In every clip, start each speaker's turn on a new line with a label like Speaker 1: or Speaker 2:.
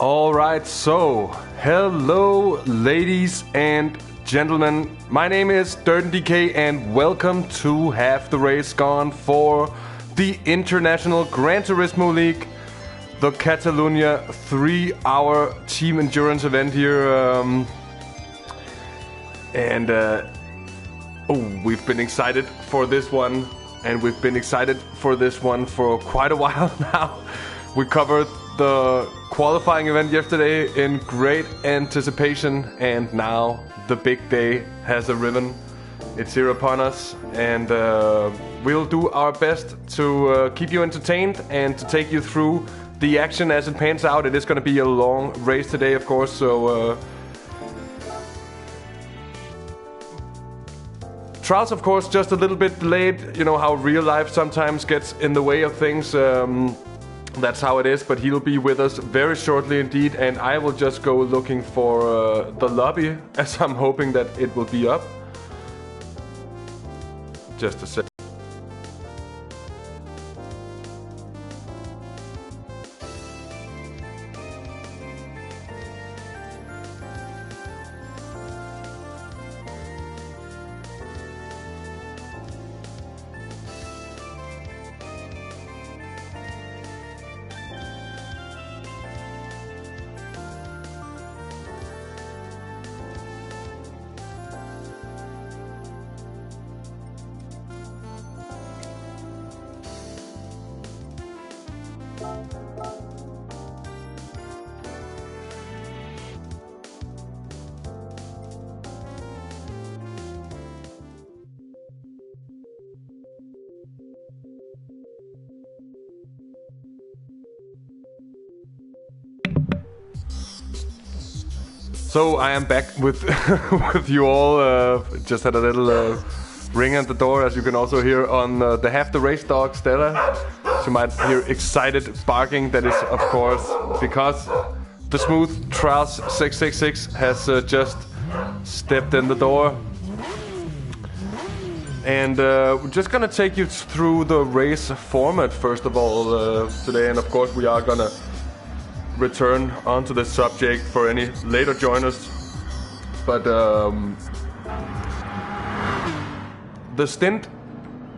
Speaker 1: Alright, so hello ladies and gentlemen, my name is DirtenDK and welcome to Have the Race Gone for the International Gran Turismo League, the Catalunya 3-hour team endurance event here. We've been excited for this one, and we've been excited for this one for quite a while now. We covered the qualifying event yesterday in great anticipation, and now the big day has arisen. It's here upon us, and we'll do our best to keep you entertained and to take you through the action as it pans out. It is going to be a long race today, of course, so trials, of course, just a little bit delayed. You know how real life sometimes gets in the way of things. That's how it is, but he'll be with us very shortly indeed, and I will just go looking for the lobby, as I'm hoping that it will be up. Just a sec. So I am back with with you all. Just had a little ring at the door, as you can also hear on the Have the Race dog, Stella. You might hear excited barking. That is, of course, because the Smooth Trials 666 has just stepped in the door. And we're just gonna take you through the race format first of all today, and of course we are gonna return onto this subject for any later joiners. But the stint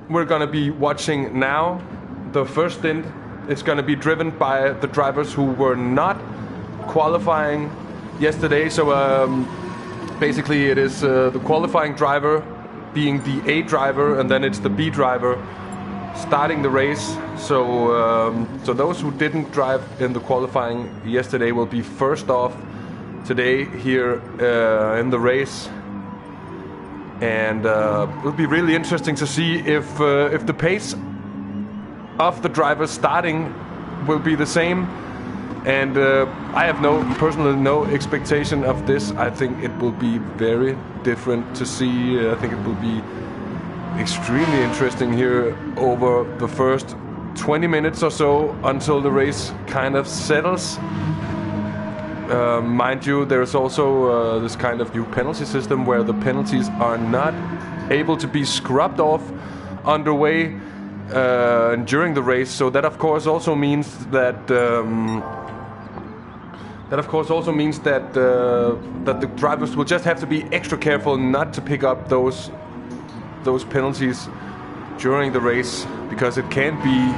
Speaker 1: we're gonna be watching now, the first stint, is gonna be driven by the drivers who were not qualifying yesterday. So basically it is the qualifying driver being the A driver, and then it's the B driver starting the race. So those who didn't drive in the qualifying yesterday will be first off today here in the race, and it'll be really interesting to see if the pace of the drivers starting will be the same. And I have personally no expectation of this. I think it will be very different to see. I think it will be extremely interesting here over the first 20 minutes or so until the race kind of settles. Mind you, there's also this kind of new penalty system where the penalties are not able to be scrubbed off underway during the race. So that of course also means that that the drivers will just have to be extra careful not to pick up those penalties during the race, because it can be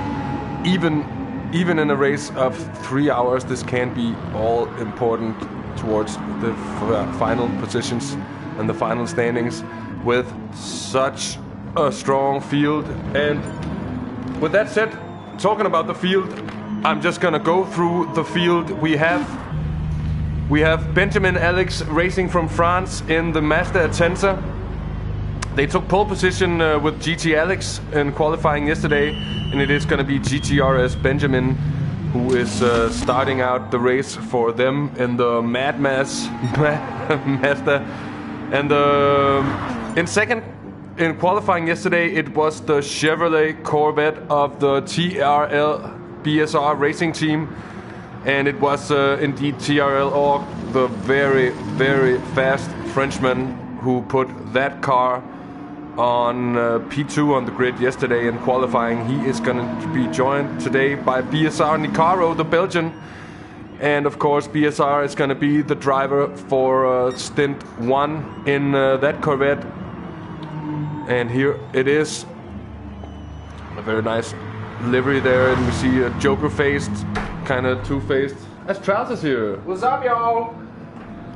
Speaker 1: even in a race of 3 hours, this can be all important towards the final positions and the final standings with such a strong field. And with that said, talking about the field, I'm just gonna go through the field. We have Benjamin Alex racing from France in the Mazda Atenza. They took pole position with GT Alex in qualifying yesterday, and it is going to be GTRS Benjamin who is starting out the race for them in the Mad Mazda. And in second in qualifying yesterday, it was the Chevrolet Corvette of the TRL BSR racing team, and it was indeed TRL Org, the very, very fast Frenchman, who put that car on P2 on the grid yesterday in qualifying. He is going to be joined today by BSR Nicaro, the Belgian, And of course, BSR is going to be the driver for Stint 1 in that Corvette. And here it is. A very nice livery there, and we see a Joker-faced, kind of two-faced. That's Trousers here.
Speaker 2: What's up, y'all?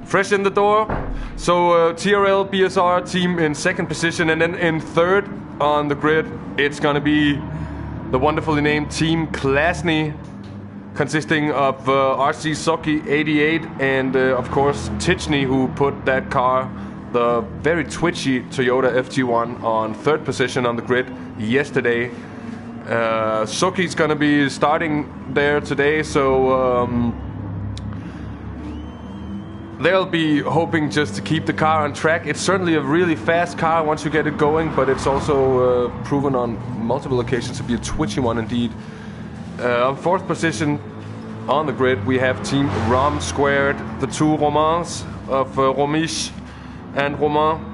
Speaker 1: Fresh in the door. So TRL BSR team in second position, and then in third on the grid, it's going to be the wonderfully named Team Klasny, consisting of RC Soki 88 and of course Tichney, who put that car, the very twitchy Toyota FT1, on third position on the grid yesterday. Soki's gonna be starting there today, so they'll be hoping just to keep the car on track. It's certainly a really fast car once you get it going, but it's also proven on multiple occasions to be a twitchy one indeed. On fourth position on the grid, we have Team Rom Squared, the two Romans of Romisch and Romain.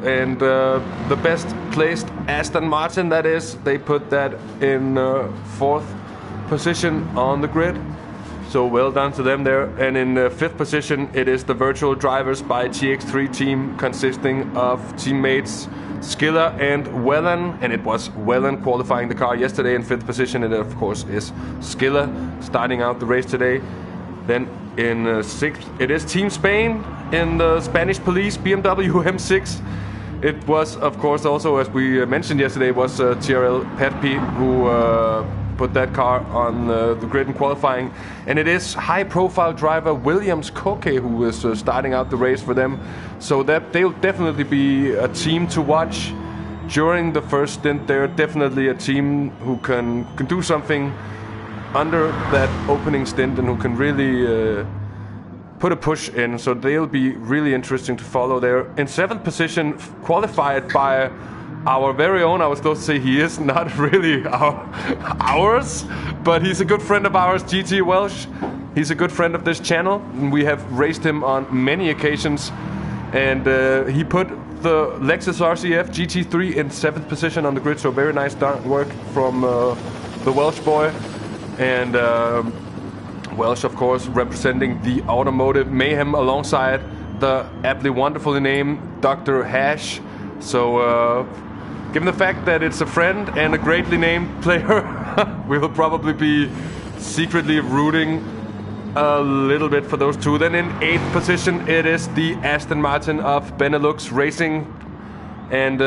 Speaker 1: And the best placed Aston Martin, that is, they put that in fourth position on the grid. So well done to them there. And in fifth position, it is the virtual drivers by TX3 team, consisting of teammates Skiller and Wellen. And it was Wellen qualifying the car yesterday in fifth position. And it, of course, is Skiller starting out the race today. Then in sixth, it is Team Spain in the Spanish Police BMW M6. It was, of course, also, as we mentioned yesterday, was TRL Petpi who put that car on the grid in qualifying. And it is high-profile driver Williams Koke who is starting out the race for them. So that they'll definitely be a team to watch during the first stint. They're definitely a team who can do something under that opening stint and who can really put a push in. So they'll be really interesting to follow there. In seventh position, qualified by our very own, I was close to say he is not really ours, but he's a good friend of ours, GT Welsh. He's a good friend of this channel, and we have raced him on many occasions. And he put the Lexus RCF GT3 in seventh position on the grid, so very nice work from the Welsh boy. And Welsh, of course, representing the automotive mayhem alongside the aptly wonderfully named Dr. Hash. So, given the fact that it's a friend and a greatly named player, we will probably be secretly rooting a little bit for those two. Then in eighth position, it is the Aston Martin of Benelux Racing. And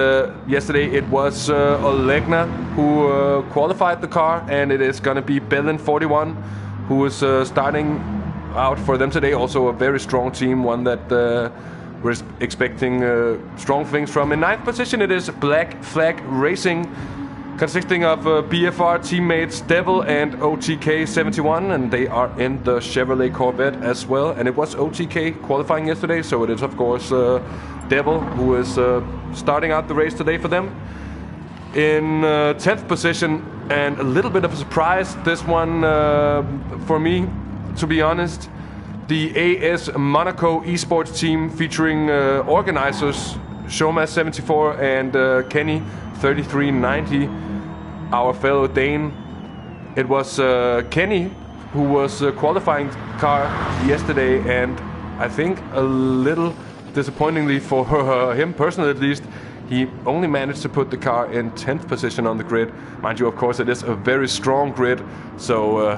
Speaker 1: yesterday it was Olegna who qualified the car, and it is going to be Bellin41 who is starting out for them today. Also a very strong team, one that we're expecting strong things from. In ninth position, it is Black Flag Racing, consisting of BFR teammates Devil and OTK71, and they are in the Chevrolet Corvette as well. And it was OTK qualifying yesterday, so it is, of course, Devil who is starting out the race today for them. In 10th position, and a little bit of a surprise, this one for me, to be honest, the AS Monaco esports team featuring organizers Showmas74 and Kenny 3390, our fellow Dane. It was Kenny who was qualifying car yesterday, and I think a little disappointingly for him personally at least, he only managed to put the car in 10th position on the grid. Mind you, of course, it is a very strong grid, so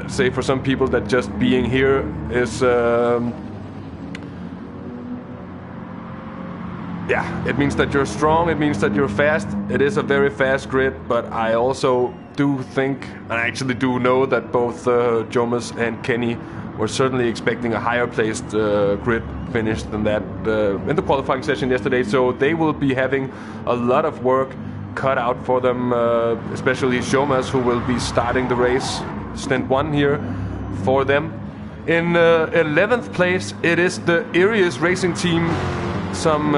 Speaker 1: say for some people that just being here is yeah, it means that you're strong, it means that you're fast. It is a very fast grid, but I also do think, and I actually do know, that both Jomas and Kenny were certainly expecting a higher placed grid finish than that in the qualifying session yesterday. So they will be having a lot of work cut out for them, especially Jomas, who will be starting the race, Stint 1 here for them. In 11th place, it is the Arius Racing Team. Some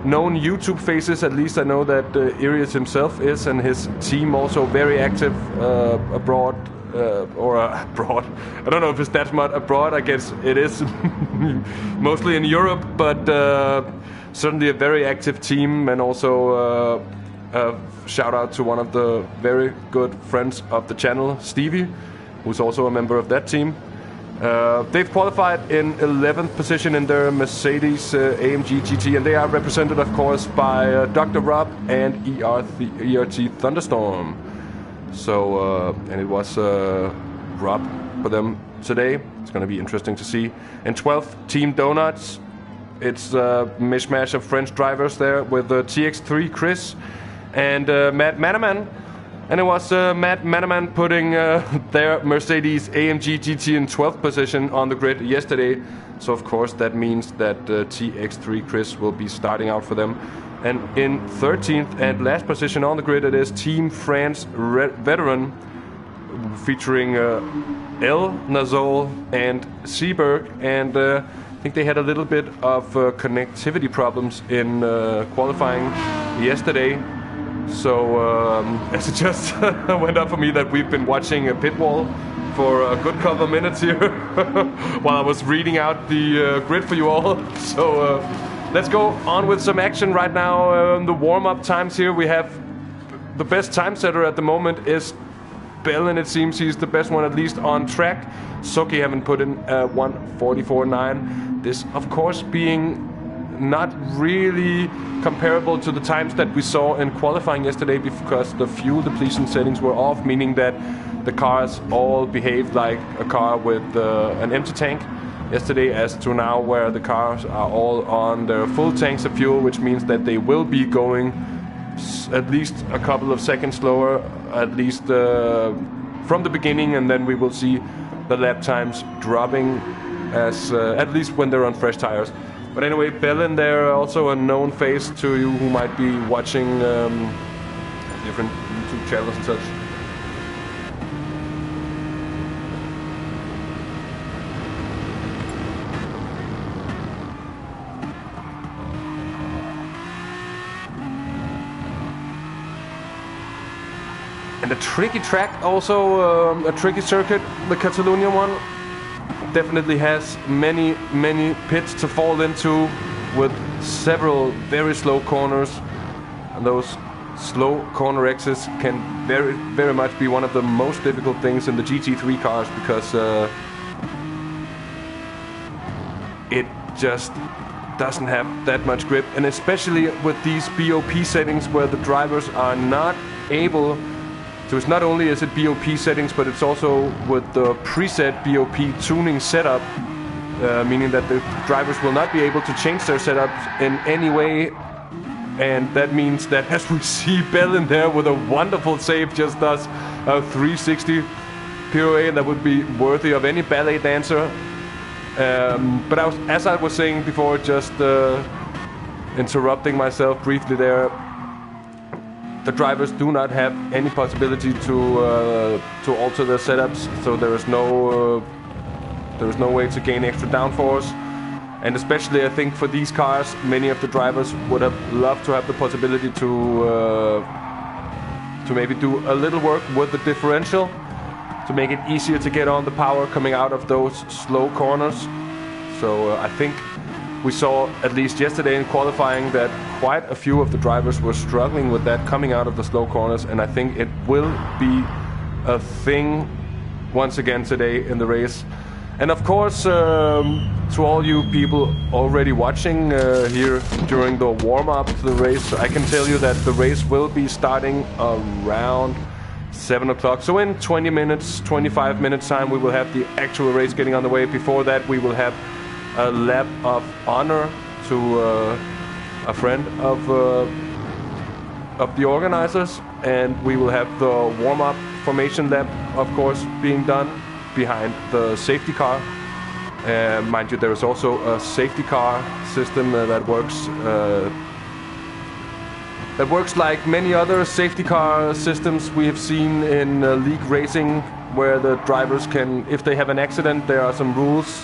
Speaker 1: known YouTube faces, at least I know that Arius himself is, and his team also very active abroad. Abroad. I don't know if it's that much abroad. I guess it is mostly in Europe, but certainly a very active team, and also shout out to one of the very good friends of the channel, Stevie. who's also a member of that team. They've qualified in 11th position in their Mercedes AMG GT, and they are represented, of course, by Dr. Rob and ERT Thunderstorm. So, and it was Rob for them today. It's going to be interesting to see. In 12th, Team Donuts. It's a mishmash of French drivers there with TX3 Chris and Matt Manaman. And it was Matt Manaman putting their Mercedes AMG GT in 12th position on the grid yesterday. So of course that means that TX3 Chris will be starting out for them. And in 13th and last position on the grid it is Team France Veteran, featuring El Nazol and Seberg. And I think they had a little bit of connectivity problems in qualifying yesterday. So as it just went up for me that we've been watching a pit wall for a good couple of minutes here while I was reading out the grid for you all. So let's go on with some action right now. The warm-up times here, we have the best time setter at the moment is Bell, and it seems he's the best one, at least on track. Soki haven't put in 1:44.9. This, of course, being not really comparable to the times that we saw in qualifying yesterday, because the fuel depletion settings were off, meaning that the cars all behaved like a car with an empty tank yesterday, as to now where the cars are all on their full tanks of fuel, which means that they will be going at least a couple of seconds slower, at least from the beginning, and then we will see the lap times dropping as at least when they're on fresh tires. But anyway, Bellin there, also a known face to you who might be watching different YouTube channels and such. And a tricky track, also a tricky circuit, the Catalunya one. Definitely has many pits to fall into, with several very slow corners, and those slow corner exits can very much be one of the most difficult things in the GT3 cars, because it just doesn't have that much grip, and especially with these BOP settings where the drivers are not able. So it's not only is it BOP settings, but it's also with the preset BOP tuning setup, meaning that the drivers will not be able to change their setups in any way. And that means that, as we see Bell in there with a wonderful save, just does a 360 pirouette that would be worthy of any ballet dancer. But as I was saying before, just interrupting myself briefly there, the drivers do not have any possibility to alter their setups, so there is no way to gain extra downforce. And especially, I think, for these cars, many of the drivers would have loved to have the possibility to maybe do a little work with the differential to make it easier to get on the power coming out of those slow corners. So I think we saw, at least yesterday in qualifying, that quite a few of the drivers were struggling with that coming out of the slow corners, and I think it will be a thing once again today in the race. And of course, to all you people already watching here during the warm-up to the race, I can tell you that the race will be starting around 7 o'clock. So in 20 minutes, 25 minutes time, we will have the actual race getting on the way. Before that, we will have a lap of honor to a friend of the organizers, and we will have the warm-up formation lap, of course, being done behind the safety car. Mind you, there is also a safety car system that works like many other safety car systems we have seen in league racing, where the drivers can, if they have an accident, there are some rules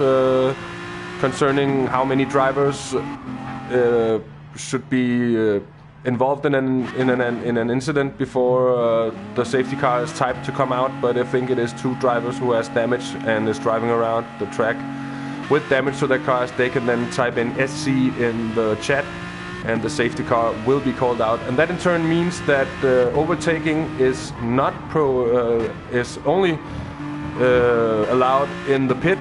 Speaker 1: concerning how many drivers should be involved in an incident before the safety car is typed to come out. But I think it is 2 drivers who has damage and is driving around the track with damage to their cars. They can then type in SC in the chat, and the safety car will be called out. And that in turn means that overtaking is not is only allowed in the pit,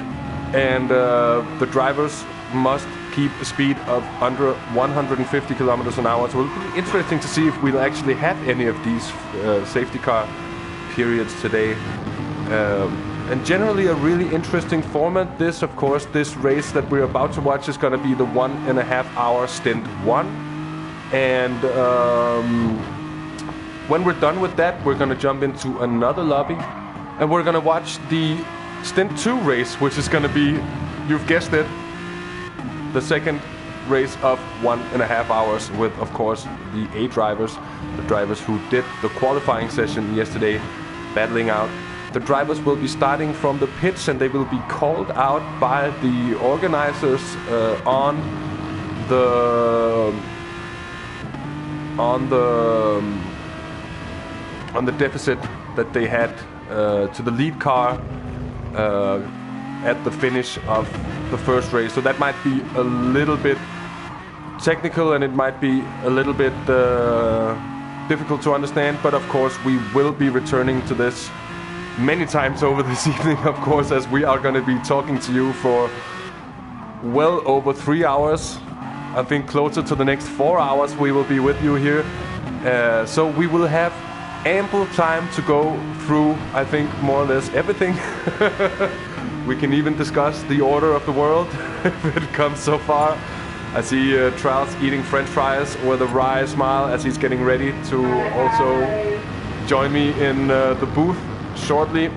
Speaker 1: and the drivers must keep a speed of under 150 kilometers an hour. So it'll be interesting to see if we'll actually have any of these safety car periods today. And generally a really interesting format. This, of course, this race that we're about to watch is going to be the 1.5 hour Stint 1. And when we're done with that, we're going to jump into another lobby. And we're going to watch the Stint 2 race, which is going to be, you've guessed it, the second race of 1.5 hours with, of course, the A drivers, the drivers who did the qualifying session yesterday, battling out. The drivers will be starting from the pits, and they will be called out by the organizers on the deficit that they had to the lead car at the finish of the first race. So that might be a little bit technical, and it might be a little bit difficult to understand, but of course we will be returning to this many times over this evening, of course, as we are going to be talking to you for well over 3 hours. I think closer to the next 4 hours we will be with you here. So we will have ample time to go through, I think, more or less everything. We can even discuss the order of the world if it comes so far. I see Tyres eating French fries with a wry smile as he's getting ready to also join me in the booth shortly.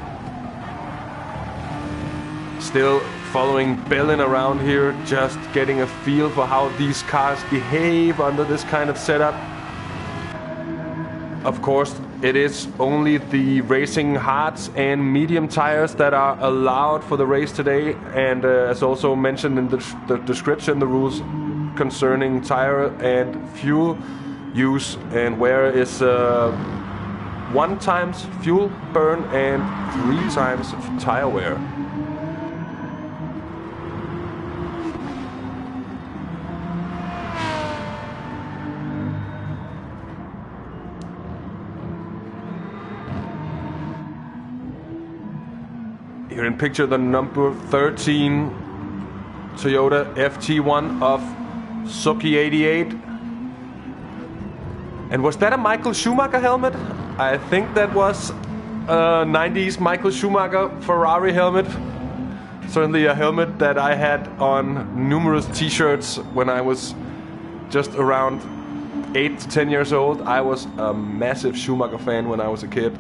Speaker 1: Still following Bellin around here, just getting a feel for how these cars behave under this kind of setup. Of course, it is only the racing hards and medium tires that are allowed for the race today, and as also mentioned in the description, the rules concerning tire and fuel use, and where is 1 times fuel burn and 3 times tire wear. Here in picture the number 13 Toyota FT1 of Suki 88. And was that a Michael Schumacher helmet? I think that was a 90s Michael Schumacher Ferrari helmet. Certainly a helmet that I had on numerous t-shirts when I was just around 8 to 10 years old. I was a massive Schumacher fan when I was a kid.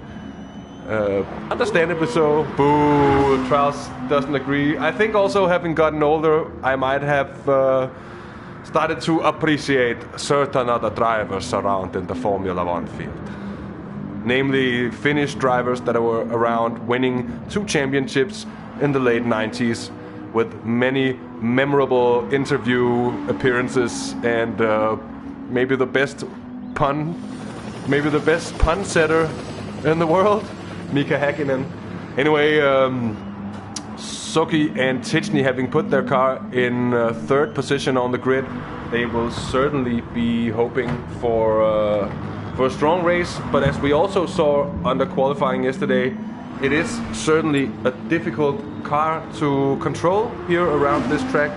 Speaker 1: Understandably so. Boo, Tyres doesn't agree. I think also having gotten older, I might have started to appreciate certain other drivers around in the Formula 1 field. Namely, Finnish drivers that were around winning 2 championships in the late 90s with many memorable interview appearances and maybe the best pun setter in the world, Mika Häkkinen. Anyway, Suki and Tichny, having put their car in 3rd position on the grid, they will certainly be hoping for a strong race. But as we also saw under qualifying yesterday, it is certainly a difficult car to control here around this track.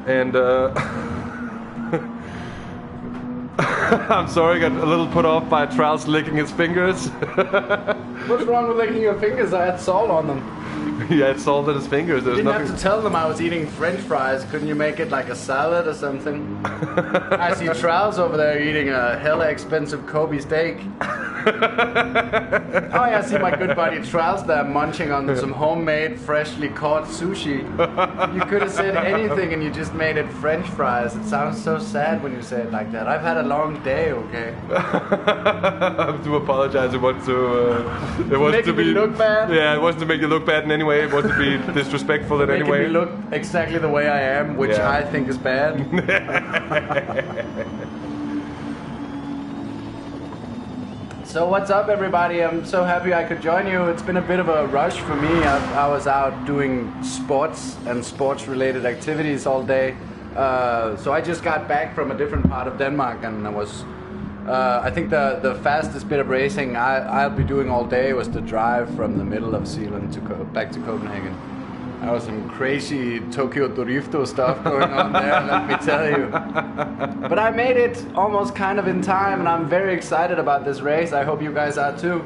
Speaker 1: And I'm sorry, I got a little put off by Tyres licking his fingers.
Speaker 2: What's wrong with licking your fingers? I had salt on them.
Speaker 1: He had salt on his fingers. There's
Speaker 2: Didn't
Speaker 1: nothing.
Speaker 2: have to tell them I was eating French fries. Couldn't you make it like a salad or something? I see Tyres over there eating a hella expensive Kobe steak. Oh yeah, I see my good buddy Tyres there munching on some homemade, freshly caught sushi. You could have said anything and you just made it French fries. It sounds so sad when you say it like that. I've had a long day, okay?
Speaker 1: I have to apologize. It was to be
Speaker 2: look bad.
Speaker 1: Yeah, it wasn't to make you look bad in any way. It wasn't to be disrespectful in any way.
Speaker 2: Making me look exactly the way I am, which
Speaker 1: Yeah.
Speaker 2: I think is bad. So what's up, everybody? I'm so happy I could join you. It's been a bit of a rush for me. I was out doing sports and sports-related activities all day. So I just got back from a different part of Denmark, and I was I think the fastest bit of racing I'll be doing all day was the drive from the middle of Zealand to back to Copenhagen. There was some crazy Tokyo Drifto stuff going on there, let me tell you. But I made it almost kind of in time, and I'm very excited about this race. I hope you guys are too.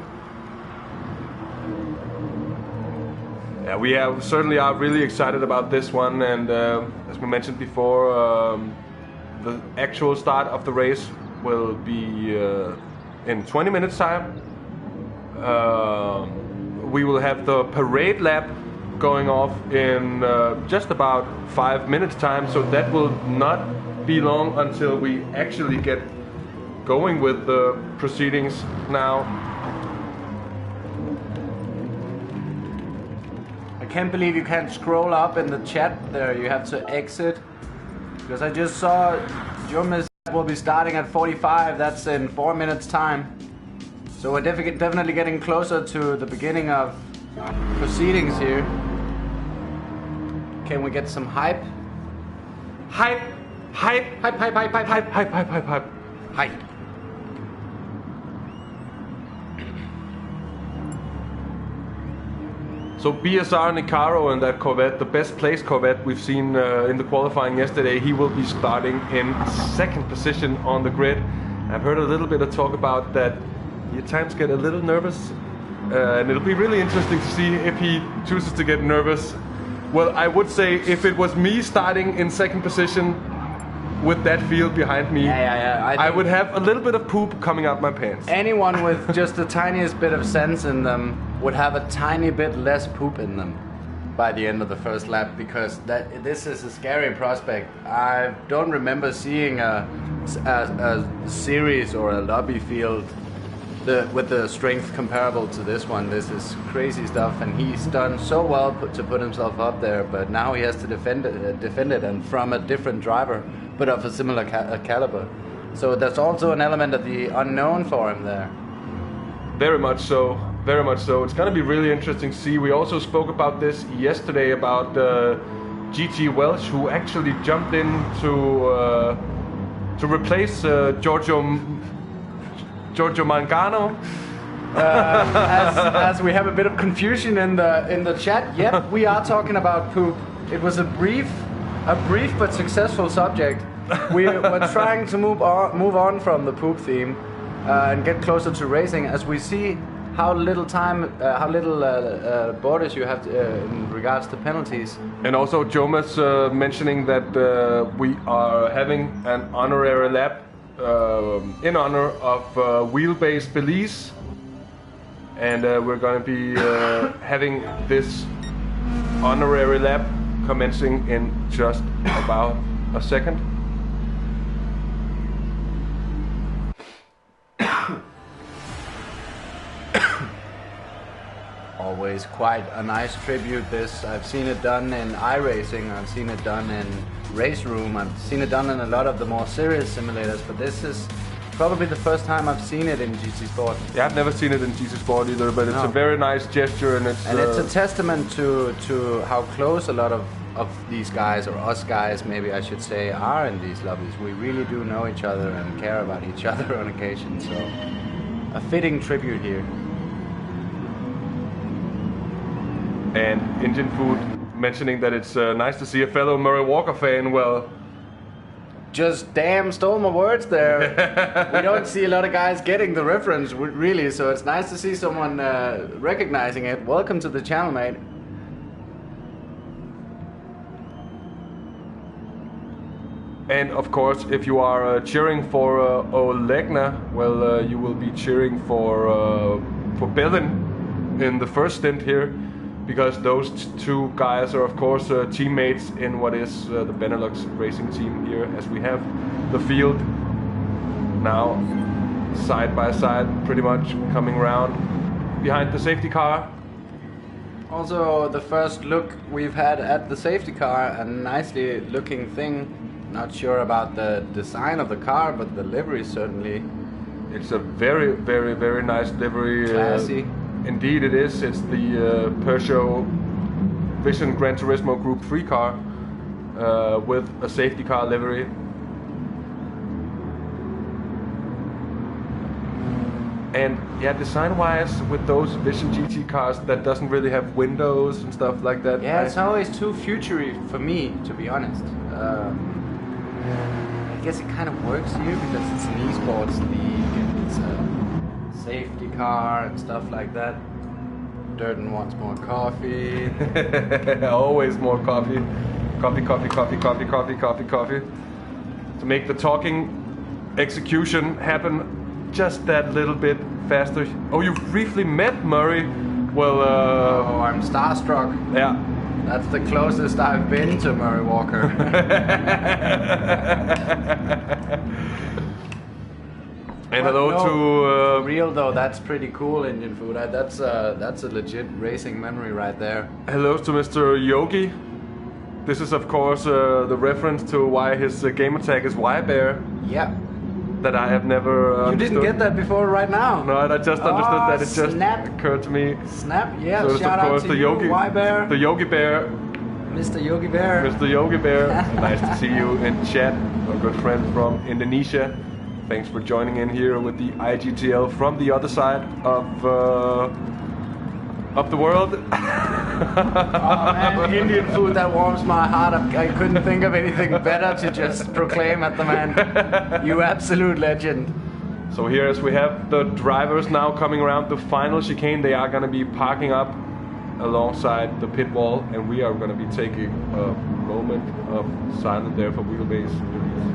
Speaker 1: Yeah, we certainly are really excited about this one, and as we mentioned before, the actual start of the race will be in 20 minutes time. We will have the parade lap going off in just about 5 minutes time, so that will not be long until we actually get going with the proceedings now.
Speaker 2: I can't believe you can't scroll up in the chat there. You have to exit, because I just saw Jomis will be starting at 45. That's in 4 minutes time. So we're definitely getting closer to the beginning of proceedings here. Can we get some hype?
Speaker 1: Hype! Hype!
Speaker 2: Hype, hype, hype, hype, hype,
Speaker 1: Hype, hype, hype, hype.
Speaker 2: hype.
Speaker 1: So BSR Nicaro in that Corvette, the best placed Corvette we've seen in the qualifying yesterday, he will be starting in second position on the grid. I've heard a little bit of talk about that he at times get a little nervous, and it'll be really interesting to see if he chooses to get nervous. Well, I would say if it was me starting in second position with that field behind me, I would have a little bit of poop coming out my pants.
Speaker 2: Anyone with just the tiniest bit of sense in them would have a tiny bit less poop in them by the end of the first lap, because this is a scary prospect. I don't remember seeing a series or a lobby field with the strength comparable to this one. This is crazy stuff, and he's done so well to put himself up there, but now he has to defend it, and from a different driver, but of a similar caliber. So there's also an element of the unknown for him there.
Speaker 1: Very much so. Very much so. It's going to be really interesting to see. We also spoke about this yesterday about GT Welsh, who actually jumped in to replace Giorgio Mangano.
Speaker 2: As we have a bit of confusion in the chat. Yep, we are talking about poop. It was a brief but successful subject. We're trying to move on from the poop theme and get closer to racing, as we see how little borders you have in regards to penalties.
Speaker 1: And also Jomas mentioning that we are having an honorary lap in honor of Wheelbase Belize, and we're going to be having this honorary lap commencing in just about a second.
Speaker 2: Always quite a nice tribute, this. I've seen it done in iRacing, I've seen it done in Race Room, I've seen it done in a lot of the more serious simulators, but this is probably the first time I've seen it in GTSport.
Speaker 1: Yeah, I've never seen it in GTSport either, but it's a very nice gesture, and it's
Speaker 2: a testament to how close a lot of these guys, or us guys maybe I should say, are in these lobbies. We really do know each other and care about each other on occasion, so a fitting tribute here.
Speaker 1: And Engine Food mentioning that it's nice to see a fellow Murray Walker fan. Well,
Speaker 2: just damn stole my words there. We don't see a lot of guys getting the reference, really, so it's nice to see someone recognizing it. Welcome to the channel, mate.
Speaker 1: And of course, if you are cheering for Olegna, well, you will be cheering for Bellin in the first stint here, because those two guys are of course teammates in what is the Benelux racing team here, as we have the field now side by side, pretty much coming around behind the safety car.
Speaker 2: Also, the first look we've had at the safety car, a nicely looking thing. Not sure about the design of the car, but the livery certainly.
Speaker 1: It's a very, very, very nice livery.
Speaker 2: Classy.
Speaker 1: Indeed it is. It's the Peugeot Vision Gran Turismo Group 3 car with a safety car livery. And yeah, design-wise, with those Vision GT cars, that doesn't really have windows and stuff like that.
Speaker 2: Yeah, it's always too futury for me, to be honest. I guess it kind of works here because it's an esports league and it's a safety car and stuff like that. Dirten wants more coffee.
Speaker 1: Always more coffee. Coffee, coffee, coffee, coffee, coffee, coffee, coffee. To make the talking execution happen just that little bit faster. Oh, you briefly met Murray. Well,
Speaker 2: Oh, I'm starstruck.
Speaker 1: yeah.
Speaker 2: That's the closest I've been to Murray Walker.
Speaker 1: And hello to
Speaker 2: real though, that's pretty cool Indian food. That's a legit racing memory right there.
Speaker 1: hello to Mr. Yogi. This is of course the reference to why his gamer tag is Y-Bear.
Speaker 2: Yeah.
Speaker 1: That I have never
Speaker 2: You
Speaker 1: understood.
Speaker 2: didn't get that before right now.
Speaker 1: No, I just understood that. It just
Speaker 2: snap.
Speaker 1: occurred to me.
Speaker 2: Snap, yeah.
Speaker 1: So it's
Speaker 2: Shout
Speaker 1: of
Speaker 2: out
Speaker 1: course
Speaker 2: to
Speaker 1: the
Speaker 2: you,
Speaker 1: Yogi,
Speaker 2: Y-Bear.
Speaker 1: the Yogi Bear,
Speaker 2: Mr. Yogi Bear.
Speaker 1: Mr. Yogi Bear. Nice to see you in chat, our good friend from Indonesia. Thanks for joining in here with the IGTL from the other side of the world.
Speaker 2: Oh man, Indian food, that warms my heart. I couldn't think of anything better to just proclaim at the man. You absolute legend.
Speaker 1: So here, as we have the drivers now coming around the final chicane, they are going to be parking up alongside the pit wall, and we are going to be taking a moment of silence there for wheelbase release.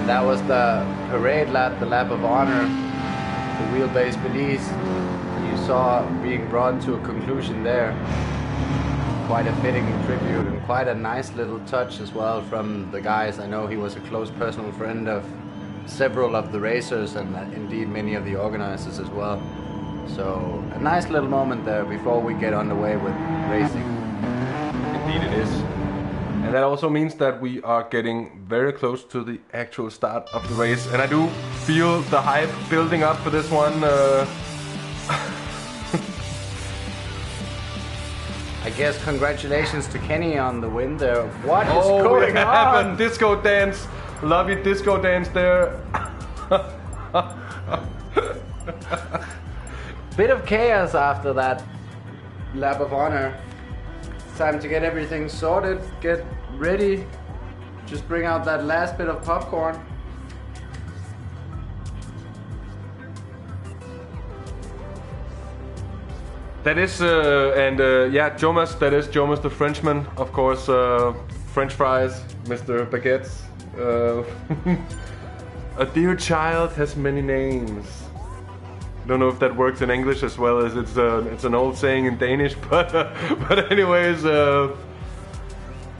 Speaker 2: That was the parade lap, the lap of honor, the wheelbase Belize. You saw being brought to a conclusion there. Quite a fitting tribute and quite a nice little touch as well from the guys. I know he was a close personal friend of several of the racers and indeed many of the organizers as well. So a nice little moment there before we get underway with racing.
Speaker 1: Indeed it is. And that also means that we are getting very close to the actual start of the race. And I do feel the hype building up for this one.
Speaker 2: I guess congratulations to Kenny on the win there. What is
Speaker 1: Oh, we
Speaker 2: going
Speaker 1: have
Speaker 2: on?
Speaker 1: a disco dance. Lovely disco dance there.
Speaker 2: Bit of chaos after that lap of honor. Time to get everything sorted, get ready. Just bring out that last bit of popcorn.
Speaker 1: That is, yeah, Jomas, that is Jomas the Frenchman, of course, French fries, Mr. Baguettes. A dear child has many names. Don't know if that works in English as well as it's an old saying in Danish, but anyways,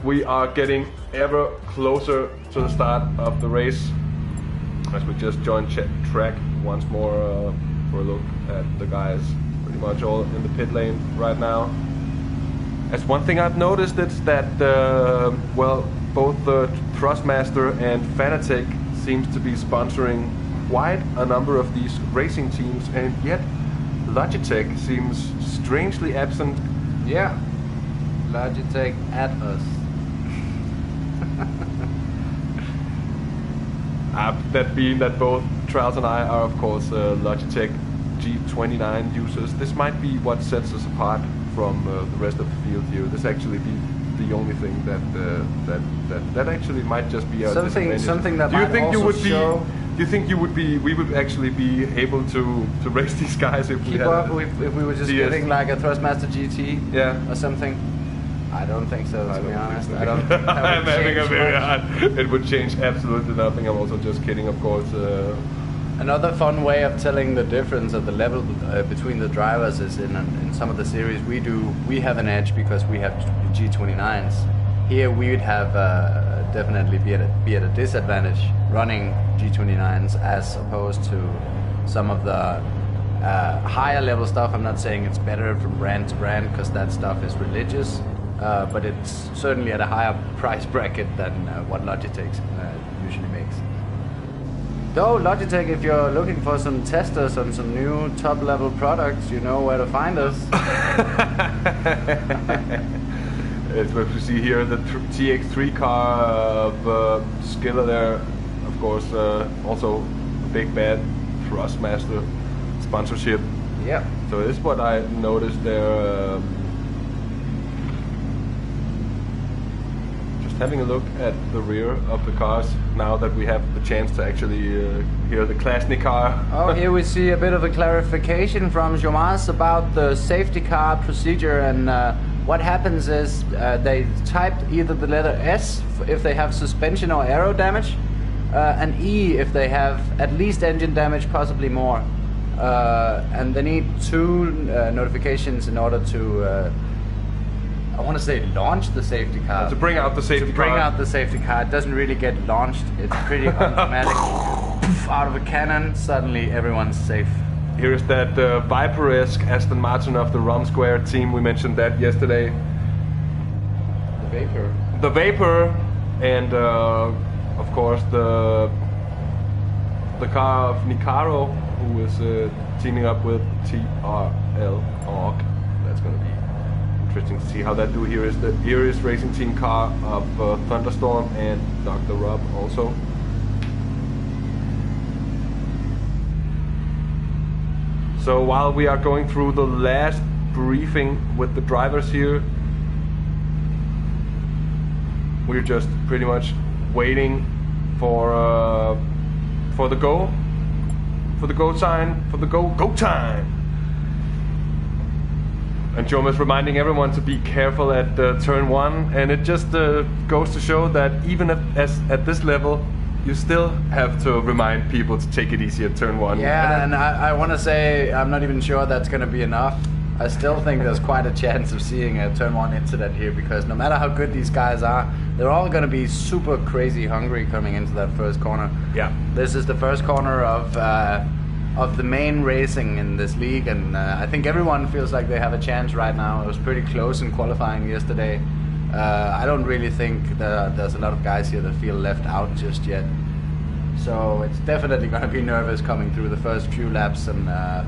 Speaker 1: we are getting ever closer to the start of the race as we just joined track once more for a look at the guys pretty much all in the pit lane right now. As one thing I've noticed is that well, both the Thrustmaster and Fanatec seems to be sponsoring quite a number of these racing teams, and yet Logitech seems strangely absent.
Speaker 2: Yeah, Logitech at us.
Speaker 1: That being that both Trials and I are of course Logitech G29 users, this might be what sets us apart from the rest of the field here. This actually be the only thing that actually might just be our disadvantage.
Speaker 2: Something that might also show.
Speaker 1: Do you think we would actually be able to race these guys if
Speaker 2: we were just getting like a Thrustmaster GT or something? I don't think so, to be honest. I don't.
Speaker 1: I'm having a very hard. It would change absolutely nothing. I'm also just kidding, of course.
Speaker 2: Another fun way of telling the difference of the level between the drivers is in some of the series we have an edge because we have G29s. Here we would have definitely be at a disadvantage running G29s as opposed to some of the higher level stuff. I'm not saying it's better from brand to brand because that stuff is religious, but it's certainly at a higher price bracket than what Logitech usually makes. Though Logitech, if you're looking for some testers on some new top level products, you know where to find us.
Speaker 1: It's what we see here, the TX3 car of Skiller there, of course, also a big bad Thrustmaster sponsorship.
Speaker 2: Yeah.
Speaker 1: So this is what I noticed there. Just having a look at the rear of the cars now that we have the chance to actually hear the Klasny car.
Speaker 2: Oh, here we see a bit of a clarification from Jomas about the safety car procedure, and what happens is they typed either the letter S if they have suspension or aero damage, and E if they have at least engine damage, possibly more. And they need 2 notifications in order to, I want to say, launch the safety car.
Speaker 1: To bring out the safety car.
Speaker 2: To bring out the safety car. It doesn't really get launched. It's pretty automatic. Out of a cannon, suddenly everyone's safe.
Speaker 1: Here is that Viper-esque Aston Martin of the Rom Square team. We mentioned that yesterday.
Speaker 2: The Vapor.
Speaker 1: The Vapor, and of course the car of Nicaro, who is teaming up with TRL Org. That's going to be interesting to see how that do. Here is the Iris Racing Team car of Thunderstorm and Dr. Rob also. So while we are going through the last briefing with the drivers here, we're just pretty much waiting for the go. For the go sign, for the go time. And Jom is reminding everyone to be careful at turn 1, and it just goes to show that even at this level, you still have to remind people to take it easy at turn 1.
Speaker 2: Yeah, and I want to say I'm not even sure that's going to be enough. I still think there's quite a chance of seeing a turn 1 incident here, because no matter how good these guys are, they're all going to be super crazy hungry coming into that first corner.
Speaker 1: Yeah.
Speaker 2: This is the first corner of the main racing in this league, and I think everyone feels like they have a chance right now. It was pretty close in qualifying yesterday. I don't really think that there's a lot of guys here that feel left out just yet. So it's definitely going to be nervous coming through the first few laps, and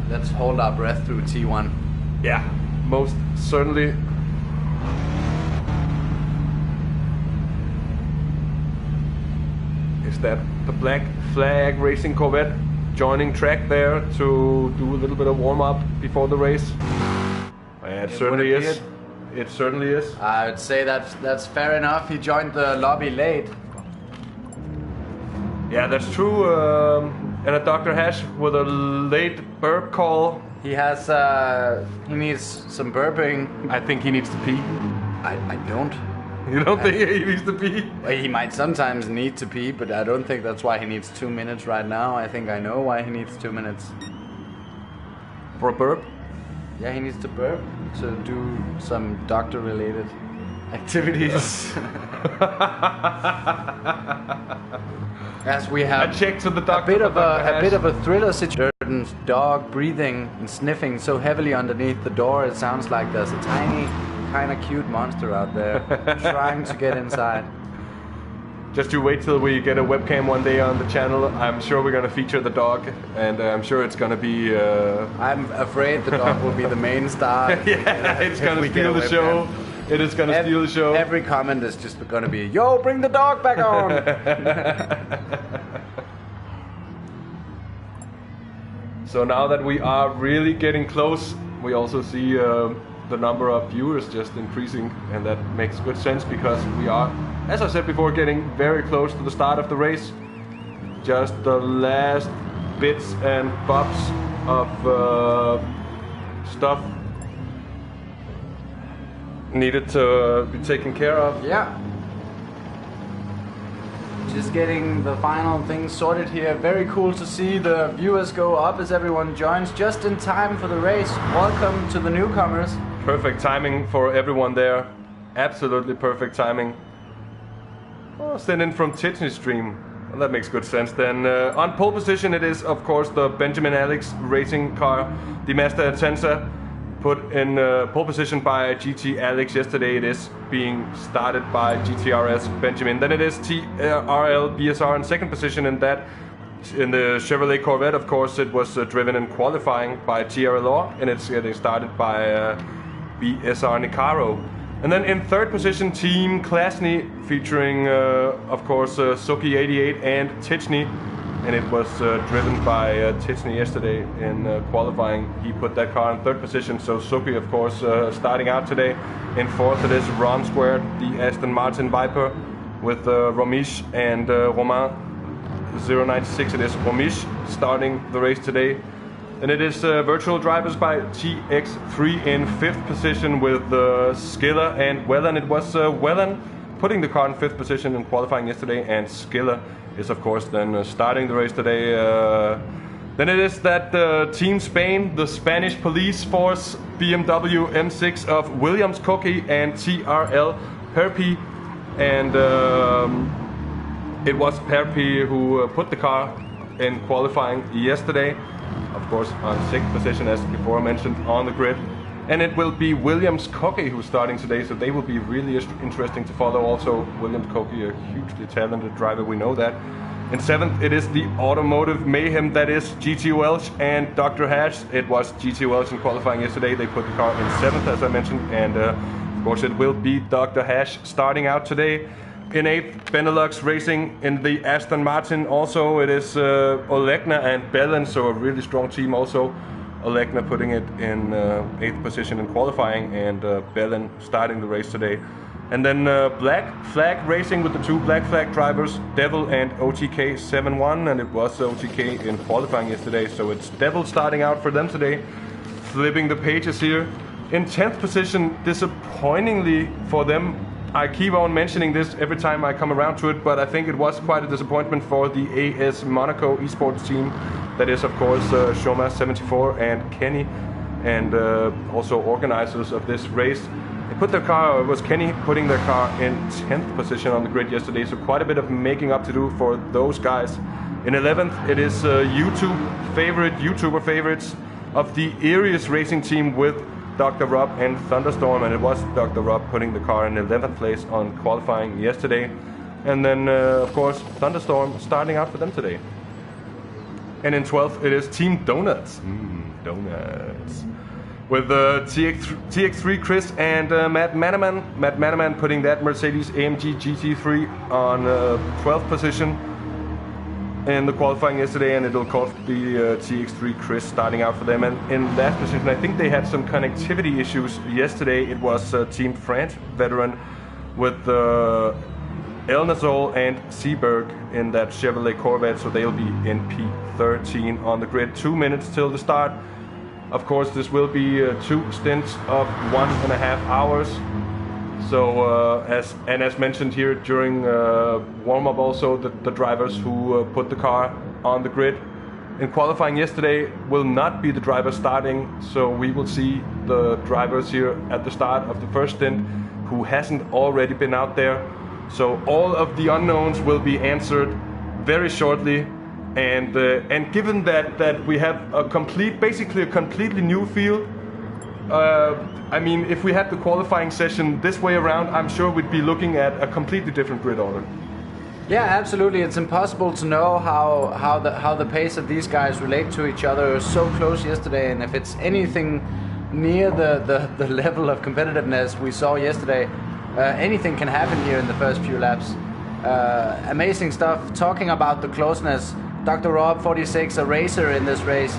Speaker 2: let's hold our breath through T1.
Speaker 1: Yeah, most certainly. Is that the Black Flag Racing Corvette joining track there to do a little bit of warm-up before the race? It certainly is. It certainly is.
Speaker 2: I would say that's fair enough. He joined the lobby late.
Speaker 1: Yeah, that's true. And a Dr. Hash with a late burp call.
Speaker 2: He has, he needs some burping.
Speaker 1: I think he needs to pee.
Speaker 2: I don't.
Speaker 1: You don't think he needs to pee?
Speaker 2: Well, he might sometimes need to pee, but I don't think that's why he needs 2 minutes right now. I think I know why he needs 2 minutes.
Speaker 1: For a burp?
Speaker 2: Yeah, he needs to burp to do some doctor-related activities. As we have
Speaker 1: I checked to the doctor.
Speaker 2: A bit of a thriller situation. Dirten's dog breathing and sniffing so heavily underneath the door, it sounds like there's a tiny, kind of cute monster out there trying to get inside.
Speaker 1: Just you wait till we get a webcam one day on the channel. I'm sure we're going to feature the dog, and I'm sure it's going to be...
Speaker 2: I'm afraid the dog will be the main star.
Speaker 1: Yeah, it's going to steal the show. It is going to steal the show.
Speaker 2: Every comment is just going to be, yo, bring the dog back on!
Speaker 1: So now that we are really getting close, we also see the number of viewers just increasing, and that makes good sense because we are, as I said before, getting very close to the start of the race. Just the last bits and bobs of stuff needed to be taken care of.
Speaker 2: Yeah. Just getting the final things sorted here. Very cool to see the viewers go up as everyone joins just in time for the race. Welcome to the newcomers.
Speaker 1: Perfect timing for everyone there. Absolutely perfect timing. Oh, sent in from Titney Stream. Well, that makes good sense then. On pole position it is of course the Benjamin Alex racing car, the Mazda Atenza, put in pole position by GTAleague yesterday. It is being started by GTRS Benjamin. Then it is TRL BSR in second position, and that in the Chevrolet Corvette, of course, it was driven in qualifying by TRLR, and it's getting started by BSR Nicaro. And then in third position, Team Klasny, featuring of course Suki 88 and Tichney. And it was driven by Tichney yesterday in qualifying. He put that car in third position. So Suki, of course, starting out today. In fourth, it is Ron Squared, the Aston Martin Viper, with Romish and Romain 096. It is Romish starting the race today. And it is virtual drivers by TX3 in fifth position with Skiller and Welland. It was Welland putting the car in fifth position in qualifying yesterday, and Skiller is of course then starting the race today. Then it is that Team Spain, the Spanish police force BMW M6 of Williams Cookie and TRL Perpi, and it was Perpi who put the car in qualifying yesterday, of course on sixth position as before mentioned on the grid. And it will be Williams Cookie who's starting today, so they will be really interesting to follow. Also, Williams Cookie, a hugely talented driver, we know that. In seventh, it is the Automotive Mayhem, that is GT Welch and Dr. Hash. It was GT Welch in qualifying yesterday. They put the car in seventh, as I mentioned, and of course it will be Dr. Hash starting out today. In eighth, Benelux Racing in the Aston Martin. Also, it is Olegna and Belen, so a really strong team also. Olegna putting it in eighth position in qualifying, and Belen starting the race today. And then Black Flag Racing with the two Black Flag drivers, Devil and OTK 7-1, and it was OTK in qualifying yesterday, so it's Devil starting out for them today. Flipping the pages here. In 10th position, disappointingly for them, I keep on mentioning this every time I come around to it, but I think it was quite a disappointment for the AS Monaco esports team. That is, of course, Shoma74 and Kenny, and also organizers of this race. They put their car, it was Kenny putting their car in 10th position on the grid yesterday, so quite a bit of making up to do for those guys. In 11th, it is YouTuber favorites of the Arius Racing team with Dr. Rob and Thunderstorm, and it was Dr. Rob putting the car in 11th place on qualifying yesterday. And then, of course, Thunderstorm starting out for them today. And in 12th, it is Team Donuts. Donuts. With TX3 Chris and Matt Manaman. Matt Manaman putting that Mercedes AMG GT3 on 12th position in the qualifying yesterday, and it'll cost the TX3 Chris starting out for them. And in that position, I think they had some connectivity issues yesterday. It was Team France veteran with Elnazol and Seaberg in that Chevrolet Corvette, so they'll be in P13 on the grid. 2 minutes till the start. Of course, this will be two stints of 1.5 hours. So, as mentioned here during warm-up, also the drivers who put the car on the grid in qualifying yesterday will not be the driver starting. So we will see the drivers here at the start of the first stint who hasn't already been out there. So all of the unknowns will be answered very shortly. And given that we have basically a completely new field. I mean, if we had the qualifying session this way around, I'm sure we'd be looking at a completely different grid order.
Speaker 2: Yeah, absolutely. It's impossible to know how the pace of these guys relate to each other. It was so close yesterday, and if it's anything near the level of competitiveness we saw yesterday, anything can happen here in the first few laps. Amazing stuff. Talking about the closeness, Dr. Rob 46, a racer in this race.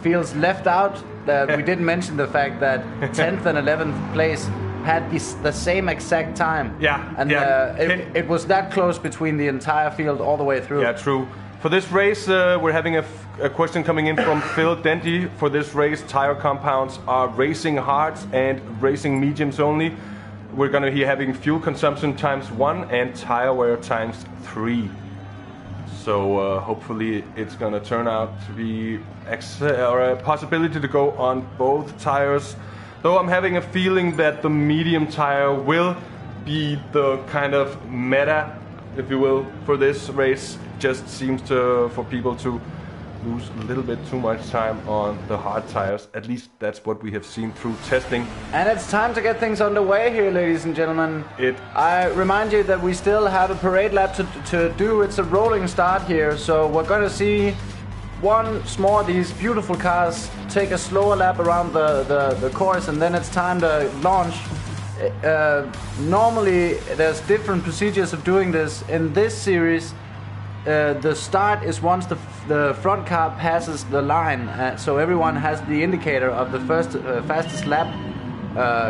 Speaker 2: feels left out. We didn't mention the fact that 10th and 11th place had the same exact time.
Speaker 1: Yeah,
Speaker 2: and it was that close between the entire field all the way through.
Speaker 1: Yeah, true. For this race, we're having a question coming in from Phil Denty. For this race, tire compounds are racing hards and racing mediums only. We're going to be having fuel consumption ×1 and tire wear ×3. So hopefully it's going to turn out to be a possibility to go on both tires. Though I'm having a feeling that the medium tire will be the kind of meta, if you will, for this race. Just seems for people to lose a little bit too much time on the hard tires. At least that's what we have seen through testing.
Speaker 2: And it's time to get things underway here, ladies and gentlemen. I remind you that we still have a parade lap to do. It's a rolling start here, so we're going to see once more these beautiful cars take a slower lap around the course, and then it's time to launch. Normally, there's different procedures of doing this. In this series, the start is once the front car passes the line, so everyone has the indicator of the first fastest lap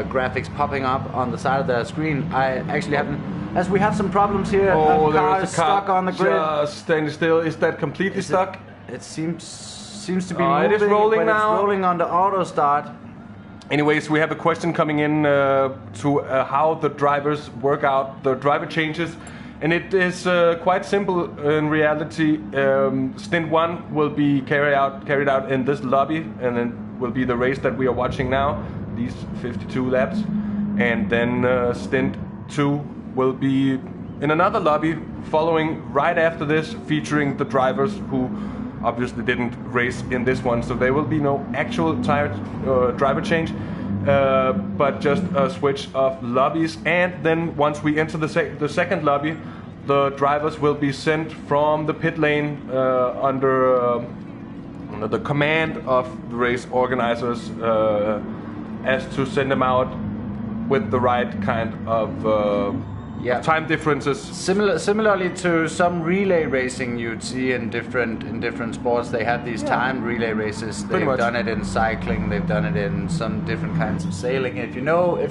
Speaker 2: graphics popping up on the side of the screen. I actually haven't, as we have some problems here.
Speaker 1: Oh,
Speaker 2: the car is stuck on the grid.
Speaker 1: Just standing still. Is that completely stuck?
Speaker 2: It seems to be moving,
Speaker 1: it is rolling
Speaker 2: but
Speaker 1: now.
Speaker 2: It's rolling on the auto start.
Speaker 1: Anyways, we have a question coming in to how the drivers work out the driver changes. And it is quite simple in reality. Stint 1 will be carried out in this lobby, and then will be the race that we are watching now, these 52 laps. And then Stint 2 will be in another lobby following right after this, featuring the drivers who obviously didn't race in this one. So there will be no actual tire driver change, but just a switch of lobbies. And then once we enter the second lobby, the drivers will be sent from the pit lane under the command of the race organizers as to send them out with the right kind of time differences.
Speaker 2: Similarly to some relay racing you'd see in different sports, they have these time relay races. They've done it in cycling. They've done it in some different kinds of sailing. If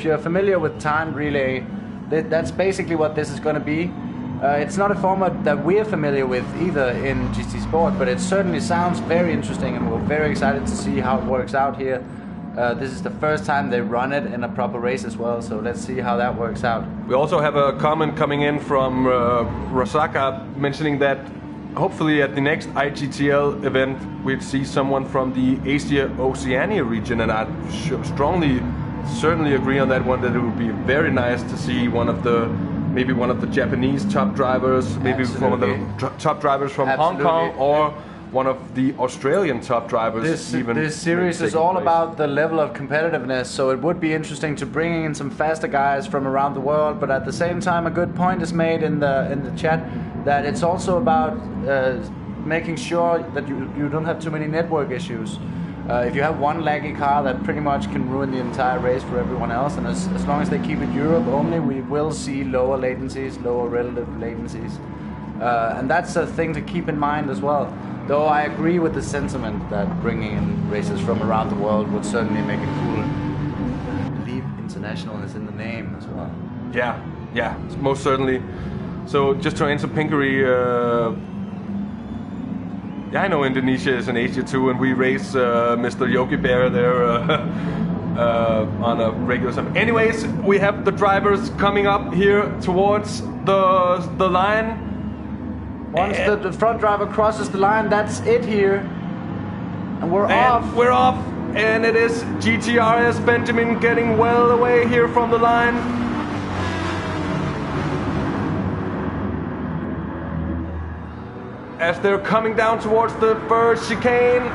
Speaker 2: you're familiar with time relay, that's basically what this is going to be. It's not a format that we're familiar with either in GTSport, but it certainly sounds very interesting, and we're very excited to see how it works out here. This is the first time they run it in a proper race as well, so let's see how that works out.
Speaker 1: We also have a comment coming in from Rosaka mentioning that hopefully at the next IGTL event we'd see someone from the Asia-Oceania region, and I certainly agree on that one, that it would be very nice to see maybe one of the Japanese top drivers, maybe one of the top drivers from Hong Kong, or one of the Australian top drivers.
Speaker 2: This series is all about the level of competitiveness, so it would be interesting to bring in some faster guys from around the world. But at the same time, a good point is made in the chat that it's also about making sure that you don't have too many network issues. If you have one laggy car, that pretty much can ruin the entire race for everyone else, and as long as they keep it Europe only, we will see lower latencies, lower relative latencies. And that's a thing to keep in mind as well. Though I agree with the sentiment that bringing in races from around the world would certainly make it cooler. I believe international is in the name as well.
Speaker 1: Yeah, most certainly. So just to answer Pinkery, I know Indonesia is in Asia too, and we race Mr. Yogi Bear there on a regular time. Anyways, we have the drivers coming up here towards the line.
Speaker 2: Once the front driver crosses the line, that's it here. And we're off, and it is GTRS Benjamin getting well away here from the line. As they're coming down towards the first chicane,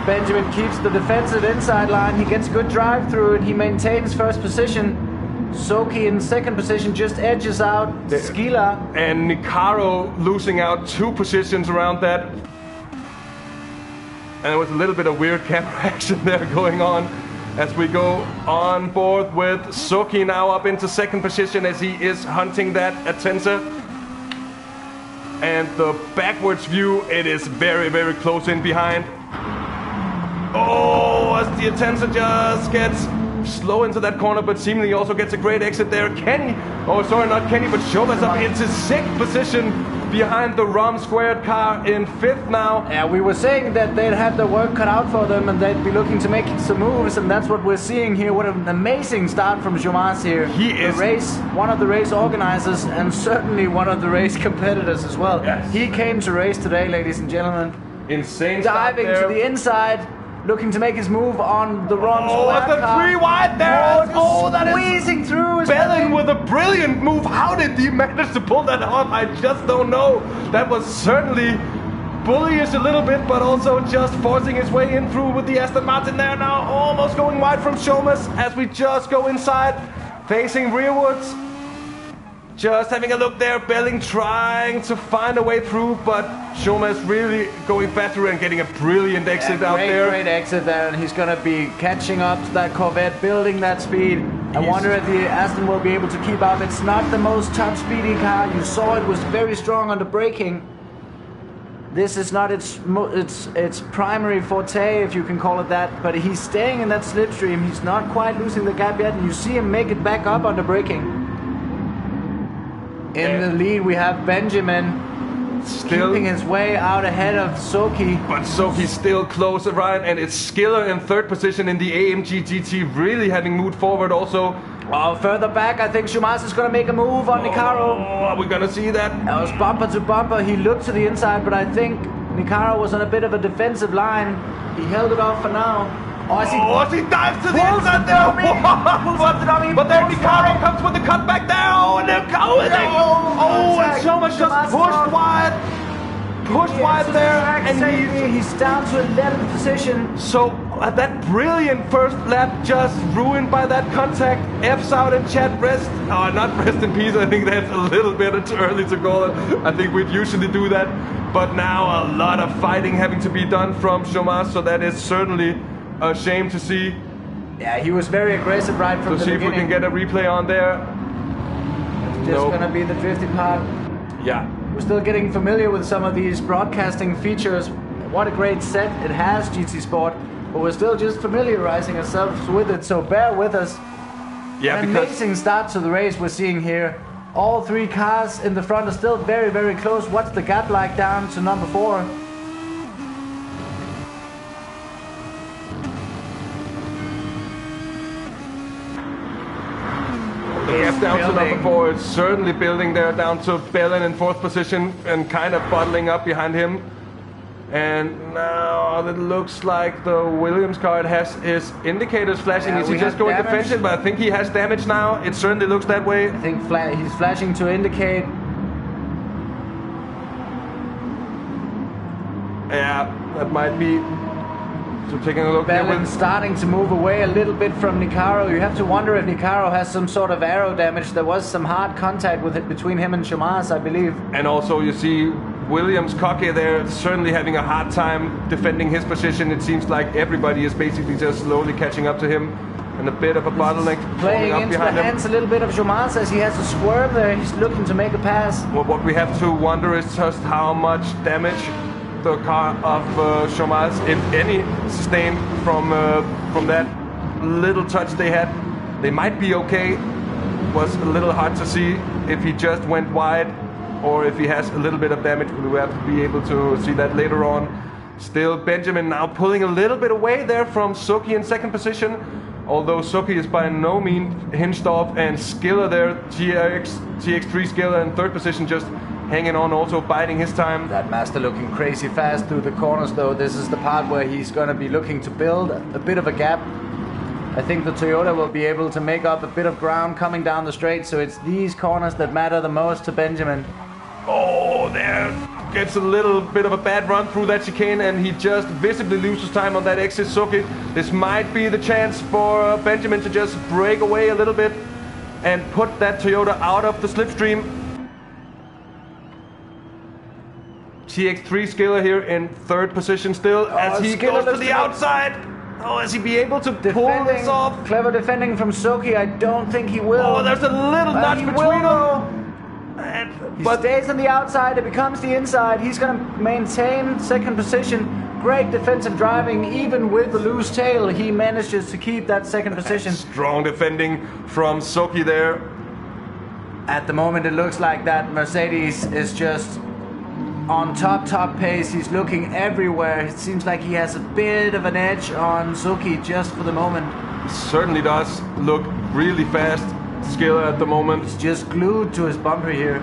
Speaker 2: Benjamin keeps the defensive inside line. He gets good drive through it. He maintains first position. Soki in second position just edges out Skila.
Speaker 1: And Nicaro losing out 2 positions around that. And there was a little bit of weird camera action there going on as we go on board with Soki now up into second position as he is hunting that Atenza. And the backwards view, it is very, very close in behind. The Intensa just gets slow into that corner, but seemingly also gets a great exit there. Kenny, oh sorry, not Kenny, but Showman's up into 6th position behind the ROM squared car in 5th now.
Speaker 2: Yeah, we were saying that they'd have their work cut out for them and they'd be looking to make some moves, and that's what we're seeing here. What an amazing start from Jomas here.
Speaker 1: He is
Speaker 2: one of the race organizers and certainly one of the race competitors as well.
Speaker 1: Yes.
Speaker 2: He came to race today, ladies and gentlemen.
Speaker 1: Insane
Speaker 2: diving
Speaker 1: start there.
Speaker 2: to the inside, looking to make his move on the ROM
Speaker 1: squared
Speaker 2: car.
Speaker 1: Oh, the 3 wide there. That is
Speaker 2: squeezing through.
Speaker 1: Belling with a brilliant move. How did he manage to pull that off? I just don't know. That was certainly bullyish a little bit, but also just forcing his way in through with the Aston Martin there now. Almost going wide from Shomas as we just go inside, facing rearwards. Just having a look there, Belling trying to find a way through, but Shomas really going faster and getting a brilliant exit out there.
Speaker 2: Great exit there, and he's going to be catching up to that Corvette, building that speed. I wonder if the Aston will be able to keep up. It's not the most top speedy car. You saw it was very strong under braking. This is not its primary forte, if you can call it that, but he's staying in that slipstream. He's not quite losing the gap yet, and you see him make it back up under braking. In the lead, we have Benjamin still keeping his way out ahead of Soki.
Speaker 1: But Soki's still close, Ryan, and it's Skiller in 3rd position in the AMG GT, really having moved forward also.
Speaker 2: Further back, I think Shomas is going to make a move on Nicaro.
Speaker 1: Are we going to see that?
Speaker 2: That was bumper to bumper. He looked to the inside, but I think Nicaro was on a bit of a defensive line. He held it off for now.
Speaker 1: As he dives to the inside there. But then Nicaro comes with the cutback there. Oh, and they're going. And Shomas just pushed wide. Pushed wide there. And
Speaker 2: he's down to 11th position.
Speaker 1: So that brilliant first lap just ruined by that contact. F's out in chat. Not rest in peace. I think that's a little bit too early to call it. I think we'd usually do that. But now a lot of fighting having to be done from Shomas. So that is certainly a shame to see.
Speaker 2: Yeah, he was very aggressive right from the beginning.
Speaker 1: To see if we can get a replay on there.
Speaker 2: It's just gonna be the drifty part.
Speaker 1: Yeah.
Speaker 2: We're still getting familiar with some of these broadcasting features. What a great set it has, GTSport. But we're still just familiarizing ourselves with it, so bear with us.
Speaker 1: Yeah,
Speaker 2: An amazing start to the race we're seeing here. All 3 cars in the front are still very, very close. What's the gap like down to number 4?
Speaker 1: The gap down to number 4 is certainly building there, down to Belling in 4th position and kind of bottling up behind him. And now it looks like the Williams car has his indicators flashing. Is he just going defensive? But I think he has damage now. It certainly looks that way.
Speaker 2: I think he's flashing to indicate.
Speaker 1: Yeah, that might be. So taking a look
Speaker 2: Belling starting to move away a little bit from Nicaro. You have to wonder if Nicaro has some sort of aero damage. There was some hard contact with it between him and Shomas, I believe.
Speaker 1: And also you see Williams cocky there, certainly having a hard time defending his position. It seems like everybody is basically just slowly catching up to him. And a bit of a bottleneck
Speaker 2: playing
Speaker 1: up
Speaker 2: into the
Speaker 1: behind
Speaker 2: hands a little bit of Shomas as he has a swerve there. He's looking to make a pass.
Speaker 1: Well, what we have to wonder is just how much damage the car of Shomas, if any, sustained from that little touch they had. They might be okay. Was a little hard to see if he just went wide or if he has a little bit of damage. We will have to be able to see that later on. Still, Benjamin now pulling a little bit away there from Soki in 2nd position. Although Soki is by no means hinged off, and Skiller there, TX3 Skiller in 3rd position, just hanging on, also biding his time.
Speaker 2: That Master looking crazy fast through the corners though. This is the part where he's going to be looking to build a bit of a gap. I think the Toyota will be able to make up a bit of ground coming down the straight, so it's these corners that matter the most to Benjamin.
Speaker 1: Oh, there gets a little bit of a bad run through that chicane, and he just visibly loses time on that exit socket. This might be the chance for Benjamin to just break away a little bit and put that Toyota out of the slipstream. TX3 Skiller here in 3rd position still as he goes to the outside. Oh, is he be able to pull this off?
Speaker 2: Clever defending from Soki. I don't think he will.
Speaker 1: Oh, there's a little notch between them.
Speaker 2: He stays on the outside. It becomes the inside. He's going to maintain 2nd position. Great defensive driving, even with the loose tail, he manages to keep that second position.
Speaker 1: Strong defending from Soki there.
Speaker 2: At the moment, it looks like that Mercedes is just on top pace. He's looking everywhere. It seems like he has a bit of an edge on Suzuki just for the moment.
Speaker 1: Certainly does look really fast, Skiller, at the moment.
Speaker 2: He's just glued to his bumper here.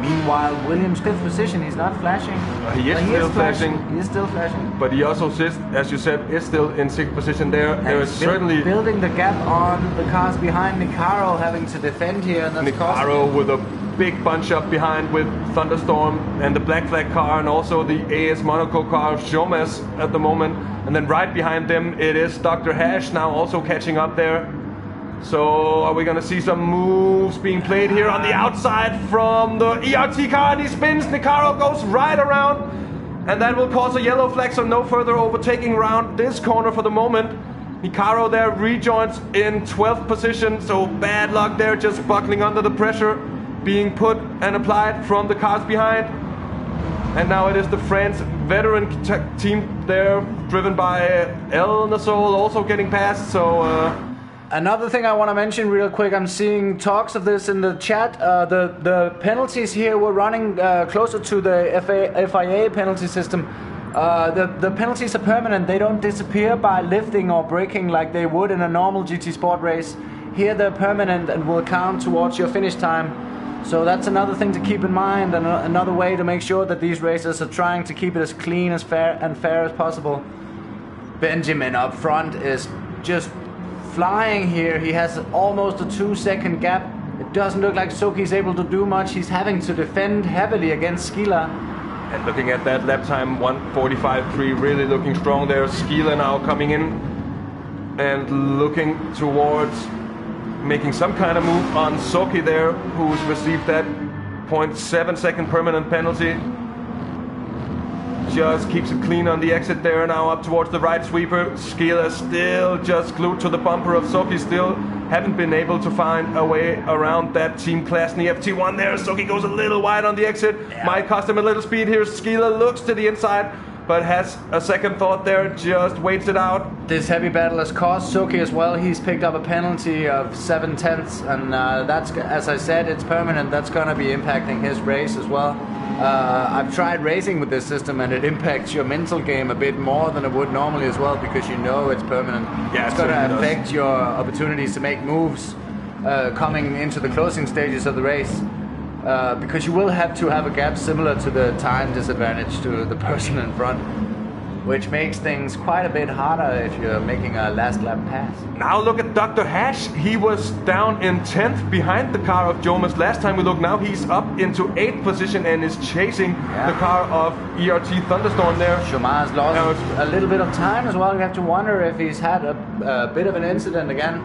Speaker 2: Meanwhile, Williams' 5th position, he's not flashing.
Speaker 1: He is still flashing.
Speaker 2: He is still flashing.
Speaker 1: But he also, as you said, is still in 6th position there. There is certainly...
Speaker 2: building the gap on the cars behind Nicaro, having to defend here. And
Speaker 1: Nicaro with a big bunch up behind with Thunderstorm and the Black Flag car, and also the AS Monaco car of Jomes at the moment. And then right behind them, it is Dr. Hash now also catching up there. So are we going to see some moves being played here on the outside from the ERT car, and he spins. Nicaro goes right around, and that will cause a yellow flag, so no further overtaking around this corner for the moment. Nicaro there rejoins in 12th position, so bad luck there, just buckling under the pressure being put and applied from the cars behind. And now it is the France veteran team there, driven by El Nasol, also getting past, so...
Speaker 2: Another thing I want to mention real quick, I'm seeing talks of this in the chat. The penalties here were running closer to the FIA penalty system. The penalties are permanent. They don't disappear by lifting or braking like they would in a normal GT Sport race. Here they're permanent and will count towards your finish time. So that's another thing to keep in mind, and another way to make sure that these racers are trying to keep it as clean as fair as possible. Benjamin up front is just flying here. He has almost a 2-second gap. It doesn't look like Soki's able to do much. He's having to defend heavily against Skila.
Speaker 1: And looking at that lap time, 1:45.3, really looking strong there. Skila now coming in and looking towards making some kind of move on Soki there, who's received that 0.7 second permanent penalty. Just keeps it clean on the exit there, now up towards the right sweeper. Skila still just glued to the bumper of Soki, still haven't been able to find a way around that Team Klasny FT1 there. Soki goes a little wide on the exit, might cost him a little speed here. Skila looks to the inside, but has a second thought there, just waits it out.
Speaker 2: This heavy battle has cost Soki as well. He's picked up a penalty of 7/10, and that's, as I said, it's permanent. That's going to be impacting his race as well. I've tried racing with this system, and it impacts your mental game a bit more than it would normally as well, because you know it's permanent.
Speaker 1: Yeah,
Speaker 2: it's going to affect your opportunities to make moves coming into the closing stages of the race. Because you will have to have a gap similar to the time disadvantage to the person in front, which makes things quite a bit harder if you're making a last lap pass.
Speaker 1: Now look at Dr. Hash. He was down in 10th behind the car of Jomas last time we looked. Now he's up into 8th position and is chasing the car of ERT Thunderstorm there.
Speaker 2: Jomas lost a little bit of time as well. You have to wonder if he's had a bit of an incident again.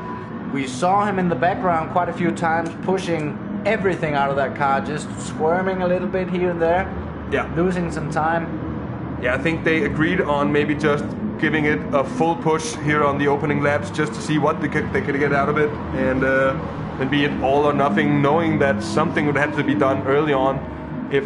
Speaker 2: We saw him in the background quite a few times pushing everything out of that car, just squirming a little bit here and there, losing some time.
Speaker 1: Yeah, I think they agreed on maybe just giving it a full push here on the opening laps, just to see what they could get out of it, and be it all or nothing, knowing that something would have to be done early on if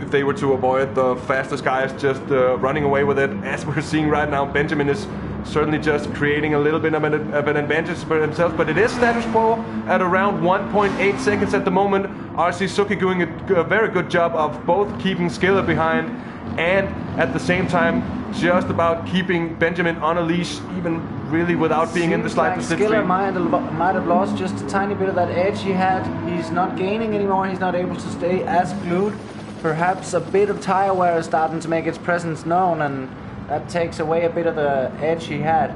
Speaker 1: they were to avoid the fastest guys just running away with it. As we're seeing right now, Benjamin is certainly just creating a little bit of an advantage for himself, but it is status quo at around 1.8 seconds at the moment. RC Suzuki doing a very good job of both keeping Skiller behind and at the same time just about keeping Benjamin on a leash, even really without being in the slightest slipstream.
Speaker 2: Skiller might have lost just a tiny bit of that edge he had. He's not gaining anymore, he's not able to stay as glued. Perhaps a bit of tire wear is starting to make its presence known, and that takes away a bit of the edge he had.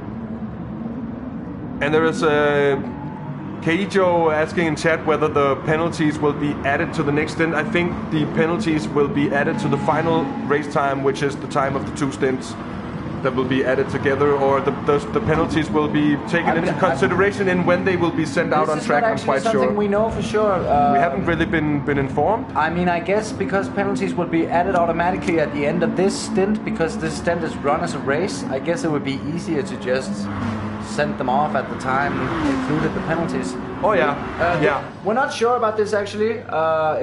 Speaker 1: And there is Keijo asking in chat whether the penalties will be added to the next stint. I think the penalties will be added to the final race time, which is the time of the 2 stints that will be added together, or the penalties will be taken into consideration in when they will be sent out on track. I'm quite sure.
Speaker 2: Something we know for sure.
Speaker 1: We haven't really been informed.
Speaker 2: I mean, I guess because penalties will be added automatically at the end of this stint, because this stint is run as a race, I guess it would be easier to just sent them off at the time included the penalties.
Speaker 1: Oh yeah, yeah.
Speaker 2: We're not sure about this actually.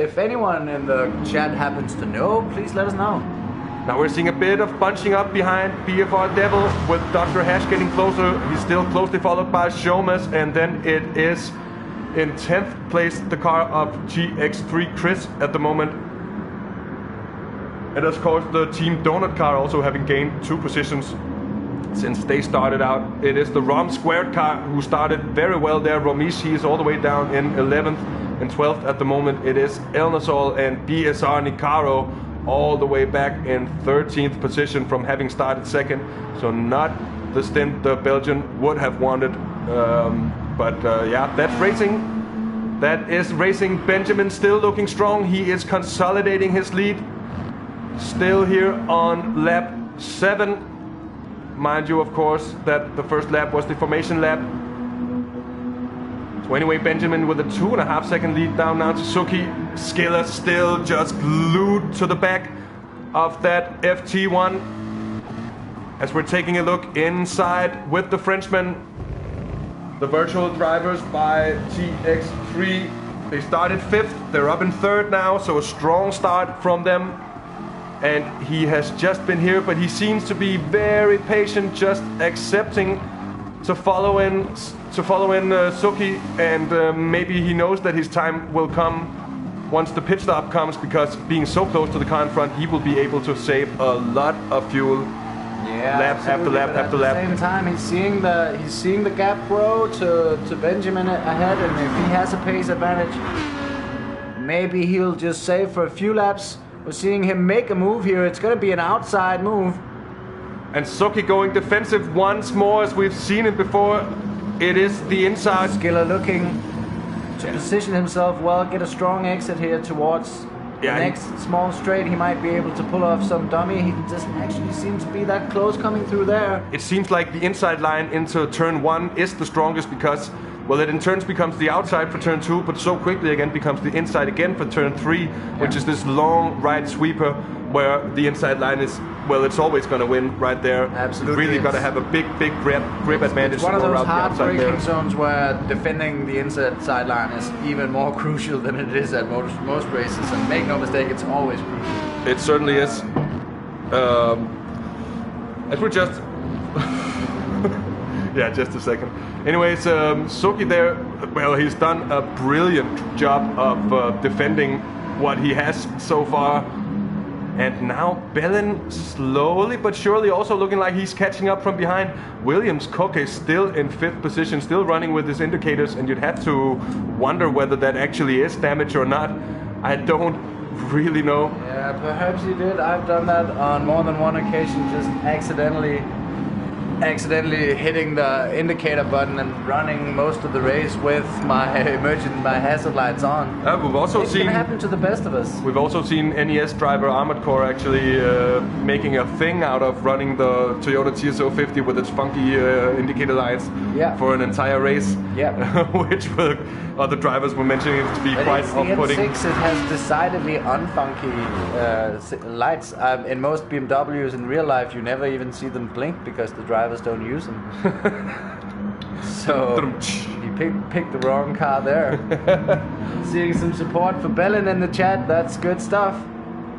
Speaker 2: If anyone in the chat happens to know, please let us know.
Speaker 1: Now we're seeing a bit of bunching up behind BFR Devil with Dr. Hash getting closer. He's still closely followed by Shomas, and then it is in 10th place the car of GX3 Chris at the moment. And of course the Team Donut car also having gained 2 positions since they started out. It is the ROM Squared car who started very well there. Romish, he is all the way down in 11th and 12th at the moment. It is Elnasol and BSR Nicaro all the way back in 13th position from having started second. So not the stint the Belgian would have wanted. Yeah, that's racing. That is racing. Benjamin still looking strong. He is consolidating his lead. Still here on lap 7. Mind you, of course, that the first lap was the formation lap. So anyway, Benjamin with a 2.5 second lead down now to Suki. Skiller still just glued to the back of that FT1. As we're taking a look inside with the Frenchmen, the virtual drivers by GX3. They started 5th, they're up in 3rd now, so a strong start from them. And he has just been here, but he seems to be very patient, just accepting to follow in Suki, and maybe he knows that his time will come once the pit stop comes, because being so close to the car in front, he will be able to save a lot of fuel.
Speaker 2: Yeah,
Speaker 1: lap after lap after lap.
Speaker 2: At the same time, he's seeing the gap grow to Benjamin ahead, and if he has a pace advantage, maybe he'll just save for a few laps. We're seeing him make a move here. It's going to be an outside move.
Speaker 1: And Suki going defensive once more, as we've seen it before. It is the inside.
Speaker 2: Skiller looking to position himself well, get a strong exit here towards the next small straight. He might be able to pull off some dummy. He doesn't actually seem to be that close coming through there.
Speaker 1: It seems like the inside line into turn 1 is the strongest, because, well, it in turns becomes the outside for turn 2, but so quickly again becomes the inside again for turn 3, which is this long right sweeper where the inside line is, well, it's always going to win right there.
Speaker 2: Absolutely.
Speaker 1: Really got to have a big grip advantage.
Speaker 2: It's one of those hard braking
Speaker 1: there.
Speaker 2: zones where defending the inside line is even more crucial than it is at most races, and make no mistake, it's always crucial.
Speaker 1: It certainly is. As we're just... yeah, just a second. Anyways, Suki there, well, he's done a brilliant job of defending what he has so far. And now Bellin slowly but surely also looking like he's catching up from behind. Williams Koke still in 5th position, still running with his indicators, and you'd have to wonder whether that actually is damage or not. I don't really know.
Speaker 2: Yeah, perhaps he did. I've done that on more than one occasion, just accidentally hitting the indicator button and running most of the race with my hazard lights on.
Speaker 1: We've also
Speaker 2: It's gonna happen to the best of us.
Speaker 1: We've also seen NES driver Armored Core actually making a thing out of running the Toyota TS050 with its funky indicator lights for an entire race.
Speaker 2: Yeah.
Speaker 1: Which other drivers were mentioning it to be quite off-putting.
Speaker 2: The N6, it has decidedly unfunky lights. In most BMWs in real life, you never even see them blink because the drivers don't use them. So he picked the wrong car there. Seeing some support for Bellin in the chat, that's good stuff.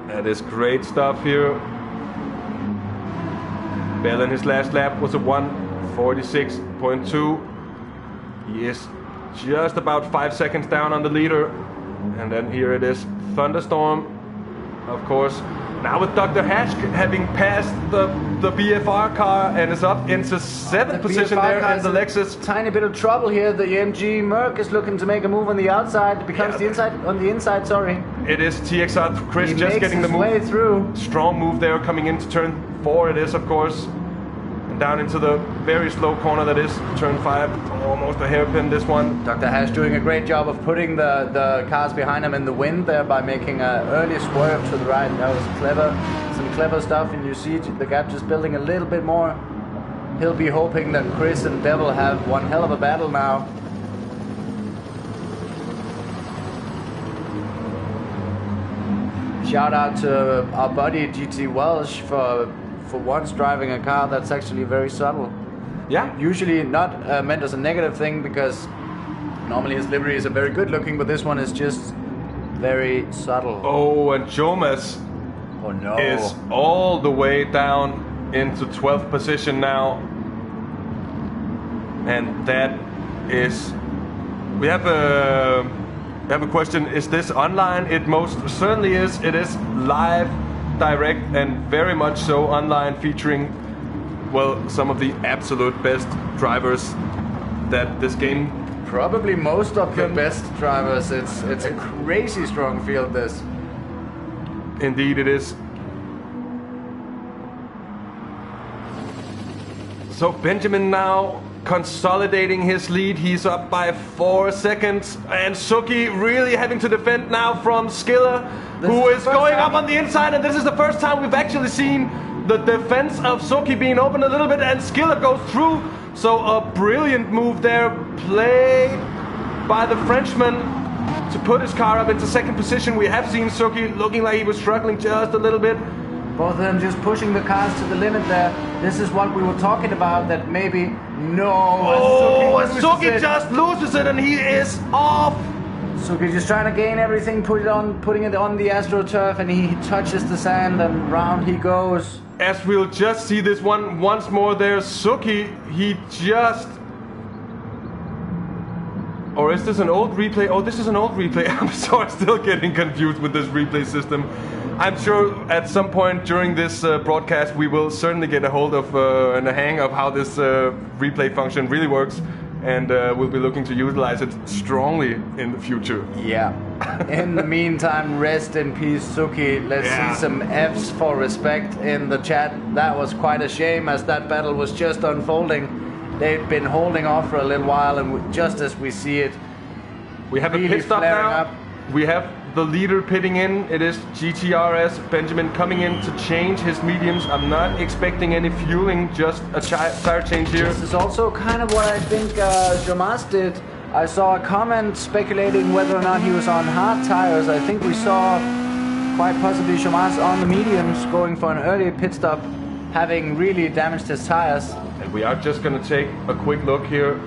Speaker 1: That is great stuff here. Bellin, his last lap was a 1:46.2. He is just about 5 seconds down on the leader. And then here it is, Thunderstorm, of course. Now with Dr. Hash having passed the BFR car and is up into 7th position there in the Lexus.
Speaker 2: Tiny bit of trouble here. The ENG Merc is looking to make a move on the outside. It becomes the inside, sorry.
Speaker 1: It is TXR Chris
Speaker 2: he
Speaker 1: just getting the move.
Speaker 2: Way through.
Speaker 1: Strong move there coming into turn 4 it is, of course. And down into the very slow corner that is turn 5. Almost a hairpin this one.
Speaker 2: Dr. Hash doing a great job of putting the cars behind him in the wind there by making an early swerve to the right. That was clever. Some clever stuff, and you see the gap just building a little bit more. He'll be hoping that Chris and Devil have one hell of a battle now. Shout out to our buddy GT Welsh for once driving a car that's actually very subtle. Yeah. Usually not meant as a negative thing, because normally his livery is a very good looking, but this one is just very subtle.
Speaker 1: Oh, and Jomas is all the way down into 12th position now. And that is... We have a question. Is this online? It most certainly is. It is live, direct, and very much so online, featuring, well, some of the absolute best drivers that this game...
Speaker 2: Probably most of the best drivers. It's a crazy strong field, this.
Speaker 1: Indeed it is. So Benjamin now consolidating his lead. He's up by 4 seconds. And Suki really having to defend now from Skiller, who is going up on the inside. And this is the first time we've actually seen the defense of Suki being open a little bit, and Skiller goes through. So a brilliant move there, played by the Frenchman to put his car up into second position. We have seen Suki looking like he was struggling just a little bit.
Speaker 2: Both of them just pushing the cars to the limit there. This is what we were talking about, that maybe...
Speaker 1: Suki just loses it and he is off.
Speaker 2: Suki just trying to gain everything, putting it on the AstroTurf, and he touches the sand and round he goes.
Speaker 1: As we'll just see this one once more there, Suki, he just... Or is this an old replay? Oh, this is an old replay. I'm sorry, still getting confused with this replay system. I'm sure at some point during this broadcast we will certainly get a hold of and a hang of how this replay function really works. And we'll be looking to utilize it strongly in the future.
Speaker 2: Yeah. In the meantime, rest in peace, Suki. Let's see some Fs for respect in the chat. That was quite a shame, as that battle was just unfolding. They've been holding off for a little while, and just as we see it,
Speaker 1: we have really a pit stop now. We have the leader pitting in. It is GTRS Benjamin coming in to change his mediums. I'm not expecting any fueling, just a tire change here.
Speaker 2: This is also kind of what I think Jomas did. I saw a comment speculating whether or not he was on hard tires. I think we saw quite possibly Jomas on the mediums going for an early pit stop, having really damaged his tires.
Speaker 1: And we are just going to take a quick look here.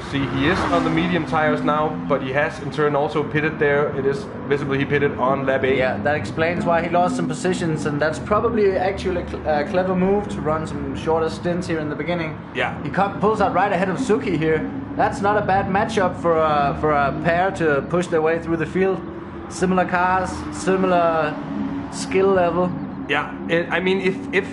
Speaker 1: See, he is on the medium tires now, but he has in turn also pitted there. It is visibly he pitted on lap 8.
Speaker 2: Yeah, that explains why he lost some positions, and that's probably actually a clever move to run some shorter stints here in the beginning.
Speaker 1: Yeah.
Speaker 2: He pulls out right ahead of Suki here. That's not a bad matchup for a pair to push their way through the field. Similar cars, similar skill level.
Speaker 1: Yeah, I mean, if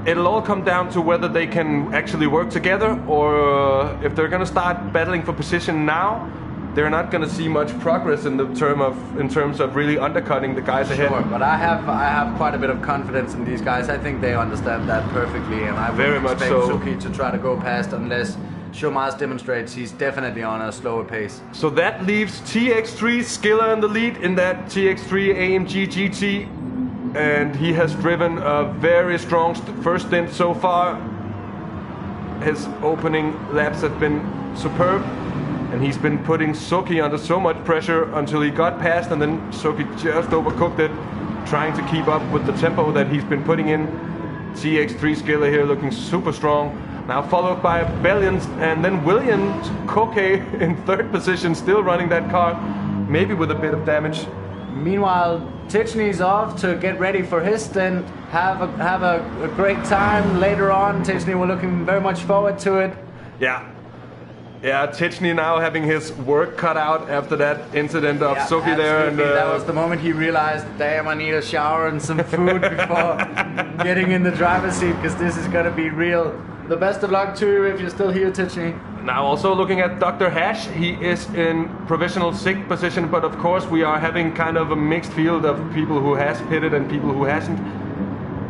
Speaker 1: it'll all come down to whether they can actually work together, or if they're going to start battling for position now, they're not going to see much progress in terms of really undercutting the guys ahead.
Speaker 2: Sure, but I have quite a bit of confidence in these guys. I think they understand that perfectly, and I wouldn't expect Suki to try to go past unless Jomas demonstrates he's definitely on a slower pace.
Speaker 1: So that leaves TX3 Skiller in the lead in that TX3 AMG GT. And he has driven a very strong first stint so far. His opening laps have been superb, and he's been putting Suki under so much pressure until he got past, and then Suki just overcooked it, trying to keep up with the tempo that he's been putting in. TX3 Skiller here looking super strong. Now followed by Bellions, and then Williams Koke in third position, still running that car, maybe with a bit of damage.
Speaker 2: Meanwhile, Tichny's off to get ready for his stint, have a great time later on. Tichny, we're looking very much forward to it.
Speaker 1: Yeah, Tichny now having his work cut out after that incident of Suki there. And
Speaker 2: that was the moment he realized, damn, I need a shower and some food before getting in the driver's seat, because this is going to be real. The best of luck to you if you're still here, Tichny.
Speaker 1: Now also looking at Dr. Hash, he is in provisional 6th position, but of course we are having kind of a mixed field of people who has pitted and people who hasn't.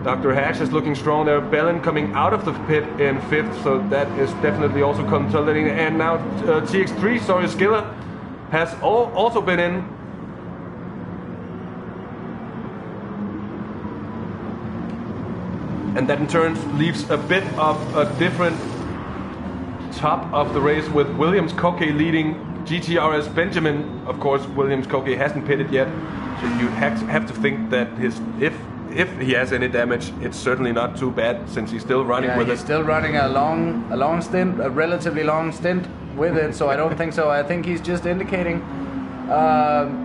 Speaker 1: Dr. Hash is looking strong there. Bellin coming out of the pit in 5th, so that is definitely also consolidating. And now TX3, Skiller, has also been in. And that in turn leaves a bit of a different top of the race with Williams Koke leading GTRS Benjamin. Of course, Williams Koke hasn't pitted yet, so you'd have to think that if if he has any damage, it's certainly not too bad since he's still running with it.
Speaker 2: He's still running a long stint, a relatively long stint with it, so I don't think so. I think he's just indicating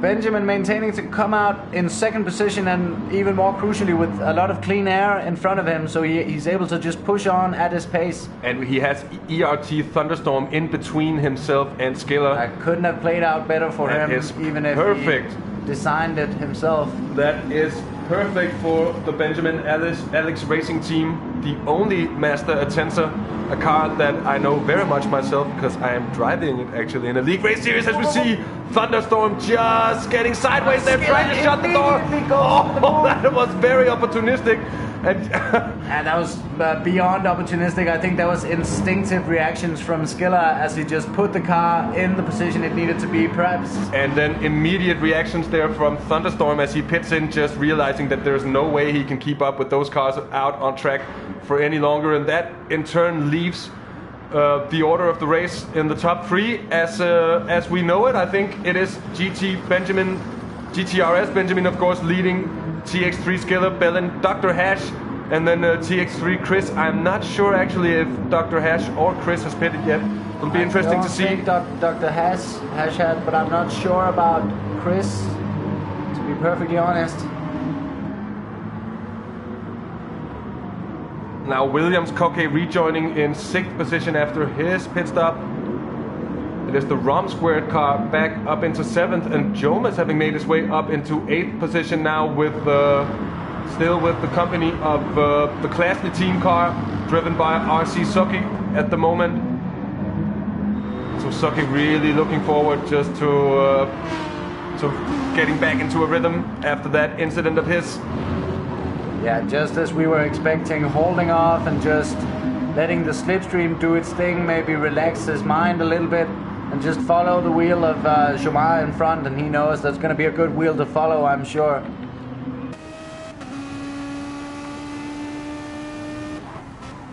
Speaker 2: Benjamin maintaining to come out in second position, and even more crucially with a lot of clean air in front of him, so he's able to just push on at his pace.
Speaker 1: And he has ERT Thunderstorm in between himself and Skiller.
Speaker 2: I couldn't have played out better for him, even if he designed it himself.
Speaker 1: That is perfect for the Benjamin Alex Racing Team. The only Master Atenza, a car that I know very much myself because I am driving it actually in a League Race Series, as we see Thunderstorm just getting sideways there, trying to shut the door. Oh, that was very opportunistic. And
Speaker 2: that was beyond opportunistic. I think that was instinctive reactions from Skiller as he just put the car in the position it needed to be, perhaps.
Speaker 1: And then immediate reactions there from Thunderstorm as he pits in, just realizing that there's no way he can keep up with those cars out on track for any longer. And that in turn leaves the order of the race in the top three as we know it. I think it is GTRS Benjamin, of course, leading, TX3 Skiller, Bellin, Dr. Hash, and then TX3 Chris. I'm not sure actually if Dr. Hash or Chris has pitted yet. It'll be interesting to see.
Speaker 2: Dr. Hash had, but I'm not sure about Chris, to be perfectly honest.
Speaker 1: Now Williams Koke rejoining in 6th position after his pit stop. It is the Rom Squared car back up into 7th, and Jomas having made his way up into 8th position now with still with the company of the Klasny team car driven by RC Suki at the moment. So Suki really looking forward just to getting back into a rhythm after that incident of his.
Speaker 2: Yeah, just as we were expecting, holding off and just letting the slipstream do its thing, maybe relax his mind a little bit and just follow the wheel of Jomar in front, and he knows that's going to be a good wheel to follow, I'm sure.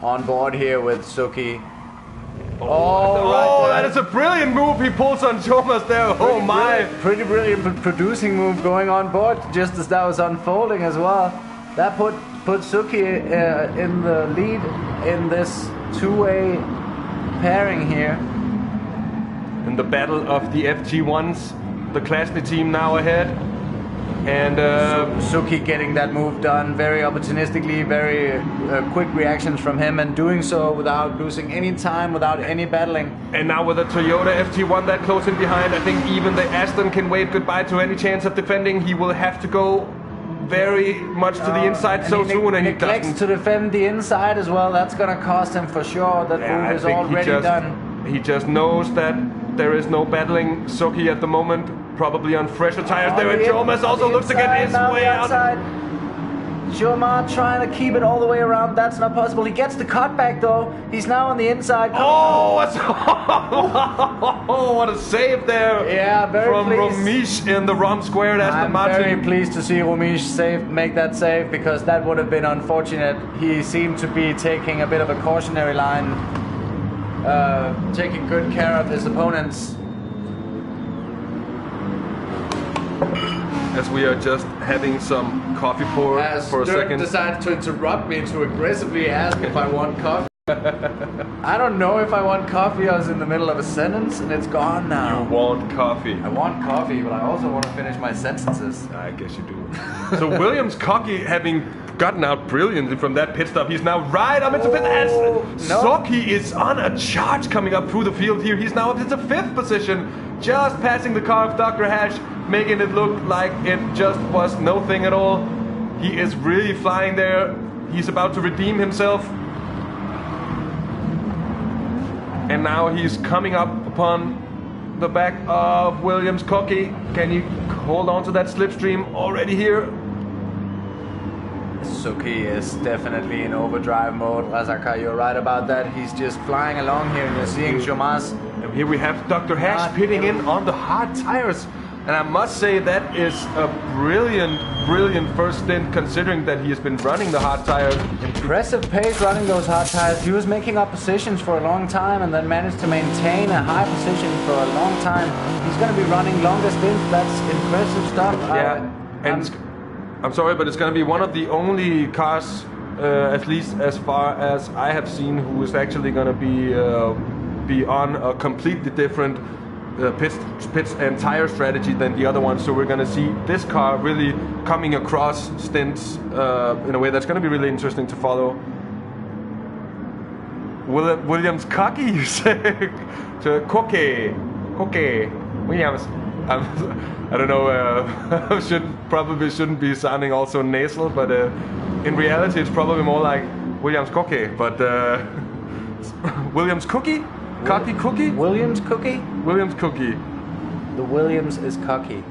Speaker 2: On board here with Suki.
Speaker 1: That is a brilliant move he pulls on Jomas there.
Speaker 2: Pretty brilliant producing move going on board just as that was unfolding as well. That put Suki in the lead in this two-way pairing here.
Speaker 1: In the battle of the FG1s, the Klasny team now ahead. And
Speaker 2: Suki getting that move done very opportunistically, very quick reactions from him, and doing so without losing any time, without any battling.
Speaker 1: And now with a Toyota FG1 that close in behind, I think even the Aston can wave goodbye to any chance of defending. He will have to go very much to the inside so soon, and he
Speaker 2: neglects to defend the inside as well. That's going to cost him for sure. That move is already done.
Speaker 1: He just knows that there is no battling Suki at the moment, probably on fresher tires there, and Jomas also looks to get his way out.
Speaker 2: Jomar trying to keep it all the way around. That's not possible. He gets the cutback though. He's now on the inside.
Speaker 1: What a save there!
Speaker 2: Yeah, very
Speaker 1: from Ramesh in the Rom Squared Aston Martin.
Speaker 2: I'm very pleased to see Ramesh make that save, because that would have been unfortunate. He seemed to be taking a bit of a cautionary line, taking good care of his opponents.
Speaker 1: As we are just having some coffee pour for a second.
Speaker 2: Decided to interrupt me to aggressively ask if I want coffee. I don't know if I want coffee. I was in the middle of a sentence and it's gone now.
Speaker 1: You want coffee.
Speaker 2: I want coffee, but I also want to finish my sentences.
Speaker 1: I guess you do. So Williams Cocky, having gotten out brilliantly from that pit stop, he's now right up into pit. Soki is on a charge coming up through the field here. He's now up into 5th position, just passing the car of Dr. Hash, making it look like it just was no thing at all. He is really flying there. He's about to redeem himself. And now he's coming up upon the back of Williams Cocky. Can you hold on to that slipstream already here?
Speaker 2: Suki is definitely in overdrive mode. Razaka, you're right about that. He's just flying along here, and you're seeing Jomas.
Speaker 1: And here we have Dr. Hash pitting in on the hard tires. And I must say that is a brilliant first stint, considering that he has been running the hard tires.
Speaker 2: Impressive pace running those hard tires. He was making up positions for a long time and then managed to maintain a high position for a long time. He's going to be running longer stints. That's impressive stuff.
Speaker 1: Yeah, I'm sorry, but it's going to be one of the only cars, at least as far as I have seen, who is actually going to be on a completely different pits and tire strategy than the other ones. So we're going to see this car really coming across Stints in a way that's going to be really interesting to follow. Williams cocky, you say? To Koke Williams. I don't know. Probably shouldn't be sounding also nasal, but in reality, it's probably more like Williams Koke. But Williams Cookie, cocky cookie.
Speaker 2: Williams Cookie.
Speaker 1: Williams Cookie.
Speaker 2: The Williams is cocky.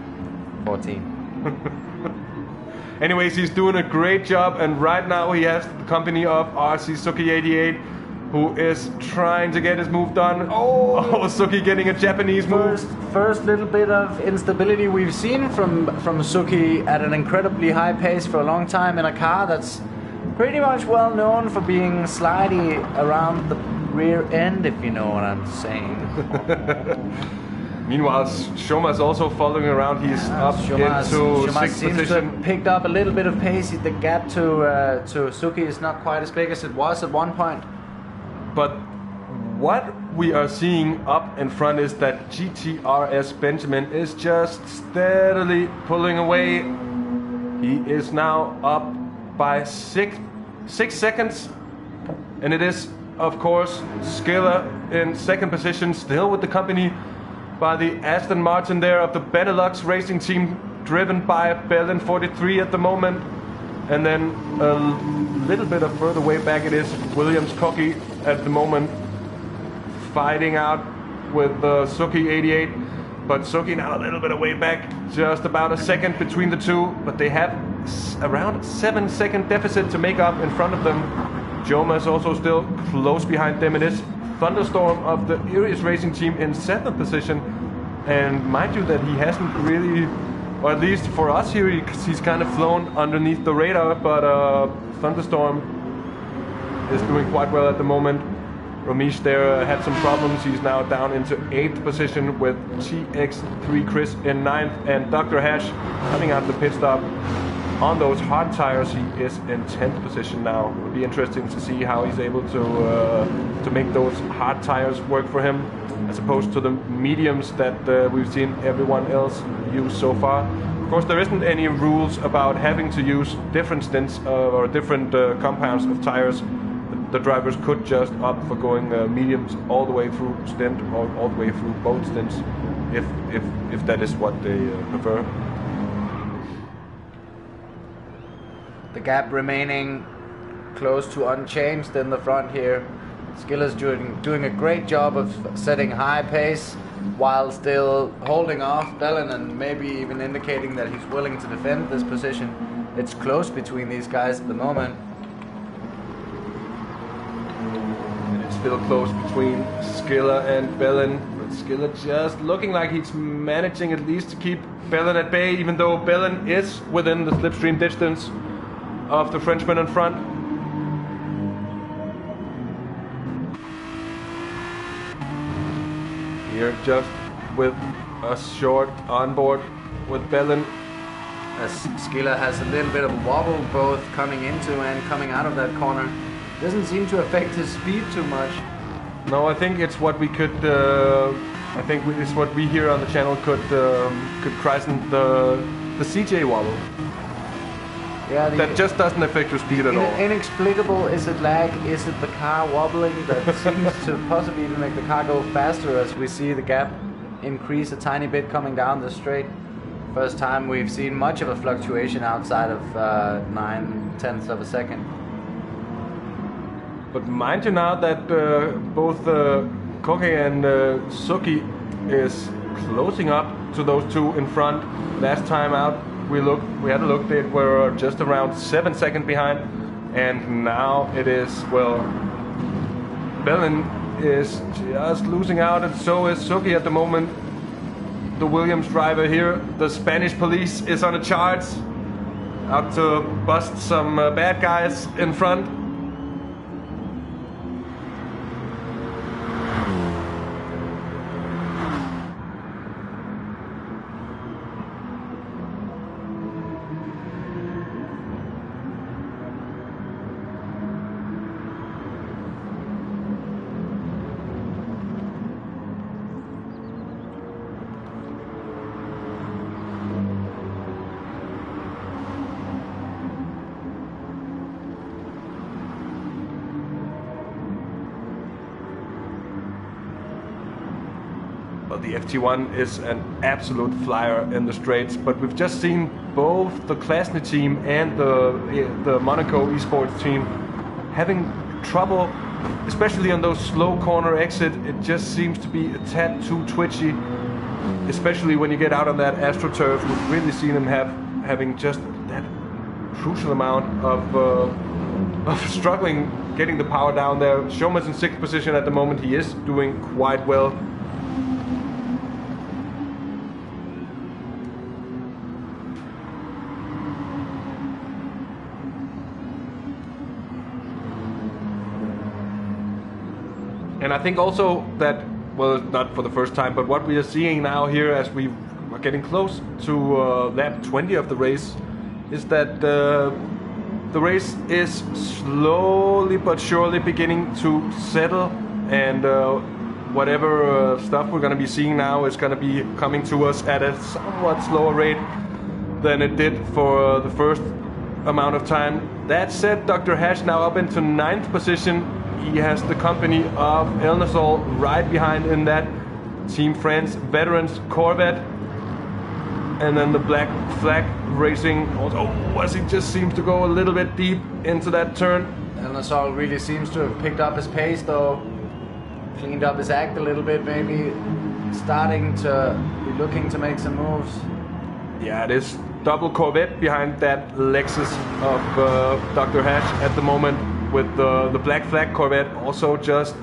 Speaker 2: 14.
Speaker 1: Anyways, he's doing a great job, and right now he has the company of RC Suki 88. Who is trying to get his move done. Oh, Suki getting a Japanese move.
Speaker 2: First little bit of instability we've seen from Suki at an incredibly high pace for a long time in a car that's pretty much well known for being slidey around the rear end, if you know what I'm saying.
Speaker 1: Meanwhile, Shoma's also following around. He's up into sixth
Speaker 2: seems
Speaker 1: position.
Speaker 2: to have picked up a little bit of pace. The gap to Suki is not quite as big as it was at one point.
Speaker 1: But what we are seeing up in front is that GTRS Benjamin is just steadily pulling away. He is now up by six seconds. And it is, of course, Skiller in second position, still with the company by the Aston Martin there of the Benelux racing team, driven by Berlin 43 at the moment. And then a little bit of further way back it is Williams Cocky at the moment, fighting out with Suki 88. But Suki now a little bit of way back, just about a second between the two. But they have around 7-second deficit to make up in front of them. Joma is also still close behind them. It is Thunderstorm of the Iris Racing Team in 7th position. And mind you that he hasn't really, or at least for us here, he's kind of flown underneath the radar, but Thunderstorm is doing quite well at the moment. Ramesh there had some problems. He's now down into 8th position with TX3 Chris in 9th, and Dr. Hash coming out the pit stop on those hard tires. He is in 10th position now. It'll be interesting to see how he's able to make those hard tires work for him, as opposed to the mediums that we've seen everyone else use so far. Of course, there isn't any rules about having to use different stints or different compounds of tires. The drivers could just opt for going mediums all the way through stint or all the way through both stints, if that is what they prefer.
Speaker 2: The gap remaining close to unchanged in the front here. Skiller's doing a great job of setting high pace while still holding off Bellin and maybe even indicating that he's willing to defend this position. It's close between these guys at the moment.
Speaker 1: And it's still close between Skiller and Bellin. But Skiller just looking like he's managing at least to keep Bellin at bay, even though Bellin is within the slipstream distance of the Frenchman in front. Here just with a short onboard with Bellin.
Speaker 2: As Skiller has a little bit of a wobble both coming into and coming out of that corner. Doesn't seem to affect his speed too much.
Speaker 1: No, I think it's what we could. I think it's what we here on the channel could christen the CJ wobble.
Speaker 2: Yeah,
Speaker 1: that just doesn't affect your speed at all.
Speaker 2: Inexplicable. Is it lag? Is it the car wobbling that seems to possibly even make the car go faster as we see the gap increase a tiny bit coming down the straight? First time we've seen much of a fluctuation outside of 9/10ths of a second.
Speaker 1: But mind you now that both Koke and Suki is closing up to those two in front. Last time out we had a look, they were just around 7 seconds behind, and now it is, well, Bellin is just losing out, and so is Suki at the moment. The Williams driver here, the Spanish police, is on the charts, out to bust some bad guys in front. well, the FT1 is an absolute flyer in the straights, but we've just seen both the Klasny team and the Monaco esports team having trouble, especially on those slow corner exit. It just seems to be a tad too twitchy, especially when you get out on that AstroTurf. We've really seen him having just that crucial amount of struggling getting the power down there. Schoma's in 6th position at the moment. He is doing quite well. And I think also that, well, not for the first time, but what we are seeing now here as we are getting close to lap 20 of the race is that the race is slowly but surely beginning to settle, and whatever stuff we're going to be seeing now is going to be coming to us at a somewhat slower rate than it did for the first amount of time. That said, Dr. Hash now up into 9th position. He has the company of Elnazol right behind in that Team France Veterans Corvette. And then the Black Flag Racing also, as he just seems to go a little bit deep into that turn.
Speaker 2: Elnazol really seems to have picked up his pace though, cleaned up his act a little bit, maybe starting to be looking to make some moves.
Speaker 1: Yeah, it is double Corvette behind that Lexus of Dr. Hash at the moment, with the Black Flag Corvette also just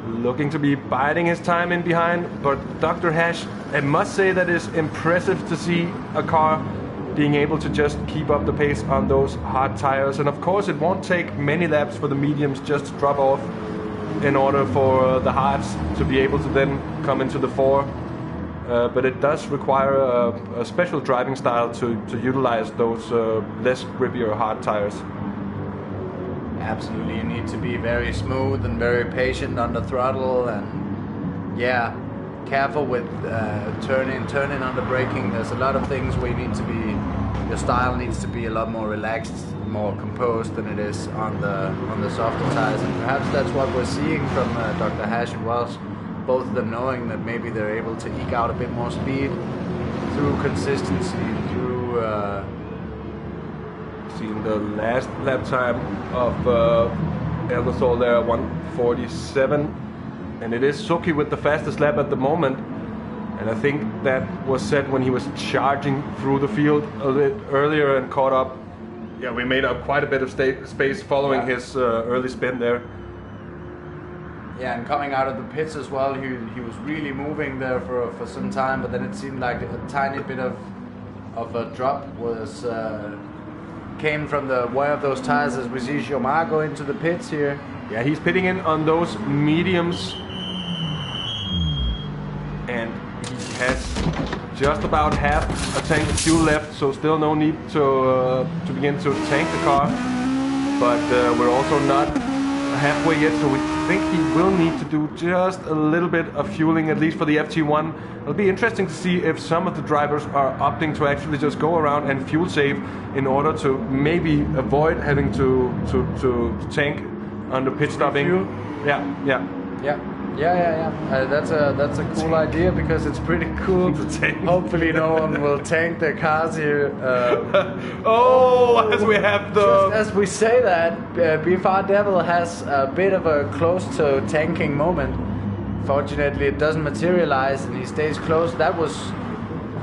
Speaker 1: looking to be biding his time in behind. But Dr. Hash, I must say that it's impressive to see a car being able to just keep up the pace on those hard tires. And of course it won't take many laps for the mediums just to drop off in order for the hards to be able to then come into the fore. But it does require a special driving style to utilize those less grippier hard tires.
Speaker 2: Absolutely, you need to be very smooth and very patient on the throttle, and yeah, careful with turning on the braking. There's a lot of things where you need to be, your style needs to be a lot more relaxed, more composed than it is on the softer tires, and perhaps that's what we're seeing from Dr. Hash and Welsh. Both of them knowing that maybe they're able to eke out a bit more speed through consistency, through
Speaker 1: seeing the last lap time of Elnazol there, 1:47, and it is Suki with the fastest lap at the moment. And I think that was said when he was charging through the field a bit earlier and caught up. Yeah, we made up quite a bit of space following his early spin there.
Speaker 2: Yeah, and coming out of the pits as well, he was really moving there for some time, but then it seemed like a tiny bit of a drop was came from the wear of those tires as we see Jomar go into the pits here.
Speaker 1: Yeah, he's pitting in on those mediums, and he has just about half a tank of fuel left, so still no need to begin to tank the car. But we're also not halfway yet, so we think he will need to do just a little bit of fueling, at least for the FT1. It'll be interesting to see if some of the drivers are opting to actually just go around and fuel save in order to maybe avoid having to tank under pit stopping.
Speaker 2: That's a cool idea, because it's pretty cool. Hopefully no one will tank their cars here.
Speaker 1: As we have the...
Speaker 2: Just as we say that, BFR Devil has a bit of a close to tanking moment. Fortunately it doesn't materialize and he stays close. That was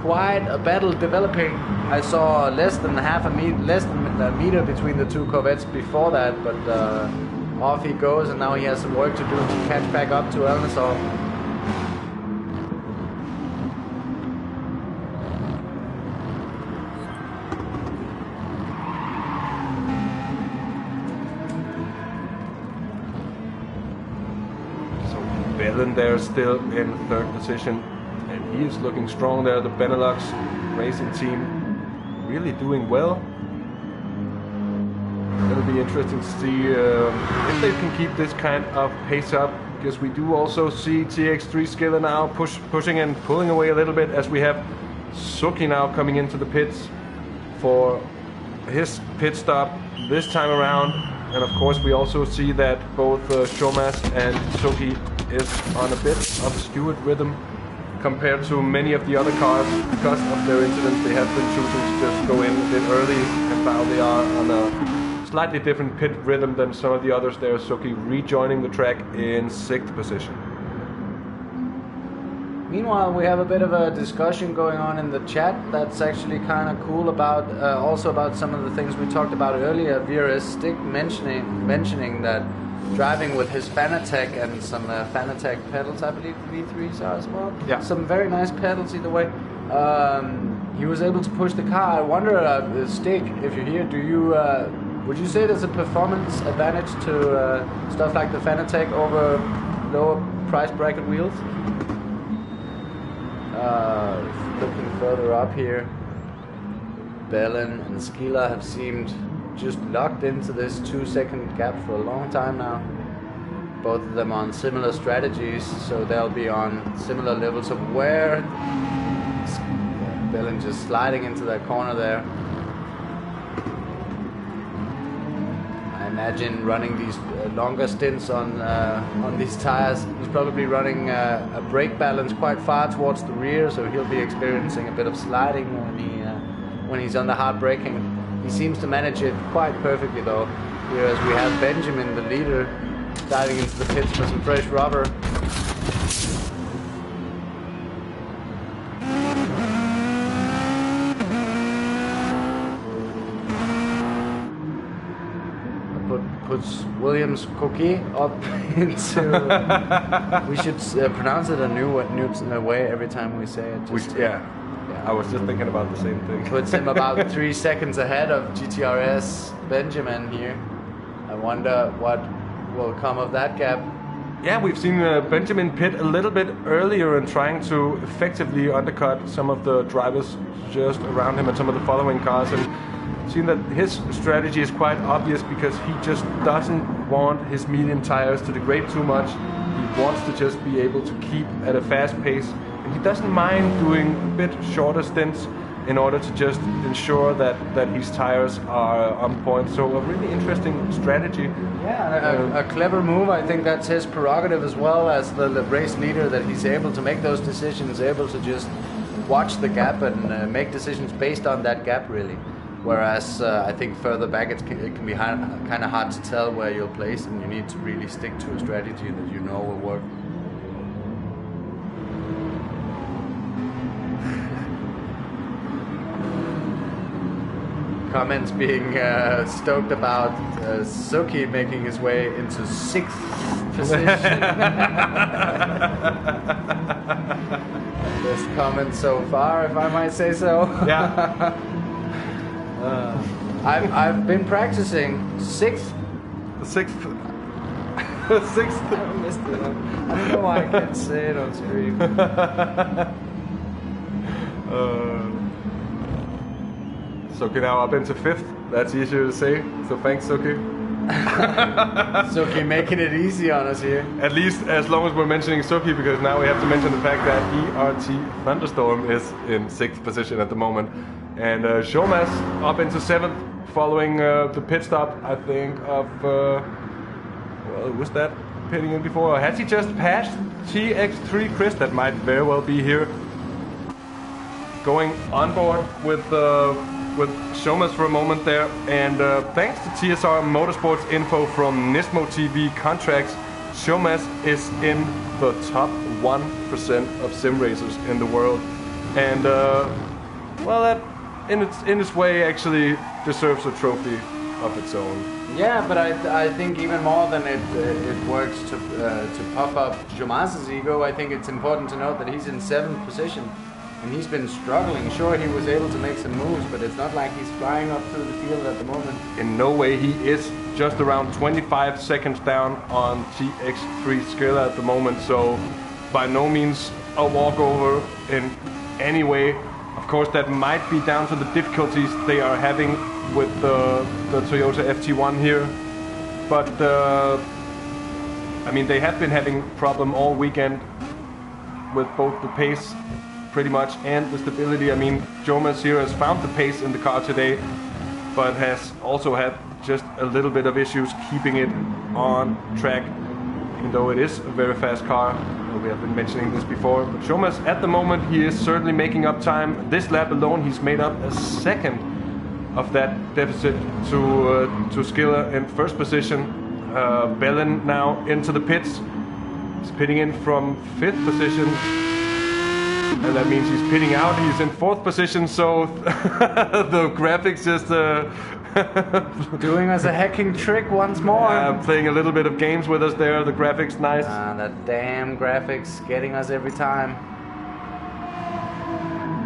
Speaker 2: quite a battle developing. I saw less than a meter between the two Corvettes before that, but off he goes, and now he has some work to do to catch back up to Elnazol.
Speaker 1: So Belen there still in 3rd position, and he is looking strong there. The Benelux racing team really doing well. It'll be interesting to see if they can keep this kind of pace up, because we do also see TX3 Skiller now pushing and pulling away a little bit, as we have Suki now coming into the pits for his pit stop this time around. And of course we also see that both Shomas and Suki is on a bit of Stewart rhythm compared to many of the other cars, because of their incidents, they have been choosing to just go in a bit early, and now they are on a slightly different pit rhythm than some of the others there. Suki rejoining the track in 6th position.
Speaker 2: Meanwhile, we have a bit of a discussion going on in the chat that's actually kind of cool about also about some of the things we talked about earlier. Vera Stick mentioning that driving with his Fanatec and some Fanatec pedals, I believe V3s are as well.
Speaker 1: Yeah.
Speaker 2: Some very nice pedals either way. He was able to push the car. I wonder, Stick, if you're here, do you would you say there's a performance advantage to stuff like the Fanatec over lower price bracket wheels? Looking further up here, Bellin and Skila have seemed just locked into this 2-second gap for a long time now. Both of them on similar strategies, so they'll be on similar levels of wear. Bellin just sliding into that corner there. I imagine running these longer stints on these tires. He's probably running a brake balance quite far towards the rear, so he'll be experiencing a bit of sliding when he's on the hard braking. He seems to manage it quite perfectly though. Here as we have Benjamin, the leader, diving into the pits for some fresh rubber. Puts Williams Cookie up into. We should pronounce it a new way every time we say it.
Speaker 1: Yeah, I was just thinking about the same thing.
Speaker 2: Puts him about 3 seconds ahead of GTRS Benjamin here. I wonder what will come of that gap.
Speaker 1: Yeah, we've seen Benjamin pit a little bit earlier and trying to effectively undercut some of the drivers just around him and some of the following cars, and seen that his strategy is quite obvious because he just doesn't want his medium tires to degrade too much. He wants to just be able to keep at a fast pace, and he doesn't mind doing a bit shorter stints in order to just ensure that his tires are on point. So a really interesting strategy.
Speaker 2: Yeah, a clever move. I think that's his prerogative as well as the race leader, that he's able to make those decisions, able to just watch the gap and make decisions based on that gap really. Whereas I think further back it can be kind of hard to tell where you'll place, and you need to really stick to a strategy that you know will work. Comments being stoked about Suki making his way into 6th position. Best comment so far, if I might say so.
Speaker 1: Yeah.
Speaker 2: I've been practicing 6th.
Speaker 1: 6th.
Speaker 2: I missed it. I don't know why I can't say it on stream.
Speaker 1: Suki now up into 5th. That's easier to say. So thanks, Suki.
Speaker 2: Suki making it easy on us here.
Speaker 1: At least as long as we're mentioning Suki, because now we have to mention the fact that ERT Thunderstorm is in 6th position at the moment. And Shomas up into 7th, following the pit stop, I think, of... well, was that pitting in before? Or has he just passed TX3 Chris? That might very well be here. Going on board with Shomas for a moment there. And thanks to TSR Motorsports info from Nismo TV Contracts, Shomas is in the top 1% of sim racers in the world. And, well, that... in its way, actually deserves a trophy of its own.
Speaker 2: Yeah, but I think even more than it works to puff up Jomas's ego, I think it's important to note that he's in 7th position, and he's been struggling. Sure, he was able to make some moves, but it's not like he's flying up through the field at the moment.
Speaker 1: In no way. He is just around 25 seconds down on TX3 Skrilla at the moment, so by no means a walkover in any way. Of course, that might be down to the difficulties they are having with the Toyota FT1 here. But, I mean, they have been having problem all weekend with both the pace, pretty much, and the stability. I mean, Jomas here has found the pace in the car today, but has also had just a little bit of issues keeping it on track. even though it is a very fast car. We have been mentioning this before. But Shomas, at the moment, he is certainly making up time. This lap alone, he's made up a second of that deficit to Skiller in first position. Bellin now into the pits. He's pitting in from 5th position. And that means he's pitting out. He's in 4th position, so the graphics just...
Speaker 2: doing us a hacking trick once more.
Speaker 1: Playing a little bit of games with us there. The graphics, nice.
Speaker 2: That damn graphics getting us every time.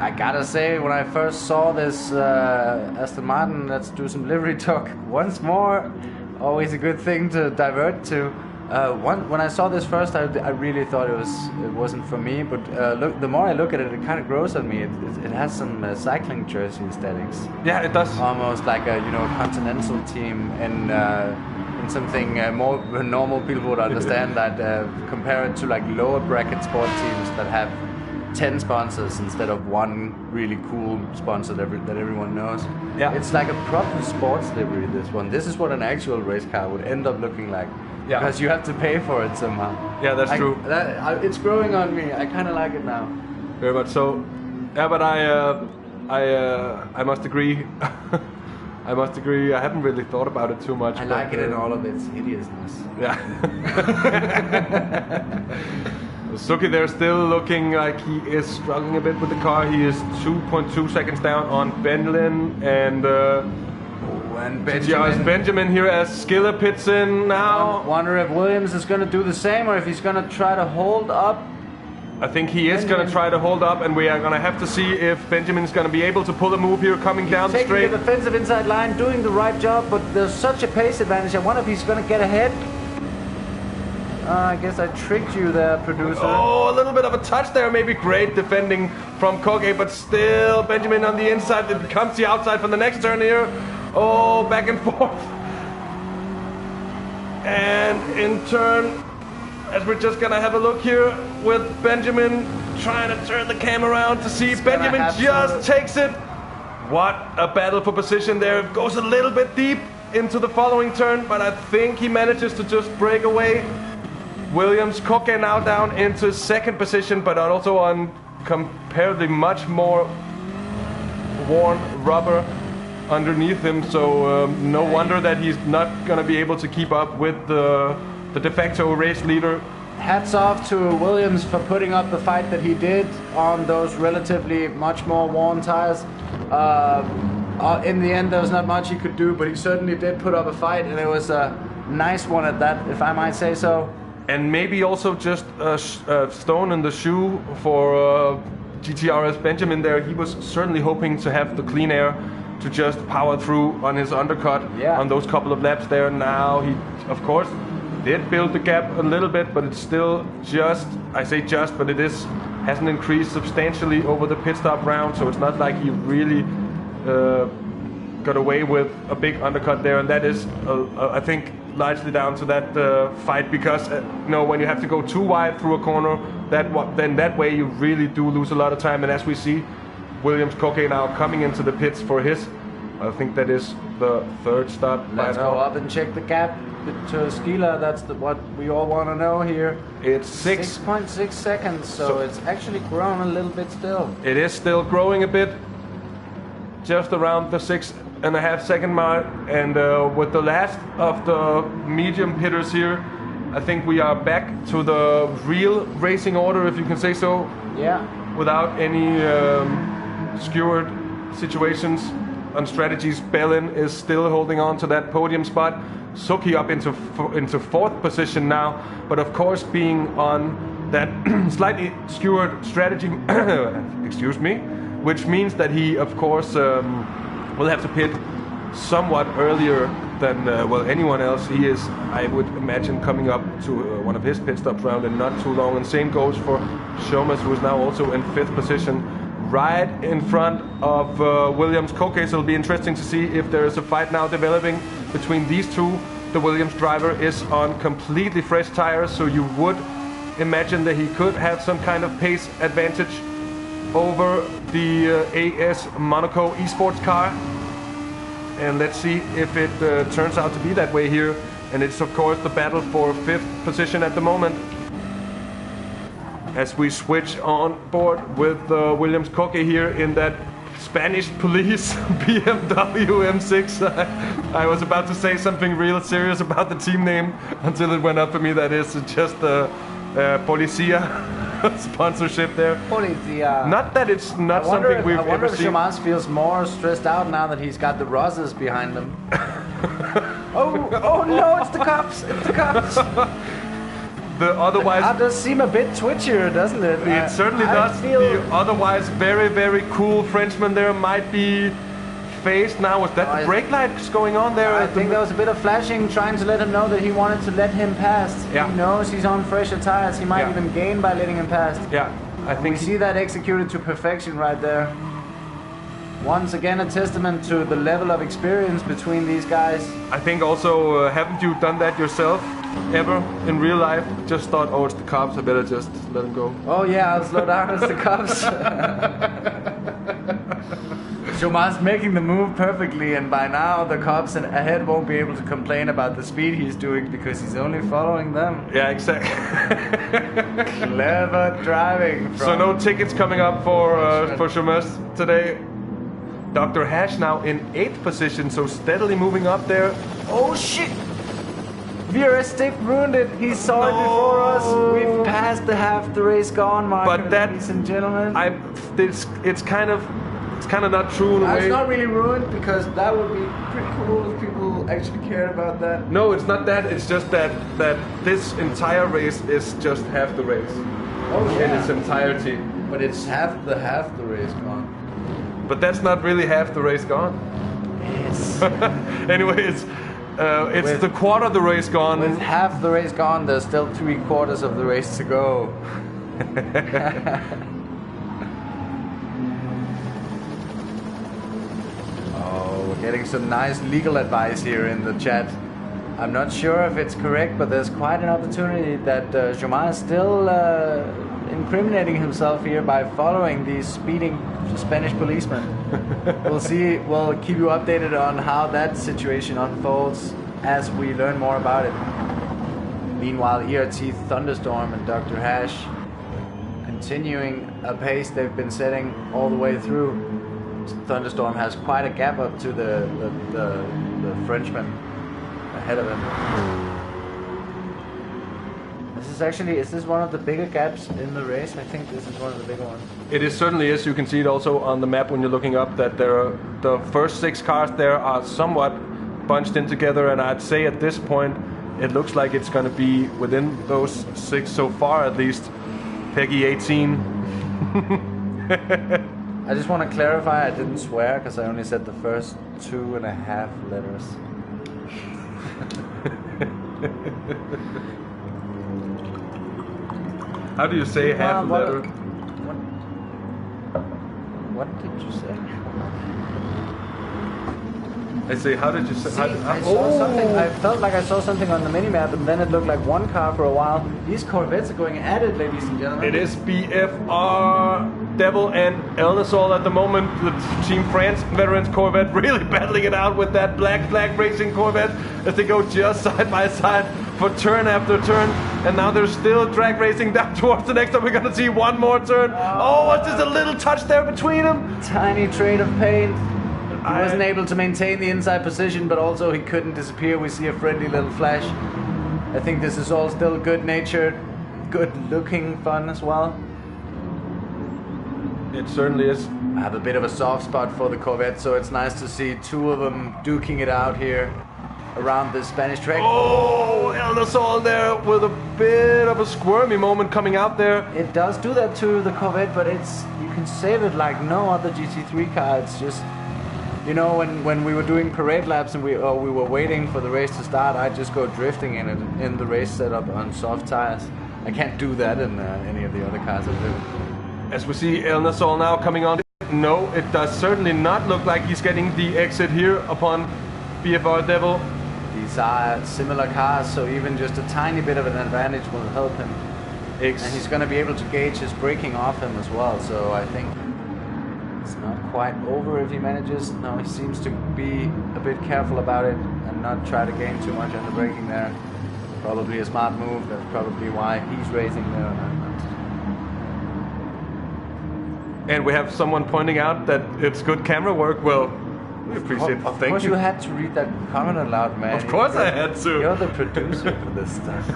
Speaker 2: I gotta say, when I first saw this Aston Martin, let's do some livery talk once more. Always a good thing to divert to. When I saw this first, I really thought it wasn't for me. But look, the more I look at it, it kind of grows on me. It has some cycling jersey aesthetics.
Speaker 1: Yeah, it does.
Speaker 2: Almost like a continental team, and something more normal people would understand. That compare it to like lower bracket sport teams that have 10 sponsors instead of one really cool sponsor that everyone knows.
Speaker 1: Yeah,
Speaker 2: it's like a proper sports livery. This one. This is what an actual race car would end up looking like. Yeah. Because you have to pay for it somehow.
Speaker 1: Yeah, that's true.
Speaker 2: It's growing on me. I kind of like it now.
Speaker 1: Very much so. Yeah, but I must agree. I must agree. I haven't really thought about it too much.
Speaker 2: I like it in all of its hideousness.
Speaker 1: Yeah. Suki there still looking like he is struggling a bit with the car. He is 2.2 seconds down on Benlin and Benjamin here as Skiller pits in now.
Speaker 2: Wonder if Williams is going to do the same or if he's going to try to hold up.
Speaker 1: I think he is going to try to hold up, and we are going to have to see if Benjamin's going to be able to pull a move here coming down the straight.
Speaker 2: Taking the defensive inside line, doing the right job, but there's such a pace advantage. I wonder if he's going to get ahead. I guess I tricked you there, producer.
Speaker 1: Oh, a little bit of a touch there. Maybe great defending from Koke, but still Benjamin on the inside. It comes the outside for the next turn here. Oh, back and forth. And in turn, as we're just going to have a look here with Benjamin trying to turn the cam around to see. Benjamin just takes it. What a battle for position there. It goes a little bit deep into the following turn, but I think he manages to just break away. Williams, Koke now down into 2nd position, but also on comparatively much more worn rubber underneath him, so no wonder that he's not going to be able to keep up with the de facto race leader.
Speaker 2: Hats off to Williams for putting up the fight that he did on those relatively much more worn tires. In the end, there was not much he could do, but he certainly did put up a fight, and it was a nice one at that, if I might say so.
Speaker 1: And maybe also just a stone in the shoe for GTRS Benjamin there. He was certainly hoping to have the clean air to just power through on his undercut on those couple of laps there. Now he, of course, did build the gap a little bit, but it's still just, I say just, but it hasn't increased substantially over the pit stop round, so it's not like he really got away with a big undercut there, and that is, I think, largely down to that fight, because when you have to go too wide through a corner, then that way you really do lose a lot of time, and as we see, Williams Koke now coming into the pits for his, I think that is the 3rd stop.
Speaker 2: Let's go up and check the gap to Skiller. That's what we all want to know here.
Speaker 1: It's
Speaker 2: 6.6 seconds, so it's actually grown a little bit still.
Speaker 1: It is still growing a bit, just around the 6.5 second mark, and with the last of the medium hitters here, I think we are back to the real racing order, if you can say so.
Speaker 2: Yeah. Without
Speaker 1: any skewered situations on strategies. Bellin is still holding on to that podium spot. Suki up into 4th position now, but of course being on that slightly skewered strategy, excuse me, which means that he of course will have to pit somewhat earlier than anyone else. He is, I would imagine, coming up to one of his pit stops round in not too long, and same goes for Shomas, who is now also in 5th position, right in front of Williams Koke. So it'll be interesting to see if there is a fight now developing between these two. The Williams driver is on completely fresh tires, so you would imagine that he could have some kind of pace advantage over the AS Monaco esports car. And let's see if it turns out to be that way here And it's of course the battle for 5th position at the moment. As we switch on board with Williams Koke here in that Spanish police BMW M6. I was about to say something real serious about the team name until it went up for me that is just a Policia sponsorship there.
Speaker 2: Policia.
Speaker 1: Not that it's not something we've ever seen.
Speaker 2: I wonder if feels more stressed out now that he's got the Rosses behind him. oh no, it's the cops! It's the cops!
Speaker 1: The otherwise...
Speaker 2: That does seem a bit twitchier, doesn't it?
Speaker 1: It certainly does. The otherwise very, very cool Frenchman there might be phased now. Was that the brake lights going on there?
Speaker 2: I think there was a bit of flashing trying to let him know that he wanted to let him past.
Speaker 1: Yeah.
Speaker 2: He knows he's on fresher tires. He might even gain by letting him past.
Speaker 1: Yeah, I think...
Speaker 2: We see that executed to perfection right there. Once again, a testament to the level of experience between these guys.
Speaker 1: I think also, haven't you done that yourself ever in real life? Just thought, oh, it's the cops, I better just let them go.
Speaker 2: Oh yeah, I'll slow down, it's the cops. Jomar's making the move perfectly, and by now the cops ahead won't be able to complain about the speed he's doing because he's only following them.
Speaker 1: Yeah, exactly.
Speaker 2: Clever driving.
Speaker 1: So no tickets coming up for Jomar's today. Dr. Hash now in 8th position, so steadily moving up there.
Speaker 2: Oh shit! Vera Stick ruined it. He saw it before us. We've passed the half the race gone marker,
Speaker 1: but that,
Speaker 2: ladies and gentlemen.
Speaker 1: It's kind of not true in a way.
Speaker 2: It's not really ruined because that would be pretty cool if people actually cared about that.
Speaker 1: No, it's not that. It's just that this entire race is just half the race.
Speaker 2: Oh yeah.
Speaker 1: In its entirety.
Speaker 2: But it's half the race gone.
Speaker 1: But that's not really half the race gone.
Speaker 2: Yes.
Speaker 1: Anyway, it's the quarter of the race gone.
Speaker 2: With half the race gone, there's still 3/4 of the race to go. Oh, we're getting some nice legal advice here in the chat. I'm not sure if it's correct, but there's quite an opportunity that Jomar is still incriminating himself here by following these speeding Spanish policemen. We'll see. We'll keep you updated on how that situation unfolds as we learn more about it. Meanwhile, ERT Thunderstorm and Dr. Hash continuing a pace they've been setting all the way through. Thunderstorm has quite a gap up to the Frenchman ahead of him. Is this one of the bigger gaps in the race? I think this is one of the bigger ones.
Speaker 1: It certainly is. You can see it also on the map when you're looking up that the first 6 cars there are somewhat bunched in together, and I'd say at this point it looks like it's going to be within those 6 so far at least. Peggy 18.
Speaker 2: I just want to clarify I didn't swear because I only said the first 2.5 letters.
Speaker 1: How do you say half a letter?
Speaker 2: What did you say?
Speaker 1: I say, how did you say?
Speaker 2: I saw something. I felt like I saw something on the minimap, and then it looked like one car for a while. These Corvettes are going at it, ladies and gentlemen.
Speaker 1: It is BFR Devil and Elnasol at the moment. The Team France Veterans Corvette really battling it out with that Black Flag Racing Corvette as they go just side by side for turn after turn. And now they're still drag racing down towards the next one. We're going to see one more turn. Oh, what's just a little touch there between them?
Speaker 2: Tiny trade of paint. He wasn't able to maintain the inside position, but also he couldn't disappear. We see a friendly little flash. I think this is all still good-natured, good-looking fun as well.
Speaker 1: It certainly is.
Speaker 2: I have a bit of a soft spot for the Corvette, so it's nice to see 2 of them duking it out here around the Spanish track.
Speaker 1: Oh, Elnasol there with a bit of a squirmy moment coming out there.
Speaker 2: It does do that to the Corvette, but you can save it like no other GT3 car. It's just... You know, when we were doing parade laps and we were waiting for the race to start, I'd just go drifting in the race setup on soft tires. I can't do that in any of the other cars I've driven.
Speaker 1: As we see Elnasol now coming on. No, it does certainly not look like he's getting the exit here upon BFR Devil.
Speaker 2: These are similar cars, so even just a tiny bit of an advantage will help him. And he's going to be able to gauge his braking off him as well, so I think It's not quite over if he manages. No, he seems to be a bit careful about it and not try to gain too much on the braking there. Probably a smart move. That's probably why he's racing there.
Speaker 1: And we have someone pointing out that it's good camera work. Well, we appreciate it.
Speaker 2: Of course you had to read that comment aloud, man.
Speaker 1: Of course I had to.
Speaker 2: You're the producer for this stuff.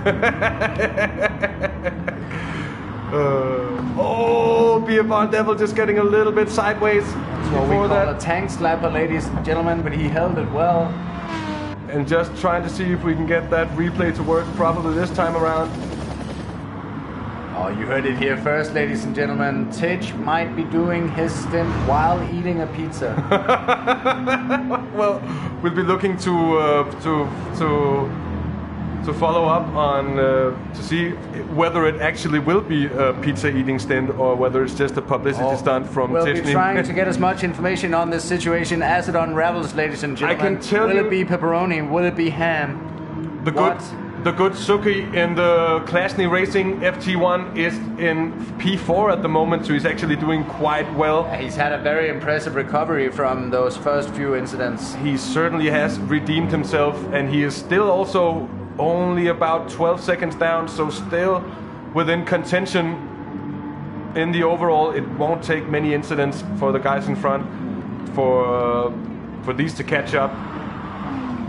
Speaker 1: Beer Devil just getting a little bit sideways.
Speaker 2: That's what we call a tank slapper, ladies and gentlemen, but he held it well.
Speaker 1: And just trying to see if we can get that replay to work properly this time around.
Speaker 2: Oh, you heard it here first, ladies and gentlemen. Titch might be doing his stint while eating a pizza.
Speaker 1: Well, we'll be looking to follow up on to see whether it actually will be a pizza eating stint or whether it's just a publicity stunt from
Speaker 2: We'll
Speaker 1: Titch.
Speaker 2: be trying to get as much information on this situation as it unravels, ladies and gentlemen.
Speaker 1: I can tell
Speaker 2: will
Speaker 1: you,
Speaker 2: it be pepperoni? Will it be ham?
Speaker 1: The good Suki in the Klasny Racing FT1 is in P4 at the moment, so he's actually doing quite well.
Speaker 2: He's had a very impressive recovery from those first few incidents.
Speaker 1: He certainly has redeemed himself, and he is still also only about 12 seconds down, so still within contention in the overall. It won't take many incidents for the guys in front for these to catch up,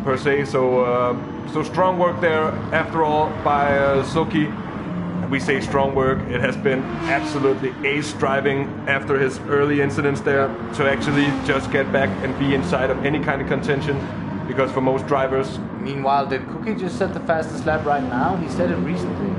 Speaker 1: per se. So strong work there after all by Suki. We say strong work. It has been absolutely ace driving after his early incidents there to actually just get back and be inside of any kind of contention, because for most drivers...
Speaker 2: Meanwhile, did Cookie just set the fastest lap right now? He said it recently.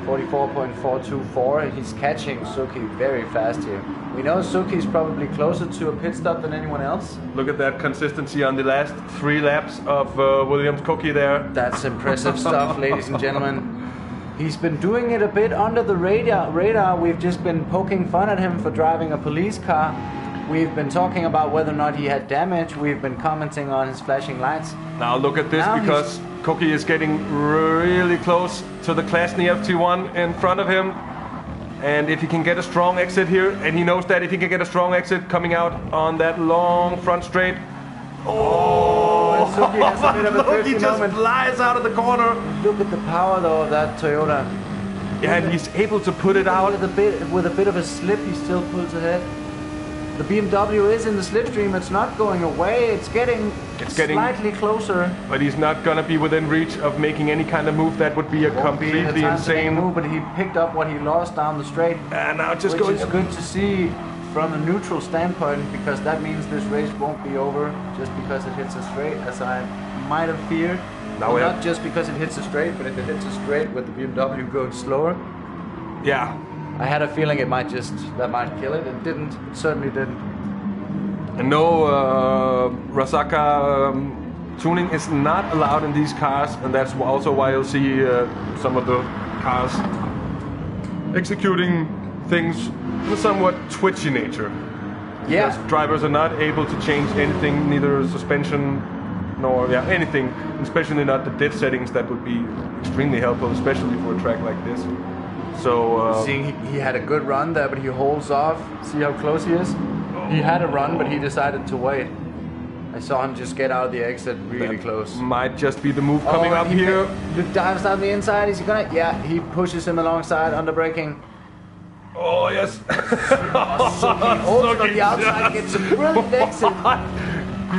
Speaker 2: 44.424. He's catching Suki very fast here. We know Suki's probably closer to a pit stop than anyone else.
Speaker 1: Look at that consistency on the last 3 laps of Williams Cookie there.
Speaker 2: That's impressive stuff, ladies and gentlemen. He's been doing it a bit under the radar. We've just been poking fun at him for driving a police car. We've been talking about whether or not he had damage. We've been commenting on his flashing lights.
Speaker 1: Now look at this, because Cookie is getting really close to the Klasny FT1 in front of him. And if he can get a strong exit here, and he knows that if he can get a strong exit coming out on that long front straight.
Speaker 2: Suki has a bit of a
Speaker 1: he just
Speaker 2: moment.
Speaker 1: flies out of the corner.
Speaker 2: Look at the power though of that Toyota.
Speaker 1: Yeah, and he's able to put it out.
Speaker 2: With a bit of a slip, he still pulls ahead. The BMW is in the slipstream. It's not going away. It's getting slightly closer.
Speaker 1: But he's not gonna be within reach of making any kind of move. That would be a completely insane
Speaker 2: move. But he picked up what he lost down the straight.
Speaker 1: And now just
Speaker 2: which is good to see from a neutral standpoint, because that means this race won't be over just because it hits a straight, as I might have feared. Not just because it hits a straight, but if it hits a straight with the BMW going slower.
Speaker 1: Yeah.
Speaker 2: I had a feeling that might kill it. It didn't. It certainly didn't.
Speaker 1: And no, Rasaka tuning is not allowed in these cars, and that's also why you'll see some of the cars executing things in a somewhat twitchy nature.
Speaker 2: Yeah.
Speaker 1: Because drivers are not able to change anything, neither suspension nor anything, especially not the diff settings. That would be extremely helpful, especially for a track like this. So
Speaker 2: seeing he had a good run there, but he holds off. See how close he is? He had a run, but he decided to wait. I saw him just get out of the exit really close.
Speaker 1: Might just be the move coming up here.
Speaker 2: He dives down the inside. Is he gonna? Yeah, he pushes him alongside under braking.
Speaker 1: Oh yes.
Speaker 2: So he holds on the outside, gets a brilliant exit.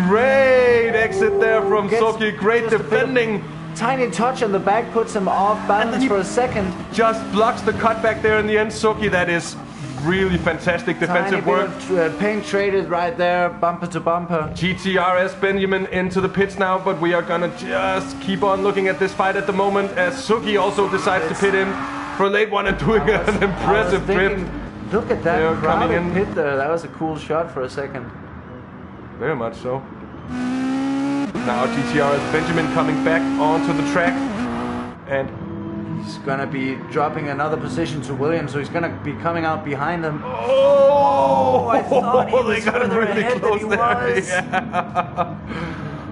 Speaker 1: Great exit there from Soki. Great defending.
Speaker 2: Tiny touch on the back puts him off balance for a second.
Speaker 1: Just blocks the cutback there in the end, Suki. That is really fantastic defensive work.
Speaker 2: Paint traded right there, bumper to bumper.
Speaker 1: GTRS Benjamin into the pits now, but we are gonna just keep on looking at this fight at the moment as Suki also decides to pit in for a late one and doing an impressive trip.
Speaker 2: Look at that crowded pit there. That was a cool shot for a second.
Speaker 1: Very much so. Now GTRS Benjamin coming back onto the track, and
Speaker 2: he's gonna be dropping another position to Williams, so he's gonna be coming out behind him. I thought he was further ahead than he was.
Speaker 1: Yeah.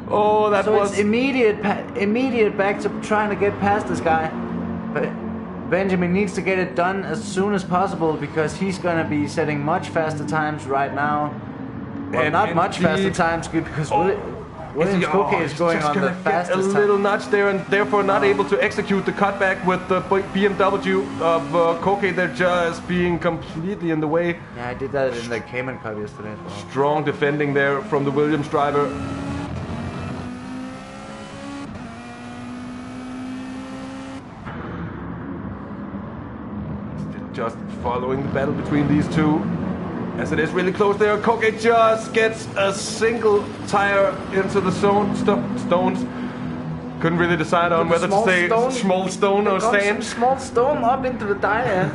Speaker 1: Oh, that was
Speaker 2: it's immediate back to trying to get past this guy. But Benjamin needs to get it done as soon as possible because he's going to be setting much faster times right now. Well,
Speaker 1: And
Speaker 2: not much faster times because Williams Koke is going on the fastest
Speaker 1: a little
Speaker 2: time.
Speaker 1: nudge there and therefore not able to execute the cutback with the BMW of Koke. They're just being completely in the way.
Speaker 2: Yeah, I did that in the Cayman Cup yesterday as well.
Speaker 1: Strong defending there from the Williams driver. Just following the battle between these two. As it is really close there, Koke just gets a single tire into the stones. Couldn't really decide on whether to say small stone or stand.
Speaker 2: Small stone up into the tire.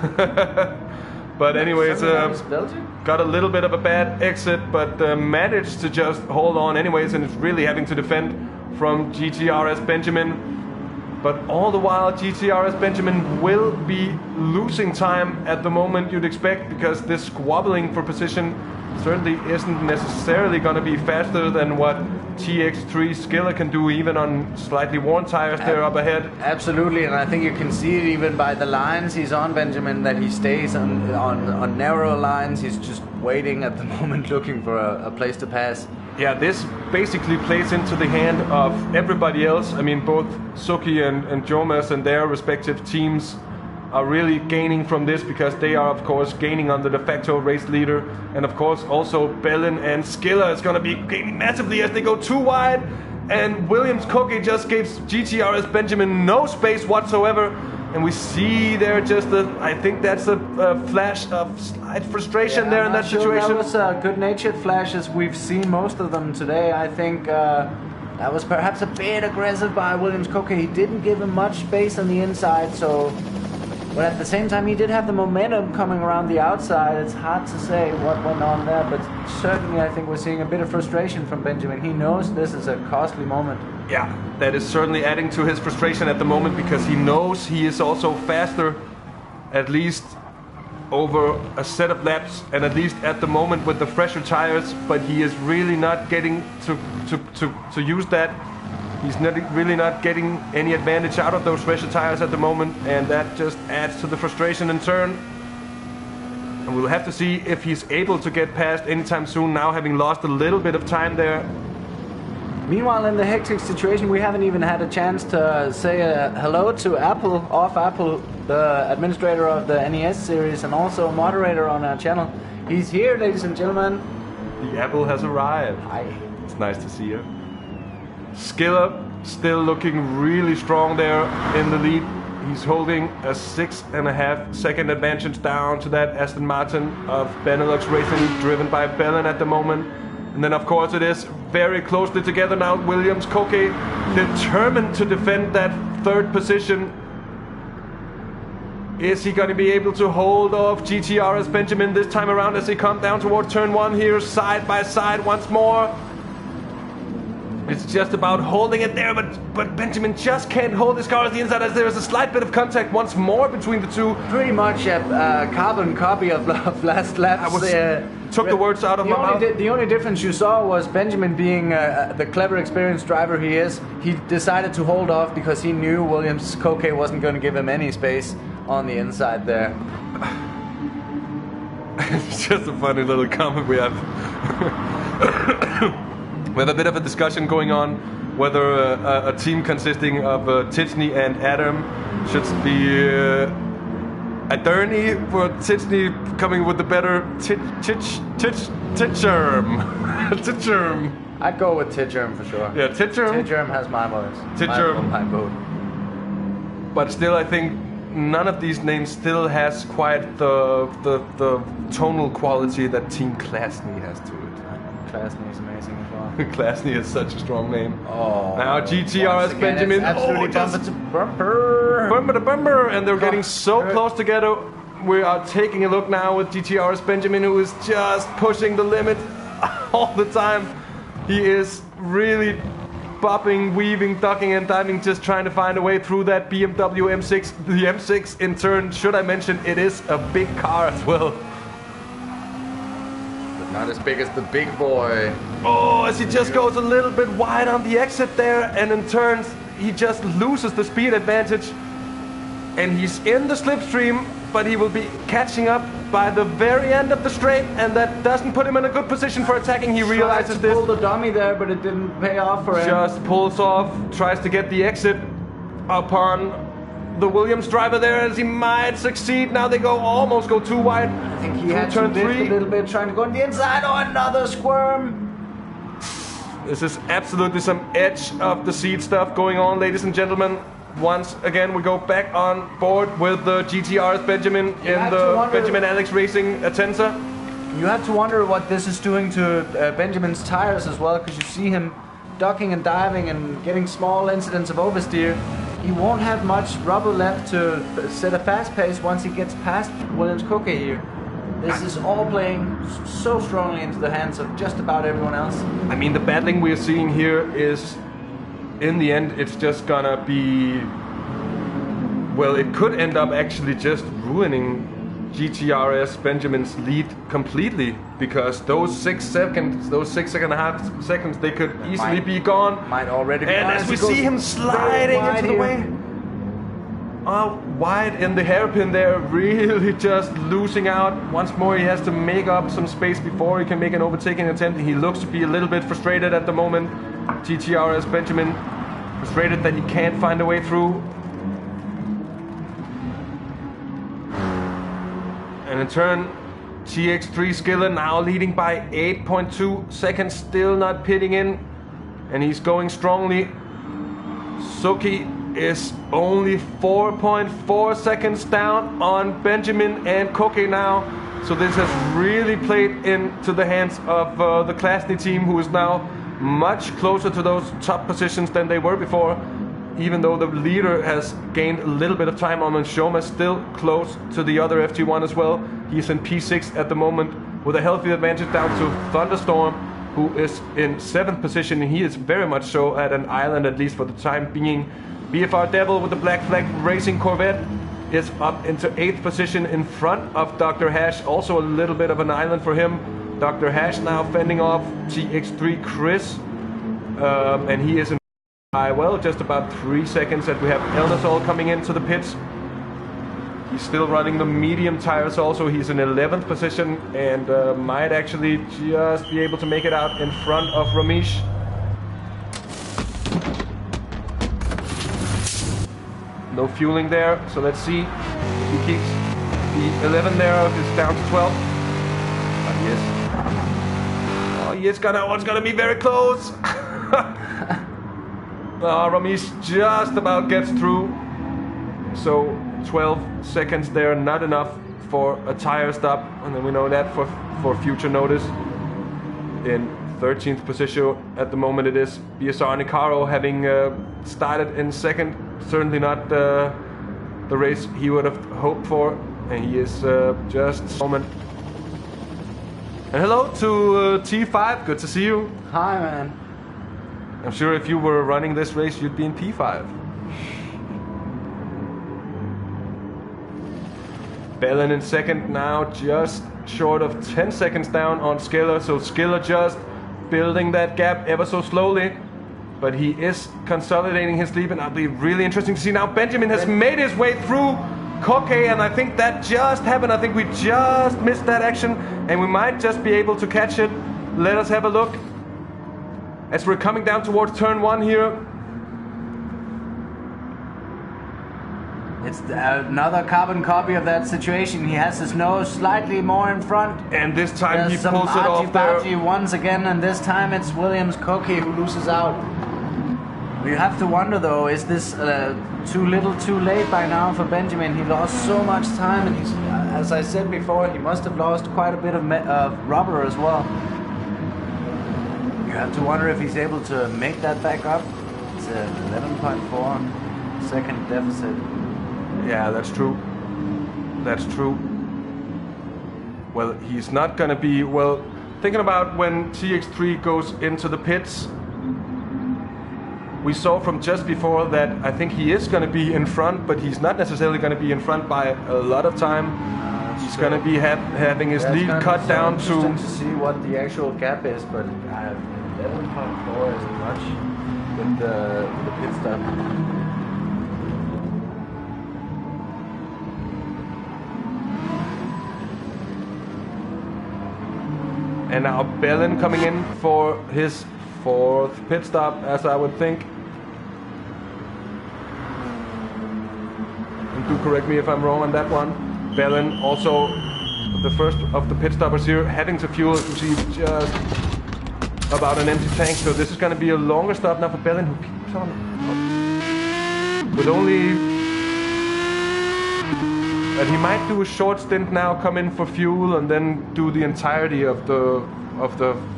Speaker 1: But anyways, got a little bit of a bad exit, but managed to just hold on anyways, and is really having to defend from GTRS Benjamin. But all the while, GTRS Benjamin will be losing time at the moment, you'd expect, because this squabbling for position certainly isn't necessarily going to be faster than what TX3 Skiller can do, even on slightly worn tires there up ahead.
Speaker 2: Absolutely, and I think you can see it even by the lines he's on, Benjamin, that he stays on narrow lines. He's just waiting at the moment, looking for a place to pass.
Speaker 1: Yeah, this basically plays into the hand of everybody else. I mean, both Suki and Jomas and their respective teams are really gaining from this because they are, of course, gaining on the de facto race leader. And, of course, also Bellin and Skiller is going to be gaining massively as they go too wide. And Williams Koke just gives GTRS Benjamin no space whatsoever. And we see there just I think that's a flash of slight frustration there in that situation.
Speaker 2: That was a good-natured flash, as we've seen most of them today. I think that was perhaps a bit aggressive by Williams Koke. He didn't give him much space on the inside, so... But at the same time, he did have the momentum coming around the outside. It's hard to say what went on there, but certainly I think we're seeing a bit of frustration from Benjamin. He knows this is a costly moment.
Speaker 1: Yeah, that is certainly adding to his frustration at the moment because he knows he is also faster, at least over a set of laps, and at least at the moment with the fresher tires, but he is really not getting to use that. He's really not getting any advantage out of those fresher tires at the moment, and that just adds to the frustration in turn. And we'll have to see if he's able to get past anytime soon now, having lost a little bit of time there.
Speaker 2: Meanwhile, in the hectic situation, we haven't even had a chance to say hello to Apple, the administrator of the NES series and also a moderator on our channel. He's here, ladies and gentlemen.
Speaker 1: The Apple has arrived.
Speaker 2: Hi.
Speaker 1: It's nice to see you. Skiller still looking really strong there in the lead. He's holding a 6.5 second advantage down to that Aston Martin of Benelux Racing, driven by Bellin at the moment. And then, of course, it is very closely together now. Williams Koke determined to defend that third position. Is he going to be able to hold off GTRS Benjamin this time around as he comes down towards turn 1 here, side by side once more? It's just about holding it there, but Benjamin just can't hold his car at the inside as there is a slight bit of contact once more between the two.
Speaker 2: Pretty much a carbon copy of last laps.
Speaker 1: Took the words out of my mouth.
Speaker 2: The only difference you saw was Benjamin being the clever, experienced driver he is. He decided to hold off because he knew Williams Koke wasn't going to give him any space on the inside there.
Speaker 1: It's just a funny little comment we have. We have a bit of a discussion going on whether a team consisting of Titchney and Adam should be Aderney for Titchney coming with the better Titcherm. Titcherm.
Speaker 2: I'd go with Titcherm for sure.
Speaker 1: Yeah, Titcherm.
Speaker 2: Titcherm has my vote.
Speaker 1: Titcherm.
Speaker 2: My vote.
Speaker 1: But still, I think none of these names still has quite the tonal quality that Team Klasny has to it.
Speaker 2: Klasny is amazing as well.
Speaker 1: Klasny is such a strong name.
Speaker 2: Oh,
Speaker 1: now GTRS Benjamin.
Speaker 2: It's absolutely bumper to bumper.
Speaker 1: Bumper to bumper, and they're getting so close together. We are taking a look now with GTRS Benjamin, who is just pushing the limit all the time. He is really bopping, weaving, ducking and diving, just trying to find a way through that BMW M6. The M6 in turn, should I mention, it is a big car as well.
Speaker 2: Not as big as the big boy.
Speaker 1: Oh, as he just goes a little bit wide on the exit there, and in turns, he just loses the speed advantage. and he's in the slipstream, but he will be catching up by the very end of the straight, and that doesn't put him in a good position for attacking. He realizes this.
Speaker 2: Pulled the dummy there, but it didn't pay off for him.
Speaker 1: Just pulls off, tries to get the exit upon the Williams driver there, as he might succeed. Now they almost go too wide.
Speaker 2: I think he had to lift a little bit, trying to go on the inside. Oh, another squirm.
Speaker 1: This is absolutely some edge of the seat stuff going on, ladies and gentlemen. Once again, we go back on board with the GTR's Benjamin in the Benjamin Alex Racing Atenza.
Speaker 2: You have to wonder what this is doing to Benjamin's tires as well, because you see him ducking and diving and getting small incidents of oversteer. He won't have much rubber left to set a fast pace once he gets past Williams Cookie here. This is all playing so strongly into the hands of just about everyone else.
Speaker 1: I mean, the battling we're seeing here is, in the end, it's just gonna be... Well, it could end up actually just ruining GTRS Benjamin's lead completely, because those 6 seconds, those 6.5 seconds, they could easily be gone.
Speaker 2: Might already be
Speaker 1: and
Speaker 2: gone.
Speaker 1: As we see him sliding into the way, wide in the hairpin there, really just losing out. Once more, he has to make up some space before he can make an overtaking attempt. He looks to be a little bit frustrated at the moment. GTRS Benjamin, frustrated that he can't find a way through. And in turn, TX3 Skiller now leading by 8.2 seconds, still not pitting in, and he's going strongly. Suki is only 4.4 seconds down on Benjamin and Koke now. So this has really played into the hands of the Klasny team, who is now much closer to those top positions than they were before. Even though the leader has gained a little bit of time on Shoma, still close to the other FT1 as well. He's in P6 at the moment with a healthy advantage down to Thunderstorm, who is in 7th position, and he is very much so at an island, at least for the time being. BFR Devil with the Black Flag Racing Corvette is up into 8th position in front of Dr. Hash, also a little bit of an island for him. Dr. Hash now fending off TX3 Chris, and he is in well, just about 3 seconds that we have Elnasol coming into the pits. He's still running the medium tires also. He's in 11th position and might actually just be able to make it out in front of Ramesh. No fueling there, so let's see if he keeps the 11 there, if it's down to 12. But yes. Oh, it's gonna be very close. Ramesh just about gets through, so 12 seconds there, not enough for a tire stop, and then we know that for future notice. In 13th position at the moment it is BSR Nicaro, having started in 2nd, certainly not the race he would have hoped for, and he is just a moment. And hello to T5, good to see you.
Speaker 2: Hi man.
Speaker 1: I'm sure if you were running this race, you'd be in P5. Bellin in 2nd now, just short of 10 seconds down on Skiller. So Skiller just building that gap ever so slowly. But he is consolidating his lead, and that'll be really interesting to see. Now Benjamin has made his way through Koke, and I think that just happened. I think we just missed that action, and we might just be able to catch it. Let us have a look. As we're coming down towards turn 1 here.
Speaker 2: It's another carbon copy of that situation. He has his nose slightly more in front.
Speaker 1: And this time he pulls it off there.
Speaker 2: Once again, and this time it's Williams Koke who loses out. We have to wonder though, is this too little too late by now for Benjamin? He lost so much time, and he's, as I said before, he must have lost quite a bit of rubber as well. You have to wonder if he's able to make that back up. It's a 11.4 second deficit.
Speaker 1: Yeah, that's true. That's true. Well, he's not gonna be, well, thinking about when TX3 goes into the pits, we saw from just before that I think he is gonna be in front, but he's not necessarily gonna be in front by a lot of time. He's gonna be having his lead cut down to
Speaker 2: see what the actual gap is, but 11.4 is much with the pit stop.
Speaker 1: And now Bellin coming in for his 4th pit stop, as I would think. And do correct me if I'm wrong on that one. Bellin also the first of the pit stoppers here, heading to fuel, as you see, just about an empty tank. So this is going to be a longer stop now for Bellin, who keeps on with only. And he might do a short stint now, come in for fuel, and then do the entirety of the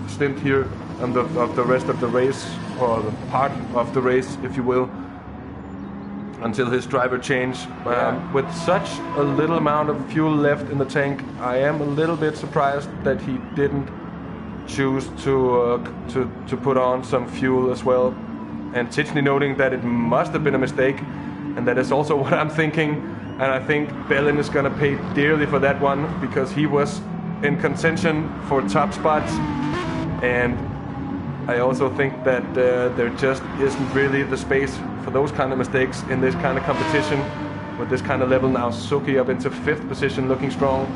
Speaker 1: stint here and of the rest of the race, or the part of the race, if you will, until his driver change. With such a little amount of fuel left in the tank, I am a little bit surprised that he didn't choose to put on some fuel as well. And Tichney noting that it must have been a mistake, and that is also what I'm thinking. And I think Bellin is going to pay dearly for that one, because he was in contention for top spots. And I also think that there just isn't really the space for those kind of mistakes in this kind of competition with this kind of level. Now Suki up into 5th position, looking strong.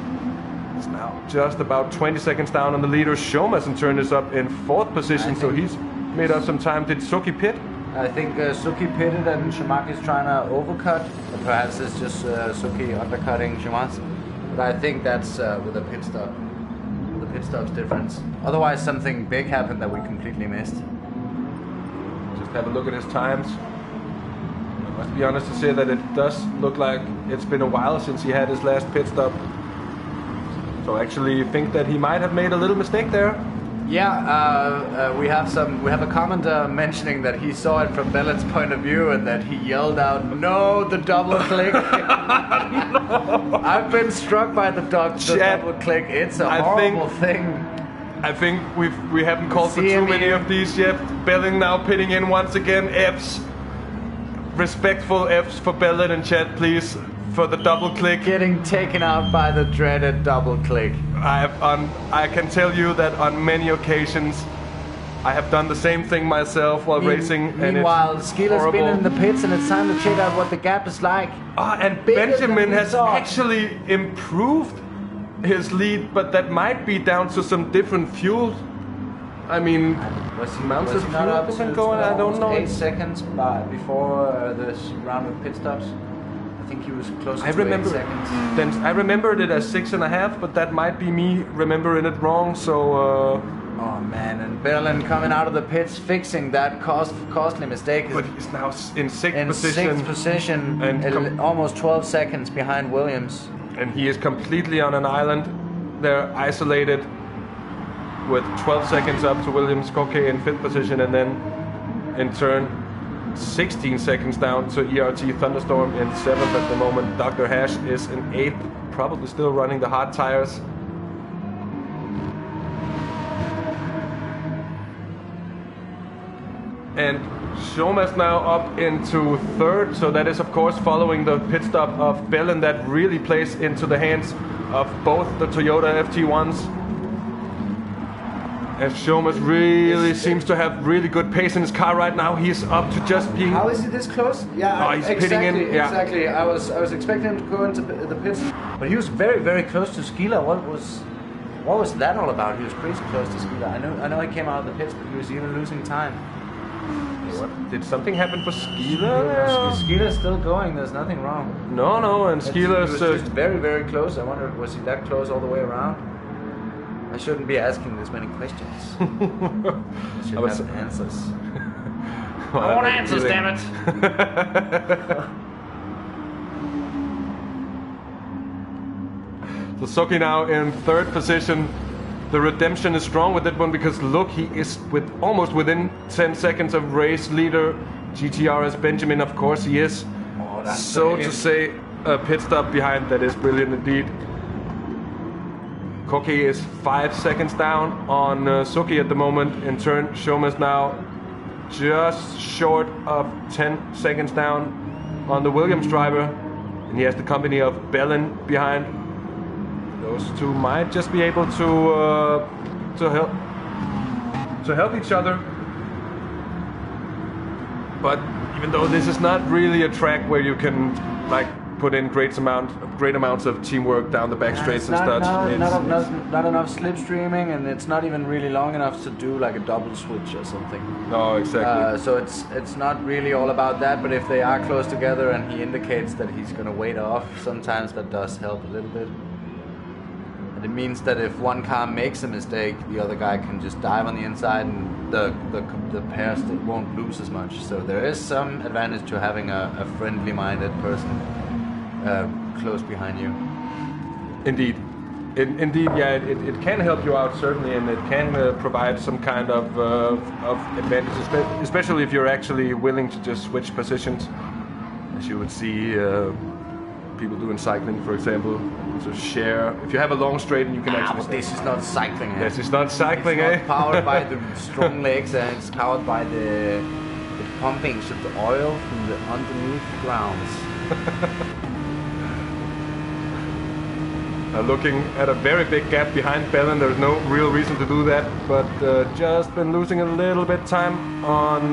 Speaker 1: It's now just about 20 seconds down on the leader. Shomas in turn is up in 4th position, so he's made up some time. Did Suki pit?
Speaker 2: I think Suki pitted and Schumacher's trying to overcut. Perhaps it's just Suki undercutting Schumacher. But I think that's with a pit stop. The pit stop's difference. Otherwise, something big happened that we completely missed.
Speaker 1: Just have a look at his times. I must be honest to say that it does look like it's been a while since he had his last pit stop. So I actually think that he might have made a little mistake there.
Speaker 2: Yeah, we have a commenter mentioning that he saw it from Bellin's point of view and that he yelled out, "No, the double click!" No. I've been struck by the double click. It's a horrible thing.
Speaker 1: I think we haven't called for too many of these yet. Bellin now pitting in once again. Fs, respectful Fs for Bellin in chat, please, for the double click.
Speaker 2: Getting taken out by the dreaded double click.
Speaker 1: I can tell you that on many occasions I have done the same thing myself while racing.
Speaker 2: Meanwhile, Skeeler's been in the pits and it's time to check out what the gap is like.
Speaker 1: And Benjamin has actually improved his lead, but that might be down to some different fuel. I mean,
Speaker 2: was he
Speaker 1: not
Speaker 2: up to
Speaker 1: going? I don't know.
Speaker 2: 8 seconds before this round of pit stops? I think he was close to 8 seconds.
Speaker 1: Then I remembered it as 6.5, but that might be me remembering it wrong. So.
Speaker 2: Oh man, and Bellin coming out of the pits, fixing that costly mistake.
Speaker 1: But he's now in 6th
Speaker 2: position, and almost 12 seconds behind Williams.
Speaker 1: And he is completely on an island. They're isolated with 12 seconds up to Williams. Koke in 5th position, and then in turn 16 seconds down to ERT Thunderstorm in 7th at the moment. Dr. Hash is in 8th, probably still running the hard tires. And Shomas now up into 3rd, so that is of course following the pit stop of Bellin that really plays into the hands of both the Toyota FT1s. As Shomas really seems to have really good pace in his car right now. He's up to just being...
Speaker 2: How is he this close? Yeah,
Speaker 1: he's pitting in. Yeah.
Speaker 2: Exactly. I was expecting him to go into the pits, but he was very, very close to Skeeler. What was that all about? He was crazy close to Skeeler. I know he came out of the pits, but he was even losing time.
Speaker 1: What? Did something happen for Skeeler?
Speaker 2: Skeeler's still going. There's nothing wrong.
Speaker 1: No, and Skeeler's...
Speaker 2: He was just very, very close. I wonder, was he that close all the way around? I shouldn't be asking this many questions. I should have answers.
Speaker 1: Well,
Speaker 2: I want answers, damn it!
Speaker 1: So Suki now in 3rd position. The redemption is strong with that one, because look, he is almost within 10 seconds of race leader GTRS Benjamin. Of course he is.
Speaker 2: Oh, that's
Speaker 1: so to say, a pit stop behind. That is brilliant indeed. Koke is 5 seconds down on Suki at the moment. In turn, Shomas now just short of 10 seconds down on the Williams driver. And he has the company of Bellin behind. Those two might just be able to help each other. But even though this is not really a track where you can like put in great amounts of teamwork down the back straights and such.
Speaker 2: Not enough slipstreaming, and it's not even really long enough to do like a double switch or something.
Speaker 1: No, exactly.
Speaker 2: So it's not really all about that, but if they are close together and he indicates that he's going to wait off, sometimes that does help a little bit. And it means that if one car makes a mistake, the other guy can just dive on the inside, and the pair won't lose as much. So there is some advantage to having a friendly-minded person close behind you.
Speaker 1: Indeed. Indeed, yeah, it can help you out, certainly, and it can provide some kind of advantage, especially if you're actually willing to just switch positions, as you would see people do in cycling, for example. So share. If you have a long straight, and you can actually.
Speaker 2: But this is not cycling.
Speaker 1: This is not cycling,
Speaker 2: it's not powered by the strong legs, and it's powered by the pumpings of the oil from the underneath grounds.
Speaker 1: Looking at a very big gap behind Bellin. There's no real reason to do that, but just been losing a little bit time on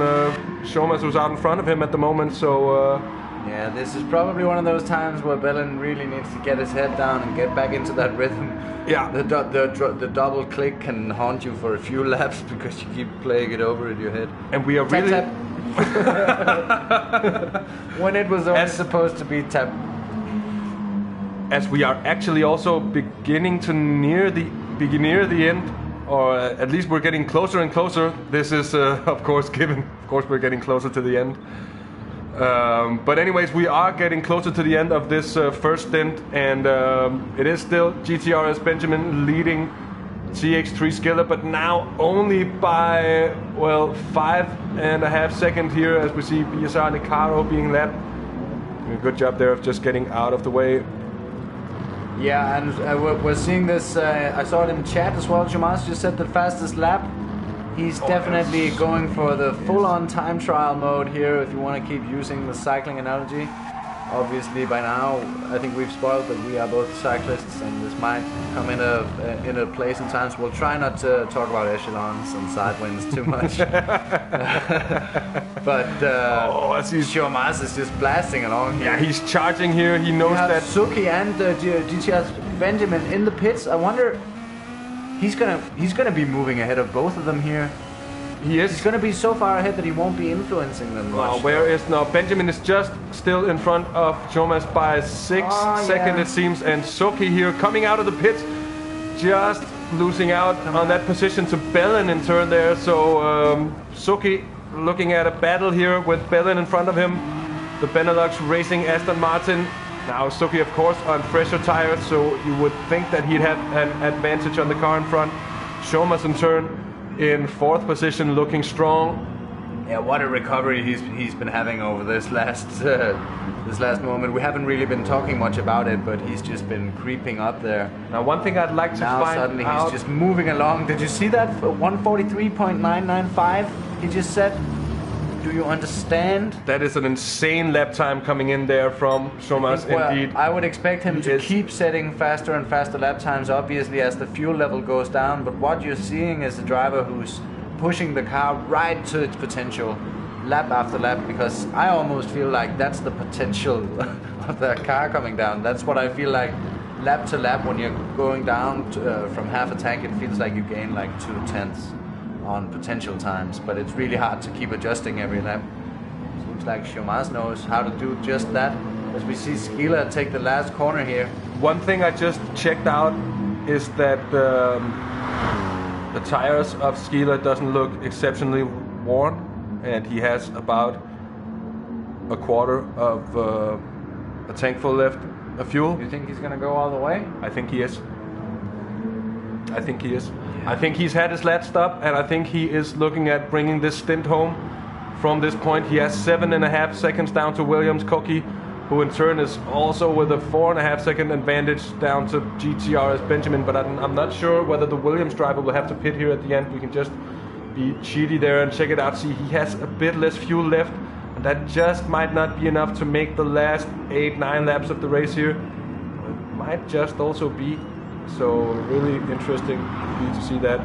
Speaker 1: Schomas, who's out in front of him at the moment. So.
Speaker 2: Yeah, this is probably one of those times where Bellin really needs to get his head down and get back into that rhythm.
Speaker 1: Yeah.
Speaker 2: The double click can haunt you for a few laps because you keep playing it over in your head.
Speaker 1: And we are really...
Speaker 2: Tap. When it was only supposed to be tap.
Speaker 1: As we are actually also beginning to near the end, or at least we're getting closer and closer. This is, of course, given. Of course, we're getting closer to the end. But anyways, we are getting closer to the end of this first stint, and it is still GTRS Benjamin leading CX3 Skiller, but now only by, well, 5.5 seconds here, as we see BSR Nicaro being lapped. Good job there of just getting out of the way.
Speaker 2: Yeah, and we're seeing this, I saw it in chat as well. Jamas just said the fastest lap. He's definitely going for the full-on time trial mode here if you want to keep using the cycling analogy. Obviously, by now, I think we've spoiled that we are both cyclists, and this might come in a place in times. We'll try not to talk about echelons and side winds too much. But Shomas is just blasting along here.
Speaker 1: Yeah, he's charging here. He knows that
Speaker 2: Suki and GTS Benjamin in the pits. I wonder. He's gonna be moving ahead of both of them here.
Speaker 1: He is.
Speaker 2: He's gonna be so far ahead that he won't be influencing them much.
Speaker 1: Where is now? Benjamin is just still in front of Jomas by 6 seconds, it seems, and Suki here coming out of the pits, just losing out on that position to Bellin in turn there. So Suki looking at a battle here with Bellin in front of him. The Benelux racing Aston Martin. Now Suki, of course, on fresher tires, so you would think that he'd have an advantage on the car in front. Schomas in turn in 4th position, looking strong.
Speaker 2: Yeah, what a recovery he's been having over this last moment. We haven't really been talking much about it, but he's just been creeping up there.
Speaker 1: Now, one thing I'd like to find out...
Speaker 2: Now suddenly he's just moving along. Did you see that? 143.995. He just said. Do you understand?
Speaker 1: That is an insane lap time coming in there from Schomas, indeed.
Speaker 2: I would expect him to keep setting faster and faster lap times, obviously, as the fuel level goes down. But what you're seeing is a driver who's pushing the car right to its potential, lap after lap, because I almost feel like that's the potential of that car coming down. That's what I feel like lap to lap when you're going down from half a tank. It feels like you gain like 2/10 on potential times, but it's really hard to keep adjusting every lap. Seems like Schomas knows how to do just that, as we see Skiller take the last corner here.
Speaker 1: One thing I just checked out is that the tires of Skiller doesn't look exceptionally worn, and he has about a quarter of a tank full left of fuel.
Speaker 2: You think he's gonna go all the way?
Speaker 1: I think he is. I think he is. I think he's had his last stop, and I think he is looking at bringing this stint home from this point. He has 7.5 seconds down to Williams Koki, who in turn is also with a 4.5 second advantage down to GTRS Benjamin. But I'm not sure whether the Williams driver will have to pit here at the end. We can just be cheaty there and check it out. See, he has a bit less fuel left, and that just might not be enough to make the last 8-9 laps of the race here. It might just also be. So really interesting to see that.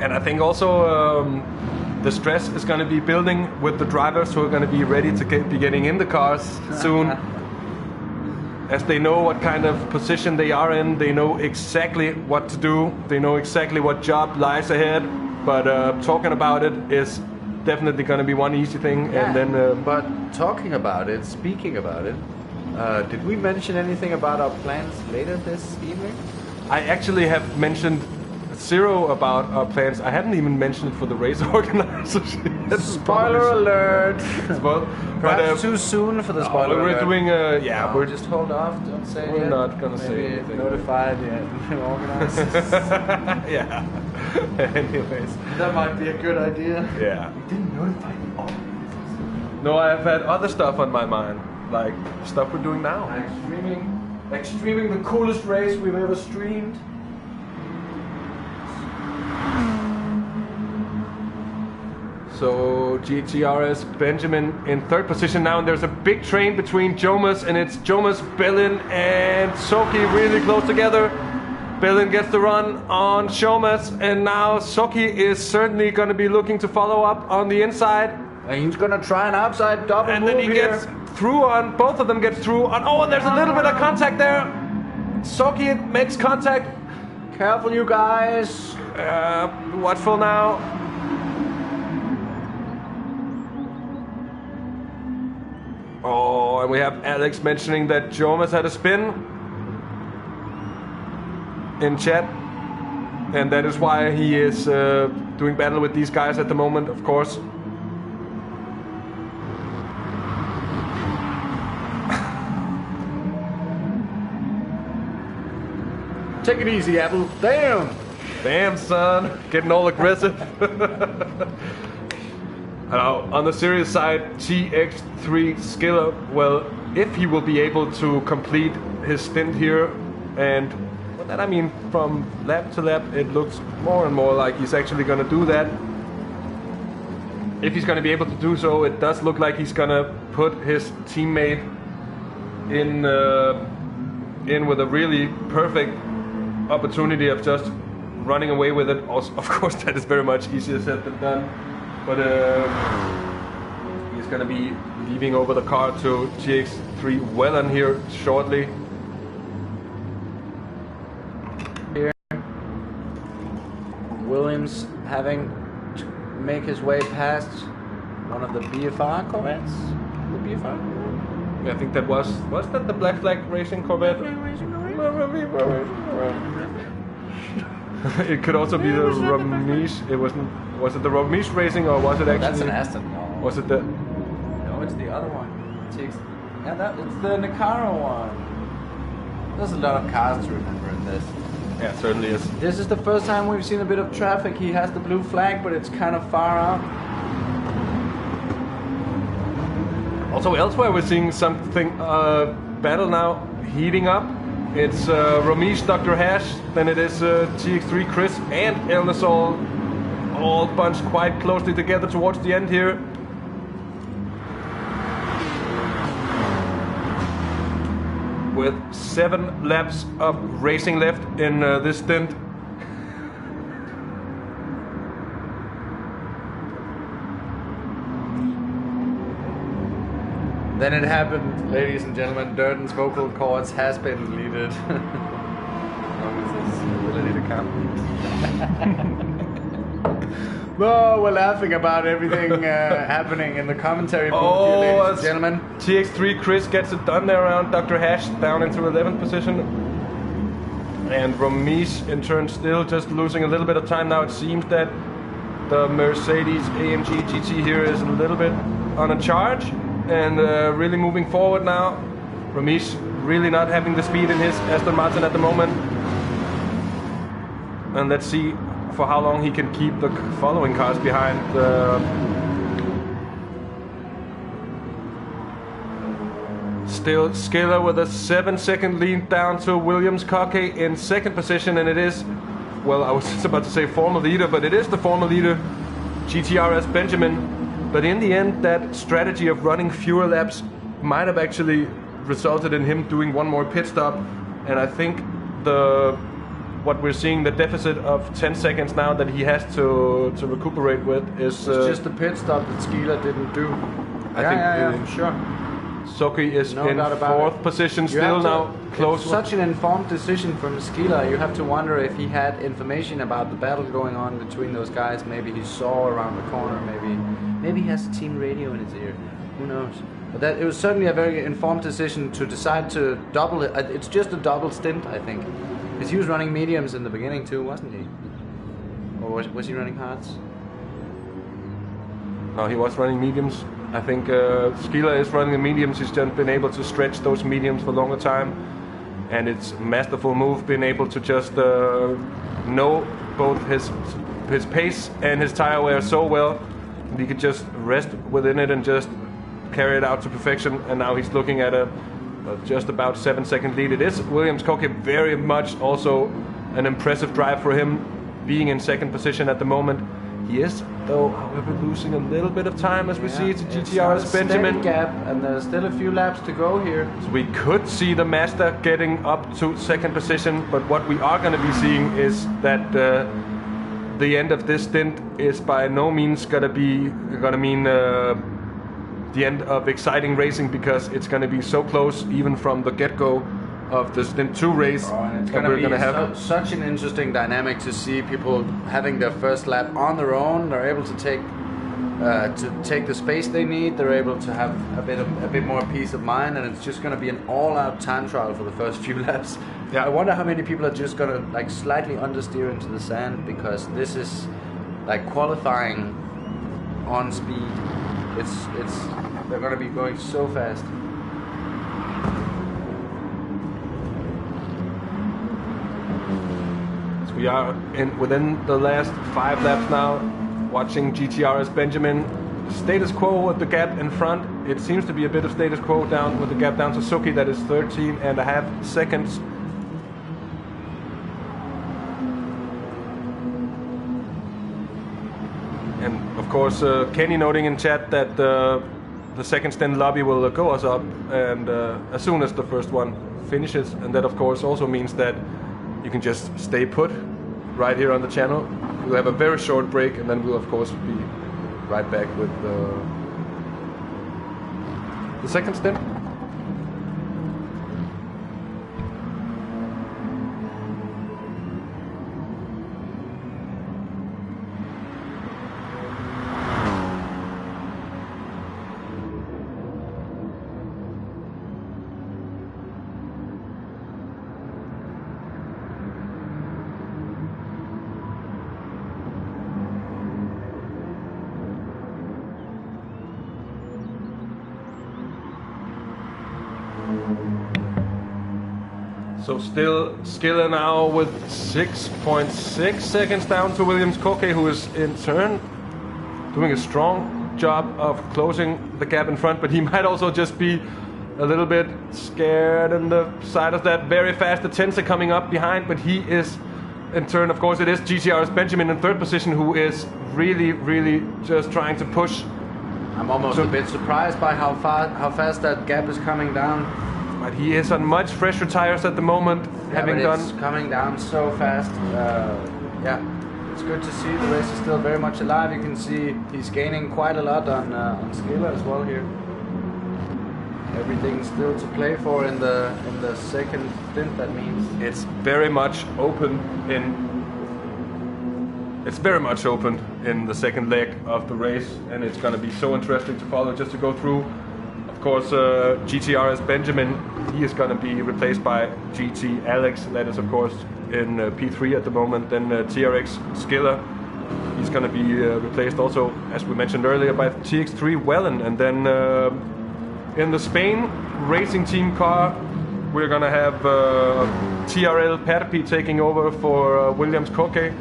Speaker 1: And I think also the stress is going to be building with the drivers who are going to be ready to be getting in the cars soon. As they know what kind of position they are in, they know exactly what to do, they know exactly what job lies ahead, but talking about it is definitely going to be one easy thing.
Speaker 2: Yeah,
Speaker 1: and then.
Speaker 2: But talking about it, speaking about it, did we mention anything about our plans later this evening?
Speaker 1: I actually have mentioned zero about our plans. I hadn't even mentioned it for the race organizers.
Speaker 2: Spoiler alert! Perhaps
Speaker 1: but,
Speaker 2: too soon for the spoiler
Speaker 1: we're
Speaker 2: alert.
Speaker 1: doing
Speaker 2: we're just hold off. Don't say
Speaker 1: we're
Speaker 2: yet.
Speaker 1: not gonna say anything.
Speaker 2: Notify the organizers.
Speaker 1: Yeah. Anyways,
Speaker 2: That might be a good idea.
Speaker 1: yeah.
Speaker 2: We didn't notify the organizers.
Speaker 1: No, I've had other stuff on my mind, like stuff we're doing now.
Speaker 2: Like streaming the coolest race we've ever streamed.
Speaker 1: So GTRS Benjamin in third position now, and there's a big train between Jomas, and it's Jomas, Bellin, and Soki really close together. Bellin gets the run on Jomas, and now Soki is certainly going to be looking to follow up on the inside.
Speaker 2: And he's gonna try an outside double
Speaker 1: And
Speaker 2: move
Speaker 1: then he
Speaker 2: here.
Speaker 1: gets through on, both of them get through on, oh, and there's a little bit of contact there. Soki makes contact.
Speaker 2: Careful, you guys.
Speaker 1: Watchful now. Oh, and we have Alex mentioning that Jomas had a spin in chat. And that is why he is doing battle with these guys at the moment, of course.
Speaker 2: Take it easy, Apple. Damn.
Speaker 1: Damn, son. Getting all aggressive. On the serious side, TX3 Skiller, well, if he will be able to complete his stint here, and well, that I mean, from lap to lap, it looks more and more like he's actually going to do that. If he's going to be able to do so, it does look like he's going to put his teammate in with a really perfect opportunity of just running away with it. Also, of course, that is very much easier said than done. But he's going to be leaving over the car to GX3 Wellen here shortly.
Speaker 2: Here, Williams having to make his way past one of the BFR Corvettes. The BFR?
Speaker 1: I think that was that the Black Flag Racing Corvette? It could also be the Ramesh. It wasn't. Was it the Ramesh Racing, or was it actually?
Speaker 2: That's an Aston. No.
Speaker 1: Was it the?
Speaker 2: No, it's the other one. It's the Nakara one. There's a lot of cars to remember in this.
Speaker 1: Yeah, it certainly is.
Speaker 2: This is the first time we've seen a bit of traffic. He has the blue flag, but it's kind of far out.
Speaker 1: Also, elsewhere we're seeing something battle now heating up. It's Ramesh, Dr. Hash, then it is TX3 Chris and Elnasol, all bunched quite closely together towards the end here. With 7 laps of racing left in this stint.
Speaker 2: Then it happened, ladies and gentlemen. Dirten's vocal cords has been deleted. Oh, we're laughing about everything happening in the commentary booth here, ladies and gentlemen.
Speaker 1: TX3 Chris gets it done there around Dr. Hash down into 11th position. And Ramesh in turn still just losing a little bit of time now. It seems that the Mercedes AMG GT here is a little bit on a charge. And really moving forward now. Ramesh really not having the speed in his Aston Martin at the moment. And let's see for how long he can keep the following cars behind. Still Skiller with a 7-second lead down to Williams Cockey in second position. And it is, well, I was just about to say former leader, but it is the former leader, GTRS Benjamin. But in the end, that strategy of running fewer laps might have actually resulted in him doing one more pit stop. And I think the what we're seeing, the deficit of 10 seconds now that he has to recuperate with is...
Speaker 2: It's just the pit stop that Skeeler didn't do.
Speaker 1: I think
Speaker 2: for sure.
Speaker 1: Soki is in fourth position, still now close.
Speaker 2: It's such an informed decision from Skeeler. You have to wonder if he had information about the battle going on between those guys. Maybe he saw around the corner. Maybe he has a team radio in his ear. Who knows? But it was certainly a very informed decision to decide to double it. It's just a double stint, I think. Because he was running mediums in the beginning too, wasn't he? Or was he running hards?
Speaker 1: No, he was running mediums. I think Skeeler is running the mediums. He's just been able to stretch those mediums for a longer time. And it's a masterful move, being able to just know both his pace and his tire wear so well. He could just rest within it and just carry it out to perfection. And now he's looking at a just about 7-second lead. It is Williams Koke, very much also an impressive drive for him, being in second position at the moment. He is, though, however, losing a little bit of time as we see to GTR's Benjamin.
Speaker 2: Gap, and there's still a few laps to go here.
Speaker 1: So we could see the Mazda getting up to second position, but what we are going to be seeing is that the end of this stint is by no means going to mean the end of exciting racing, because it's going to be so close even from the get-go of the Stint 2 race.
Speaker 2: And it's going to be such an interesting dynamic to see people having their first lap on their own. They're able to take the space they need. They're able to have a bit more peace of mind, and it's just going to be an all-out time trial for the first few laps.
Speaker 1: Yeah.
Speaker 2: I wonder how many people are just going to like slightly understeer into the sand, because this is like qualifying on speed. They're going to be going so fast.
Speaker 1: We are within the last 5 laps now, watching GTR's Benjamin. Status quo with the gap in front. It seems to be a bit of status quo down with the gap down to Suzuki, that is 13.5 seconds. And of course, Kenny noting in chat that the second stint lobby will go us up, and as soon as the first one finishes, and that of course also means that you can just stay put right here on the channel. We'll have a very short break, and then we'll of course be right back with the second stint. So still Skiller now with 6.6 seconds down to Williams Koke, who is in turn doing a strong job of closing the gap in front, but he might also just be a little bit scared on the side of that. Very fast, the Tensa coming up behind, but he is in turn, of course, it is GTR's Benjamin in third position, who is really just trying to push.
Speaker 2: I'm almost a bit surprised by how fast that gap is coming down.
Speaker 1: But he is on much fresher tires at the moment,
Speaker 2: it's coming down so fast. Yeah, it's good to see. The race is still very much alive. You can see he's gaining quite a lot on Skiller as well here. Everything still to play for in the second stint. That means
Speaker 1: it's very much open in the second leg of the race, and it's going to be so interesting to follow. Just to go through, of course, GTR's Benjamin, he is going to be replaced by GT Alex, that is of course in P3 at the moment. Then TRX Skiller, he's going to be replaced also, as we mentioned earlier, by TX3 Wellen. And then in the Spain racing team car, we're going to have TRL Perpi taking over for Williams Koke,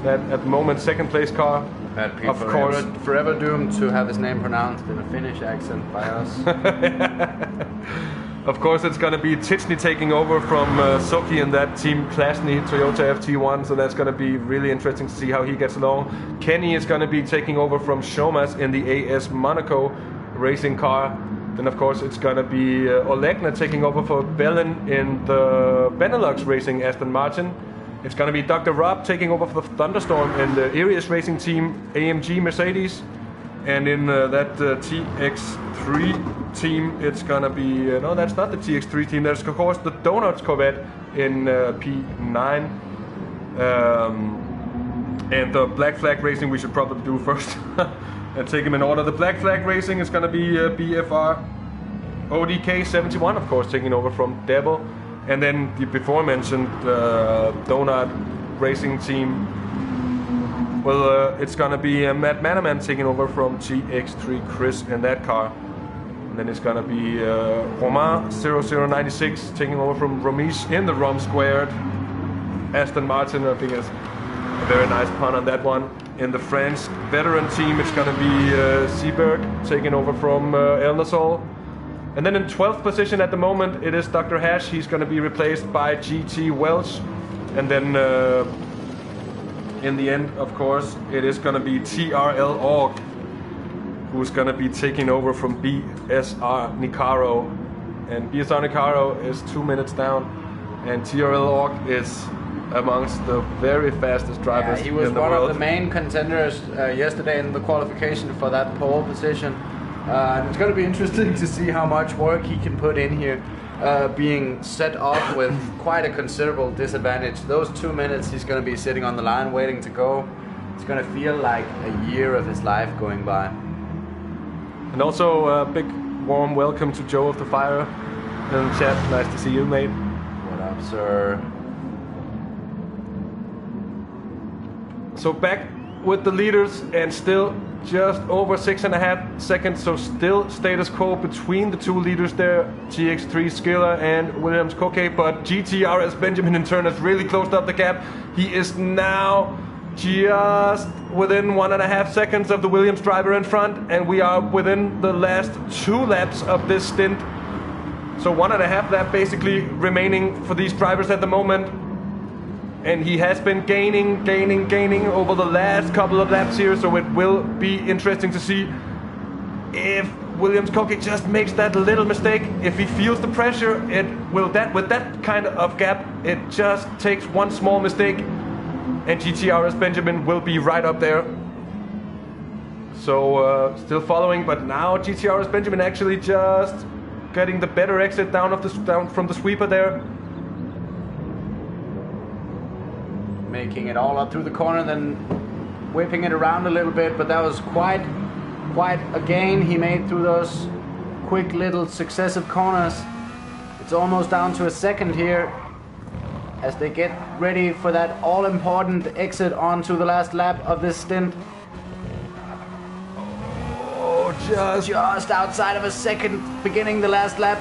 Speaker 1: that at the moment second place car.
Speaker 2: Of course, forever doomed to have his name pronounced in a Finnish accent by us.
Speaker 1: Of course, it's going to be Tichny taking over from Soki in that Team Klasny Toyota FT1, so that's going to be really interesting to see how he gets along. Kenny is going to be taking over from Shomas in the AS Monaco racing car. Then, of course, it's going to be Olegna taking over for Bellin in the Benelux racing Aston Martin. It's going to be Dr. Rob taking over for Thunderstorm in the Arius Racing Team AMG Mercedes. And in that TX3 team, it's going to be... no, that's not the TX3 team. That's, of course, the Donuts Corvette in P9. And the Black Flag Racing we should probably do first. And take them in order. The Black Flag Racing is going to be BFR ODK71, of course, taking over from Devil. And then the before mentioned Donut Racing Team. Well, it's going to be Matt Manaman taking over from GX3 Chris in that car. And then it's going to be Romain 0096 taking over from Ramesh in the Rom Squared. Aston Martin, I think, is a very nice pun on that one. In the French veteran team, it's going to be Seberg taking over from El Nasol. And then in 12th position at the moment, it is Dr. Hash. He's going to be replaced by GT Welch. And then in the end, of course, it is going to be TRL Org, who's going to be taking over from BSR Nicaro. And BSR Nicaro is 2 minutes down. And TRL Org is amongst the very fastest drivers in the world.
Speaker 2: He was one of the main contenders yesterday in the qualification for that pole position. And it's going to be interesting to see how much work he can put in here, being set off with quite a considerable disadvantage. Those 2 minutes he's going to be sitting on the line waiting to go. It's going to feel like a year of his life going by.
Speaker 1: And also a big warm welcome to Joe of the Fire in the chat. Nice to see you, mate.
Speaker 2: What up, sir?
Speaker 1: So back with the leaders and still just over 6.5 seconds, so still status quo between the two leaders there, GX3 Skiller and Williams Koke, but GTRS Benjamin in turn has really closed up the gap. He is now just within 1.5 seconds of the Williams driver in front, and we are within the last 2 laps of this stint. So 1.5 lap basically remaining for these drivers at the moment. And he has been gaining over the last couple of laps here, so it will be interesting to see if Williams Koke just makes that little mistake. If he feels the pressure, it will with that kind of gap, it just takes one small mistake, and GTRS Benjamin will be right up there. So still following, but now GTRS Benjamin actually just getting the better exit down from the sweeper there.
Speaker 2: Making it all up through the corner, then whipping it around a little bit, but that was quite a gain he made through those quick little successive corners. It's almost down to a second here as they get ready for that all-important exit onto the last lap of this stint.
Speaker 1: Oh,
Speaker 2: just outside of a second beginning the last lap.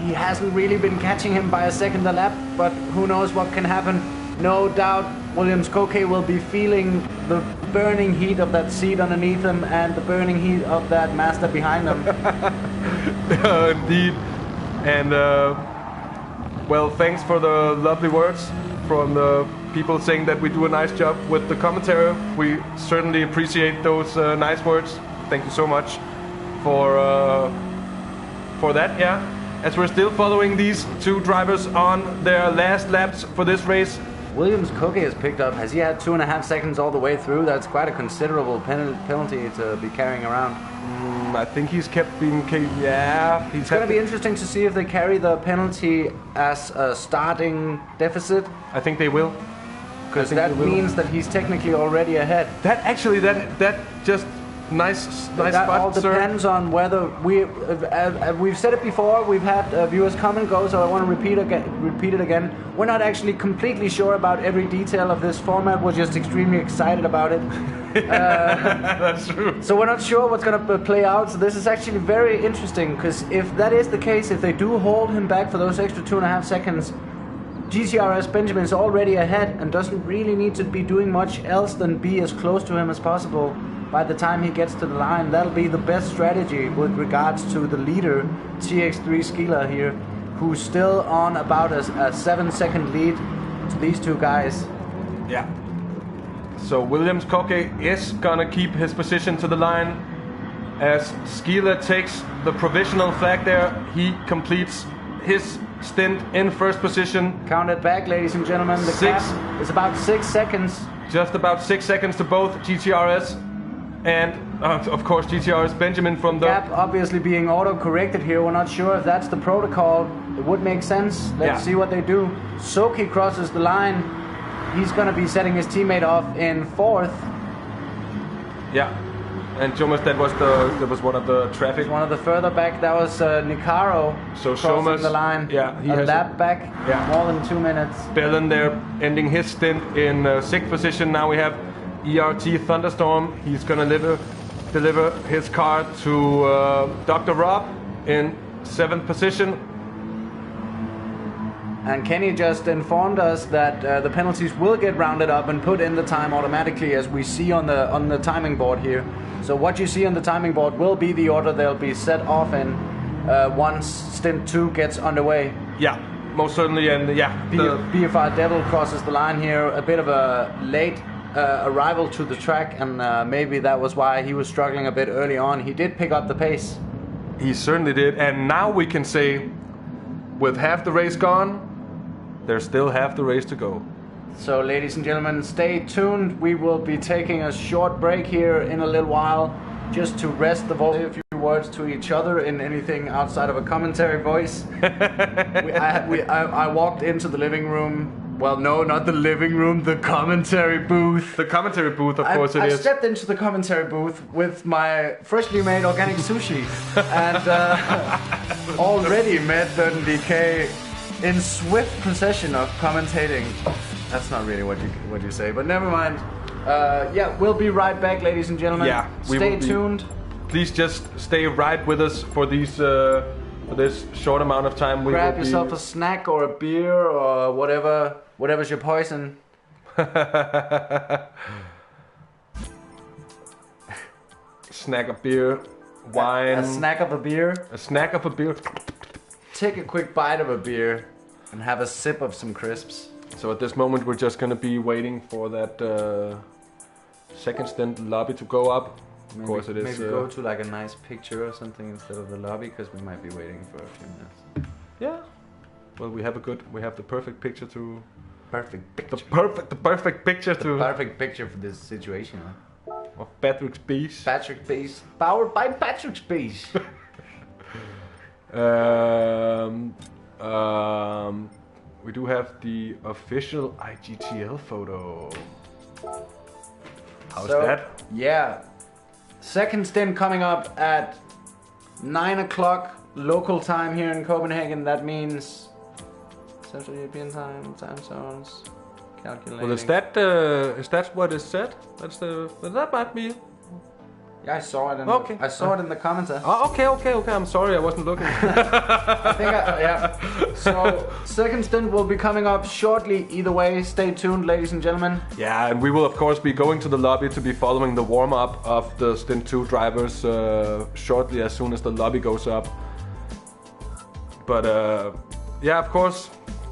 Speaker 2: He hasn't really been catching him by a second a lap, but who knows what can happen. No doubt Williams Koke will be feeling the burning heat of that seat underneath him and the burning heat of that Mazda behind him.
Speaker 1: Indeed. And well, thanks for the lovely words from the people saying that we do a nice job with the commentary. We certainly appreciate those nice words. Thank you so much for that. Yeah, as we're still following these two drivers on their last laps for this race.
Speaker 2: Williams Koke has picked up. Has he had 2.5 seconds all the way through? That's quite a considerable penalty to be carrying around.
Speaker 1: I think he's kept being... Yeah.
Speaker 2: It's going to be interesting to see if they carry the penalty as a starting deficit.
Speaker 1: I think they will.
Speaker 2: Because that means that he's technically already ahead.
Speaker 1: That actually, that just... Nice
Speaker 2: that
Speaker 1: spot,
Speaker 2: all depends on whether we've said it before. We've had viewers come and go, so I want to repeat it again. We're not actually completely sure about every detail of this format. We're just extremely excited about it.
Speaker 1: That's true.
Speaker 2: So we're not sure what's going to play out. So this is actually very interesting, because if that is the case, if they do hold him back for those extra 2.5 seconds, GTRS Benjamin is already ahead and doesn't really need to be doing much else than be as close to him as possible. By the time he gets to the line, that'll be the best strategy with regards to the leader, TX3 Skiller here, who's still on about a 7-second lead to these two guys.
Speaker 1: Yeah. So Williams Koke is gonna keep his position to the line. As Skiller takes the provisional flag there, he completes his Stint in first position.
Speaker 2: Count it back, ladies and gentlemen. The gap is about 6 seconds.
Speaker 1: Just about 6 seconds to both GTRS and, of course, GTRS Benjamin from the...
Speaker 2: Gap obviously being auto-corrected here. We're not sure if that's the protocol. It would make sense. Let's see what they do. Soki crosses the line. He's going to be setting his teammate off in 4th.
Speaker 1: Yeah. And Jomas, that was one of the traffic.
Speaker 2: One of the further back, that was Nicaro crossing the line.
Speaker 1: Yeah,
Speaker 2: he has a lap back, more than 2 minutes.
Speaker 1: Bellin there, ending his stint in 6th position. Now we have ERT Thunderstorm. He's gonna deliver his car to Dr. Rob in 7th position.
Speaker 2: And Kenny just informed us that the penalties will get rounded up and put in the time automatically, as we see on the timing board here. So what you see on the timing board will be the order they'll be set off in once Stint 2 gets underway.
Speaker 1: Yeah, most certainly, and
Speaker 2: BFR Devil crosses the line here, a bit of a late arrival to the track, and maybe that was why he was struggling a bit early on. He did pick up the pace.
Speaker 1: He certainly did, and now we can say, with half the race gone, there's still half the race to go.
Speaker 2: So, ladies and gentlemen, stay tuned. We will be taking a short break here in a little while, just to rest the voice, a few words to each other in anything outside of a commentary voice. I walked into the living room. Well, no, not the living room, the commentary booth.
Speaker 1: The commentary booth, of course it is.
Speaker 2: I stepped into the commentary booth with my freshly made organic sushi and already met DirtenDK in swift procession of commentating. That's not really what you say, but never mind. Yeah, we'll be right back, ladies and gentlemen.
Speaker 1: Yeah,
Speaker 2: stay tuned.
Speaker 1: Please just stay right with us for these for this short amount of time.
Speaker 2: Grab yourself a snack or a beer or whatever's your poison.
Speaker 1: Snack of beer, wine.
Speaker 2: A snack of a beer.
Speaker 1: A snack of a beer.
Speaker 2: Take a quick bite of a beer and have a sip of some crisps.
Speaker 1: So at this moment we're just going to be waiting for that second stint lobby to go up. Of course it is.
Speaker 2: Maybe go to like a nice picture or something instead of the lobby, because we might be waiting for a few minutes.
Speaker 1: Yeah. Well, we have the perfect picture to...
Speaker 2: Perfect picture.
Speaker 1: The perfect picture to...
Speaker 2: Perfect picture for this situation.
Speaker 1: Of Patrick's Bees.
Speaker 2: Patrick Bees. Powered by Patrick's Bees.
Speaker 1: We do have the official IGTL photo. How's that?
Speaker 2: Yeah. Second stint coming up at 9 o'clock local time here in Copenhagen. That means Central European time zones. Calculating.
Speaker 1: Well, is that what is said? That might be.
Speaker 2: Yeah, I saw it. I saw it in the commenter.
Speaker 1: Oh, okay. I'm sorry, I wasn't looking.
Speaker 2: I think yeah. So second stint will be coming up shortly. Either way, stay tuned, ladies and gentlemen.
Speaker 1: Yeah, and we will of course be going to the lobby to be following the warm up of the Stint 2 drivers shortly, as soon as the lobby goes up. But yeah, of course.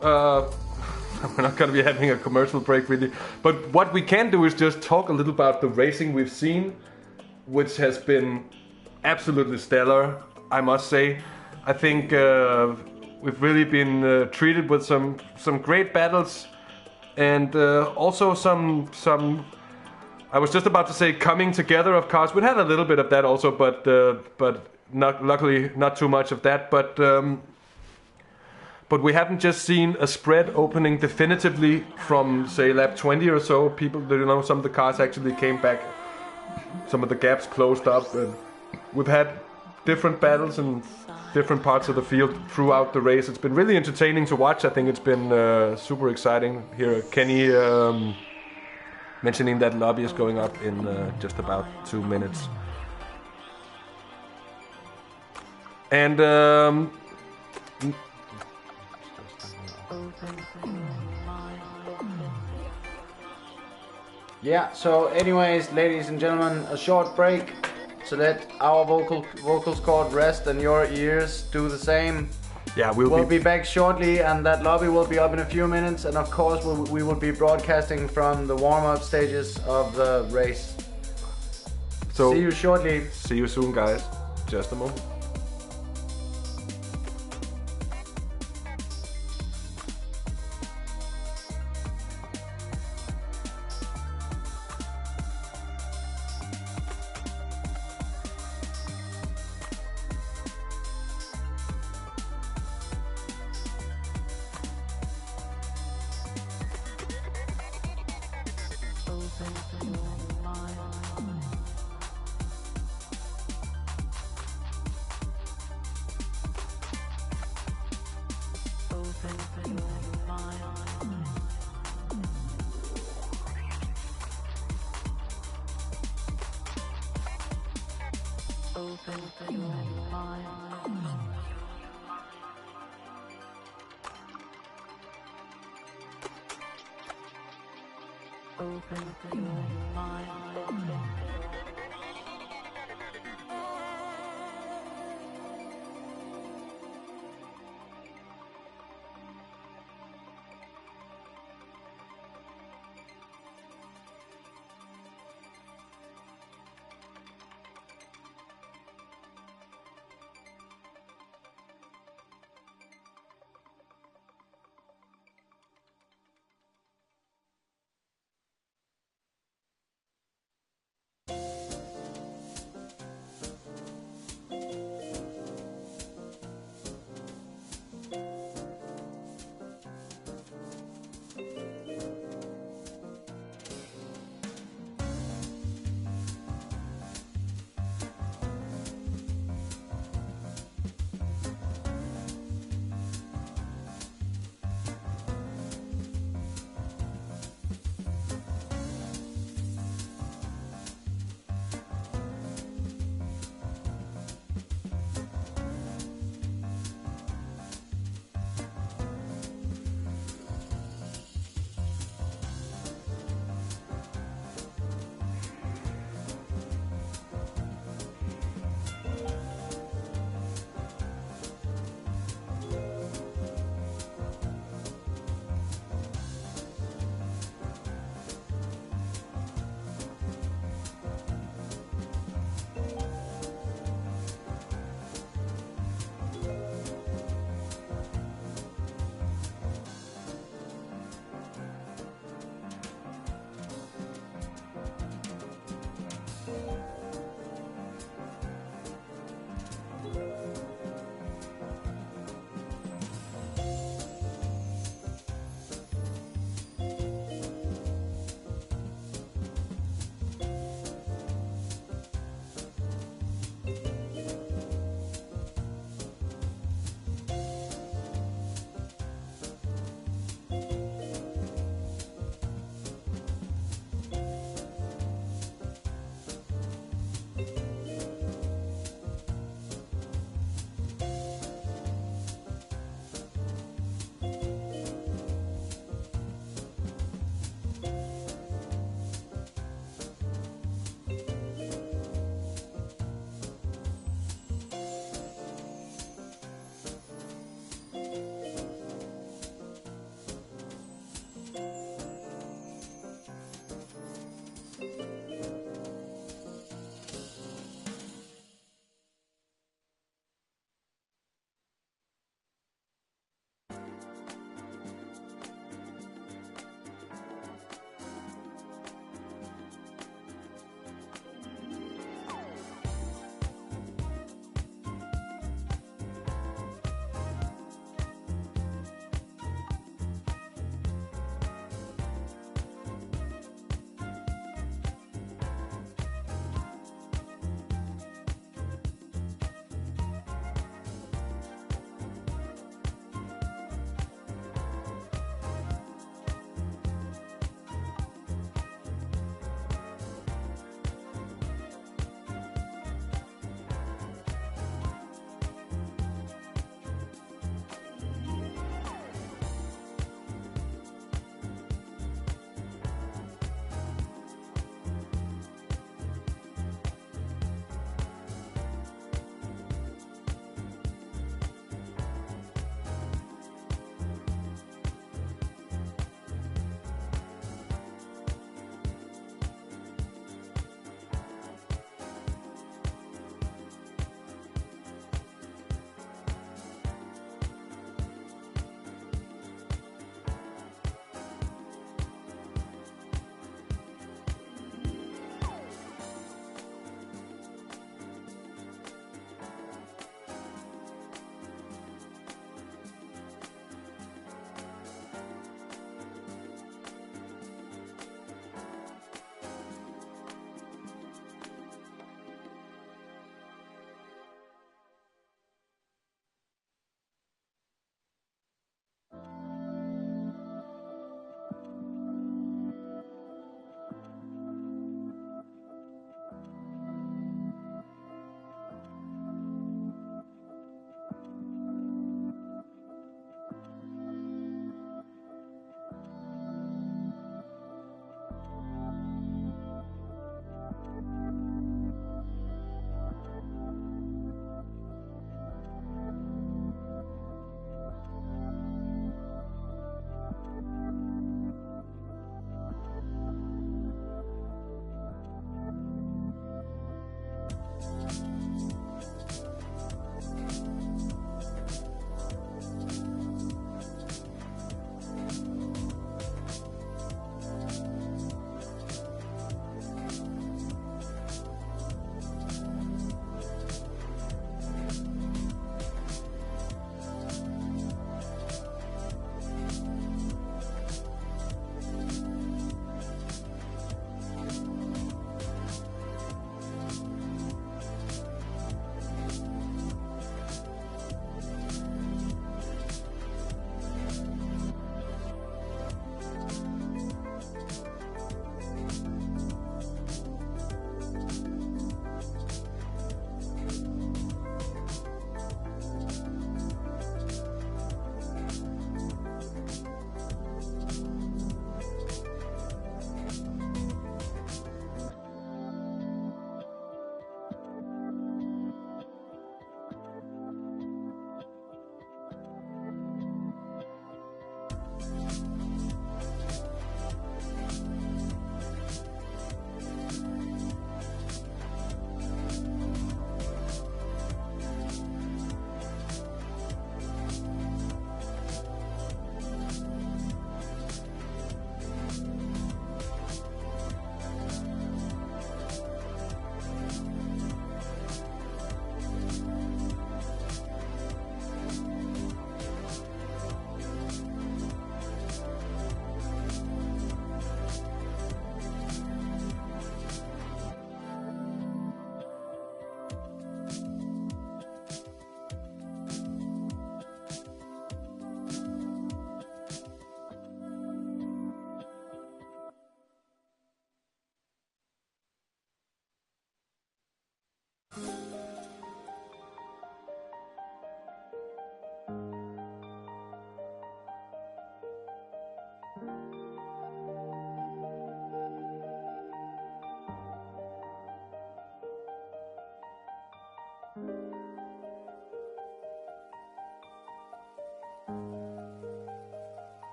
Speaker 1: We're not going to be having a commercial break really. But what we can do is just talk a little about the racing we've seen, which has been absolutely stellar, I must say. I think we've really been treated with some great battles, and also some. I was just about to say coming together of cars. We had a little bit of that also, but luckily not too much of that. But we haven't just seen a spread opening definitively from, say, lap 20 or so. People, some of the cars actually came back. Some of the gaps closed up, and we've had different battles in different parts of the field throughout the race. It's been really entertaining to watch. I think it's been super exciting. Here, Kenny mentioning that lobby is going up in just about 2 minutes. And
Speaker 2: yeah, so anyways, ladies and gentlemen, a short break to let our vocals cord rest and your ears do the same.
Speaker 1: Yeah,
Speaker 2: we'll be back shortly, and that lobby will be up in a few minutes, and of course we will be broadcasting from the warm-up stages of the race. So see you shortly.
Speaker 1: See you soon, guys. Just a moment.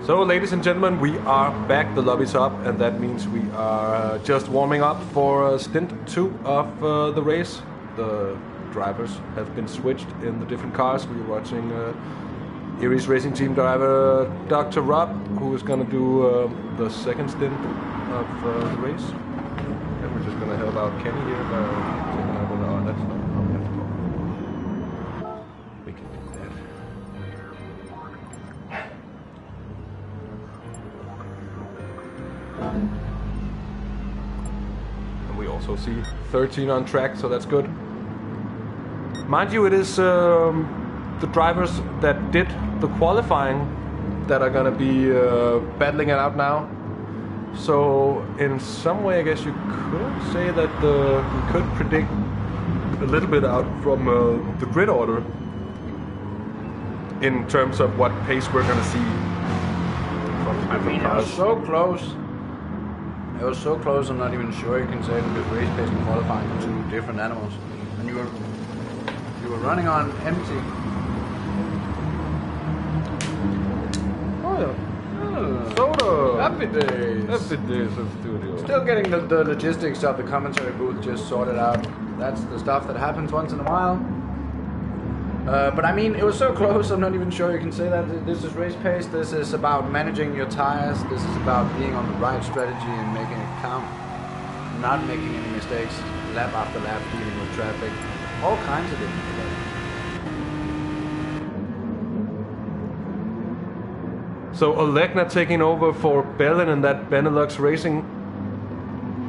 Speaker 1: So, ladies and gentlemen, we are back. The lobby's up, and that means we are just warming up for Stint 2 of the race. The drivers have been switched in the different cars. We were watching Erie's racing team driver Dr. Rob, who is going to do the second stint of the race. And we're just going to help out Kenny here by taking over the... Oh, that's not how we have to talk. We can do that. And we also see 13 on track, so that's good. Mind you, it is the drivers that did the qualifying that are going to be battling it out now. So in some way, I guess you could say that we could predict a little bit out from the grid order in terms of what pace we're going to see from the different cars.
Speaker 2: It was so close. It was so close, I'm not even sure you can say that the race pace and qualifying are two different animals. And you were running on empty.
Speaker 1: Oh yeah. Soda!
Speaker 2: Happy days!
Speaker 1: Happy days of studio.
Speaker 2: Still getting the logistics of the commentary booth just sorted out. That's the stuff that happens once in a while. But I mean, it was so close, I'm not even sure you can say that. This is race pace, this is about managing your tires, this is about being on the right strategy and making it count. Not making any mistakes, lap after lap, dealing with traffic, all kinds of different things.
Speaker 1: So Olegna taking over for Bellin and that Benelux Racing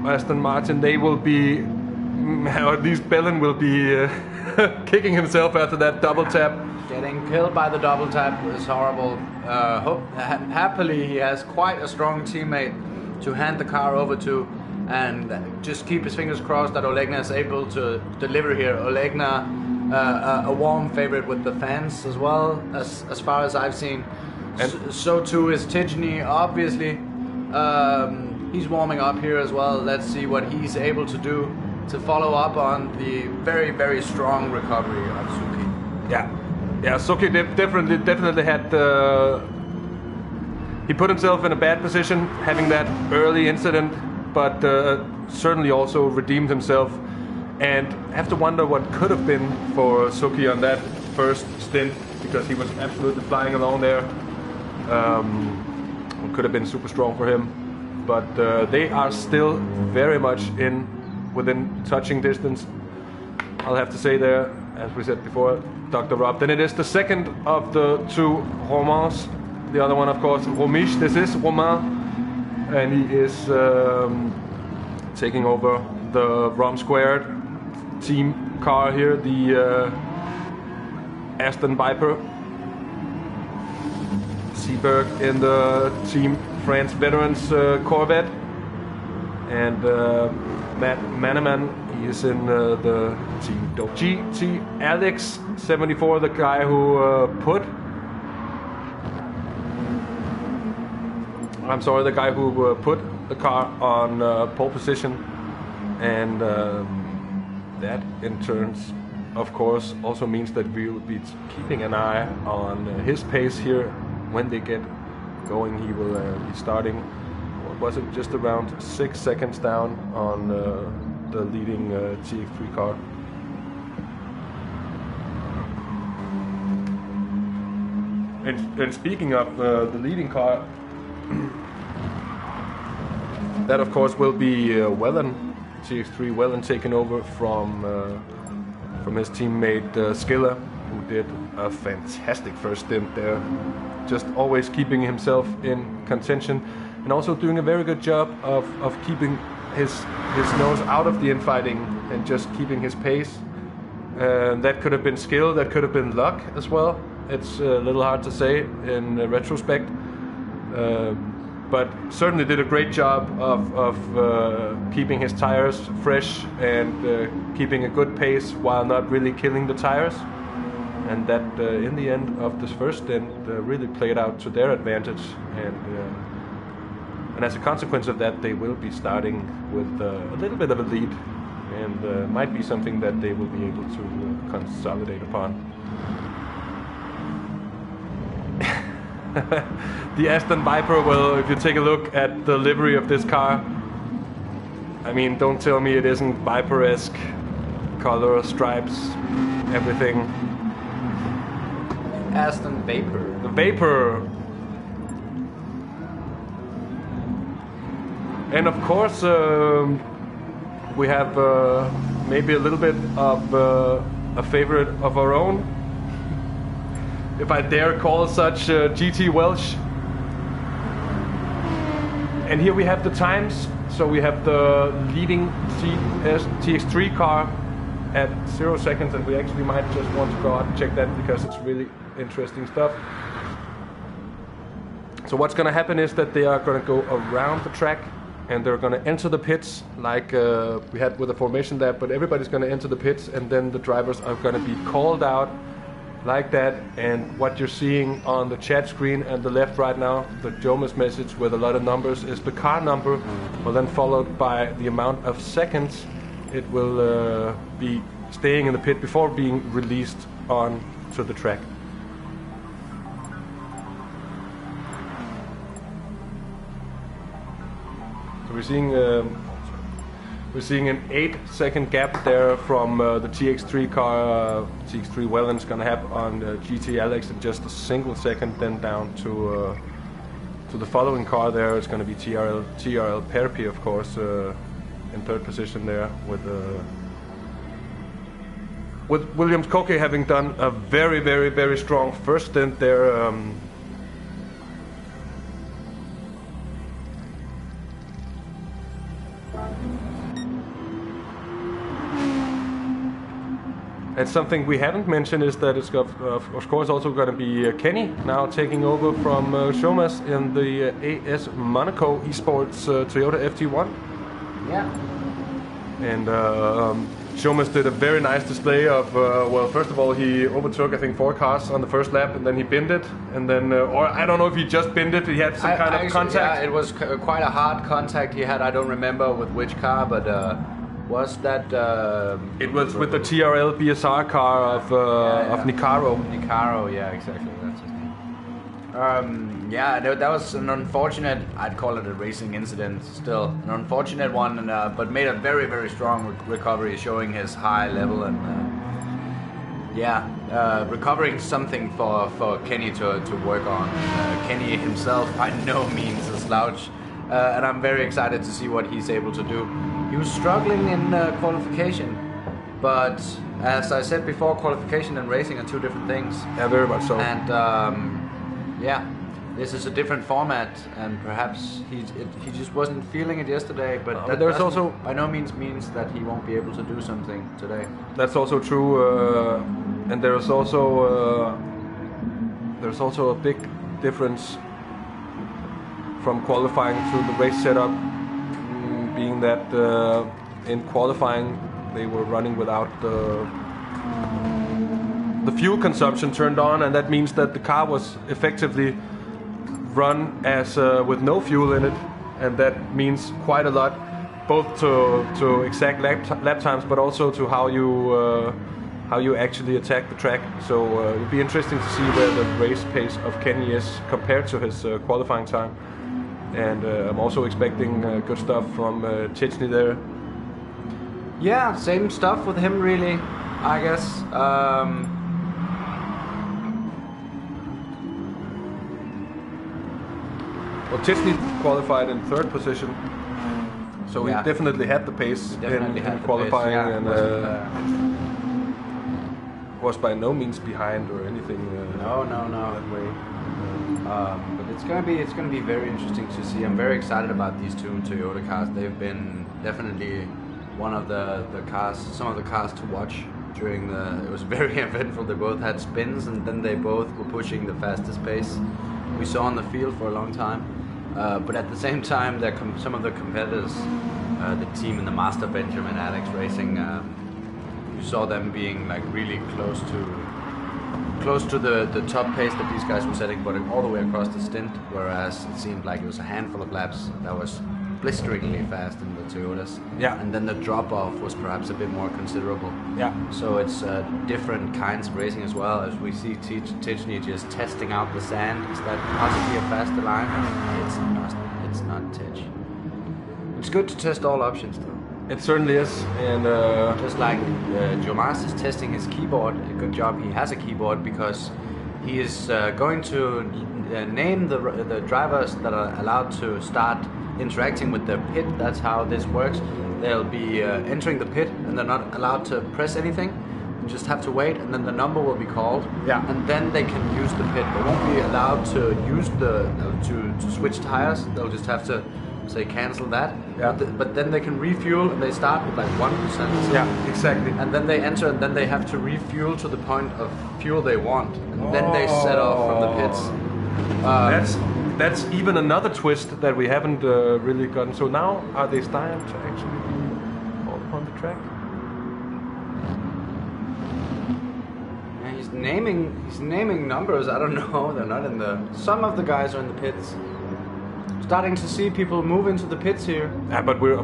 Speaker 1: Aston Martin, they will be, or at least Bellin will be kicking himself after that double tap.
Speaker 2: Getting killed by the double tap was horrible. Happily, he has quite a strong teammate to hand the car over to, and just keep his fingers crossed that Olegna is able to deliver here. Olegna, a warm favorite with the fans as well, as far as I've seen. And so too is Tijani, obviously. He's warming up here as well. Let's see what he's able to do to follow up on the very, very strong recovery of Suki.
Speaker 1: Yeah, Suki definitely had. He put himself in a bad position having that early incident, but certainly also redeemed himself. And I have to wonder what could have been for Suki on that first stint, because he was absolutely flying along there. It could have been super strong for him, but they are still very much within touching distance. I'll have to say there, as we said before, Dr. Rob. Then it is the second of the two Romans. The other one, of course, Romish. This is Romain, and he is taking over the Rom Squared team car here, the Aston Viper. Seberg in the Team France Veterans Corvette, and Matt Maneman, he is in the Team GTSport 74, the guy who put the car on pole position, and that in turns, of course, also means that we will be keeping an eye on his pace here. When they get going, he will be starting, what was it, just around 6 seconds down on the leading TX3 car. And speaking of the leading car, that of course will be Wellen, TX3 Wellen, taken over from his teammate Skilla, who did a fantastic first stint there. Just always keeping himself in contention, and also doing a very good job of keeping his nose out of the infighting and just keeping his pace. That could have been skill, that could have been luck as well. It's a little hard to say in retrospect, but certainly did a great job of keeping his tires fresh and keeping a good pace while not really killing the tires. And that in the end of this first stint really played out to their advantage, and as a consequence of that, they will be starting with a little bit of a lead, and might be something that they will be able to consolidate upon. the Aston Viper. Well, if you take a look at the livery of this car, I mean, don't tell me it isn't Viper-esque. Color, stripes, everything.
Speaker 2: Aston Vapor.
Speaker 1: The Vapor. And of course, we have maybe a little bit of a favorite of our own, if I dare call such, GT Welsh. And here we have the times. So we have the leading TX3 car at 0 seconds, and we actually might just want to go out and check that because it's really interesting stuff. So what's going to happen is that they are going to go around the track and they're going to enter the pits like we had with the formation lap, but everybody's going to enter the pits and then the drivers are going to be called out like that. And what you're seeing on the chat screen and the left right now, the Jomas message with a lot of numbers, is the car number, well then followed by the amount of seconds it will be staying in the pit before being released on to the track. So we're seeing an 8-second gap there from the TX3 car, TX3 Welland's gonna have on GTLeague, and just a single second then down to the following car there. It's gonna be TRL Perpi, of course, in third position there with Williams Koke having done a very, very, very strong first stint there. And something we haven't mentioned is that it's got, of course, also going to be Kenny now taking over from Shomas in the AS Monaco Esports Toyota FT1.
Speaker 2: Yeah.
Speaker 1: And Shomas did a very nice display of, well, first of all, he overtook, I think, 4 cars on the first lap, and then he binned it, and then, or I don't know if he just binned it, he had some kind of contact.
Speaker 2: Yeah, it was quite a hard contact he had. I don't remember with which car, but was that...
Speaker 1: it was with the TRL BSR car of Nicaro.
Speaker 2: Nicaro, yeah, exactly, that's his name. Yeah, that was an unfortunate, I'd call it a racing incident still, an unfortunate one, but made a very, very strong recovery, showing his high level and recovering something for Kenny to work on. Kenny himself by no means a slouch, and I'm very excited to see what he's able to do. He was struggling in qualification, but as I said before, qualification and racing are two different things.
Speaker 1: Yeah, very much so.
Speaker 2: And this is a different format, and perhaps he just wasn't feeling it yesterday. But that
Speaker 1: there's also
Speaker 2: by no means that he won't be able to do something today.
Speaker 1: That's also true, and there's also a big difference from qualifying to the race setup. Being that in qualifying they were running without the fuel consumption turned on, and that means that the car was effectively run as with no fuel in it, and that means quite a lot, both to exact lap times, but also to how you actually attack the track. So it'll be interesting to see where the race pace of Kenny is compared to his qualifying time. And I'm also expecting good stuff from Chechny there.
Speaker 2: Yeah, same stuff with him really, I guess.
Speaker 1: Well, Chechny qualified in third position, so he definitely had the pace in qualifying, and was by no means behind or anything.
Speaker 2: No.
Speaker 1: That way.
Speaker 2: But it's gonna be very interesting to see. I'm very excited about these two Toyota cars. They've been definitely one of the cars, some of the cars to watch during it was very eventful. They both had spins, and then they both were pushing the fastest pace we saw on the field for a long time. But at the same time, some of the competitors, the team in the Master Benjamin Alex Racing, you saw them being like really close to the top pace that these guys were setting, but all the way across the stint, whereas it seemed like it was a handful of laps that was blisteringly fast in the Toyotas.
Speaker 1: Yeah.
Speaker 2: And then the drop-off was perhaps a bit more considerable.
Speaker 1: Yeah.
Speaker 2: So it's different kinds of racing as well. As we see Tijni just testing out the sand. Is that possibly a faster line? It's not Tij. It's good to test all options though.
Speaker 1: It certainly is, and
Speaker 2: just like Jomas is testing his keyboard. A good job he has a keyboard, because he is going to name the drivers that are allowed to start interacting with their pit. That's how this works. They'll be entering the pit and they're not allowed to press anything. You just have to wait, and then the number will be called.
Speaker 1: Yeah.
Speaker 2: And then they can use the pit. They won't be allowed to use to switch tires. They'll just have to say cancel that.
Speaker 1: Yeah.
Speaker 2: But then they can refuel, and they start with like 1%.
Speaker 1: Yeah, exactly.
Speaker 2: And then they enter, and then they have to refuel to the point of fuel they want, and then they set off from the pits.
Speaker 1: That's even another twist that we haven't really gotten. So now, are they starting to actually be all upon the track?
Speaker 2: Yeah, he's naming numbers. I don't know. They're not in the. Some of the guys are in the pits. Starting to see people move into the pits here.
Speaker 1: But we're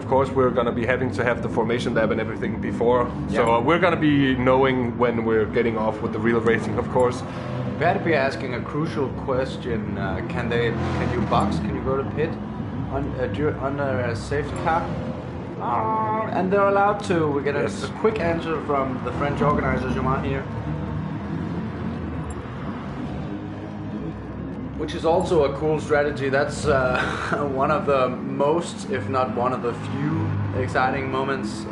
Speaker 1: going to be having to have the formation lab and everything before.
Speaker 2: Yeah.
Speaker 1: So we're going to be knowing when we're getting off with the real racing, of course.
Speaker 2: We had to be asking a crucial question. Can you box? Can you go to pit on a safety car? And they're allowed to. We get a quick answer from the French organizer, Jean here. Which is also a cool strategy. That's one of the most, if not one of the few, exciting moments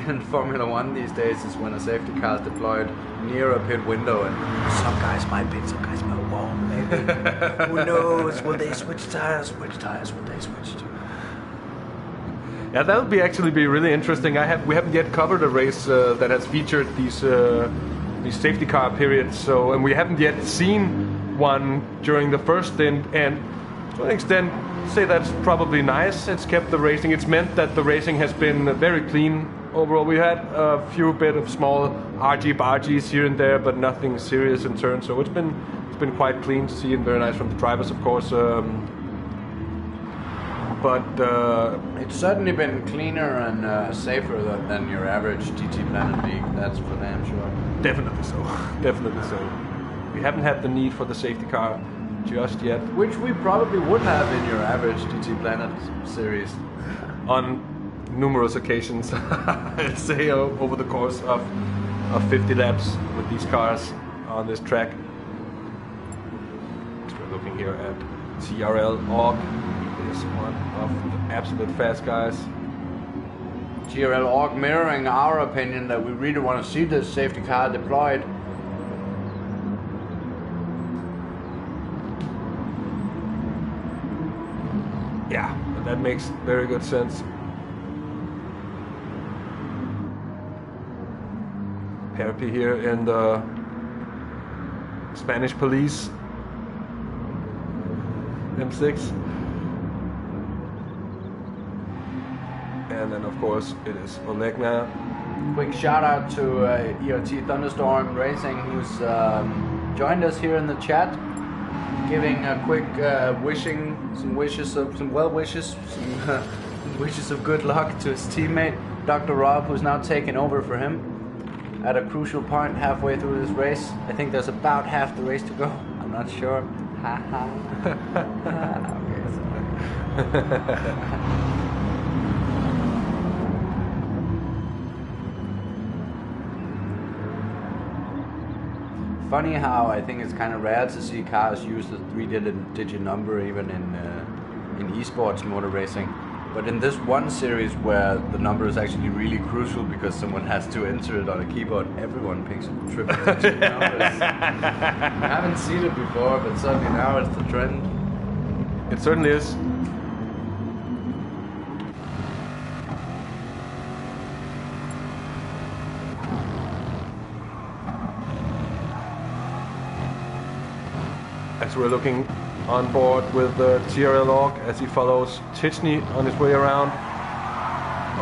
Speaker 2: in Formula One these days is when a safety car is deployed near a pit window, and some guys might pit, some guys might wall, maybe. Who knows? Will they switch tires? Which tires will they switch to?
Speaker 1: Yeah, that would actually be really interesting. We haven't yet covered a race that has featured these safety car periods, and we haven't yet seen one during the first stint, and to an extent say that's probably nice. It's kept the racing. It's meant that the racing has been very clean overall. We had a few bit of small argy-bargies here and there, but nothing serious in turn. So it's been quite clean to see, and very nice from the drivers, of course. But
Speaker 2: it's certainly been cleaner and safer than your average GTPlanet league. That's for damn sure.
Speaker 1: Definitely so. Definitely so. We haven't had the need for the safety car just yet.
Speaker 2: Which we probably would have in your average GTPlanet series.
Speaker 1: On numerous occasions, I'd say over the course of 50 laps with these cars on this track. So we're looking here at TRL-OG. He is one of the absolute fast guys.
Speaker 2: TRL-OG mirroring our opinion that we really want to see this safety car deployed.
Speaker 1: Yeah, that makes very good sense. Perpi here in the Spanish police M6. And then of course it is Olegna.
Speaker 2: Quick shout out to ERT Thunderstorm Racing, who's joined us here in the chat, giving a quick some wishes of good luck to his teammate Dr. Rob, who's now taken over for him at a crucial point halfway through this race. I think there's about half the race to go. I'm not sure. Okay, sorry. Funny how I think it's kind of rare to see cars use the 3-digit number even in esports motor racing. But in this one series where the number is actually really crucial because someone has to enter it on a keyboard, everyone picks triple-digit numbers. I haven't seen it before, but suddenly now it's the trend.
Speaker 1: It certainly is. As we're looking on board with TRL-OG as he follows Tijni on his way around.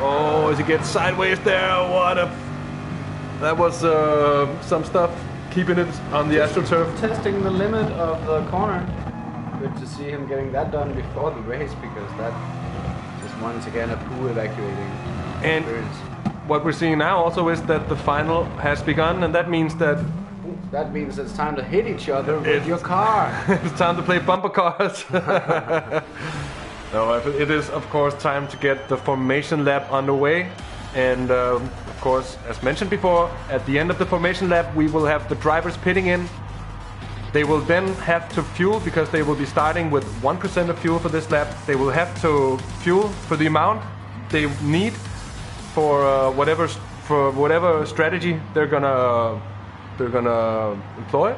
Speaker 1: Oh, as he gets sideways there, that was some stuff, keeping it on the AstroTurf.
Speaker 2: Testing the limit of the corner. Good to see him getting that done before the race, because that just once again a poo evacuating
Speaker 1: And
Speaker 2: experience.
Speaker 1: what we're seeing now also is that the final has begun, and that means that
Speaker 2: That means it's time to hit each other with your car.
Speaker 1: it's time to play bumper cars. No, it is of course time to get the formation lap underway, and of course, as mentioned before, at the end of the formation lap we will have the drivers pitting in. They will then have to fuel because they will be starting with 1% of fuel for this lap. They will have to fuel for the amount they need for whatever strategy they're gonna employ,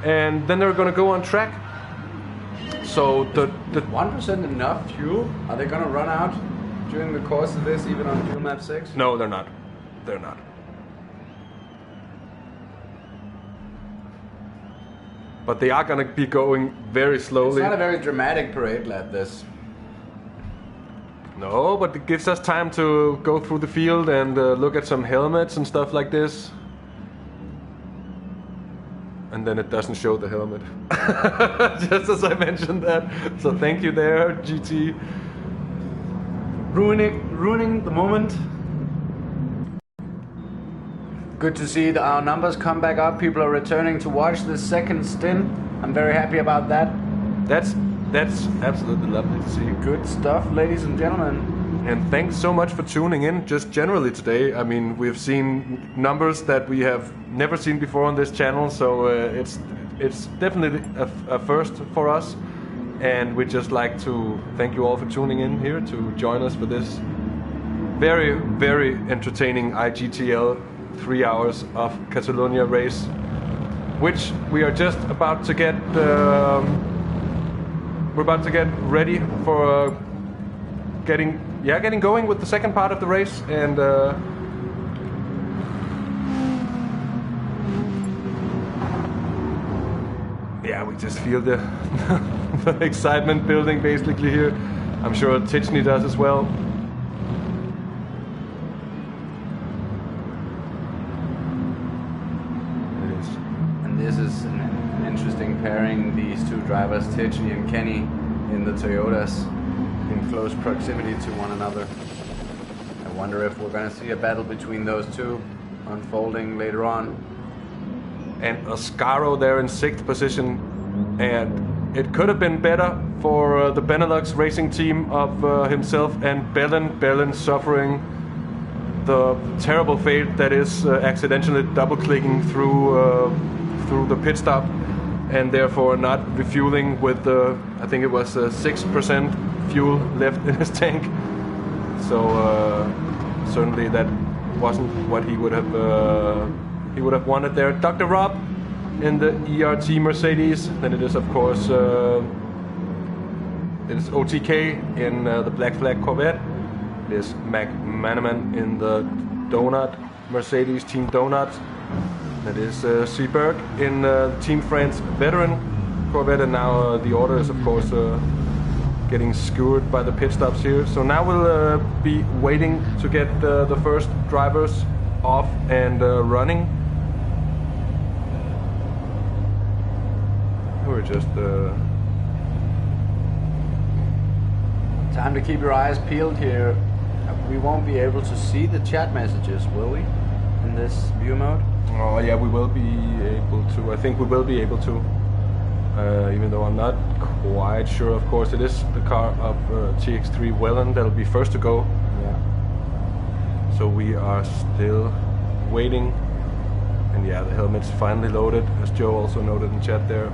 Speaker 1: and then they're gonna go on track. So the
Speaker 2: 1% enough fuel? Are they gonna run out during the course of this, even on fuel map 6?
Speaker 1: No, they're not. They're not. But they are gonna be going very slowly.
Speaker 2: It's not a very dramatic parade lap, this.
Speaker 1: No, but it gives us time to go through the field and look at some helmets and stuff like this. And then it doesn't show the helmet. Just as I mentioned that. So thank you there, GT.
Speaker 2: Ruining the moment. Good to see that our numbers come back up. People are returning to watch the second stint. I'm very happy about that.
Speaker 1: That's absolutely lovely to see.
Speaker 2: Good stuff, ladies and gentlemen.
Speaker 1: And thanks so much for tuning in just generally today. I mean, we've seen numbers that we have never seen before on this channel, so it's definitely a first for us. And we'd just like to thank you all for tuning in here to join us for this very, very entertaining IGTL 3 hours of Catalunya race, which we are just about to get. We're about to get ready for getting going with the second part of the race, and yeah, we just feel the, the excitement building basically here. I'm sure Tichney does as well. It is.
Speaker 2: And this is an interesting pairing, these two drivers, Tichney and Kenny, in the Toyotas, in close proximity to one another. I wonder if we're going to see a battle between those two unfolding later on.
Speaker 1: And Oscaro there in 6th position, and it could have been better for the Benelux racing team of himself and Bellin suffering the terrible fate that is accidentally double-clicking through the pit stop, and therefore not refueling with I think it was 6% fuel left in his tank. So certainly that wasn't what he would have wanted there. Dr. Rob in the ERT Mercedes. Then it is of course it is OTK in the Black Flag Corvette. It is Mac Manaman in the Donut Mercedes Team Donut. That is Seberg in Team France Veteran Corvette, and now the order is of course getting skewered by the pit stops here. So now we'll be waiting to get the first drivers off and running. We're just
Speaker 2: time to keep your eyes peeled here. We won't be able to see the chat messages, will we, in this view mode?
Speaker 1: Oh yeah, we will be able to. I think we will be able to. Even though I'm not quite sure. Of course, it is the car of TX3 Welland that'll be first to go.
Speaker 2: Yeah.
Speaker 1: So we are still waiting. And yeah, the helmet's finally loaded, as Joe also noted in chat there.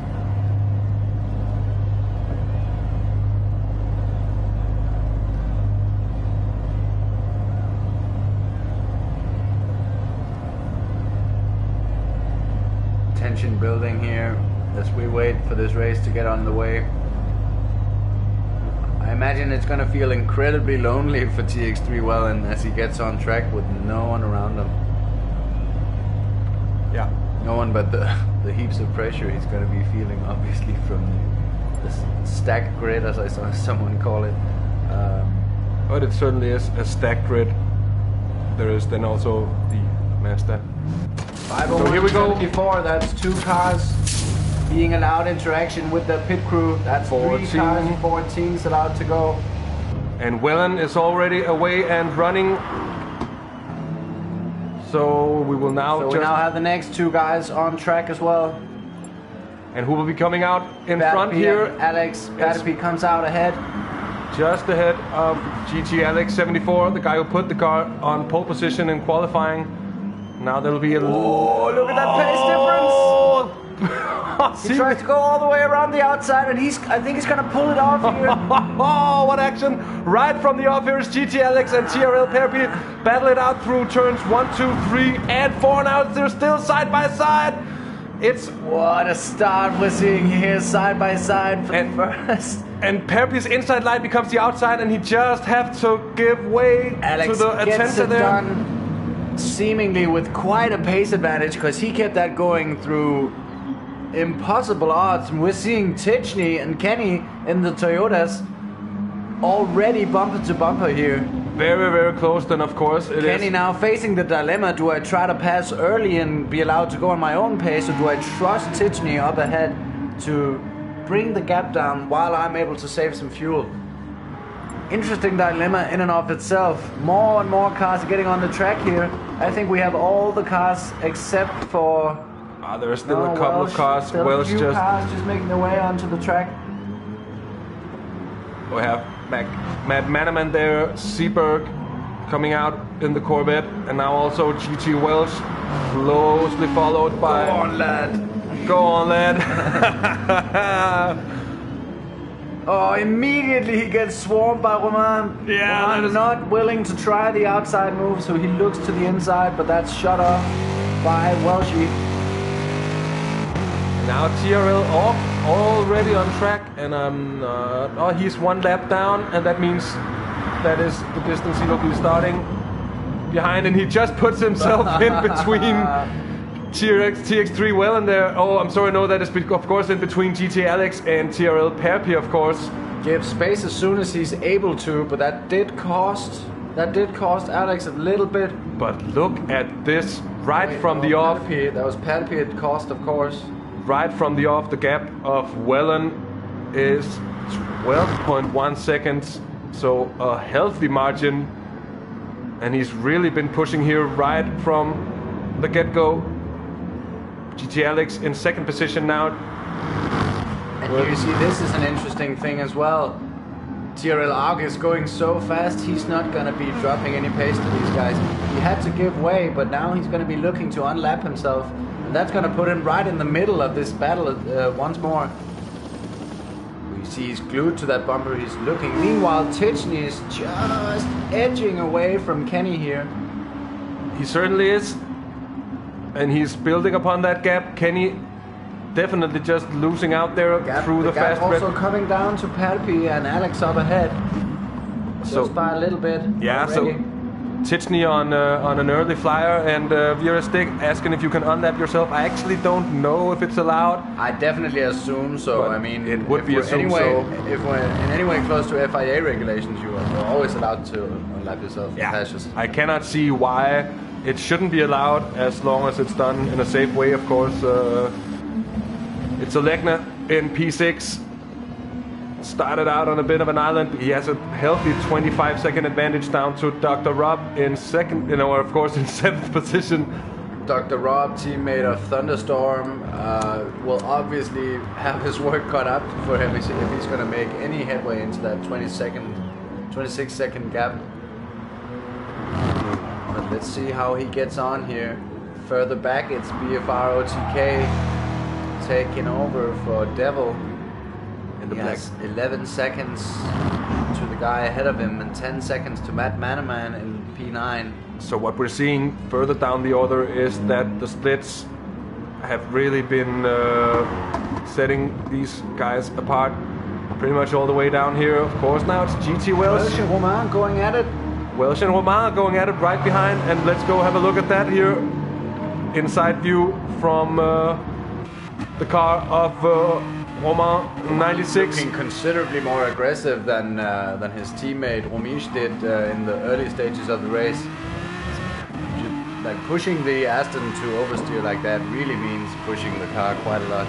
Speaker 2: Tension building here as we wait for this race to get on the way. I imagine it's going to feel incredibly lonely for TX3 Welland as he gets on track with no one around him.
Speaker 1: Yeah.
Speaker 2: No one but the heaps of pressure he's going to be feeling, obviously, from the stacked grid, as I saw someone call it.
Speaker 1: But it certainly is a stacked grid. There is then also the Mazda.
Speaker 2: So here we go. Before, that's 2 cars being allowed interaction with the pit crew. That's 3 cars, 14's allowed to go.
Speaker 1: And Wellen is already away and running. So we will now
Speaker 2: we now have the next two guys on track as well.
Speaker 1: And who will be coming out in front here?
Speaker 2: Alex Batterby comes out ahead.
Speaker 1: Just ahead of GTLeague 74, the guy who put the car on pole position in qualifying. Now there'll be a...
Speaker 2: Oh, look at that pace difference! He tries to go all the way around the outside, and I think he's gonna pull it off here.
Speaker 1: Oh, what action! Right from the off here is GTLeague and TRL Perpi battle it out through turns 1, 2, 3, and 4. Now they're still side by side. It's
Speaker 2: what a start we're seeing here, side by side for the first.
Speaker 1: And Perpi's inside line becomes the outside, and he just have to give way to the attempts there.
Speaker 2: Done seemingly with quite a pace advantage, because he kept that going through impossible odds. And we're seeing Tichney and Kenny in the Toyotas already bumper to bumper here.
Speaker 1: Very, very close then, of course.
Speaker 2: Kenny now facing the dilemma, do I try to pass early and be allowed to go on my own pace, or do I trust Tichney up ahead to bring the gap down while I'm able to save some fuel? Interesting dilemma in and of itself. More and more cars are getting on the track here. I think we have all the cars except for...
Speaker 1: there are still a couple of cars.
Speaker 2: Still a few cars just making their way onto the track.
Speaker 1: We have Matt Manaman there, Seberg coming out in the Corvette, and now also GT Welsh, closely followed by...
Speaker 2: Go on, lad.
Speaker 1: Go on, lad.
Speaker 2: Oh, immediately he gets swarmed by Romain.
Speaker 1: Yeah,
Speaker 2: Romain not willing to try the outside move, so he looks to the inside, but that's shut off by Welshie.
Speaker 1: Now TRL off, already on track, and he's one lap down, and that means that is the distance he will be starting behind, and he just puts himself in between TX3 Wellen there. Oh, I'm sorry, no, that is of course in between GTLeague and TRL Perpi, of course.
Speaker 2: Give space as soon as he's able to, but that did cost Alex a little bit.
Speaker 1: But look at this, from the off.
Speaker 2: That was Perpi at cost, of course.
Speaker 1: Right from the off, the gap of Wellen is 12.1 seconds, so a healthy margin, and he's really been pushing here right from the get-go. GTLeague in second position now.
Speaker 2: And you see, this is an interesting thing as well. TRL ARC is going so fast, he's not going to be dropping any pace to these guys. He had to give way, but now he's going to be looking to unlap himself. And that's going to put him right in the middle of this battle once more. We see he's glued to that bumper, he's looking. Meanwhile, Tichney is just edging away from Kenny here.
Speaker 1: He certainly is. And he's building upon that gap. Kenny definitely just losing out there through the fast red.
Speaker 2: Also coming down to Perpi and Alex up ahead. Just by a little bit.
Speaker 1: Yeah,
Speaker 2: already.
Speaker 1: so Tichney on an early flyer, and Vera Stick asking if you can unlap yourself. I actually don't know if it's allowed.
Speaker 2: I definitely assume so.
Speaker 1: But
Speaker 2: I mean,
Speaker 1: it would be assumed so.
Speaker 2: If we're in any way close to FIA regulations, you are always allowed to unlap yourself.
Speaker 1: Yeah, I cannot see why it shouldn't be allowed as long as it's done in a safe way, of course. It's Olegna in P6. Started out on a bit of an island. He has a healthy 25-second advantage down to Dr. Rob in second, of course, in seventh position.
Speaker 2: Dr. Rob, teammate of Thunderstorm, will obviously have his work cut up for him if he's going to make any headway into that 26-second gap. But let's see how he gets on here. Further back, it's BFR OTK taking over for Devil. He has 11 seconds to the guy ahead of him and 10 seconds to Matt Manaman in P9.
Speaker 1: So what we're seeing further down the order is that the splits have really been setting these guys apart pretty much all the way down here. Of course, now it's GT Welsh.
Speaker 2: Welsh and Romain going at it.
Speaker 1: Welsh and Romain going at it right behind, and let's go have a look at that here. Inside view from the car of Romain 96.
Speaker 2: Looking considerably more aggressive than his teammate Romish did in the early stages of the race. Like pushing the Aston to oversteer like that really means pushing the car quite a lot.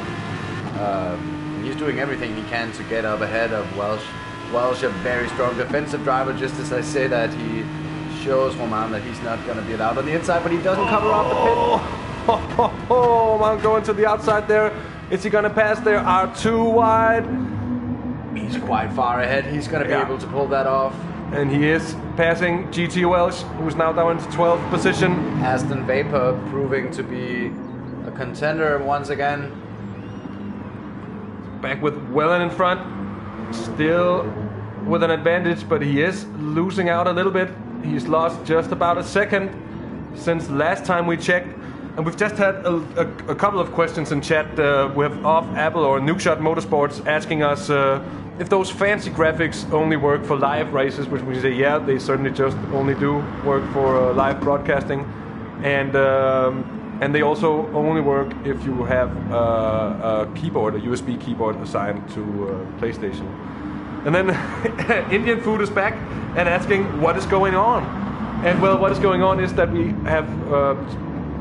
Speaker 2: He's doing everything he can to get up ahead of Welsh. Welsh a very strong defensive driver, just as I say that he shows Romain that he's not going to be allowed on the inside, but he doesn't cover up the pit.
Speaker 1: Romain going to the outside there. Is he going to pass there? R2 wide.
Speaker 2: He's quite far ahead. He's going to be able to pull that off.
Speaker 1: And he is passing GT Welsh, who's now down into 12th position.
Speaker 2: Aston Vapor proving to be a contender once again.
Speaker 1: Back with Wellen in front. Still with an advantage, but he is losing out a little bit. He's lost just about a second since last time we checked. And we've just had a couple of questions in chat with Off Apple or Nukeshot Motorsports asking us if those fancy graphics only work for live races, which we say, yeah, they certainly just only do work for live broadcasting. And they also only work if you have a keyboard, a USB keyboard assigned to PlayStation. And then Indian Food is back and asking what is going on. And well, what is going on is that we have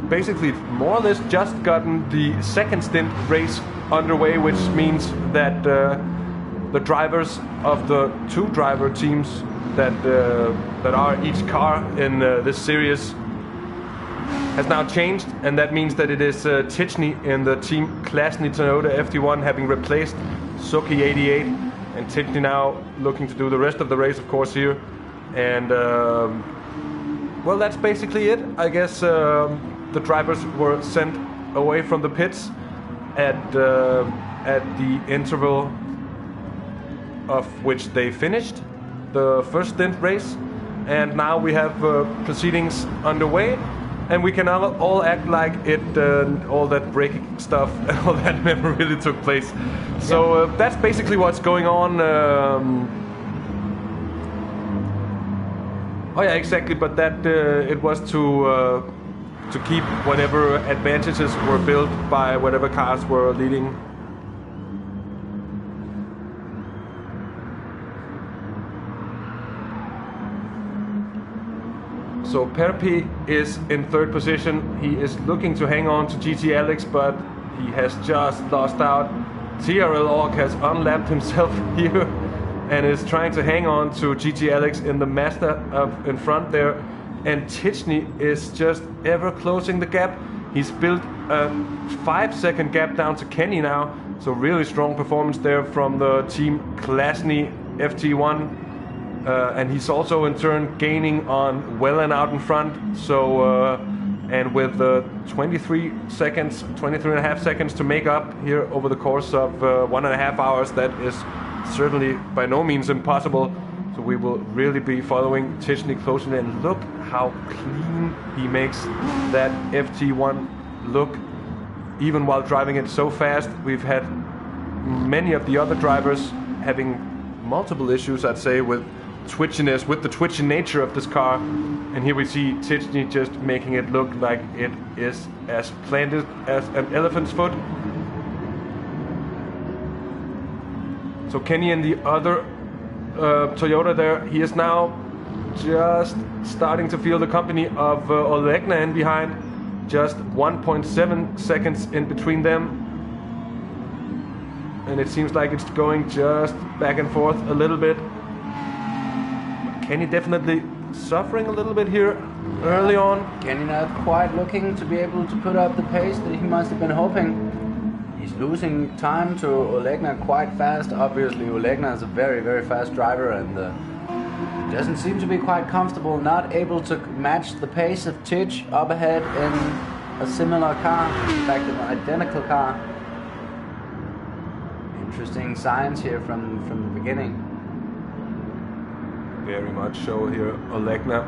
Speaker 1: basically more or less just gotten the second stint race underway, which means that the drivers of the two driver teams that are each car in this series has now changed, and that means that it is Tichney in the team Klasny Toyota FT1 having replaced Suki 88, and Tichney now looking to do the rest of the race, of course, here. And well, that's basically it. I guess the drivers were sent away from the pits at the interval of which they finished the first stint race, and now we have proceedings underway. And we can all act like it, all that braking stuff, all that never really took place. So that's basically what's going on. Oh yeah, exactly. But that it was to keep whatever advantages were built by whatever cars were leading. So Perpi is in third position. He is looking to hang on to GTLeague, but he has just lost out. TRL has unlapped himself here and is trying to hang on to GTLeague in the Mazda up in front there. And Tichney is just ever closing the gap. He's built a 5-second gap down to Kenny now. So really strong performance there from the team Klasny FT1. And he's also in turn gaining on Wellen out in front. So and with 23 seconds, 23 and a half seconds to make up here over the course of 1.5 hours, that is certainly by no means impossible. So we will really be following Tichney closely, and look how clean he makes that FT1 look, even while driving it so fast. We've had many of the other drivers having multiple issues, I'd say, with twitchiness, with the twitchy nature of this car, and here we see Tichney just making it look like it is as planted as an elephant's foot. So Kenny in the other Toyota there, he is now just starting to feel the company of Olegna in behind, just 1.7 seconds in between them, and it seems like it's going just back and forth a little bit. Kenny definitely suffering a little bit here early on. Kenny
Speaker 2: not quite looking to be able to put up the pace that he must have been hoping. He's losing time to Olegna quite fast. Obviously, Olegna is a very, very fast driver, and doesn't seem to be quite comfortable, not able to match the pace of Tich up ahead in a similar car, in fact an identical car. Interesting signs here from the beginning.
Speaker 1: Very much so here. Olegna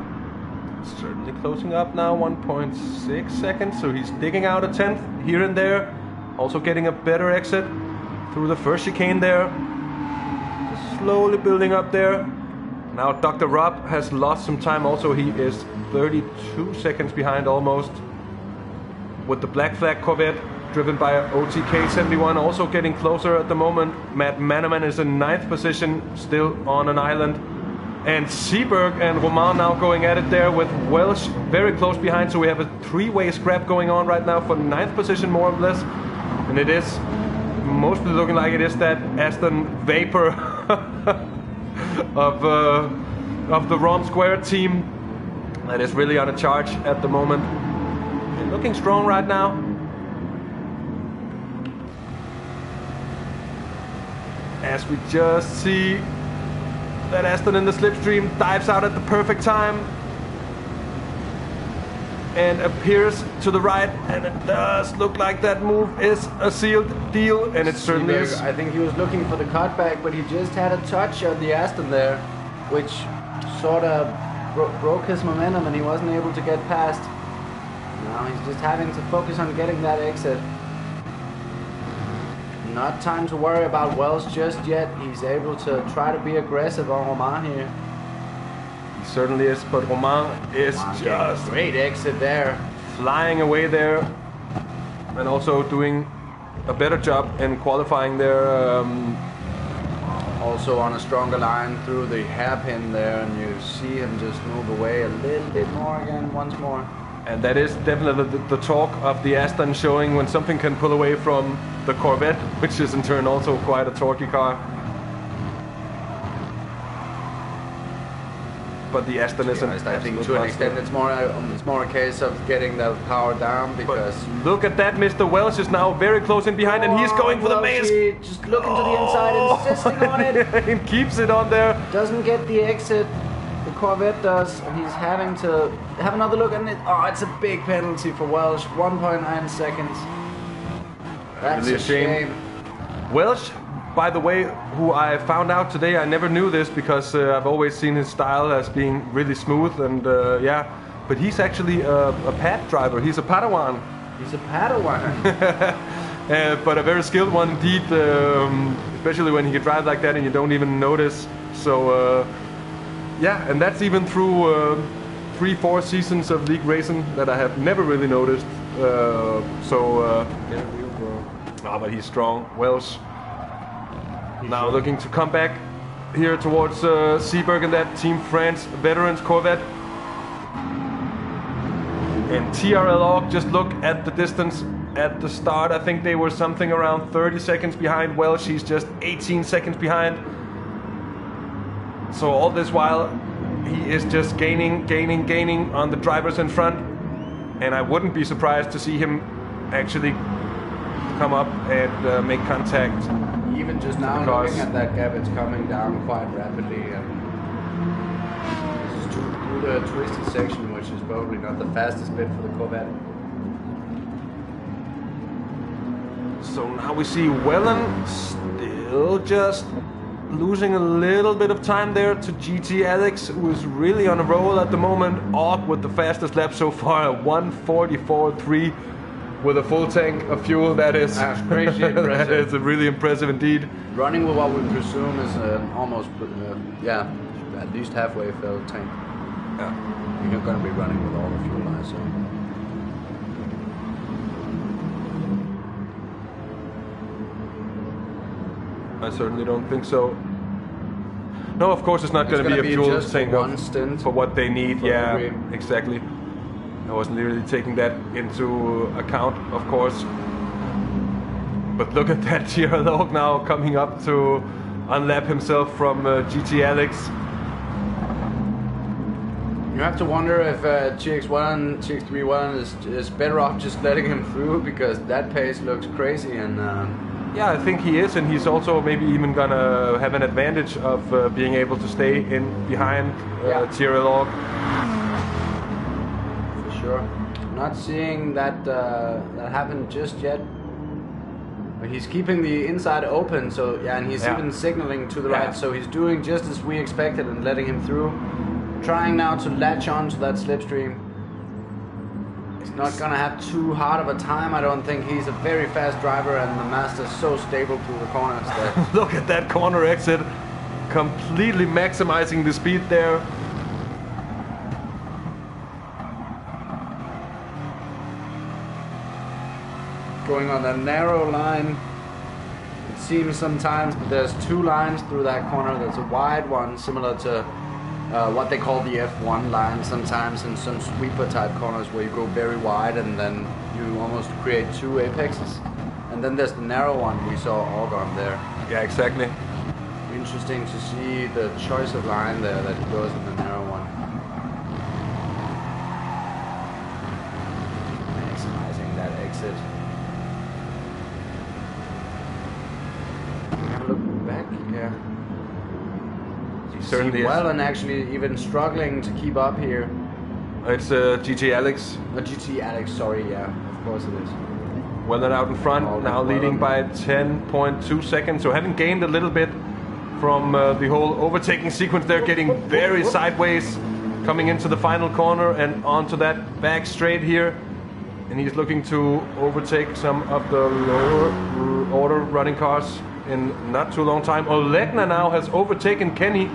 Speaker 1: certainly closing up now, 1.6 seconds, so he's digging out a 10th here and there, also getting a better exit through the first chicane there, just slowly building up there. Now Dr. Rob has lost some time also. He is 32 seconds behind almost, with the Black Flag Corvette driven by OTK71 also getting closer at the moment. Matt Manaman is in 9th position, still on an island. And Seberg and Romain now going at it there, with Welsh very close behind. So we have a 3-way scrap going on right now for 9th position, more or less. And it is mostly looking like it is that Aston Vapor of the Rom Square team that is really on a charge at the moment. And looking strong right now. As we just see that Aston in the slipstream dives out at the perfect time and appears to the right, and it does look like that move is a sealed deal, and it certainly is.
Speaker 2: I think he was looking for the cutback, but he just had a touch on the Aston there, which sort of broke his momentum, and he wasn't able to get past. Now he's just having to focus on getting that exit. Not time to worry about Wells just yet. He's able to try to be aggressive on Romain here.
Speaker 1: He certainly is, but Romain is just
Speaker 2: great exit there.
Speaker 1: Flying away there, and also doing a better job in qualifying there.
Speaker 2: Also on a stronger line through the hairpin there, and you see him just move away a little bit more again, once more.
Speaker 1: And that is definitely the talk of the Aston, showing when something can pull away from the Corvette, which is in turn also quite a torquey car. But the Aston isn't.
Speaker 2: I think to an extent it's more a case of getting the power down, because
Speaker 1: look at that, Mr. Welsh is now very close in behind, and he's going for the maze.
Speaker 2: Just looking to the inside, insisting on it.
Speaker 1: And keeps it on there.
Speaker 2: Doesn't get the exit. The Corvette does, and he's having to have another look at it. Oh, it's a big penalty for Welsh. 1.9 seconds. That's really a shame.
Speaker 1: Welsh, by the way, who I found out today, I never knew this because I've always seen his style as being really smooth, and yeah, but he's actually a pad driver. He's a Padawan.
Speaker 2: He's a Padawan.
Speaker 1: But a very skilled one indeed, especially when he can drive like that and you don't even notice. So yeah, and that's even through 3-4 seasons of league racing that I have never really noticed. Yeah, but he's strong. Welsh now looking to come back here towards Seeberg and that Team France Veterans Corvette. And TRL just look at the distance at the start. I think they were something around 30 seconds behind Welsh. He's just 18 seconds behind. So all this while, he is just gaining on the drivers in front. And I wouldn't be surprised to see him actually come up and make contact.
Speaker 2: Even just now, looking at that gap, it's coming down quite rapidly. This is through the twisted section, which is probably not the fastest bit for the Corvette.
Speaker 1: So now we see Wellen still just losing a little bit of time there to GTSport, who is really on a roll at the moment. Ogg with the fastest lap so far, 1:44.3 with a full tank of fuel. That's
Speaker 2: crazy impressive.
Speaker 1: That is really impressive indeed.
Speaker 2: Running with what we presume is almost, yeah, at least halfway filled tank.
Speaker 1: Yeah.
Speaker 2: You're not going to be running with all the fuel, I assume.
Speaker 1: I certainly don't think so. No, of course it's not going to be a fuel tank for what they need. Yeah, exactly. I wasn't really taking that into account, of course. But look at that TRL now coming up to unlap himself from GTSport.
Speaker 2: You have to wonder if GX31 is better off just letting him through, because that pace looks crazy. And
Speaker 1: yeah, I think he is, and he's also maybe even gonna have an advantage of being able to stay in behind TRL.
Speaker 2: For sure. Not seeing that that happen just yet. But he's keeping the inside open, so yeah, and he's even signaling to the right, so he's doing just as we expected and letting him through. Trying now to latch on to that slipstream. He's not gonna have too hard of a time, I don't think. He's a very fast driver, and the Master's so stable through the corners that
Speaker 1: look at that corner exit, completely maximizing the speed there.
Speaker 2: Going on that narrow line. It seems sometimes, but there's two lines through that corner. There's a wide one, similar to what they call the F1 line sometimes in some sweeper type corners, where you go very wide and then you almost create two apexes. And then there's the narrow one we saw Ogg on there.
Speaker 1: Yeah, exactly.
Speaker 2: Interesting to see the choice of line there that he goes in the narrow one. Maximizing that exit. Look back, yeah.
Speaker 1: He certainly
Speaker 2: well, and actually even struggling to keep up here.
Speaker 1: It's GT Alex.
Speaker 2: GT Alex, sorry, yeah, of course it is.
Speaker 1: Well out in front, now leading by 10.2 seconds. So having gained a little bit from the whole overtaking sequence there, getting very sideways, coming into the final corner and onto that back straight here. And he's looking to overtake some of the lower order running cars in not too long time. Olegna now has overtaken Kenny,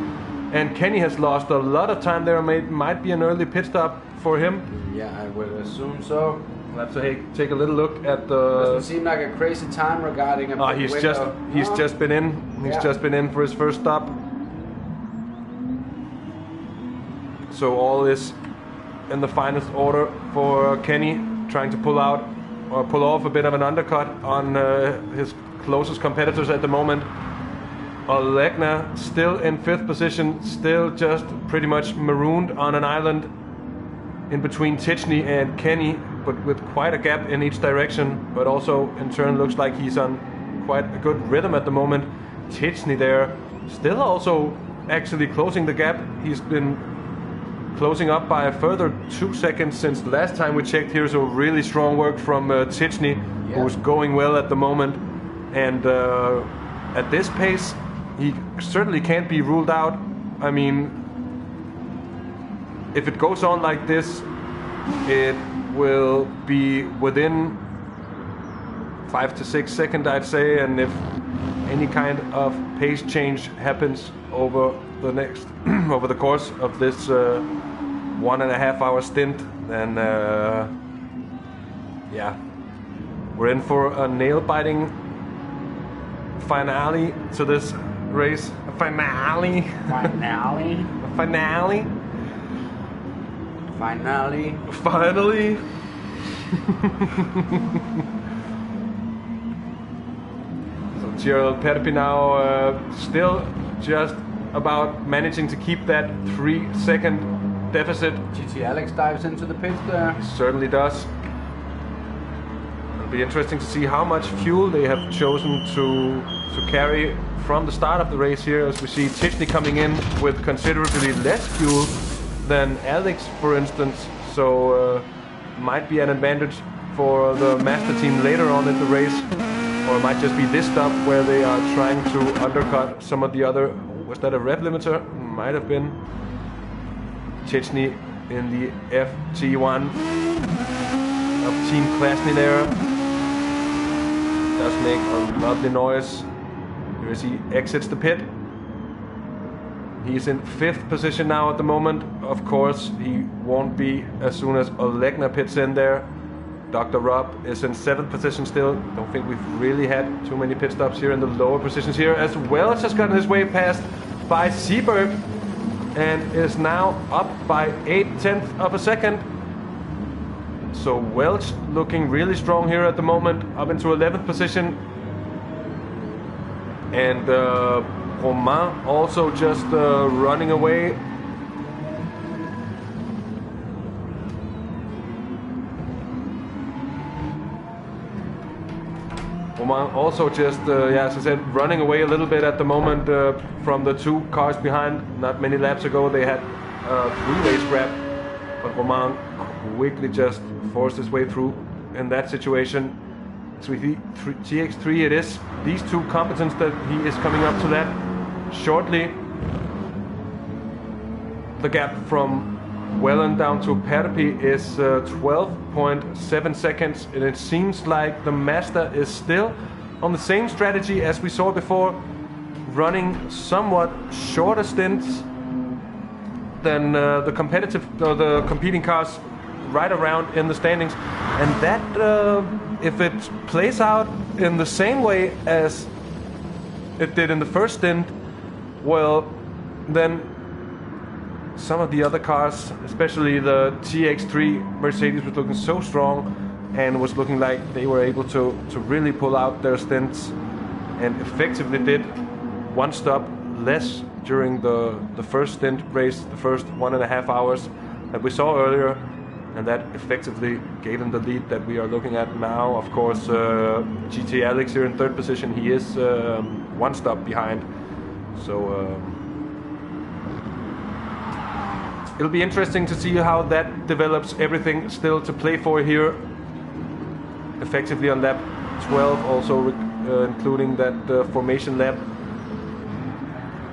Speaker 1: and Kenny has lost a lot of time there. Might be an early pit stop for him.
Speaker 2: Yeah, I would assume so.
Speaker 1: We'll have to take a little look at the.
Speaker 2: Doesn't seem like a crazy time regarding a
Speaker 1: he's just been in. He's just been in for his first stop. So all is in the finest order for Kenny, trying to pull out or pull off a bit of an undercut on his closest competitors at the moment. Olegna still in 5th position, still just pretty much marooned on an island in between Tichny and Kenny, but with quite a gap in each direction, but also in turn looks like he's on quite a good rhythm at the moment. Tichny there, still also actually closing the gap. He's been closing up by a further 2 seconds since the last time we checked here, so really strong work from Tichny, who's going well at the moment. And at this pace, he certainly can't be ruled out. I mean, if it goes on like this, it will be within 5 to 6 seconds, I'd say, and if any kind of pace change happens over the next over the course of this 1.5 hour stint, then yeah, we're in for a nail-biting finale to this race. A finale.
Speaker 2: Finale.
Speaker 1: A finale.
Speaker 2: Finally.
Speaker 1: Finally. So Gerald Perpi now still just about managing to keep that 3-second deficit.
Speaker 2: GT Alex dives into the pits there.
Speaker 1: Certainly does. It'll be interesting to see how much fuel they have chosen to carry from the start of the race here, as we see Tichny coming in with considerably less fuel than Alex, for instance. So might be an advantage for the master team later on in the race, or it might just be this stop where they are trying to undercut some of the other. Was that a rev limiter? Might have been. Tichny in the FT1 of Team Klasny there. Does make a lovely noise. Here as he exits the pit. He's in 5th position now at the moment. Of course, he won't be as soon as Olegna pits in there. Dr. Rob is in 7th position still. Don't think we've really had too many pit stops here in the lower positions here. As Welch has gotten his way past by Seberg and is now up by 0.8 of a second. So Welch looking really strong here at the moment, up into 11th position. And Romain also just running away. Romain also just, as I said, running away a little bit at the moment from the 2 cars behind. Not many laps ago they had a 3-way scrap, but Romain quickly just forced his way through in that situation. So TX3 it is. These 2 competents that he is coming up to that shortly. The gap from Wellen down to Perpi is 12.7 seconds, and it seems like the Mazda is still on the same strategy as we saw before, running somewhat shorter stints than the competing cars right around in the standings. And that, if it plays out in the same way as it did in the first stint, well, then some of the other cars, especially the TX3 Mercedes, was looking so strong and was looking like they were able to really pull out their stints, and effectively did one stop less during the first stint race, the first 1.5 hours that we saw earlier, and that effectively gave him the lead that we are looking at now. Of course, GTSport here in third position, he is one stop behind, so it'll be interesting to see how that develops. Everything still to play for here, effectively on lap 12, also including that formation lap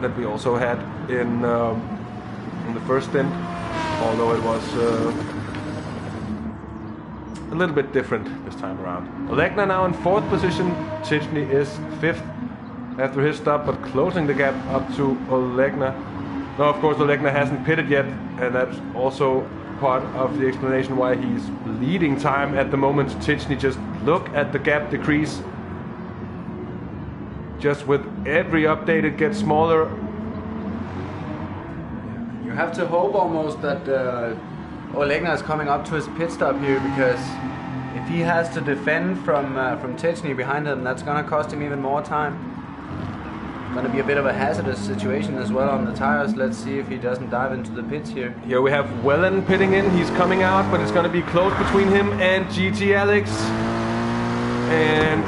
Speaker 1: that we also had in the first stint, although it was a little bit different this time around. Olegna now in fourth position, Tichny is fifth after his stop, but closing the gap up to Olegna. Now, of course, Olegna hasn't pitted yet, and that's also part of the explanation why he's leading time at the moment. Tichny, just look at the gap decrease. Just with every update it gets smaller.
Speaker 2: You have to hope almost that Olegna is coming up to his pit stop here, because if he has to defend from Tichny behind him, that's gonna cost him even more time. Gonna be a bit of a hazardous situation as well on the tires. Let's see if he doesn't dive into the pits here.
Speaker 1: Here we have Wellen pitting in. He's coming out, but it's gonna be close between him and GTSport. And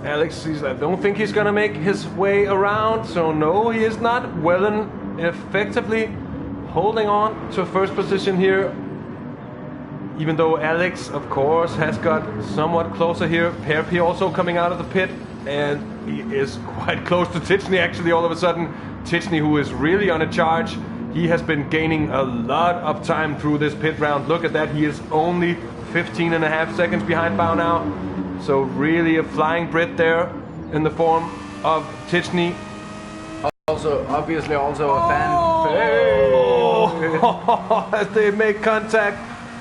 Speaker 1: Alex, I don't think he's gonna make his way around, so no, he is not. Wellen effectively holding on to first position here, even though Alex, of course, has got somewhat closer here. Perpi also coming out of the pit, and he is quite close to Tichny actually all of a sudden. Tichny, who is really on a charge, he has been gaining a lot of time through this pit round. Look at that, he is only 15.5 seconds behind Bao now. So really a flying Brit there in the form of Tichny.
Speaker 2: Also, obviously also a fan.
Speaker 1: Oh, as they make contact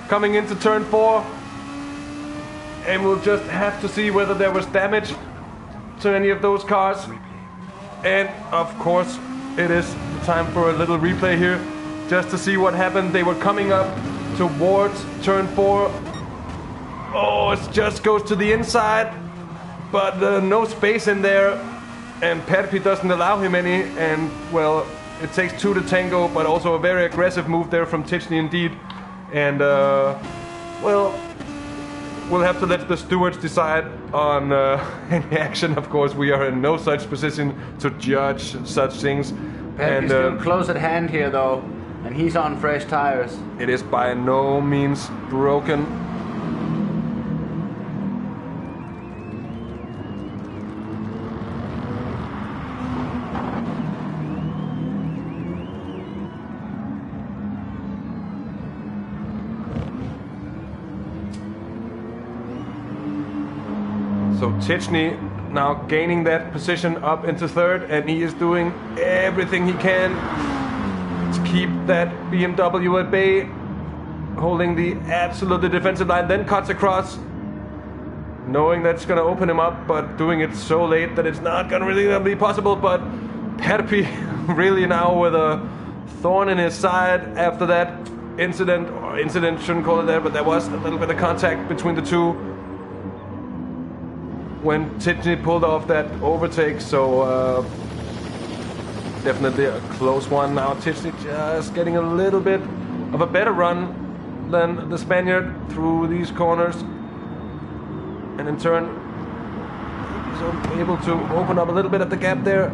Speaker 1: coming into turn 4. And we'll just have to see whether there was damage to any of those cars. And of course, it is time for a little replay here, just to see what happened. They were coming up towards turn 4. Oh, it just goes to the inside, but no space in there, and Perpi doesn't allow him any, and well, it takes 2 to tango, but also a very aggressive move there from Tichny indeed. And well, we'll have to let the stewards decide on any action. Of course, we are in no such position to judge such things.
Speaker 2: Perpi's still close at hand here though, and he's on fresh tires.
Speaker 1: It is by no means broken. So Tichny now gaining that position up into third, and he is doing everything he can to keep that BMW at bay, holding the absolutely defensive line, then cuts across, knowing that's going to open him up, but doing it so late that it's not going to really be possible. But Perpi really now with a thorn in his side after that incident, or incident, shouldn't call it that, but there was a little bit of contact between the two when Tichny pulled off that overtake, so definitely a close one. Now Tichny just getting a little bit of a better run than the Spaniard through these corners, and in turn he's able to open up a little bit at the gap there.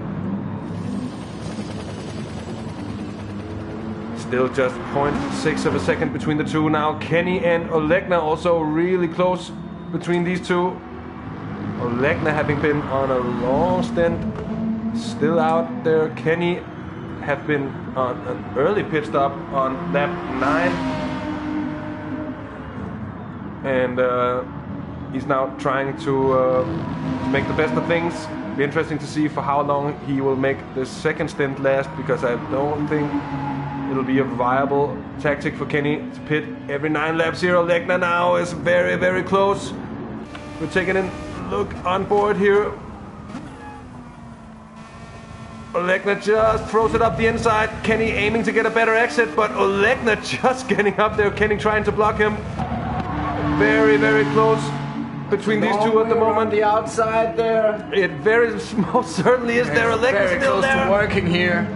Speaker 1: Still just 0.6 of a second between the two. Now Kenny and Olegna also really close between these two. Olegna having been on a long stint, still out there. Kenny have been on an early pit stop on lap 9. And he's now trying to make the best of things. Be interesting to see for how long he will make this second stint last, because I don't think it'll be a viable tactic for Kenny to pit every 9 laps here. Olegna now is very, very close. We're taking in look on board here. Olegna just throws it up the inside. Kenny aiming to get a better exit, but Olegna just getting up there. Kenny trying to block him. Very, very close. between these two at the moment.
Speaker 2: On the outside there.
Speaker 1: It very most certainly is there. Olegna
Speaker 2: Very
Speaker 1: still
Speaker 2: close
Speaker 1: there.
Speaker 2: to working here.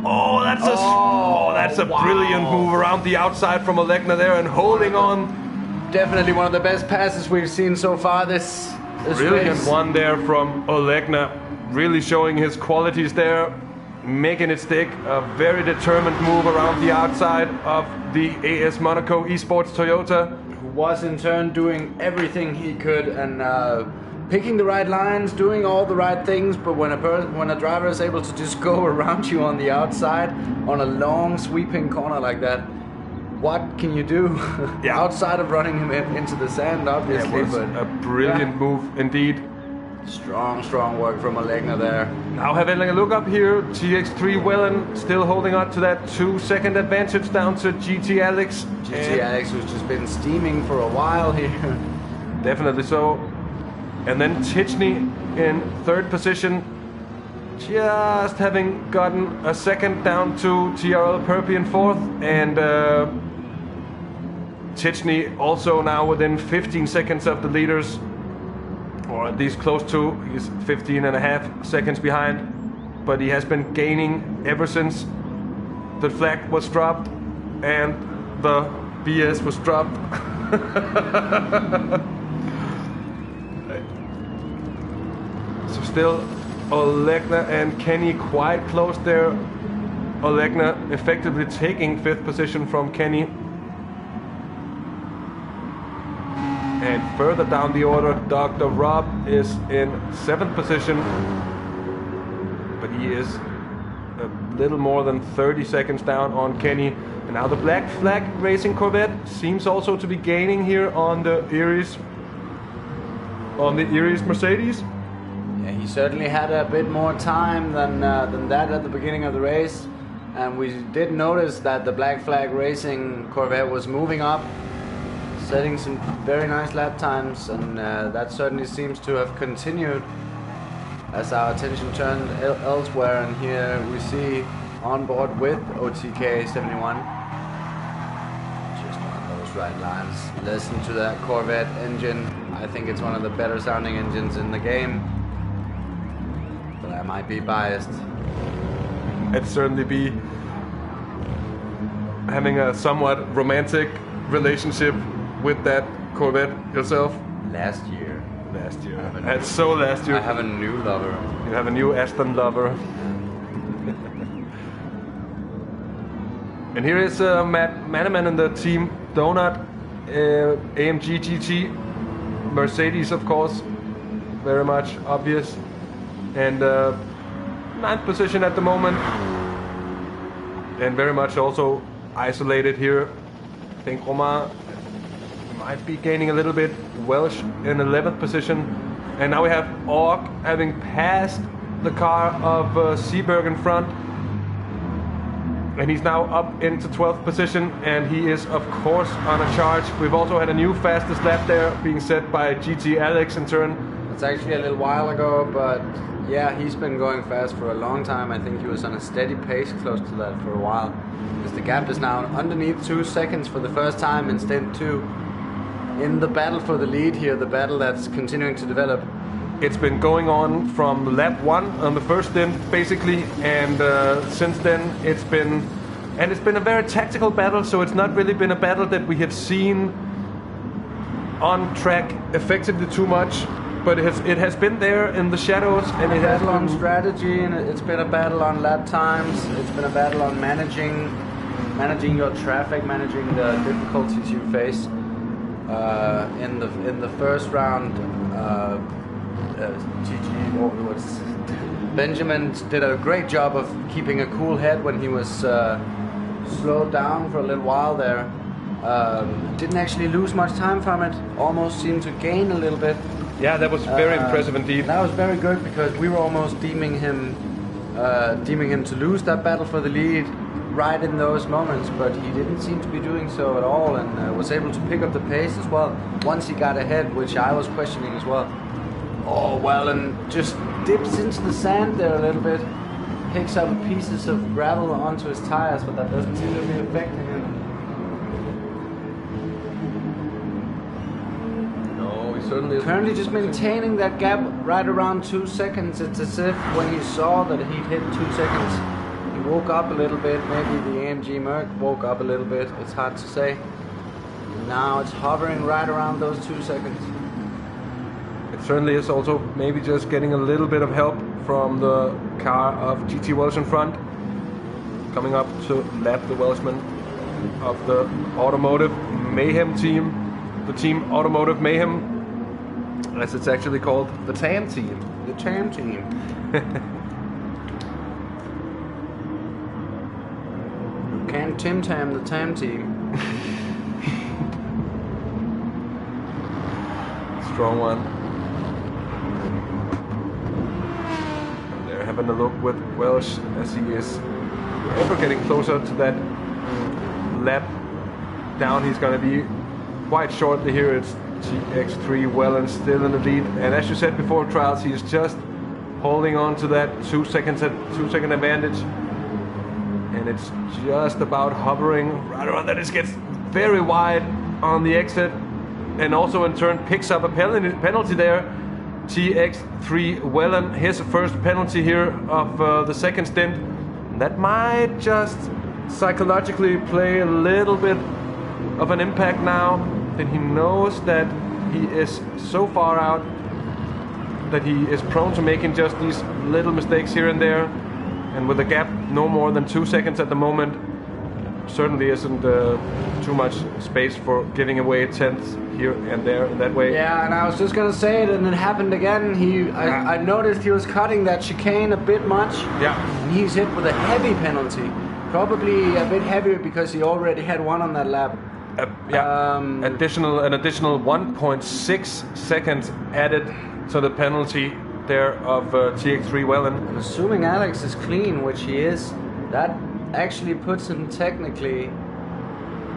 Speaker 1: Oh, that's a brilliant move around the outside from Olegna there and holding on.
Speaker 2: Definitely one of the best passes we've seen so far this
Speaker 1: Brilliant
Speaker 2: race.
Speaker 1: one there from Olegna. Really showing his qualities there, making it stick. A very determined move around the outside of the AS Monaco Esports Toyota.
Speaker 2: Who was in turn doing everything he could and picking the right lines, doing all the right things, but when a driver is able to just go around you on the outside on a long sweeping corner like that, what can you do?
Speaker 1: Yeah.
Speaker 2: Outside of running him into the sand, obviously.
Speaker 1: It was
Speaker 2: but
Speaker 1: a brilliant move indeed.
Speaker 2: Strong work from Olegna there.
Speaker 1: Now having a look up here, TX3 Wellen still holding on to that 2-second advantage down to GTLeague.
Speaker 2: GTLeague, who's just been steaming for a while here.
Speaker 1: Definitely so. And then Tichney in third position, just having gotten a second down to TRL Perpi in fourth. And Tichney also now within 15 seconds of the leaders, or at least close to. He's 15 and a half seconds behind, but he has been gaining ever since the flag was dropped and the BS was dropped. So still Olegna and Kenny quite close there. Olegna effectively taking fifth position from Kenny. And further down the order, Dr. Rob is in seventh position, but he is a little more than 30 seconds down on Kenny. And now the Black Flag Racing Corvette seems also to be gaining here on the Iris Mercedes.
Speaker 2: Yeah, he certainly had a bit more time than that at the beginning of the race, and we did notice that the Black Flag Racing Corvette was moving up, setting some very nice lap times, and that certainly seems to have continued as our attention turned elsewhere. And here we see on board with OTK 71, just on those right lines. Listen to that Corvette engine. I think it's one of the better sounding engines in the game, but I might be biased.
Speaker 1: I'd certainly be having a somewhat romantic relationship with that Corvette yourself.
Speaker 2: Last year.
Speaker 1: That's so last year.
Speaker 2: I have a new lover.
Speaker 1: You have a new Aston lover. And here is Matt Manaman and the team Donut, AMG GT, Mercedes of course, very much obvious. And ninth position at the moment. And very much also isolated here. I think Romain might be gaining a little bit. Welsh in 11th position. And now we have Ork having passed the car of Seberg in front. And he's now up into 12th position, and he is of course on a charge. We've also had a new fastest lap there being set by GTLeague in turn.
Speaker 2: It's actually a little while ago, but yeah, he's been going fast for a long time. I think he was on a steady pace close to that for a while. Because the gap is now underneath 2 seconds for the first time in Stint 2. In the battle for the lead here, the battle that's continuing to develop.
Speaker 1: It's been going on from lap 1 on the first stint, basically, and since then it's been a very tactical battle. So it's not really been a battle that we have seen on track effectively too much, but it has been there in the shadows, and it has
Speaker 2: battle on
Speaker 1: been
Speaker 2: strategy, and it's been a battle on lap times. It's been a battle on managing your traffic, managing the difficulties you face. In the first round. Benjamin did a great job of keeping a cool head when he was slowed down for a little while there. Didn't actually lose much time from it. Almost seemed to gain a little bit.
Speaker 1: Yeah, that was very impressive indeed.
Speaker 2: That was very good because we were almost deeming him to lose that battle for the lead right in those moments, but he didn't seem to be doing so at all, and was able to pick up the pace as well once he got ahead, which I was questioning as well. Oh well, and just dips into the sand there a little bit, picks up pieces of gravel onto his tires, but that doesn't seem to be affecting him.
Speaker 1: No, we certainly is.
Speaker 2: Currently just maintaining that gap right around 2 seconds. It's as if when he saw that he'd hit 2 seconds, he woke up a little bit. Maybe the ENG Merc woke up a little bit. It's hard to say. Now it's hovering right around those 2 seconds.
Speaker 1: It certainly is also maybe just getting a little bit of help from the car of GT Welsh in front. Coming up to lap the Welshman of the Automotive Mayhem team. The team Automotive Mayhem, as it's actually called, the TAM team.
Speaker 2: The TAM team. Can't Tim Tam the TAM team.
Speaker 1: Strong one. They're having a look with Welsh as he is ever getting closer to that lap down. He's going to be quite shortly here. It's TX3 Welland still in the lead, and as you said before trials, he's just holding on to that 2 second advantage, and it's just about hovering right around that. It gets very wide on the exit, and also in turn picks up a penalty there. TX3 Welland, his first penalty here of the second stint. That might just psychologically play a little bit of an impact now that he knows that he is so far out that he is prone to making just these little mistakes here and there, and with a gap no more than 2 seconds at the moment, certainly isn't too much space for giving away tenths here and there in that way.
Speaker 2: Yeah, and I was just gonna say it, and it happened again. I noticed he was cutting that chicane a bit much.
Speaker 1: Yeah.
Speaker 2: And he's hit with a heavy penalty. Probably a bit heavier because he already had one on that lap.
Speaker 1: An additional 1.6 seconds added to the penalty there of TX3 Welland.
Speaker 2: I'm assuming Alex is clean, which he is. That actually puts him technically.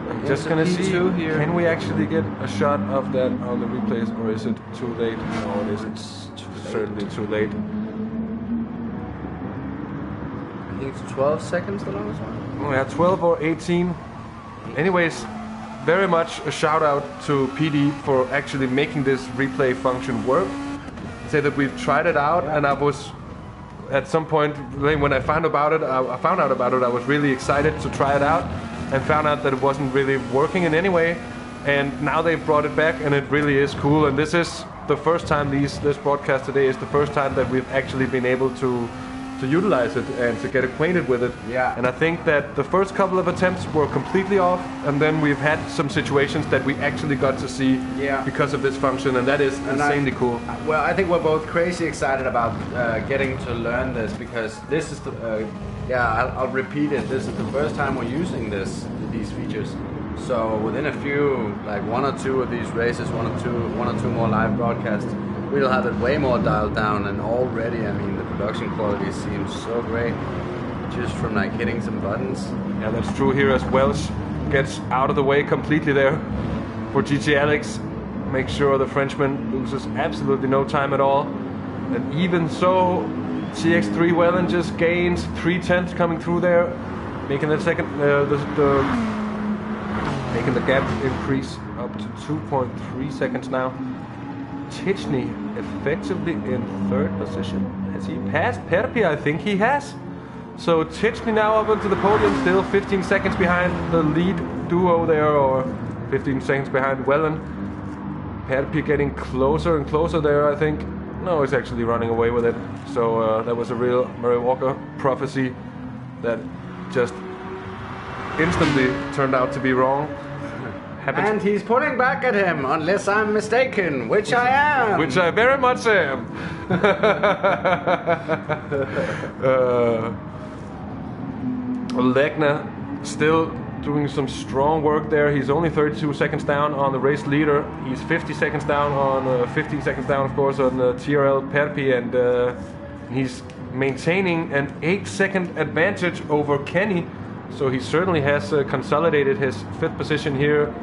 Speaker 1: I'm just gonna see here. Can we actually get a shot of that on the replays, or is it too late? No, it isn't. It's certainly too late.
Speaker 2: I think it's 12 seconds the longest one.
Speaker 1: Oh yeah, 12 or 18. Anyways, very much a shout out to PD for actually making this replay function work. Say that we've tried it out, and I was at some point when I found out about it, I was really excited to try it out, and found out that it wasn't really working in any way. And now they've brought it back, and it really is cool. And this is the first time this broadcast today is the first time that we've actually been able to utilize it and to get acquainted with it.
Speaker 2: Yeah.
Speaker 1: And I think that the first couple of attempts were completely off, and then we've had some situations that we actually got to see because of this function, and that is insanely cool.
Speaker 2: Well, I think we're both crazy excited about getting to learn this, because this is the I'll repeat it. This is the first time we're using these features. So within a few, like one or two of these races, one or two more live broadcasts, we'll have it way more dialed down. And already, I mean, the production quality seems so great just from like hitting some buttons.
Speaker 1: Yeah, that's true here as Welsh gets out of the way completely there for GT Alex. Make sure the Frenchman loses absolutely no time at all. And even so, TX3 Welland just gains 3/10 coming through there, making the second making the gap increase up to 2.3 seconds now. Tichney effectively in third position. Has he passed Perpi? I think he has. So Tichney now up onto the podium, still 15 seconds behind the lead duo there, or 15 seconds behind Welland. Perpi getting closer and closer there, I think. No, he's actually running away with it. So that was a real Murray Walker prophecy that just instantly turned out to be wrong.
Speaker 2: And he's pulling back at him, unless I'm mistaken, which I am.
Speaker 1: Which I very much am. Legna still doing some strong work there. He's only 32 seconds down on the race leader. He's 50 seconds down on 15 seconds down, of course, on TRL Perpi, and he's maintaining an 8-second advantage over Kenny. So he certainly has consolidated his 5th position here.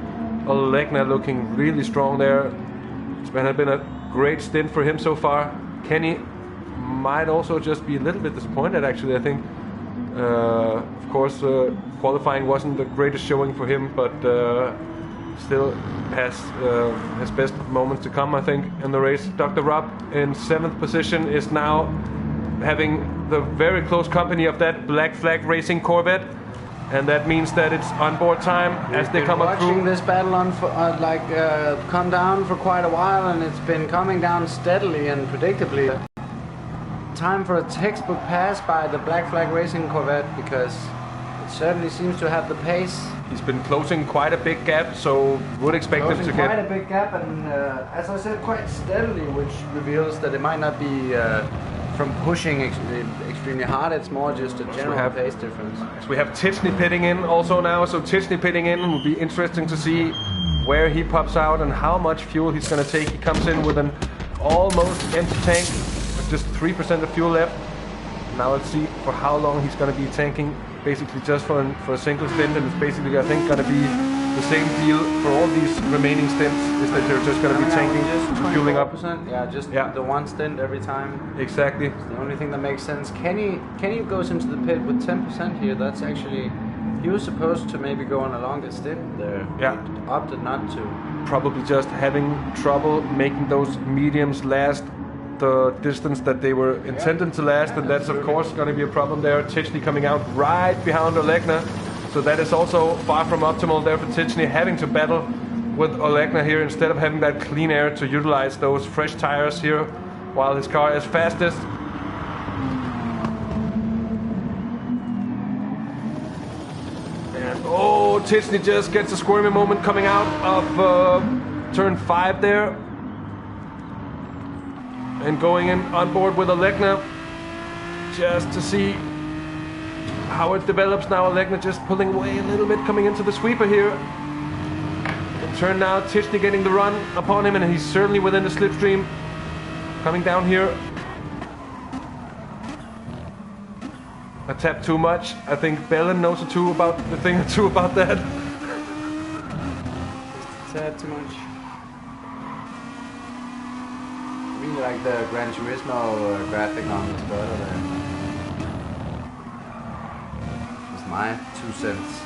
Speaker 1: Legna looking really strong there. It's been a great stint for him so far. Kenny might also just be a little bit disappointed, actually, I think. Of course, qualifying wasn't the greatest showing for him, but still has best moments to come, I think, in the race. Dr. Rob in 7th position is now having the very close company of that Black Flag Racing Corvette, and that means that it's onboard time as they come up through.
Speaker 2: Watching this battle on come down for quite a while, and it's been coming down steadily and predictably. Time for a textbook pass by the Black Flag Racing Corvette, because it certainly seems to have the pace.
Speaker 1: He's been closing quite a big gap, so would expect him to get
Speaker 2: quite a big gap, and as I said, quite steadily, which reveals that it might not be from pushing extremely hard. It's more just a general pace difference.
Speaker 1: So we have Titchney pitting in also now. So Titchney pitting in will be interesting to see where he pops out and how much fuel he's going to take. He comes in with an almost empty tank, with just 3% of fuel left. Now let's see for how long he's going to be tanking. Basically just for a single stint, and it's basically, I think, going to be the same deal for all these remaining stints, is that they're just going to be tanking, fueling up.
Speaker 2: Yeah, just the one stint every time.
Speaker 1: Exactly.
Speaker 2: It's the only thing that makes sense. Kenny goes into the pit with 10% here. That's actually, he was supposed to maybe go on a longer stint there.
Speaker 1: Yeah.
Speaker 2: He opted not to.
Speaker 1: Probably just having trouble making those mediums last the distance that they were intended to last, and that's of course going to be a problem there. Titchney coming out right behind Olegna, so that is also far from optimal there for Titchney, having to battle with Olegna here instead of having that clean air to utilize those fresh tires here while his car is fastest. And oh, Titchney just gets a squirmy moment coming out of turn 5 there. And going in on board with Olegna, just to see how it develops now. Olegna just pulling away a little bit, coming into the sweeper here. The turn now, Titchney getting the run upon him, and he's certainly within the slipstream. Coming down here. A tap too much. I think Bellin knows a thing or two about that.
Speaker 2: Just a tad too much. Really like the Gran Turismo graphic on the spoiler there. Just my 2 cents.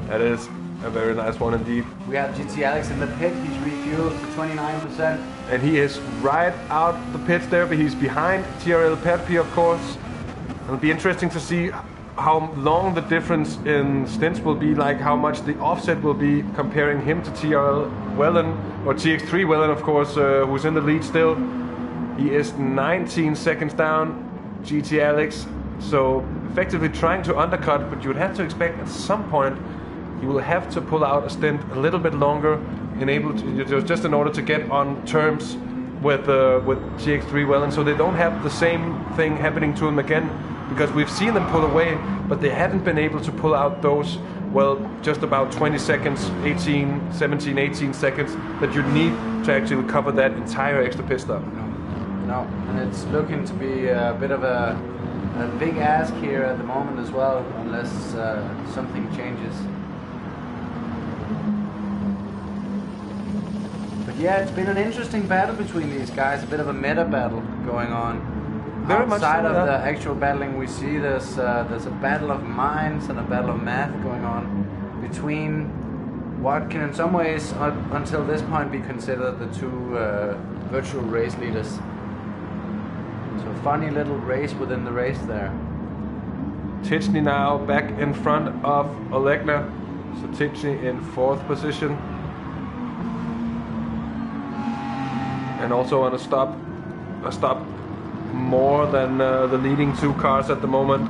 Speaker 1: That is a very nice one indeed.
Speaker 2: We have GT Alex in the pit. He's refueled to 29%.
Speaker 1: And he is right out the pits there, but he's behind TRL Perpi, of course. It'll be interesting to see how long the difference in stints will be, like how much the offset will be comparing him to TRL Wellen, or TX3 Wellen, of course, who's in the lead still. He is 19 seconds down, GT Alex, so effectively trying to undercut, but you would have to expect at some point he will have to pull out a stint a little bit longer, just in order to get on terms with TX3 Wellen, so they don't have the same thing happening to him again. Because we've seen them pull away, but they hadn't been able to pull out those, well, just about 20 seconds, 17, 18 seconds that you need to actually cover that entire extra pit stop.
Speaker 2: No, and it's looking to be a bit of a big ask here at the moment as well, unless something changes. But yeah, it's been an interesting battle between these guys, a bit of a meta battle going on.
Speaker 1: Very
Speaker 2: Outside
Speaker 1: much so,
Speaker 2: of the actual battling we see, there's a battle of minds and a battle of math going on between what can in some ways until this point be considered the two virtual race leaders. So a funny little race within the race there.
Speaker 1: Titchney now back in front of Olegna, so Titchney in 4th position. And also on a stop more than the leading 2 cars at the moment.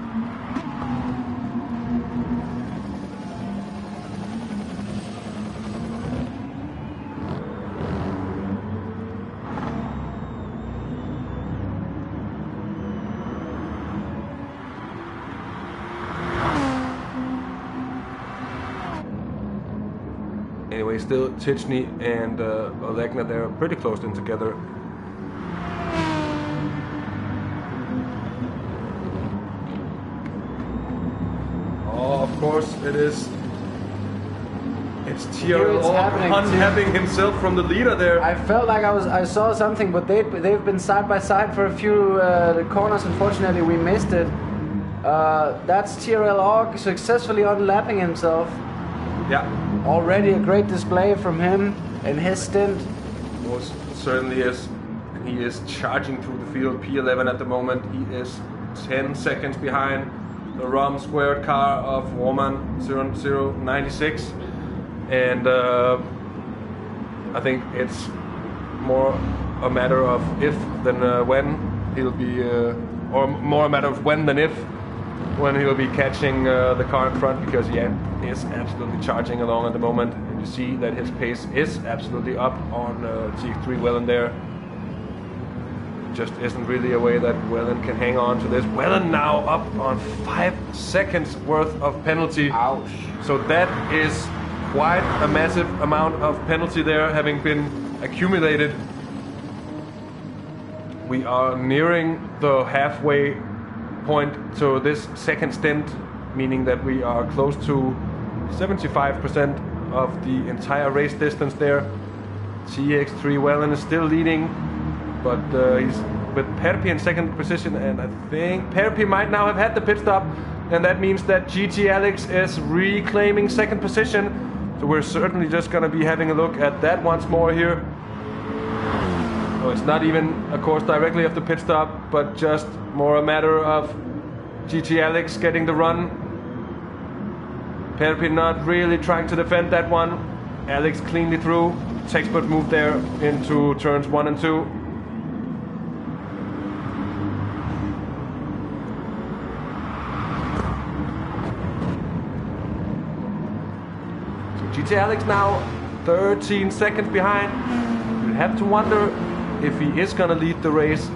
Speaker 1: Anyway, still Titchney and Olegna, they're pretty close in together. Of course, it's TRL Hunt having himself from the leader there.
Speaker 2: I felt like I saw something, but they've been side by side for a few corners. Unfortunately, we missed it. That's TRL Og successfully unlapping himself.
Speaker 1: Yeah.
Speaker 2: Already a great display from him in his stint.
Speaker 1: Most certainly is. And he is charging through the field. P11 at the moment. He is 10 seconds behind the ROM squared car of Roman 0096. And I think it's more a matter of if than when he'll be, or more a matter of when than if, when he'll be catching the car in front, because he is absolutely charging along at the moment. And you see that his pace is absolutely up on TX3 Wellen there. Just isn't really a way that Wellen can hang on to this. Wellen now up on 5 seconds worth of penalty.
Speaker 2: Ouch.
Speaker 1: So that is quite a massive amount of penalty there having been accumulated. We are nearing the halfway point to this second stint, meaning that we are close to 75% of the entire race distance there. TX3 Wellen is still leading, but he's with Perpi in second position, and I think Perpi might now have had the pit stop, and that means that GTLeague is reclaiming second position. So we're certainly just going to be having a look at that once more here. So it's not even, of course, directly after pit stop, but just more a matter of GTLeague getting the run. Perpi not really trying to defend that one. Alex cleanly through. Textbook move there into turns 1 and 2. So GTLeague now 13 seconds behind. You have to wonder if he is going to lead the race.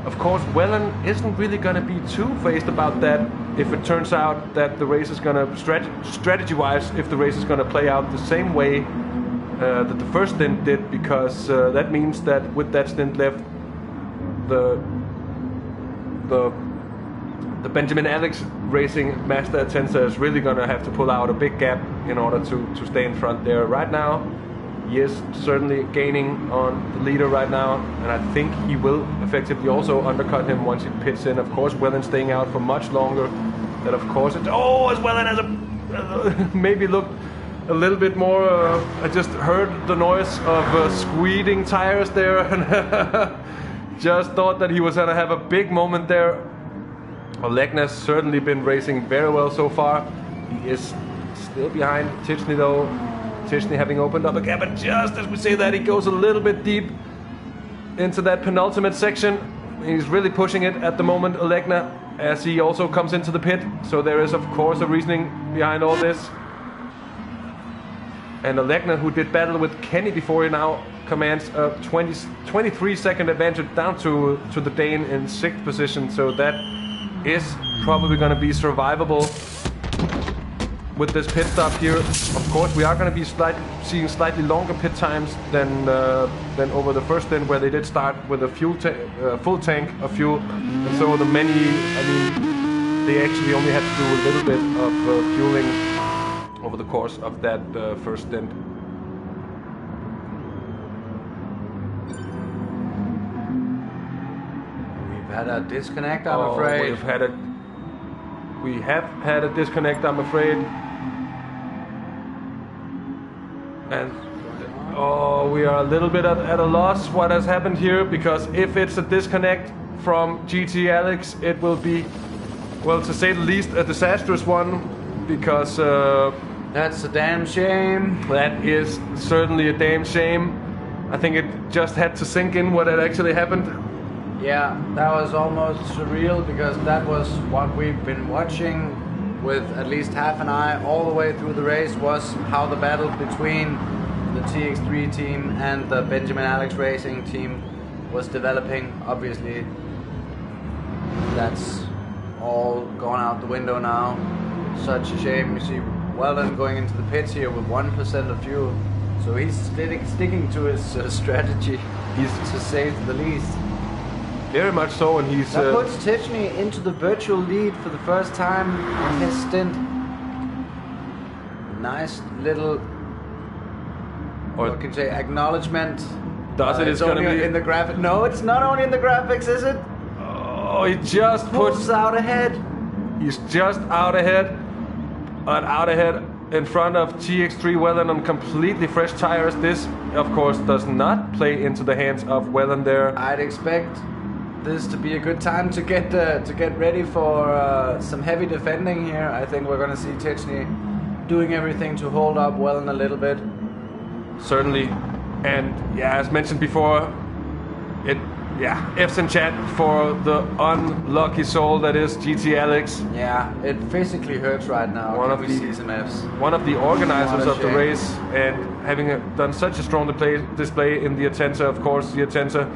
Speaker 1: Of course, Wellen isn't really going to be too phased about that if it turns out that the race is going to, strategy-wise, if the race is going to play out the same way that the first stint did, because that means that with that stint left, the Benjamin Alex Racing Mazda Atenza is really going to have to pull out a big gap in order to stay in front there. Right now, he is certainly gaining on the leader right now, and I think he will effectively also undercut him once he pits in. Of course, Wellen staying out for much longer. That, of course, it's, oh, as Wellen has a maybe looked a little bit more. I just heard the noise of squealing tires there, and just thought that he was gonna have a big moment there. Olegna's certainly been racing very well so far. He is still behind Tichney though. Tichney having opened up a gap, and just as we say that, he goes a little bit deep into that penultimate section. He's really pushing it at the moment, Olegna, as he also comes into the pit. So there is, of course, a reasoning behind all this. And Olegna, who did battle with Kenny before, he now commands a 23-second advantage down to the Dane in 6th position. So that is probably going to be survivable with this pit stop here. Of course, we are going to be seeing slightly longer pit times than over the first stint, where they did start with a full tank of fuel. And so the many, I mean, they actually only had to do a little bit of fueling over the course of that first stint.
Speaker 2: We've had a disconnect, I'm afraid.
Speaker 1: We have had a disconnect, I'm afraid. And we are a little bit at a loss what has happened here, because if it's a disconnect from GTLeague, it will be, well, to say the least, a disastrous one, because
Speaker 2: that's a damn shame.
Speaker 1: That is certainly a damn shame. I think it just had to sink in what had actually happened.
Speaker 2: Yeah, that was almost surreal, because that was what we've been watching with at least half an eye all the way through the race, was how the battle between the TX3 team and the Benjamin Alex Racing team was developing. Obviously, that's all gone out the window now. Such a shame. You see Weldon going into the pits here with 1% of fuel, so he's sticking to his strategy, to say the least.
Speaker 1: Very much so, and he's...
Speaker 2: That puts Tichney into the virtual lead for the first time in his stint. Nice little, what can you say, acknowledgement.
Speaker 1: It's going to be
Speaker 2: in the graphic. No, it's not only in the graphics, is it?
Speaker 1: Oh, he just
Speaker 2: pulls out ahead.
Speaker 1: He's just out ahead. But out ahead in front of TX3 Welland on completely fresh tires. This, of course, does not play into the hands of Welland there.
Speaker 2: I'd expect this to be a good time to get ready for some heavy defending here. I think we're going to see Tichny doing everything to hold up Welland a little bit.
Speaker 1: Certainly. And yeah, as mentioned before, F's in chat for the unlucky soul that is GTLeague.
Speaker 2: Yeah, it physically hurts right now. See some F's.
Speaker 1: One of the organizers of the race, and having done such a strong display in the Atenta, of course, the Atenta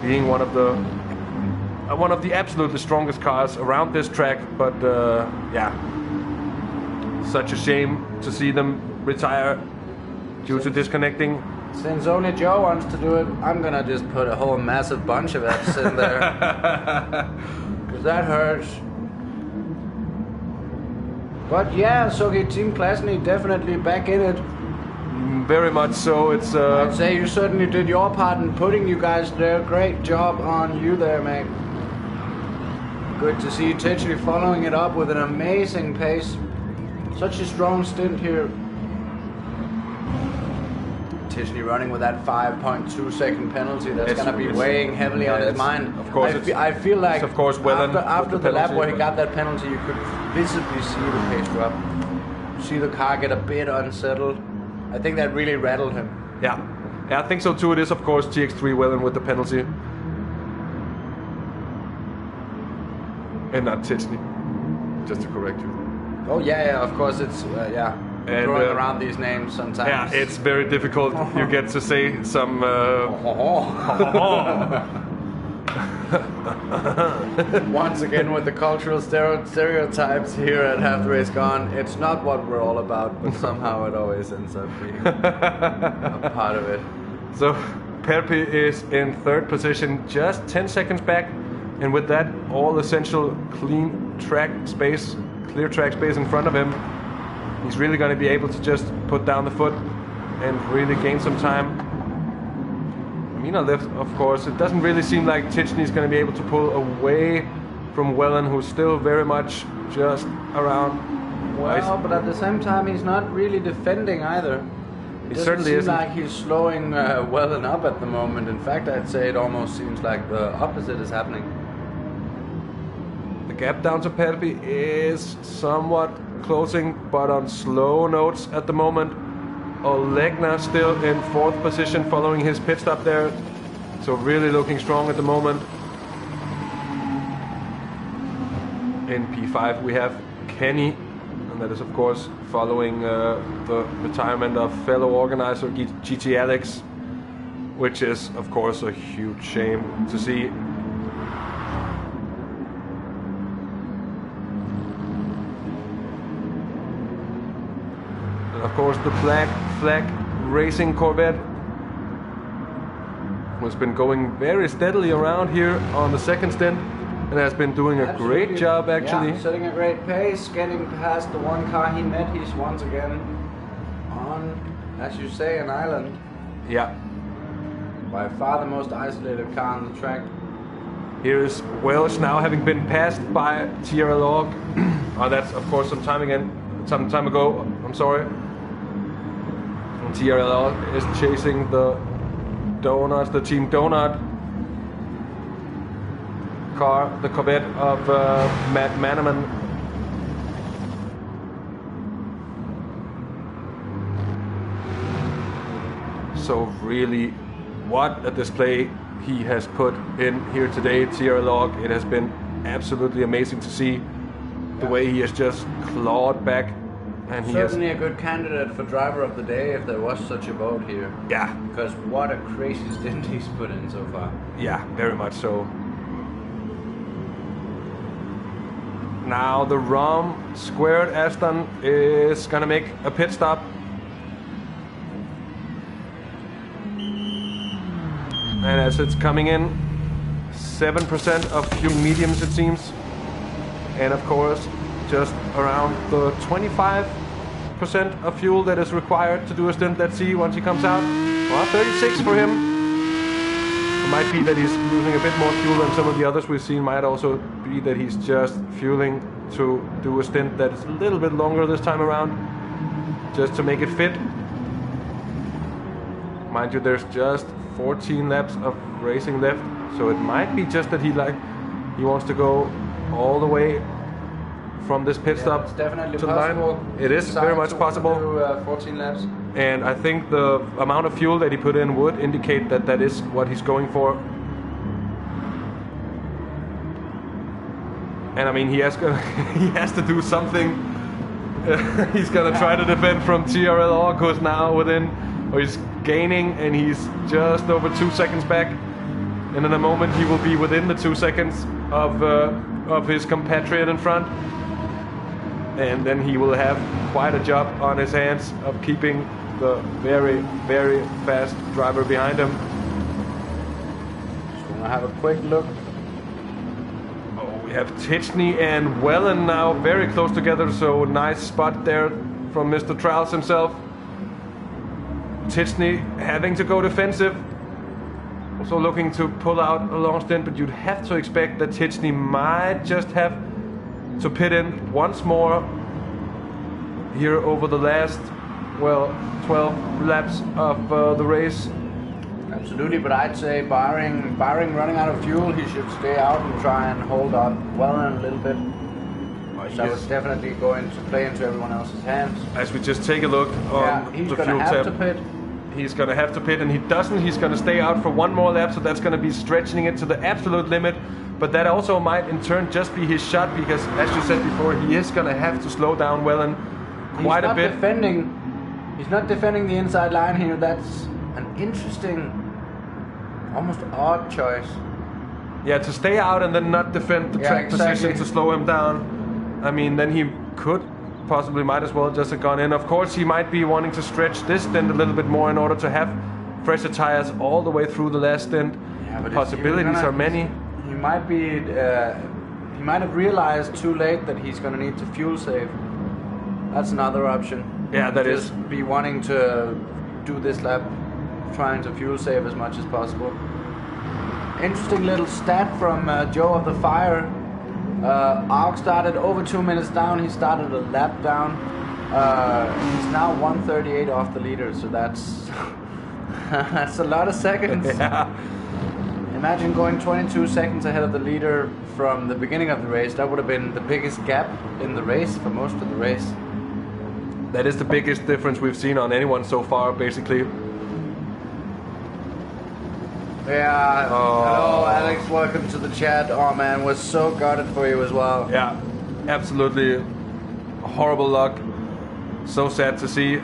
Speaker 1: being one of the absolutely strongest cars around this track. But yeah, such a shame to see them retire due to disconnecting.
Speaker 2: Since only Joe wants to do it, I'm gonna just put a whole massive bunch of F's in there. Because that hurts. But yeah, Sogi Team Klasny definitely back in it.
Speaker 1: Very much so. It's
Speaker 2: I'd say you certainly did your part in putting you guys there. Great job on you there, mate. Good to see Tichny following it up with an amazing pace. Such a strong stint here. Tichny running with that 5.2 second penalty. That's going to be weighing heavily on his mind.
Speaker 1: Of course,
Speaker 2: I feel like
Speaker 1: of course,
Speaker 2: after the lap where he got that penalty, you could visibly see the pace drop. See the car get a bit unsettled. I think that really rattled him.
Speaker 1: Yeah, I think so too. It is, of course, TX3 Welland with the penalty. And not Tichny, just to correct you.
Speaker 2: Oh yeah, of course it's and, throwing around these names sometimes.
Speaker 1: Yeah, it's very difficult. You get to say some.
Speaker 2: Once again with the cultural stereotypes here at Half the Race Gone. It's not what we're all about, but somehow it always ends up being a part of it.
Speaker 1: So Perpi is in third position, just 10 seconds back. And with that, all essential clear track space in front of him, he's really going to be able to just put down the foot and really gain some time. Mina left, of course. It doesn't really seem like Tichny's going to be able to pull away from Welland, who's still very much just around.
Speaker 2: Well, but at the same time, he's not really defending either. It certainly isn't. Like he's slowing Welland up at the moment. In fact, I'd say it almost seems like the opposite is happening.
Speaker 1: The gap down to Perpi is somewhat closing, but on slow notes at the moment. Olegna still in fourth position following his pit stop there. So really looking strong at the moment. In P5 we have Kenny, and that is of course following the retirement of fellow organizer GTLeague, which is of course a huge shame to see. And of course the Black Flag Racing Corvette has been going very steadily around here on the second stint and has been doing a great job actually.
Speaker 2: Yeah, setting a great pace, getting past the one car he met. He's once again on, as you say, an island.
Speaker 1: Yeah.
Speaker 2: By far the most isolated car on the track.
Speaker 1: Here is Welsh now having been passed by TRLog. Oh, that's of course some time ago. I'm sorry. And TRLog is chasing the Donuts, the Team Donut car, the Corvette of Matt Manaman. So really, what a display he has put in here today, TRLog. It has been absolutely amazing to see the way he has just clawed back. And he
Speaker 2: certainly a good candidate for driver of the day if there was such a vote here.
Speaker 1: Yeah.
Speaker 2: Because what a crazy stint he's put in so far.
Speaker 1: Yeah, very much so. Now the ROM squared Aston is gonna make a pit stop. And as it's coming in, 7% of fuel mediums it seems. And of course, just around the 25% of fuel that is required to do a stint. Let's see once he comes out. Well, 36 for him. It might be that he's losing a bit more fuel than some of the others we've seen. Might also be that he's just fueling to do a stint that's a little bit longer this time around, just to make it fit. Mind you, there's just 14 laps of racing left, so it might be just that he wants to go all the way from this pit stop
Speaker 2: it's definitely
Speaker 1: to the
Speaker 2: possible.
Speaker 1: line. It is very much possible.
Speaker 2: Do, 14 laps.
Speaker 1: And I think the amount of fuel that he put in would indicate that that is what he's going for. And I mean, he has to do something. He's gonna try to defend from TRL August now he's gaining, and he's just over 2 seconds back. And in a moment, he will be within the 2 seconds of his compatriot in front. And then he will have quite a job on his hands of keeping the very, very fast driver behind him.
Speaker 2: Just wanna have a quick look.
Speaker 1: Oh, we have Tichney and Wellen now very close together, so nice spot there from Mr. Trials himself. Tichney having to go defensive, also looking to pull out a long stint, but you'd have to expect that Tichney might just have to pit in once more here over the last, 12 laps of the race.
Speaker 2: Absolutely, but I'd say barring running out of fuel, he should stay out and try and hold up Wellen a little bit. That was definitely going to play into everyone else's hands.
Speaker 1: As we just take a look on
Speaker 2: he's
Speaker 1: the
Speaker 2: gonna
Speaker 1: fuel
Speaker 2: have
Speaker 1: tab.
Speaker 2: to pit.
Speaker 1: He's going to have to pit, and he doesn't. He's going to stay out for one more lap, so that's going to be stretching it to the absolute limit. But that also might in turn just be his shot, because as you said before, he is going to have to slow down Wellen quite a bit.
Speaker 2: He's not defending the inside line here. That's an interesting, almost odd choice.
Speaker 1: Yeah, to stay out and then not defend the track position to slow him down. I mean, then he might as well just have gone in. Of course, he might be wanting to stretch this stint a little bit more in order to have fresher tires all the way through the last stint.
Speaker 2: Yeah, but
Speaker 1: possibilities are many.
Speaker 2: He might have realized too late that he's going to need to fuel save. That's another option.
Speaker 1: Yeah, that
Speaker 2: just be wanting to do this lap, trying to fuel save as much as possible. Interesting little stat from Joe of the Fire. Ark started over 2 minutes down. He started a lap down. He's now 1:38 off the leader, so that's that's a lot of seconds.
Speaker 1: Yeah.
Speaker 2: Imagine going 22 seconds ahead of the leader from the beginning of the race. That would have been the biggest gap in the race for most of the race.
Speaker 1: That is the biggest difference we've seen on anyone so far, basically.
Speaker 2: Yeah, hello Alex, welcome to the chat. Oh man, was so gutted for you as well.
Speaker 1: Yeah, absolutely horrible luck. So sad to see.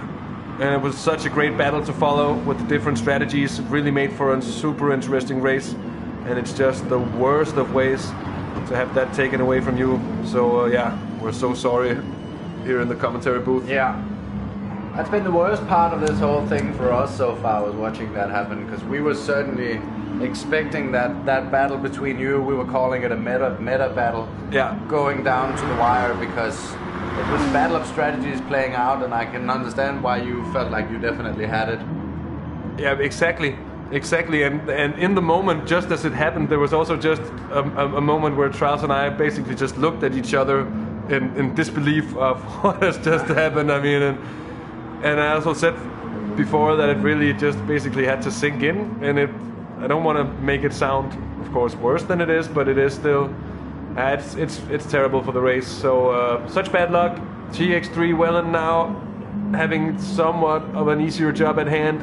Speaker 1: And it was such a great battle to follow with the different strategies. It really made for a super interesting race. And it's just the worst of ways to have that taken away from you. So yeah, we're so sorry here in the commentary booth.
Speaker 2: Yeah. That's been the worst part of this whole thing for us so far, was watching that happen, because we were certainly expecting that battle between you, we were calling it a meta battle, going down to the wire, because it was a battle of strategies playing out, and I can understand why you felt like you definitely had it.
Speaker 1: Yeah, exactly. And in the moment, just as it happened, there was also just a moment where Trials and I basically just looked at each other in disbelief of what has just happened. I mean, and I also said before that it really just basically had to sink in, and I don't want to make it sound, of course, worse than it is, but it is still, it's terrible for the race. So such bad luck. GX3 Wellen now having somewhat of an easier job at hand.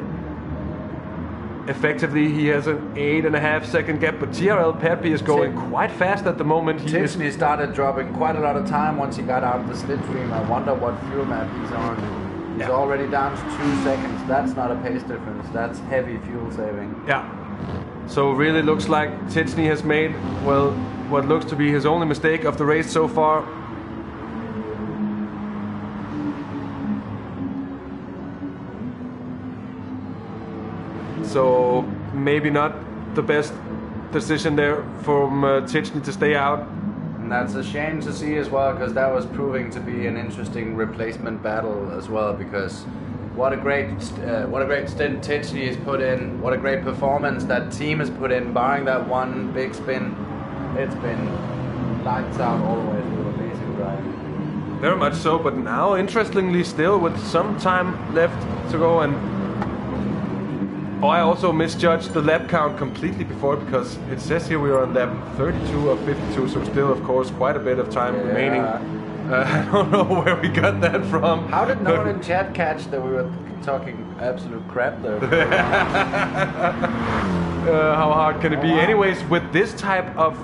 Speaker 1: Effectively, he has an 8.5 second gap, but TRL Perpi is going quite fast at the moment.
Speaker 2: He started dropping quite a lot of time once he got out of the slipstream. I wonder what fuel map he's on. He's already down to 2 seconds. That's not a pace difference. That's heavy fuel saving.
Speaker 1: Yeah. So really looks like Tichney has made, well, what looks to be his only mistake of the race so far. So maybe not the best decision there from Tichney to stay out.
Speaker 2: And that's a shame to see as well, because that was proving to be an interesting replacement battle as well, because what a great stint Titchney has put in. What a great performance that team has put in. Barring that one big spin, it's been lights out all the way through. Amazing drive.
Speaker 1: Very much so, but now, interestingly, still with some time left to go, and I also misjudged the lap count completely before, because it says here we are on lap 32 of 52, so still, of course, quite a bit of time remaining. I don't know where we got that from.
Speaker 2: How did no one in chat catch that we were talking absolute crap there?
Speaker 1: How hard can it be? Anyways, with this type of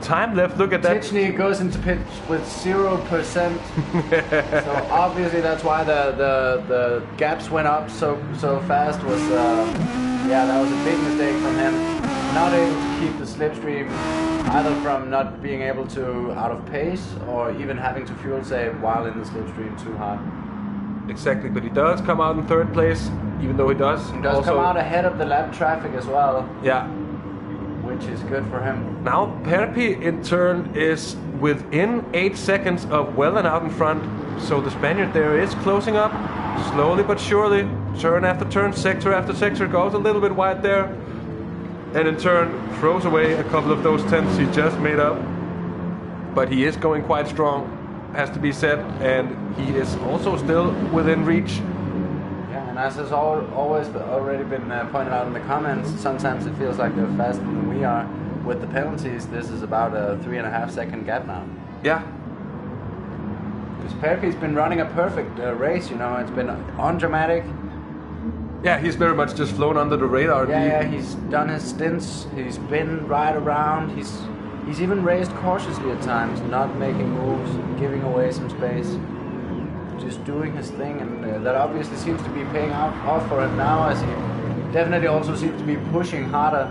Speaker 1: time left, look at that.
Speaker 2: Titchney goes into pit with 0%. So obviously that's why the gaps went up so fast. That was a big mistake from him. Not able to keep the slipstream, either from not being able to out of pace or even having to fuel save while in the slipstream too hard.
Speaker 1: Exactly, but he does come out in third place, even though he does.
Speaker 2: He does also come out ahead of the lap traffic as well.
Speaker 1: Yeah.
Speaker 2: Which is good for him.
Speaker 1: Now Perpi in turn is within 8 seconds of Wellen out in front, so the Spaniard there is closing up, slowly but surely, turn after turn, sector after sector, goes a little bit wide there, and in turn throws away a couple of those tenths he just made up. But he is going quite strong, has to be said, and he is also still within reach.
Speaker 2: And as has always already been pointed out in the comments, sometimes it feels like they're faster than we are. With the penalties, this is about a 3.5 second gap now.
Speaker 1: Yeah.
Speaker 2: Because Perpi's been running a perfect race, you know, it's been undramatic.
Speaker 1: Yeah, he's very much just flown under the radar.
Speaker 2: Yeah, he's done his stints, he's been right around, he's even raced cautiously at times, not making moves, giving away some space. Just doing his thing, and that obviously seems to be paying off for him now, as he definitely also seems to be pushing harder.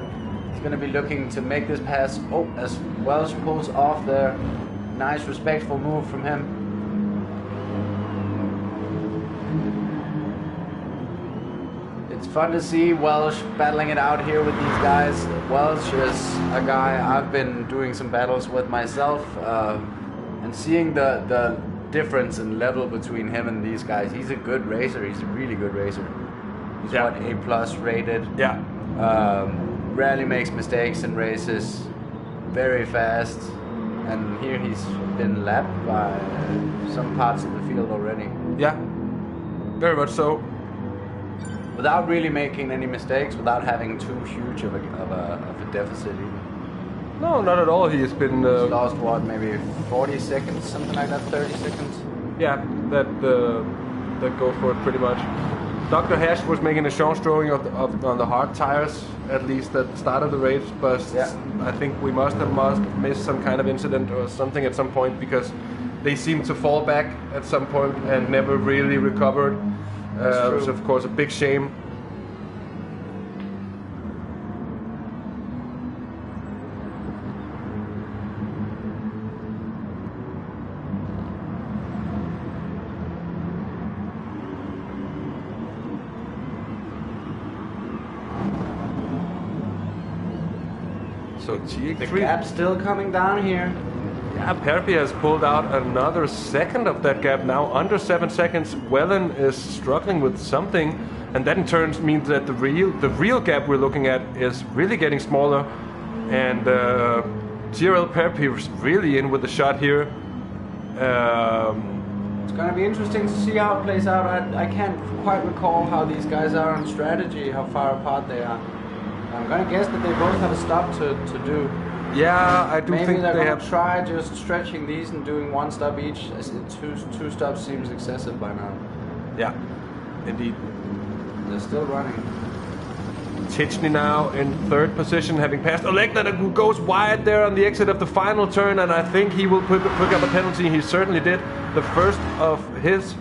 Speaker 2: He's going to be looking to make this pass. Oh, as Welsh pulls off there. Nice, respectful move from him. It's fun to see Welsh battling it out here with these guys. Welsh is a guy I've been doing some battles with myself, and seeing the difference in level between him and these guys. He's a good racer. He's a really good racer. He's A+ rated.
Speaker 1: Yeah.
Speaker 2: Rarely makes mistakes in races. Very fast. And here he's been lapped by some parts of the field already.
Speaker 1: Yeah. Very much so.
Speaker 2: Without really making any mistakes, without having too huge of a deficit even.
Speaker 1: No, not at all. He has been...
Speaker 2: He's lost, what, maybe 40 seconds, something like that, 30 seconds?
Speaker 1: Yeah, that goes for it pretty much. Dr. Hash was making a chance drawing on the hard tires, at least at the start of the race, but yeah. I think we must have missed some kind of incident or something at some point, because they seemed to fall back at some point and never really recovered. It was, of course, a big shame. So
Speaker 2: the gap's still coming down here.
Speaker 1: Yeah, Perpi has pulled out another second of that gap now, under 7 seconds. Wellen is struggling with something, and that in turn means that the real gap we're looking at is really getting smaller, and GRL Perpi is really in with the shot here.
Speaker 2: It's going to be interesting to see how it plays out. I can't quite recall how these guys are on strategy, how far apart they are. I'm going to guess that they both have a stop to do.
Speaker 1: Yeah, I do think
Speaker 2: they're
Speaker 1: they
Speaker 2: going
Speaker 1: have...
Speaker 2: to try just stretching these and doing one stop each. Two stops seems excessive by now.
Speaker 1: Yeah, indeed.
Speaker 2: They're still running.
Speaker 1: Titchney now in third position, having passed Olegna, who goes wide there on the exit of the final turn, and I think he will pick up a penalty. He certainly did. The first of his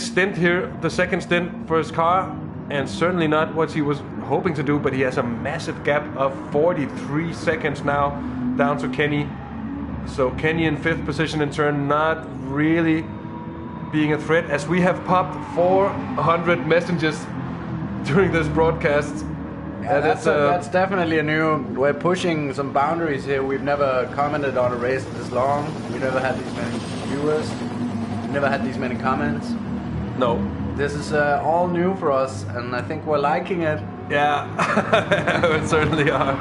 Speaker 1: stint here, the second stint for his car, and certainly not what he was hoping to do, but he has a massive gap of 43 seconds now down to Kenny. So Kenny in fifth position in turn, not really being a threat, as we have popped 400 messages during this broadcast.
Speaker 2: Yeah, that's definitely a new... We're pushing some boundaries here. We've never commented on a race this long. We never had these many viewers. We never had these many comments.
Speaker 1: No.
Speaker 2: This is all new for us, and I think we're liking it.
Speaker 1: Yeah, we certainly are.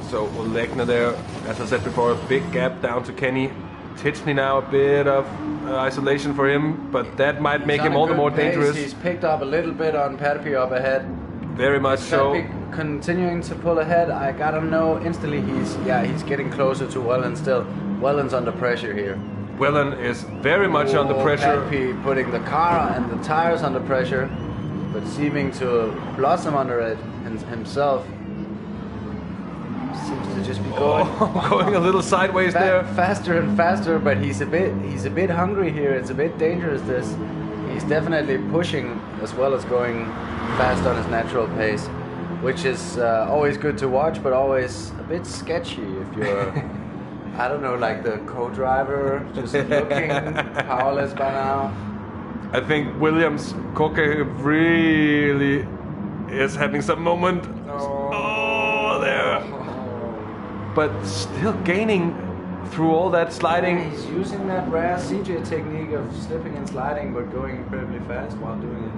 Speaker 1: So Olegna there, as I said before, a big gap down to Kenny. Titchney now, a bit of isolation for him, but that might make him all the more dangerous.
Speaker 2: He's picked up a little bit on Perpi up ahead.
Speaker 1: Very much so.
Speaker 2: Perpi continuing to pull ahead. I gotta know instantly he's getting closer to Wellen still. Wellen's under pressure here.
Speaker 1: Wellen is very much under pressure.
Speaker 2: Perpi putting the car and the tires under pressure, but seeming to blossom under it himself. Seems to just be going
Speaker 1: going a little sideways there.
Speaker 2: Faster and faster, but he's a bit hungry here. It's a bit dangerous. This he's definitely pushing as well as going fast on his natural pace, which is always good to watch, but always a bit sketchy if you're I don't know, like the co-driver just looking powerless by now.
Speaker 1: I think Williams Koke really is having some moment. Oh, there. But still gaining through all that sliding.
Speaker 2: Yeah, he's using that rare CJ technique of slipping and sliding, but going incredibly fast while doing it.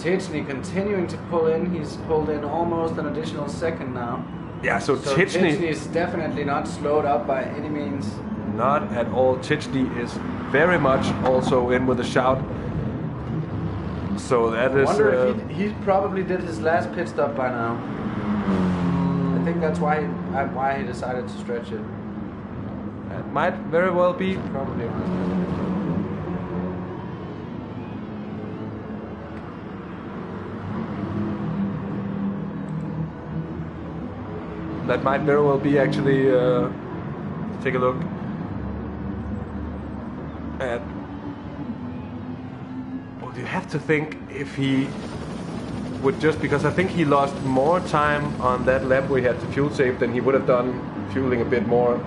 Speaker 2: Titchney continuing to pull in. He's pulled in almost an additional second now.
Speaker 1: Yeah, so
Speaker 2: Titchney is definitely not slowed up by any means.
Speaker 1: Not at all. Titchney is very much also in with a shout. So that is.
Speaker 2: I wonder if he probably did his last pit stop by now. I think that's why he decided to stretch it.
Speaker 1: That might very well be.
Speaker 2: Probably honestly.
Speaker 1: That might very well be actually. Take a look at. Well, you have to think if he would just because I think he lost more time on that lap where he had to fuel save than he would have done fueling a bit more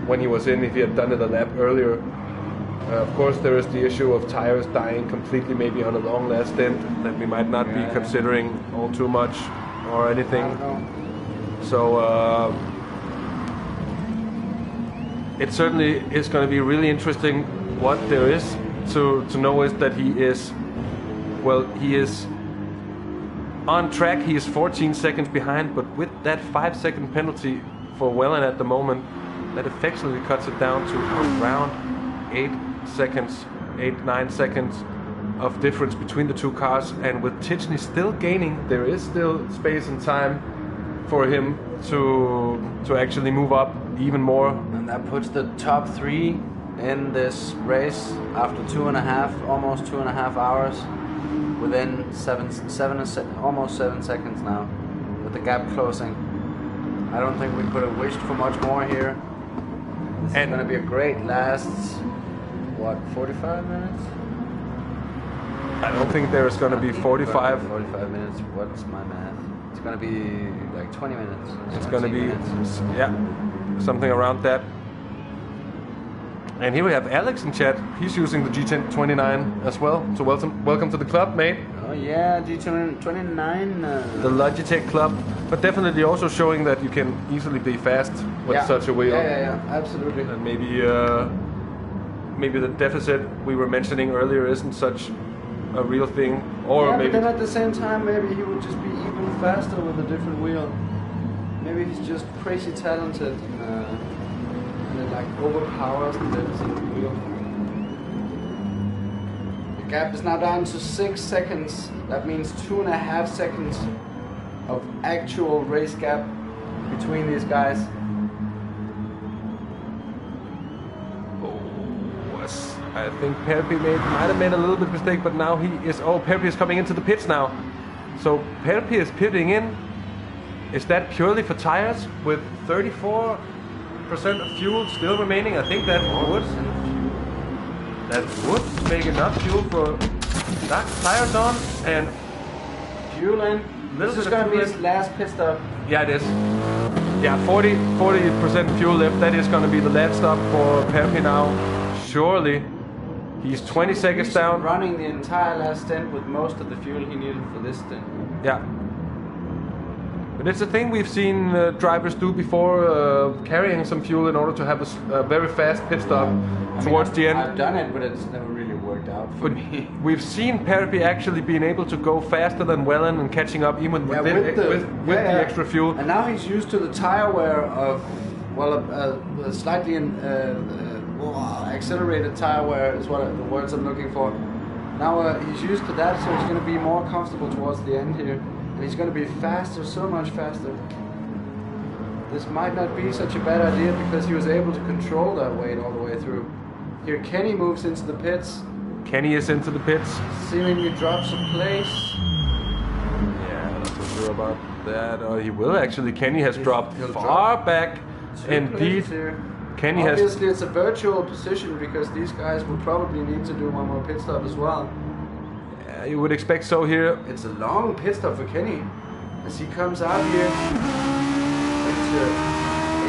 Speaker 1: when he was in if he had done it a lap earlier. Of course, there is the issue of tires dying completely, maybe on a long last stint that we might not be considering all too much or anything. So it certainly is going to be really interesting. What there is to know is that he is on track. He is 14 seconds behind, but with that 5-second penalty for Wellen at the moment, that effectively cuts it down to around 8-9 seconds of difference between the two cars. And with Titchney still gaining, there is still space and time for him to actually move up even more.
Speaker 2: And that puts the top three in this race after almost 2.5 hours, within almost 7 seconds now, with the gap closing. I don't think we could have wished for much more here. This is going to be a great last, 45 minutes?
Speaker 1: I don't think there's going to be 45.
Speaker 2: 45 minutes, what's my math? It's going to be like 20 minutes.
Speaker 1: It's going to be,
Speaker 2: minutes.
Speaker 1: Something around that. And here we have Alex in chat. He's using the G29 as well. So welcome to the club, mate.
Speaker 2: Oh yeah, G29.
Speaker 1: The Logitech club, but definitely also showing that you can easily be fast with such a wheel.
Speaker 2: Yeah, absolutely.
Speaker 1: And maybe the deficit we were mentioning earlier isn't such a real thing, or maybe.
Speaker 2: But then at the same time, maybe he would just be even faster with a different wheel. Maybe he's just crazy talented. And it like overpowers the deficit of the wheel. The gap is now down to 6 seconds. That means 2.5 seconds of actual race gap between these guys.
Speaker 1: I think Perpi might have made a little bit of mistake, but now he is. Oh, Perpi is coming into the pits now. So Perpi is pitting in. Is that purely for tires with 34% of fuel still remaining? I think that would make enough fuel for that tires on and
Speaker 2: fuel in. This is going to be his last pit stop.
Speaker 1: Yeah, it is. Yeah, 40% fuel left. That is going to be the last stop for Perpi now. Surely. He's 20 seconds down.
Speaker 2: Running the entire last stint with most of the fuel he needed for this stint.
Speaker 1: Yeah. But it's a thing we've seen drivers do before, carrying some fuel in order to have a very fast pit stop towards the end.
Speaker 2: I've done it, but it's never really worked out for me.
Speaker 1: We've seen Perpi actually being able to go faster than Wellen and catching up even with the extra fuel.
Speaker 2: And now he's used to the tire wear of, well, a slightly accelerated tire wear is what the words I'm looking for. Now he's used to that, so he's going to be more comfortable towards the end here. And he's going to be faster, so much faster. This might not be such a bad idea because he was able to control that weight all the way through. Here Kenny moves into the pits.
Speaker 1: Kenny is into the pits.
Speaker 2: Seemingly drops a place.
Speaker 1: Yeah, not so sure about that. He will actually. Kenny has dropped far back. Indeed. Kenny
Speaker 2: Obviously it's a virtual position because these guys would probably need to do one more pit stop as well.
Speaker 1: Yeah, you would expect so here.
Speaker 2: It's a long pit stop for Kenny as he comes out here into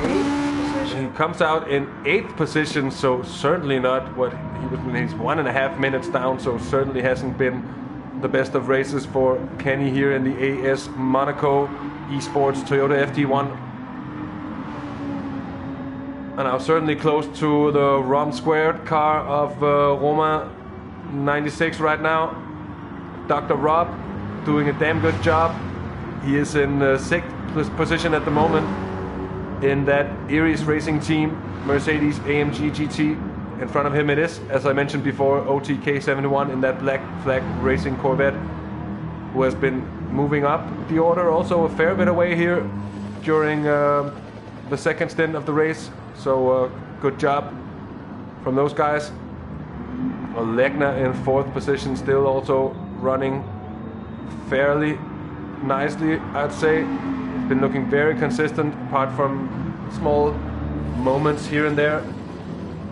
Speaker 2: 8th position.
Speaker 1: He comes out in 8th position, so certainly not what he was when he's 1.5 minutes down, so certainly hasn't been the best of races for Kenny here in the AS Monaco Esports Toyota FD1. And now certainly close to the ROM squared car of Roma 96 right now. Dr. Rob doing a damn good job. He is in 6th position at the moment in that Iris Racing Team Mercedes AMG GT. In front of him it is, as I mentioned before, OTK71 in that black flag racing Corvette, who has been moving up the order also a fair bit away here during the second stint of the race. So good job from those guys. Legna in 4th position, still also running fairly nicely, I'd say. He's been looking very consistent apart from small moments here and there.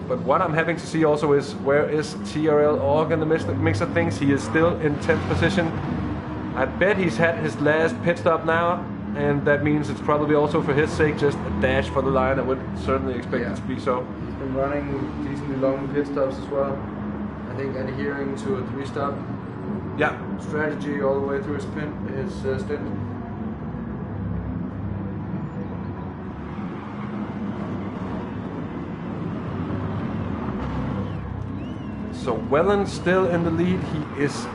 Speaker 1: But what I'm having to see also is where is TRL Org in the mix of things. He is still in 10th position. I bet he's had his last pit stop now, and that means it's probably also for his sake just a dash for the line. I would certainly expect it to be so.
Speaker 2: He's been running decently long pit stops as well. I think adhering to a 3-stop strategy all the way through his stint.
Speaker 1: So Wellen still in the lead. He is,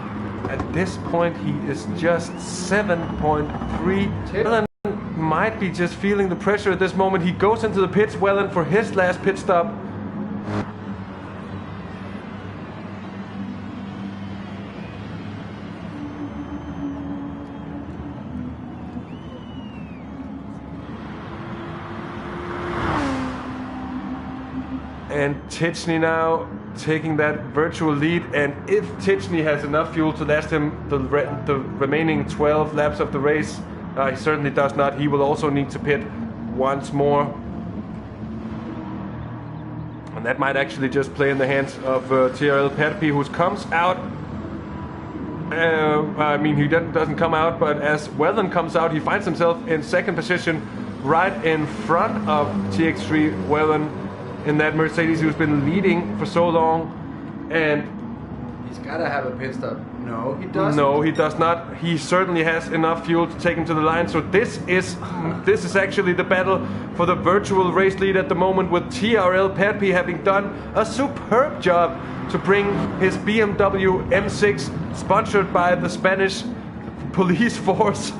Speaker 1: at this point, he is just 7.3. Wellen might be just feeling the pressure at this moment. He goes into the pits, Wellen, for his last pit stop. And Tichney now taking that virtual lead, and if Tichney has enough fuel to last him the remaining 12 laps of the race, he certainly does not. He will also need to pit once more, and that might actually just play in the hands of TRL Perpi, who comes out. I mean, he doesn't come out, but as Wellen comes out, he finds himself in 2nd position, right in front of TX3 Wellen in that Mercedes who's been leading for so long. And
Speaker 2: he's got to have a pit stop. No, he doesn't.
Speaker 1: No, he does not. He certainly has enough fuel to take him to the line. So this is actually the battle for the virtual race lead at the moment, with TRL Perpi having done a superb job to bring his BMW M6, sponsored by the Spanish police force,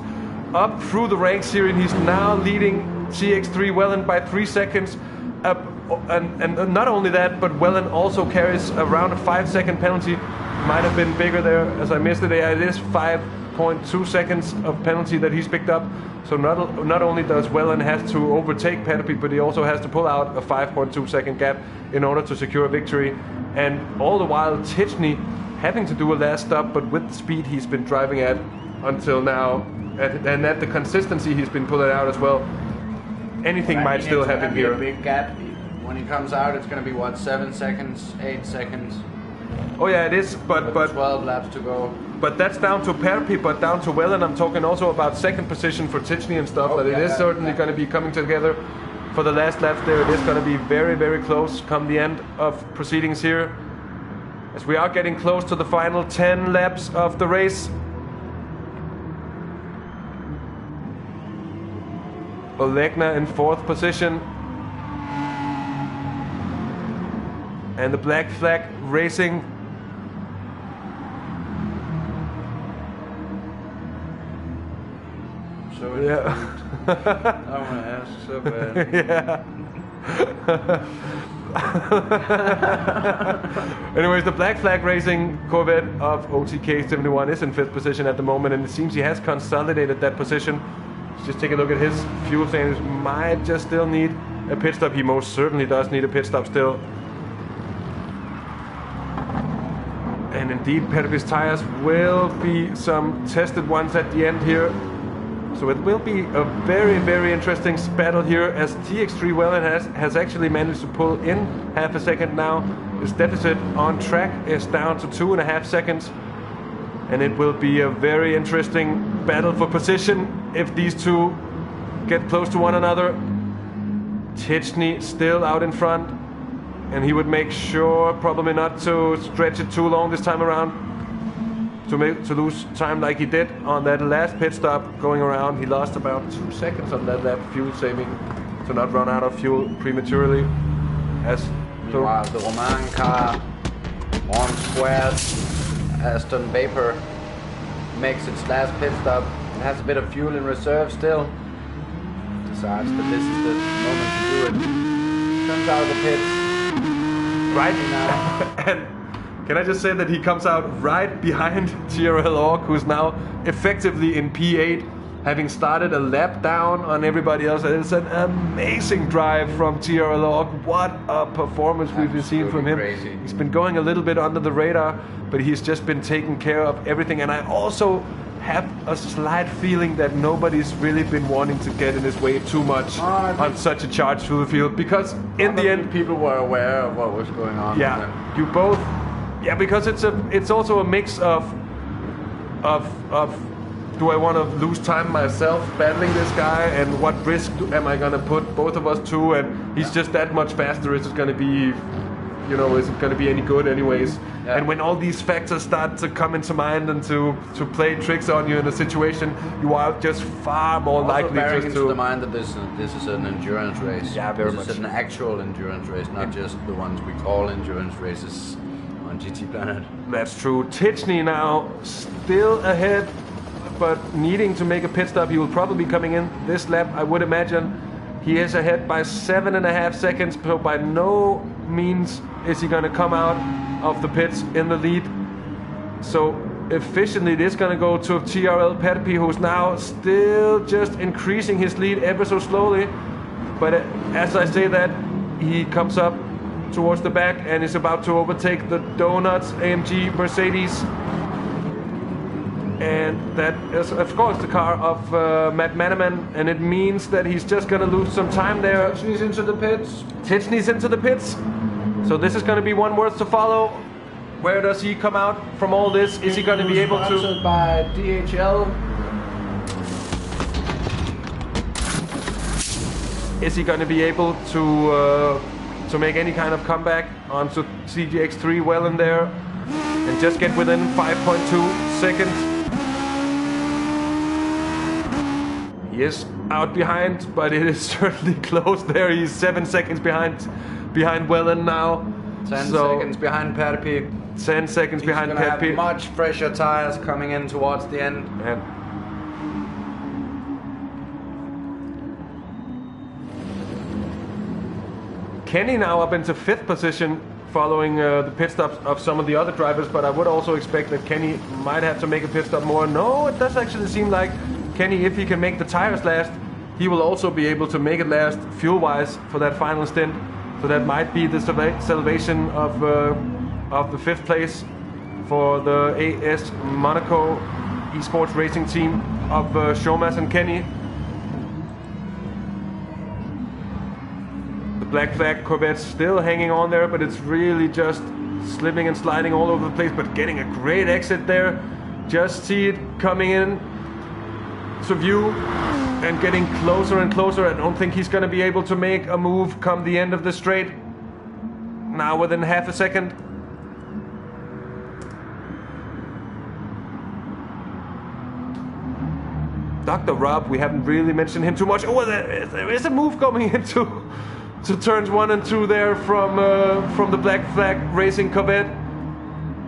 Speaker 1: up through the ranks here, and he's now leading CX3 Wellen by 3 seconds. And not only that, but Wellen also carries around a 5-second penalty. Might have been bigger there, as I missed it. It is 5.2 seconds of penalty that he's picked up. So not only does Wellen have to overtake Perpi, but he also has to pull out a 5.2 second gap in order to secure a victory. And all the while, Tichney having to do a last stop, but with the speed he's been driving at until now, and at the consistency he's been pulling out as well, anything might still happen here.
Speaker 2: A big gap. When he comes out, it's going to be what, 7 seconds, 8 seconds.
Speaker 1: Oh yeah, it is, but
Speaker 2: 12 laps to go.
Speaker 1: But that's down to Perpi, but down to Wellen. I'm talking also about 2nd position for Tichney and stuff. But it is certainly going to be coming together for the last laps there. It is going to be very, very close come the end of proceedings here, as we are getting close to the final 10 laps of the race. Olegna in 4th position. And the black flag racing.
Speaker 2: So
Speaker 1: Yeah.
Speaker 2: I want to ask so bad.
Speaker 1: Yeah. Anyways, the black flag racing Corvette of OTK71 is in 5th position at the moment, and it seems he has consolidated that position. Let's just take a look at his fuel savings. Might just still need a pit stop. He most certainly does need a pit stop still. And indeed, Perpi's tires will be some tested ones at the end here. So it will be a very, very interesting battle here, as TX3 Wellen has actually managed to pull in half a second now. His deficit on track is down to 2.5 seconds. And it will be a very interesting battle for position if these two get close to one another. Tichny still out in front, and he would make sure probably not to stretch it too long this time around, to lose time like he did on that last pit stop going around. He lost about 2 seconds on that lap, fuel saving, to not run out of fuel prematurely.
Speaker 2: Meanwhile, the Romain car on squares, Aston Vapor makes its last pit stop. It has a bit of fuel in reserve still. Decides that this is the moment to do it. Comes out of the pits.
Speaker 1: Right now. And can I just say that he comes out right behind TRL Org, who's now effectively in P8, having started a lap down on everybody else. It's an amazing drive from TRL Org. What a performance we've been seeing from him.
Speaker 2: Crazy.
Speaker 1: He's been going a little bit under the radar, but he's just been taking care of everything. And I also have a slight feeling that nobody's really been wanting to get in his way too much on such a charged fuel field, because in the end
Speaker 2: people were aware of what was going on.
Speaker 1: Yeah, you both. Yeah, because it's also a mix of do I want to lose time myself battling this guy, and what risk am I gonna put both of us to? And he's just that much faster. Is it gonna be, is it gonna be any good anyways? Yeah. And when all these factors start to come into mind and to play tricks on you in a situation, you are just far more
Speaker 2: also
Speaker 1: likely
Speaker 2: bearing
Speaker 1: just
Speaker 2: into
Speaker 1: to.
Speaker 2: the mind that this is an endurance race.
Speaker 1: Yeah, very
Speaker 2: this
Speaker 1: much.
Speaker 2: is an actual endurance race, not just the ones we call endurance races on GTPlanet.
Speaker 1: That's true. Tichny now still ahead, but needing to make a pit stop. He will probably be coming in this lap, I would imagine. He is ahead by 7.5 seconds, so by no means is he going to come out of the pits in the lead. So efficiently it is going to go to TRL Perpi, who's now still just increasing his lead ever so slowly. But as I say that, he comes up towards the back and is about to overtake the Donuts AMG Mercedes. And that is, of course, the car of Matt Manaman, and it means that he's just going to lose some time there.
Speaker 2: Tichny's into the pits.
Speaker 1: Tichny's into the pits. So this is going to be one worth to follow. Where does he come out from all this? Is he going to be able to?
Speaker 2: Sponsored by DHL.
Speaker 1: Is he going to be able to make any kind of comeback onto CGX3 well in there and just get within 5.2 seconds? He is out behind, but it is certainly close there. He's 7 seconds behind Wellen now.
Speaker 2: 10 seconds behind Perpi.
Speaker 1: 10 seconds behind
Speaker 2: He's gonna have
Speaker 1: Perpi.
Speaker 2: much fresher tires coming in towards the end.
Speaker 1: And Kenny now up into 5th position following the pit stops of some of the other drivers, but I would also expect that Kenny might have to make a pit stop more. No, it does actually seem like Kenny, if he can make the tires last, he will also be able to make it last fuel-wise for that final stint. So that might be the salvation of the 5th place for the AS Monaco esports racing team of Shomas and Kenny. The black flag Corvette's still hanging on there, but it's really just slipping and sliding all over the place, but getting a great exit there. Just see it coming in to view and getting closer and closer. I don't think he's going to be able to make a move come the end of the straight. Now within half a second. Dr. Rob, we haven't really mentioned him too much. Oh, there is a move coming into turns 1 and 2 there from the Black Flag Racing Corvette.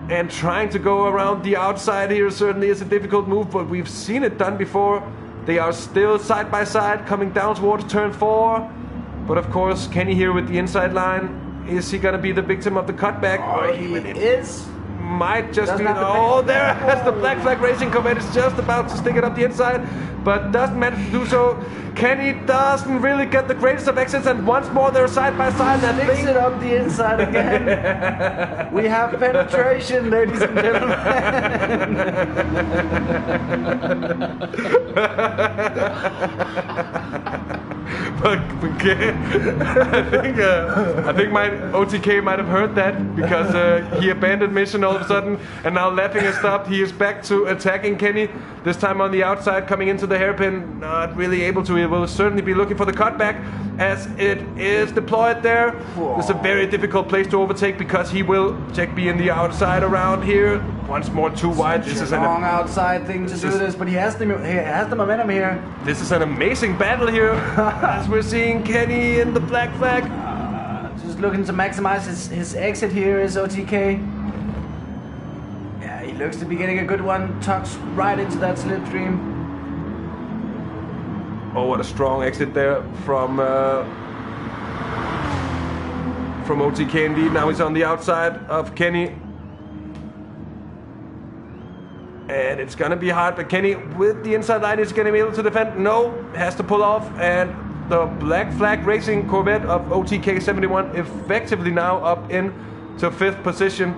Speaker 1: And trying to go around the outside here certainly is a difficult move, but we've seen it done before. They are still side by side coming down towards turn 4. But of course, Kenny here with the inside line. Is he going to be the victim of the cutback?
Speaker 2: Oh, he is.
Speaker 1: Might just be. Oh, there has the Black Flag Racing Corvette is just about to stick it up the inside, but doesn't manage to do so. Kenny doesn't really get the greatest of exits, and once more they're side by side. That
Speaker 2: sticks it up the inside again. We have penetration, ladies and gentlemen.
Speaker 1: Okay. I think my OTK might have heard that because he abandoned mission all of a sudden, and now lapping has stopped. He is back to attacking Kenny, this time on the outside, coming into the hairpin. Not really able to. He will certainly be looking for the cutback as it is deployed there. Whoa. It's a very difficult place to overtake because he will be in the outside around here. Once more, too wide.
Speaker 2: This is a long outside thing to do this, but he has the momentum here.
Speaker 1: This is an amazing battle here as we're seeing Kenny in the Black Flag.
Speaker 2: Just looking to maximize his exit here is OTK. Yeah, he looks to be getting a good one. Tucks right into that slipstream.
Speaker 1: Oh, what a strong exit there from OTK indeed. Now he's on the outside of Kenny. And it's going to be hard, but Kenny with the inside line is going to be able to defend. No, has to pull off, and the Black Flag Racing Corvette of OTK 71 effectively now up into 5th position.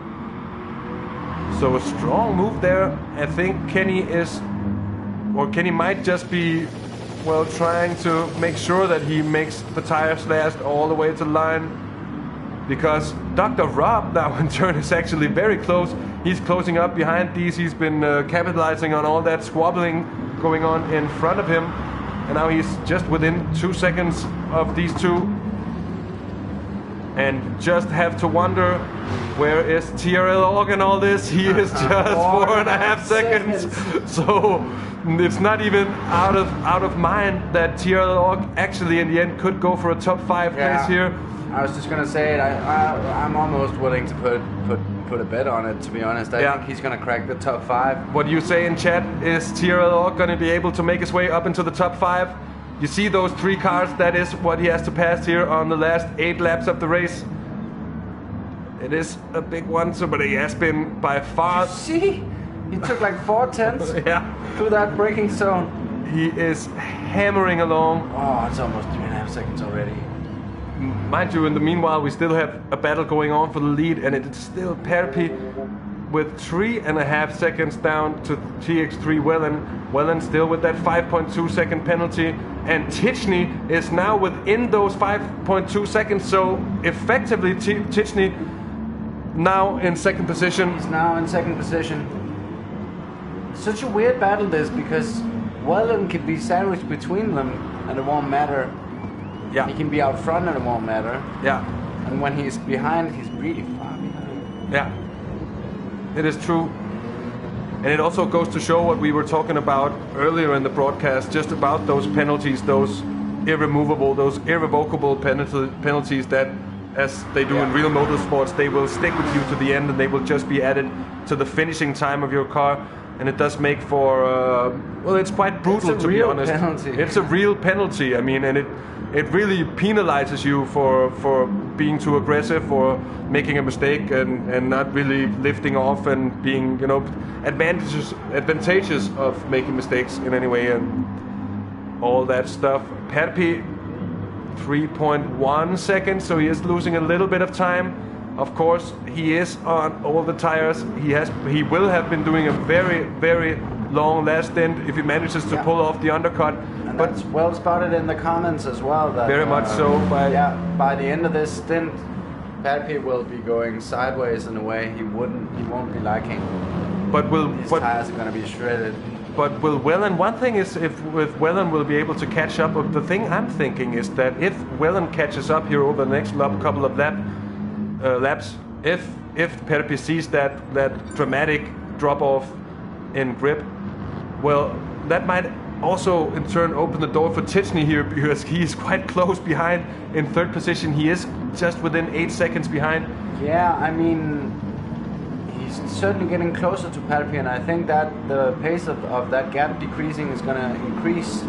Speaker 1: So a strong move there. I think Kenny might just be, well, trying to make sure that he makes the tires last all the way to the line. Because Dr. Rob now in turn is actually very close. He's closing up behind these. He's been capitalizing on all that squabbling going on in front of him. And now he's just within 2 seconds of these two. And just have to wonder, where is TRL in all this? He is just 4.5 seconds. So it's not even out of mind that TRL actually in the end could go for a top 5 place here.
Speaker 2: I was just gonna say it. I'm almost willing to put a bet on it. To be honest, I think he's gonna crack the top 5.
Speaker 1: What you say in chat is TRL gonna be able to make his way up into the top 5? You see those 3 cars? That is what he has to pass here on the last 8 laps of the race. It is a big one, but he has been by far.
Speaker 2: You see, he took like 4/10 through that braking zone.
Speaker 1: He is hammering along.
Speaker 2: Oh, it's almost 3.5 seconds already.
Speaker 1: Mind you, in the meanwhile, we still have a battle going on for the lead, and it's still Perpi with 3.5 seconds down to TX3 Wellen. Wellen still with that 5.2 second penalty, and Tichney is now within those 5.2 seconds, so effectively Tichney now in 2nd position.
Speaker 2: He's now in 2nd position. Such a weird battle this, because Wellen could be sandwiched between them and it won't matter.
Speaker 1: Yeah.
Speaker 2: He can be out front and it won't matter.
Speaker 1: Yeah.
Speaker 2: And when he's behind, he's really far behind.
Speaker 1: Yeah. It is true. And it also goes to show what we were talking about earlier in the broadcast, just about those penalties, those irrevocable penalties that, as they do in real motorsports, they will stick with you to the end and they will just be added to the finishing time of your car. And it does make for, well, it's quite brutal, to be honest.
Speaker 2: Penalty.
Speaker 1: It's a real penalty. I mean, and it really penalizes you for being too aggressive, for making a mistake and not really lifting off and being, advantageous of making mistakes in any way and all that stuff. Perpi, 3.1 seconds, so he is losing a little bit of time. Of course, he is on all the tires. He will have been doing a very, very long last stint if he manages to pull off the undercut.
Speaker 2: And that's well spotted in the comments as well. That,
Speaker 1: very much so.
Speaker 2: By the end of this stint, Perpi will be going sideways in a way he won't be liking.
Speaker 1: But
Speaker 2: his tires are going to be shredded.
Speaker 1: But will Wellen? One thing is, if Wellen will be able to catch up. The thing I'm thinking is that if Wellen catches up here over the next couple of laps, if Perpi sees that dramatic drop off in grip, well, that might also in turn open the door for Tyczny here, because he is quite close behind in third position. He is just within 8 seconds behind.
Speaker 2: Yeah, I mean, he's certainly getting closer to Perpi, and I think that the pace of that gap decreasing is going to increase.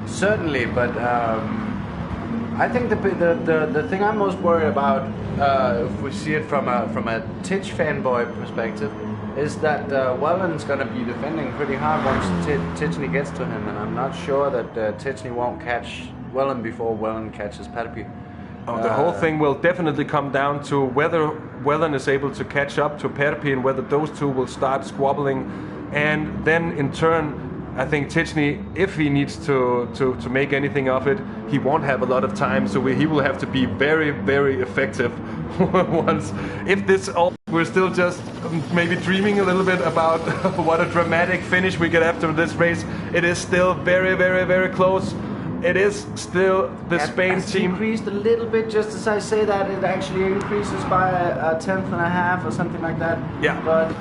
Speaker 2: Certainly, but I think the thing I'm most worried about, if we see it from a Titch fanboy perspective, is that Whelan's going to be defending pretty hard once Tyczny gets to him, and I'm not sure that Tyczny won't catch Whelan before Whelan catches Perpi.
Speaker 1: The whole thing will definitely come down to whether Whelan is able to catch up to Perpi and whether those two will start squabbling, and then in turn I think Tyczny, if he needs to make anything of it, he won't have a lot of time, so he will have to be very, very effective once. If this all, we're still just maybe dreaming a little bit about what a dramatic finish we get after this race. It is still very, very, very close. It is still the Spain team.
Speaker 2: Increased a little bit, just as I say that, it actually increases by a tenth and a half or something like that.
Speaker 1: Yeah.
Speaker 2: But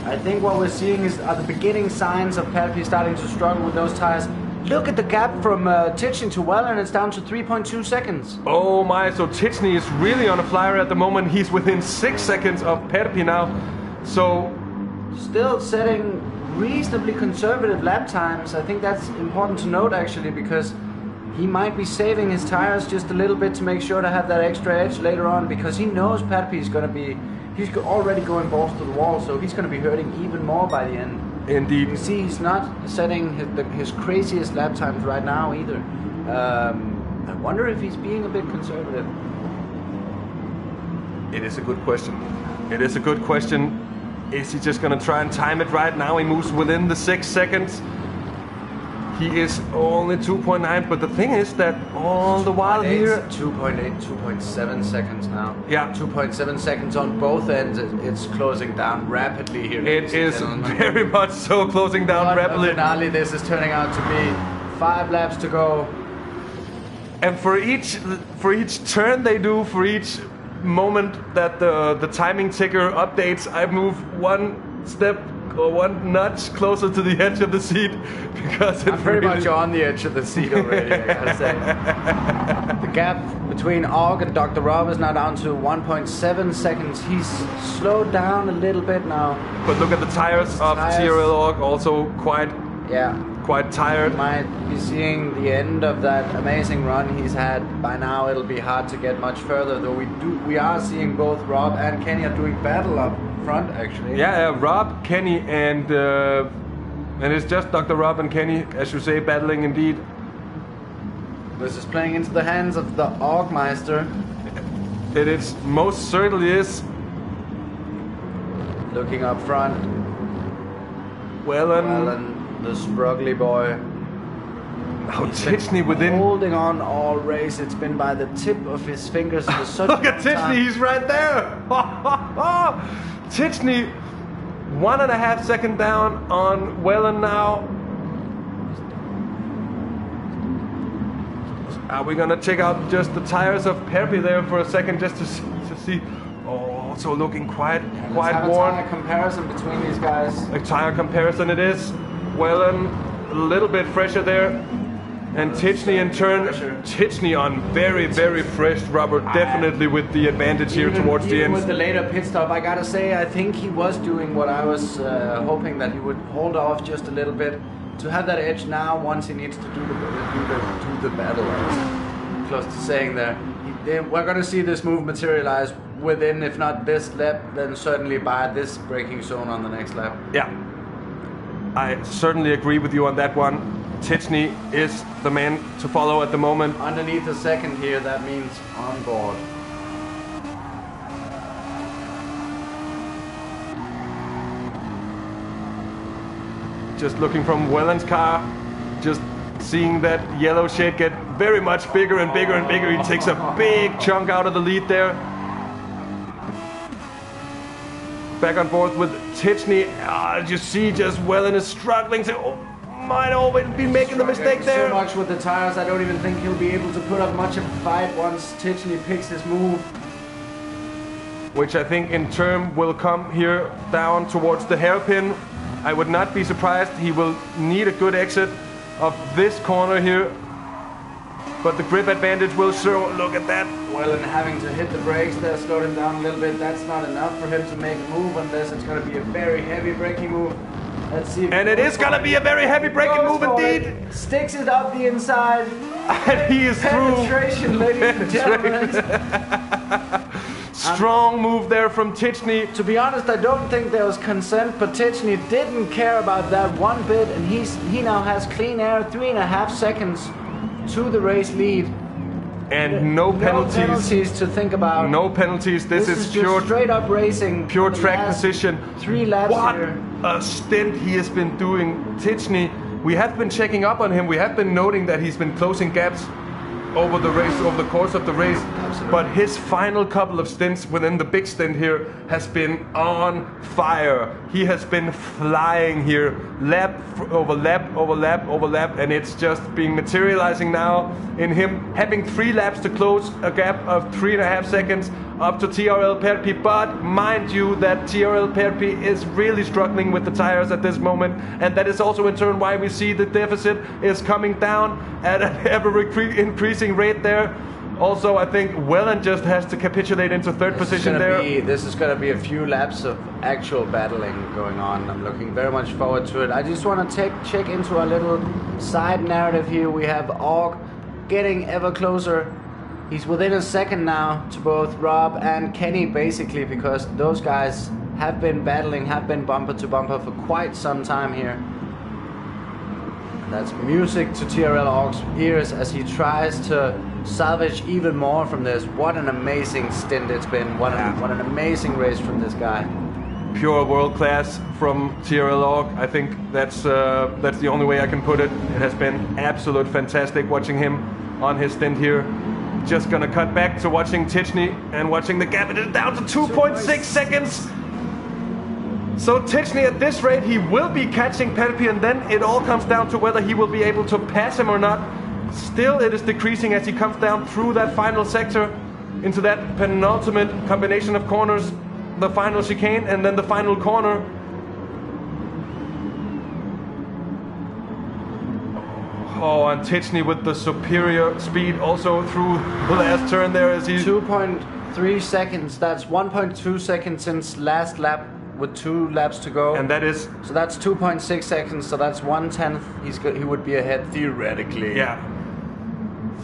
Speaker 2: I think what we're seeing are the beginning signs of Perpi starting to struggle with those tires. Look at the gap from Tyczny to Whelan, it's down to 3.2 seconds.
Speaker 1: Oh my, so Tyczny is really on a flyer at the moment. He's within 6 seconds of Perpi now. So
Speaker 2: still setting reasonably conservative lap times. I think that's important to note actually, because he might be saving his tires just a little bit to make sure to have that extra edge later on, because he knows Perpi is going to be, he's already going balls to the wall, so he's going to be hurting even more by the end.
Speaker 1: Indeed.
Speaker 2: You see, he's not setting his craziest lap times right now either. I wonder if he's being a bit conservative.
Speaker 1: It is a good question. It is a good question. Is he just going to try and time it right now? He moves within the 6 seconds. He is only 2.9, but the thing is that all the while here...
Speaker 2: 2.8, 2.7 seconds now.
Speaker 1: Yeah.
Speaker 2: 2.7 seconds on both ends. It's closing down rapidly here.
Speaker 1: It is very much so closing down rapidly.
Speaker 2: Finale, this is turning out to be 5 laps to go.
Speaker 1: And for each turn they do, for each moment that the timing ticker updates, I move one step or one notch closer to the edge of the seat, because
Speaker 2: I'm pretty much on the edge of the seat already, I gotta say. The gap between Og and Dr. Rob is now down to 1.7 seconds. He's slowed down a little bit now.
Speaker 1: But look at the tires of TRL Og, also quite tired.
Speaker 2: We might be seeing the end of that amazing run he's had. By now it'll be hard to get much further, though we are seeing both Rob and Kenny are doing battle up front actually.
Speaker 1: Yeah, Rob, Kenny, and it's just Dr. Rob and Kenny, as you say, battling indeed.
Speaker 2: This is playing into the hands of the Orgmeister.
Speaker 1: It is, most certainly is.
Speaker 2: Looking up front.
Speaker 1: Whelan,
Speaker 2: the Sprugly boy.
Speaker 1: Now Tyczny within.
Speaker 2: Holding on all race. It's been by the tip of his fingers for such
Speaker 1: Look at Tyczny, he's right there. Tyczny, 1.5 seconds down on Whelan now. Are we gonna check out just the tires of Perpi there for a second, just to see? Oh, also looking quite worn.
Speaker 2: A tire comparison between these guys.
Speaker 1: A tire comparison it is. Whelan a little bit fresher there, and Tyczny in turn. Tyczny on very, very fresh rubber, definitely with the advantage here towards the end.
Speaker 2: With the later pit stop, I gotta say, I think he was doing what I was hoping, that he would hold off just a little bit to have that edge now once he needs to do the battle. Close to saying there. We're gonna see this move materialize within, if not this lap, then certainly by this braking zone on the next lap.
Speaker 1: Yeah, I certainly agree with you on that one. Tyczny is the man to follow at the moment.
Speaker 2: Underneath the second here, that means on board.
Speaker 1: Just looking from Whelan's car, just seeing that yellow shade get very much bigger and bigger and bigger. He takes a big chunk out of the lead there. Back on board with Tyczny. As you see, just Whelan is struggling to... might always be making the mistake there.
Speaker 2: So much with the tires, I don't even think he'll be able to put up much of a fight once Tyczny picks his move.
Speaker 1: Which I think in turn will come here down towards the hairpin. I would not be surprised. He will need a good exit of this corner here. But the grip advantage will show. Look at that.
Speaker 2: Well, and having to hit the brakes there, slow him down a little bit, that's not enough for him to make a move unless it's going to be a very heavy braking move. Let's see.
Speaker 1: And it is going to be a very heavy braking move indeed.
Speaker 2: Sticks it up the inside.
Speaker 1: And he is through.
Speaker 2: Penetration, ladies and gentlemen.
Speaker 1: Strong move there from Tichney.
Speaker 2: To be honest, I don't think there was consent, but Tichney didn't care about that one bit, and he now has clean air, 3.5 seconds to the race lead.
Speaker 1: And no penalties.
Speaker 2: No penalties to think about.
Speaker 1: No penalties. This is
Speaker 2: pure straight up racing.
Speaker 1: Pure track position.
Speaker 2: 3 laps
Speaker 1: what
Speaker 2: here.
Speaker 1: A stint he has been doing, Tichney. We have been checking up on him. We have been noting that he's been closing gaps over the race, over the course of the race.
Speaker 2: Absolutely.
Speaker 1: But his final couple of stints within the big stint here has been on fire. He has been flying here, lap over lap over lap over lap, and it's just being materializing now in him having 3 laps to close a gap of 3.5 seconds up to TRL Perpi. But mind you that TRL Perpi is really struggling with the tires at this moment, and that is also in turn why we see the deficit is coming down at an ever increasing rate there. Also, I think Welland just has to capitulate into third position there.
Speaker 2: This is going to be a few laps of actual battling going on. I'm looking very much forward to it. I just want to check into a little side narrative here. We have Og getting ever closer. He's within a second now to both Rob and Kenny, basically, because those guys have been battling, have been bumper to bumper for quite some time here. That's music to TRL Og's ears as he tries to salvage even more from this. What an amazing stint it's been. What an amazing race from this guy.
Speaker 1: Pure world class from TRL Og. I think that's the only way I can put it. It has been absolute fantastic watching him on his stint here. Just gonna cut back to watching Tichney and watching the gap. It is down to 2.6 seconds. So Tichney at this rate, he will be catching Perpi, and then it all comes down to whether he will be able to pass him or not. Still, it is decreasing as he comes down through that final sector into that penultimate combination of corners, the final chicane and then the final corner. Oh, and Tichney with the superior speed also through the last turn there as he...
Speaker 2: 2.3 seconds, that's 1.2 seconds since last lap with 2 laps to go.
Speaker 1: And that is...
Speaker 2: So that's 2.6 seconds, so that's 1/10. He would be ahead theoretically.
Speaker 1: Yeah.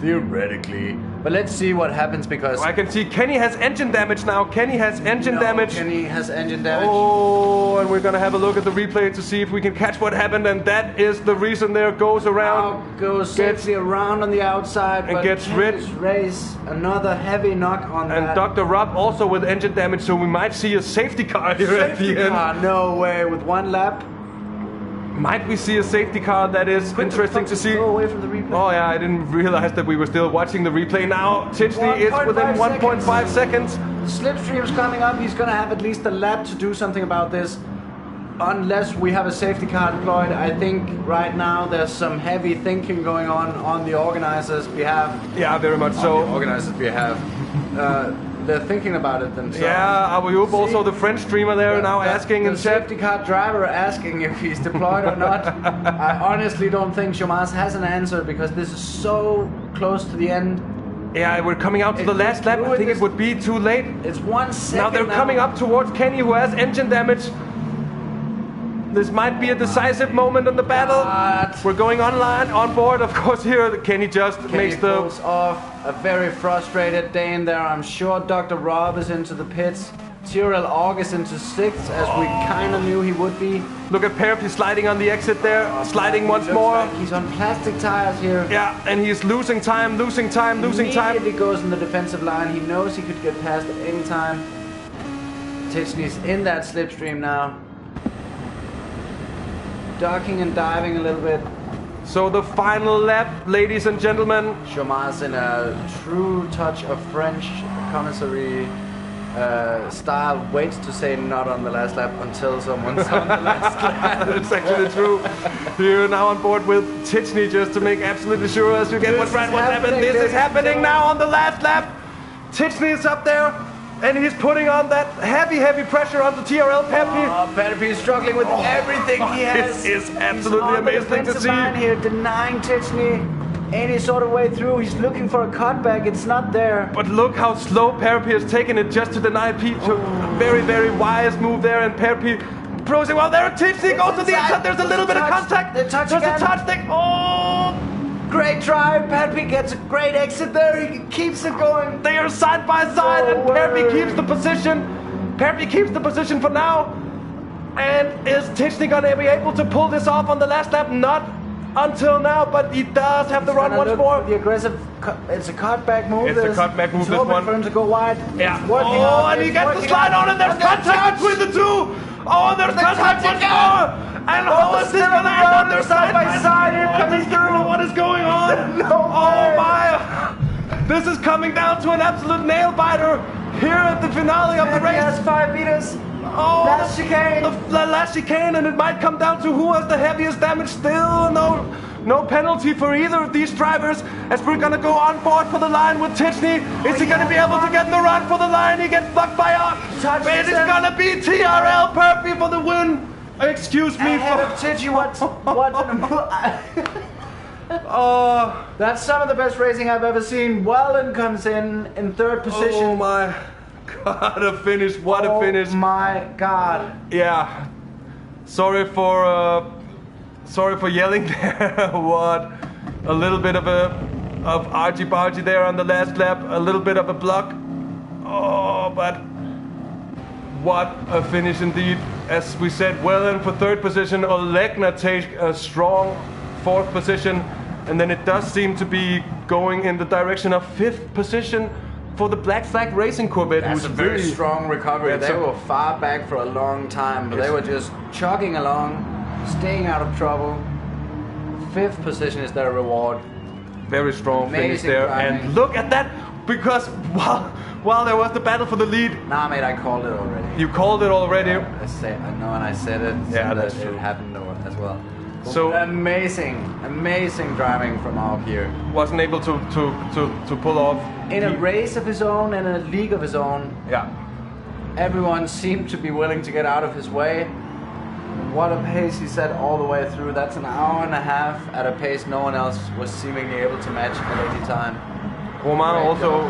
Speaker 2: Theoretically. But let's see what happens because...
Speaker 1: I can see Kenny has engine damage now. Kenny has engine damage.
Speaker 2: Kenny has engine damage.
Speaker 1: Oh, and we're going to have a look at the replay to see if we can catch what happened. And that is the reason there. Goes around.
Speaker 2: Now goes safely around on the outside.
Speaker 1: And
Speaker 2: but
Speaker 1: gets rid.
Speaker 2: Race. Another heavy knock on that.
Speaker 1: And Dr. Rob also with engine damage. So we might see a safety car here at the end.
Speaker 2: No way. With 1 lap.
Speaker 1: Might we see a safety car? That is interesting to see.
Speaker 2: Go away from the replay.
Speaker 1: Oh yeah, I didn't realize that we were still watching the replay. Now Tichney is within 1.5 seconds.
Speaker 2: The slipstream's coming up. He's going to have at least a lap to do something about this. Unless we have a safety car deployed. I think right now there's some heavy thinking going on the organizers' behalf.
Speaker 1: Yeah, very much so.
Speaker 2: On the organizers' behalf. They're thinking about it themselves.
Speaker 1: Yeah, Abayub, also the French streamer there now asking in
Speaker 2: the
Speaker 1: chat.
Speaker 2: safety car driver asking if he's deployed or not. I honestly don't think Shomas has an answer because this is so close to the end.
Speaker 1: Yeah, we're coming out to the last lap. I think it would be too late.
Speaker 2: It's 1 second
Speaker 1: now. They're coming up towards Kenny, who has engine damage. This might be a decisive moment in the battle. We're going on board, of course. Here, Kenny just makes the...
Speaker 2: pulls off. A very frustrated Dane there. I'm sure Dr. Rob is into the pits. TRL Og is into 6th, as we kind of knew he would be.
Speaker 1: Look at Perpi sliding on the exit there, sliding once more.
Speaker 2: Like he's on plastic tires here.
Speaker 1: Yeah, and he's losing time.
Speaker 2: Immediately goes in the defensive line. He knows he could get past at any time. Tichney's in that slipstream now. Ducking and diving a little bit.
Speaker 1: So the final lap, ladies and gentlemen.
Speaker 2: Shomas in a true touch of French commissary style waits to say not on the last lap until someone's on the last lap.
Speaker 1: That's actually true. Here now on board with Tichney just to make absolutely sure as we get what's happened. This is happening now on the last lap. Tichney is up there. And he's putting on that heavy pressure onto TRL Perpi.
Speaker 2: Oh, Perpi is struggling with everything he has.
Speaker 1: This is absolutely amazing to see.
Speaker 2: Here, denying Tichny any sort of way through. He's looking for a cutback. It's not there.
Speaker 1: But look how slow Perpi has taken it just to deny Pete. Very, very wise move there, and Perpi prosing. Well, there Tichny goes to the inside. There's a little bit of contact. There's a touch there. Oh!
Speaker 2: Great drive. Perpi gets a great exit there. He keeps it going.
Speaker 1: They are side by side, and Perpi keeps the position. Perpi keeps the position for now. And is Tichny gonna be able to pull this off on the last lap? Not until now, but he does have the run once more.
Speaker 2: The aggressive, it's a cutback move.
Speaker 1: It's a cutback move.
Speaker 2: This one for him to go wide.
Speaker 1: Yeah. Oh, and he gets the slide on, and there's contact between the two. Oh, and there's contact once more. And how is this gonna end on their side by side? Here coming through. What is going on? Oh my! This is coming down to an absolute nail biter here at the finale of the race.
Speaker 2: He has 5 meters.
Speaker 1: Oh,
Speaker 2: last chicane.
Speaker 1: The last chicane, and it might come down to who has the heaviest damage. Still no penalty for either of these drivers, as we're gonna go on board for the line with Tichny. Is he gonna be able to get the run for the line? He gets blocked by But it is gonna be TRL Perpi for the win. Excuse me
Speaker 2: ahead of Tichny. That's some of the best racing I've ever seen. Welland comes in 3rd position.
Speaker 1: Oh my God, a finish! What a finish!
Speaker 2: Oh my God!
Speaker 1: Yeah, sorry for yelling there. What a little bit of argy-bargy there on the last lap. A little bit of a block. Oh, but what a finish indeed. As we said, Welland for 3rd position. Olegna takes a strong 4th position, and then it does seem to be going in the direction of 5th position for the Black Flag Racing Corvette.
Speaker 2: That's a very strong recovery. They were far back for a long time, but they were just chugging along, staying out of trouble. 5th position is their reward.
Speaker 1: Very strong finish there.
Speaker 2: Driving.
Speaker 1: And look at that, because while there was the battle for the lead.
Speaker 2: Nah, mate, I called it already.
Speaker 1: You called it already?
Speaker 2: Yeah, I know, and I said it.
Speaker 1: Yeah, that's
Speaker 2: true. It happened as well.
Speaker 1: So
Speaker 2: amazing driving from Alp here.
Speaker 1: Wasn't able to pull off.
Speaker 2: In a race of his own, in a league of his own.
Speaker 1: Yeah.
Speaker 2: Everyone seemed to be willing to get out of his way. What a pace he set all the way through. That's an hour and a half at a pace no one else was seemingly able to match at any time.
Speaker 1: Romano also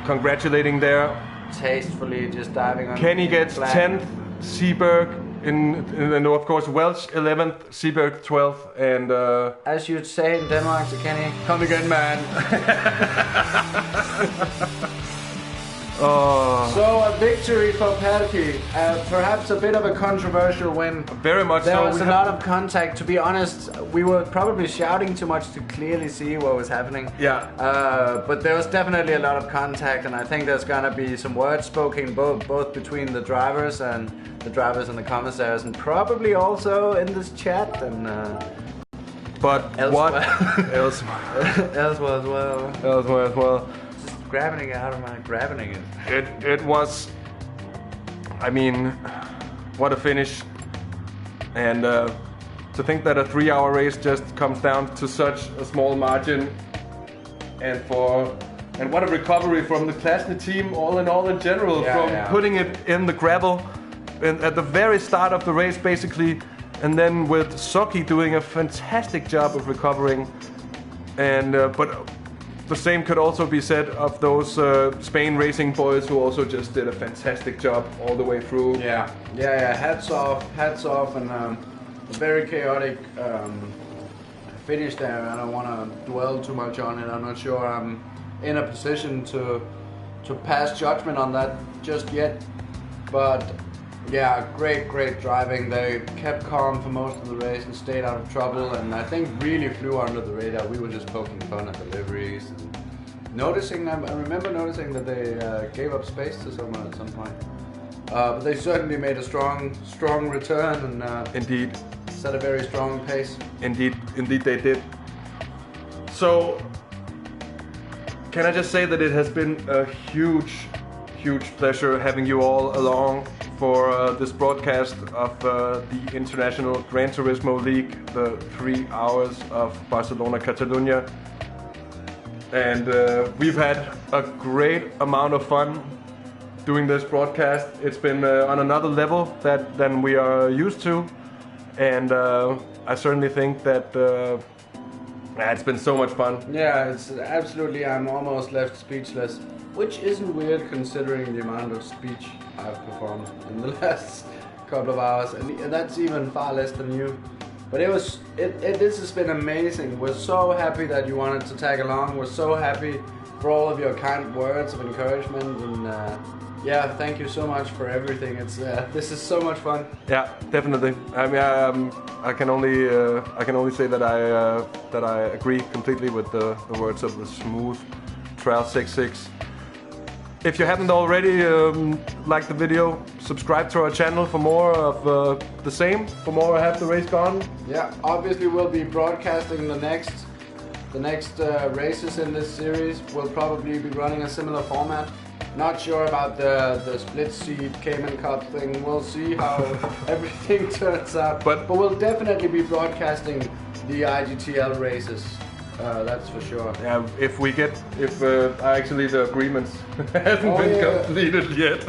Speaker 1: congratulating there.
Speaker 2: Tastefully just diving on.
Speaker 1: Kenny gets 10th, Seberg and of course Welch 11th, Seberg 12th, and
Speaker 2: as you'd say in Denmark to Kenny, come again, man. So a victory for Perpi, perhaps a bit of a controversial win.
Speaker 1: Very much
Speaker 2: there
Speaker 1: so.
Speaker 2: There was a lot of contact. To be honest, we were probably shouting too much to clearly see what was happening.
Speaker 1: Yeah.
Speaker 2: But there was definitely a lot of contact, and I think there's gonna be some words spoken both between the drivers and the commissaires, and probably also in this chat and.
Speaker 1: But
Speaker 2: elsewhere.
Speaker 1: What?
Speaker 2: Elsewhere as well.
Speaker 1: Elsewhere as well.
Speaker 2: Grabbing it out of my grabbing it.
Speaker 1: It was, I mean, what a finish. And to think that a 3-hour race just comes down to such a small margin, and what a recovery from the Klasny team all in general, putting it in the gravel at the very start of the race basically, and then with Soki doing a fantastic job of recovering, and but the same could also be said of those Spain racing boys who also just did a fantastic job all the way through.
Speaker 2: Yeah. Hats off, and a very chaotic finish there. I don't want to dwell too much on it. I'm not sure I'm in a position to pass judgment on that just yet. But yeah, great driving. They kept calm for most of the race and stayed out of trouble, and I think really flew under the radar. We were just poking fun at deliveries and noticing. I remember noticing that they gave up space to someone at some point. But they certainly made a strong return and
Speaker 1: indeed
Speaker 2: set a very strong pace.
Speaker 1: Indeed they did. So can I just say that it has been a huge pleasure having you all along for this broadcast of the International Gran Turismo League, the 3 hours of Barcelona Catalunya. And we've had a great amount of fun. doing this broadcast. It's been on another level than we are used to, and I certainly think that it's been so much fun.
Speaker 2: Yeah, it's absolutely. I'm almost left speechless, which isn't weird considering the amount of speech I've performed in the last couple of hours, and that's even far less than you. But this has been amazing. We're so happy that you wanted to tag along. We're so happy for all of your kind words of encouragement, and yeah, thank you so much for everything. This is so much fun.
Speaker 1: Yeah, definitely. I mean, I can only say that I agree completely with the words of the smooth Trail 66. If you haven't already liked the video, subscribe to our channel for more of the same, for more Have the Race Gone.
Speaker 2: Yeah, obviously we'll be broadcasting the next races in this series. We'll probably be running a similar format. Not sure about the split seat Cayman Cup thing. We'll see how everything turns out. But we'll definitely be broadcasting the IGTL races. That's for sure.
Speaker 1: Yeah, if actually the agreements hasn't been completed yet.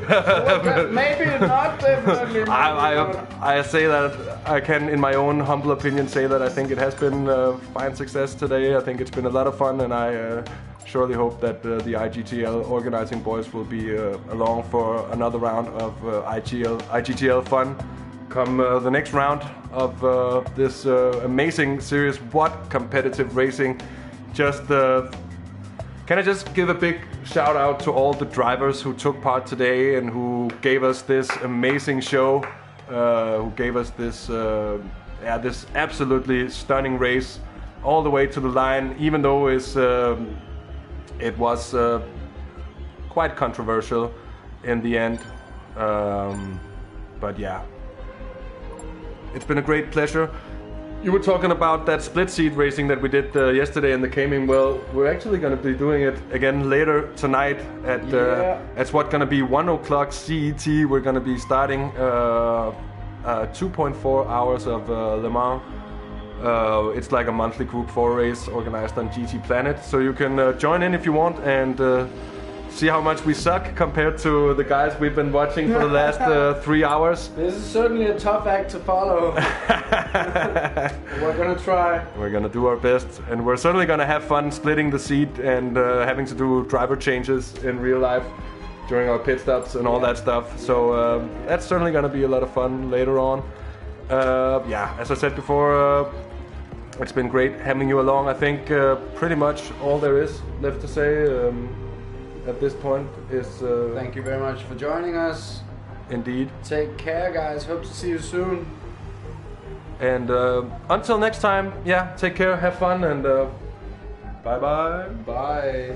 Speaker 2: Well, maybe not, definitely.
Speaker 1: I say that I can, in my own humble opinion, say that I think it has been a fine success today. I think it's been a lot of fun, and I surely hope that the IGTL organizing boys will be along for another round of IGTL fun. Come the next round of this amazing series. What competitive racing. Can I just give a big shout out to all the drivers who took part today and who gave us this amazing show, who gave us this this absolutely stunning race all the way to the line, even though it was quite controversial in the end, but yeah. It's been a great pleasure. You were talking about that split seat racing that we did yesterday in the Cayman. Well, we're actually going to be doing it again later tonight at it's going to be 1 o'clock CET. We're going to be starting 2.4 hours of Le Mans. It's like a monthly Group 4 race organized on GTPlanet. So you can join in if you want and see how much we suck compared to the guys we've been watching for the last 3 hours.
Speaker 2: This is certainly a tough act to follow. We're gonna try.
Speaker 1: We're gonna do our best, and we're certainly gonna have fun splitting the seat and having to do driver changes in real life during our pit stops and all that stuff. So that's certainly gonna be a lot of fun later on. Yeah, as I said before, it's been great having you along. I think pretty much all there is left to say at this point is
Speaker 2: thank you very much for joining us.
Speaker 1: Indeed.
Speaker 2: Take care, guys. Hope to see you soon.
Speaker 1: And until next time, yeah, take care, have fun, and bye-bye.
Speaker 2: Bye.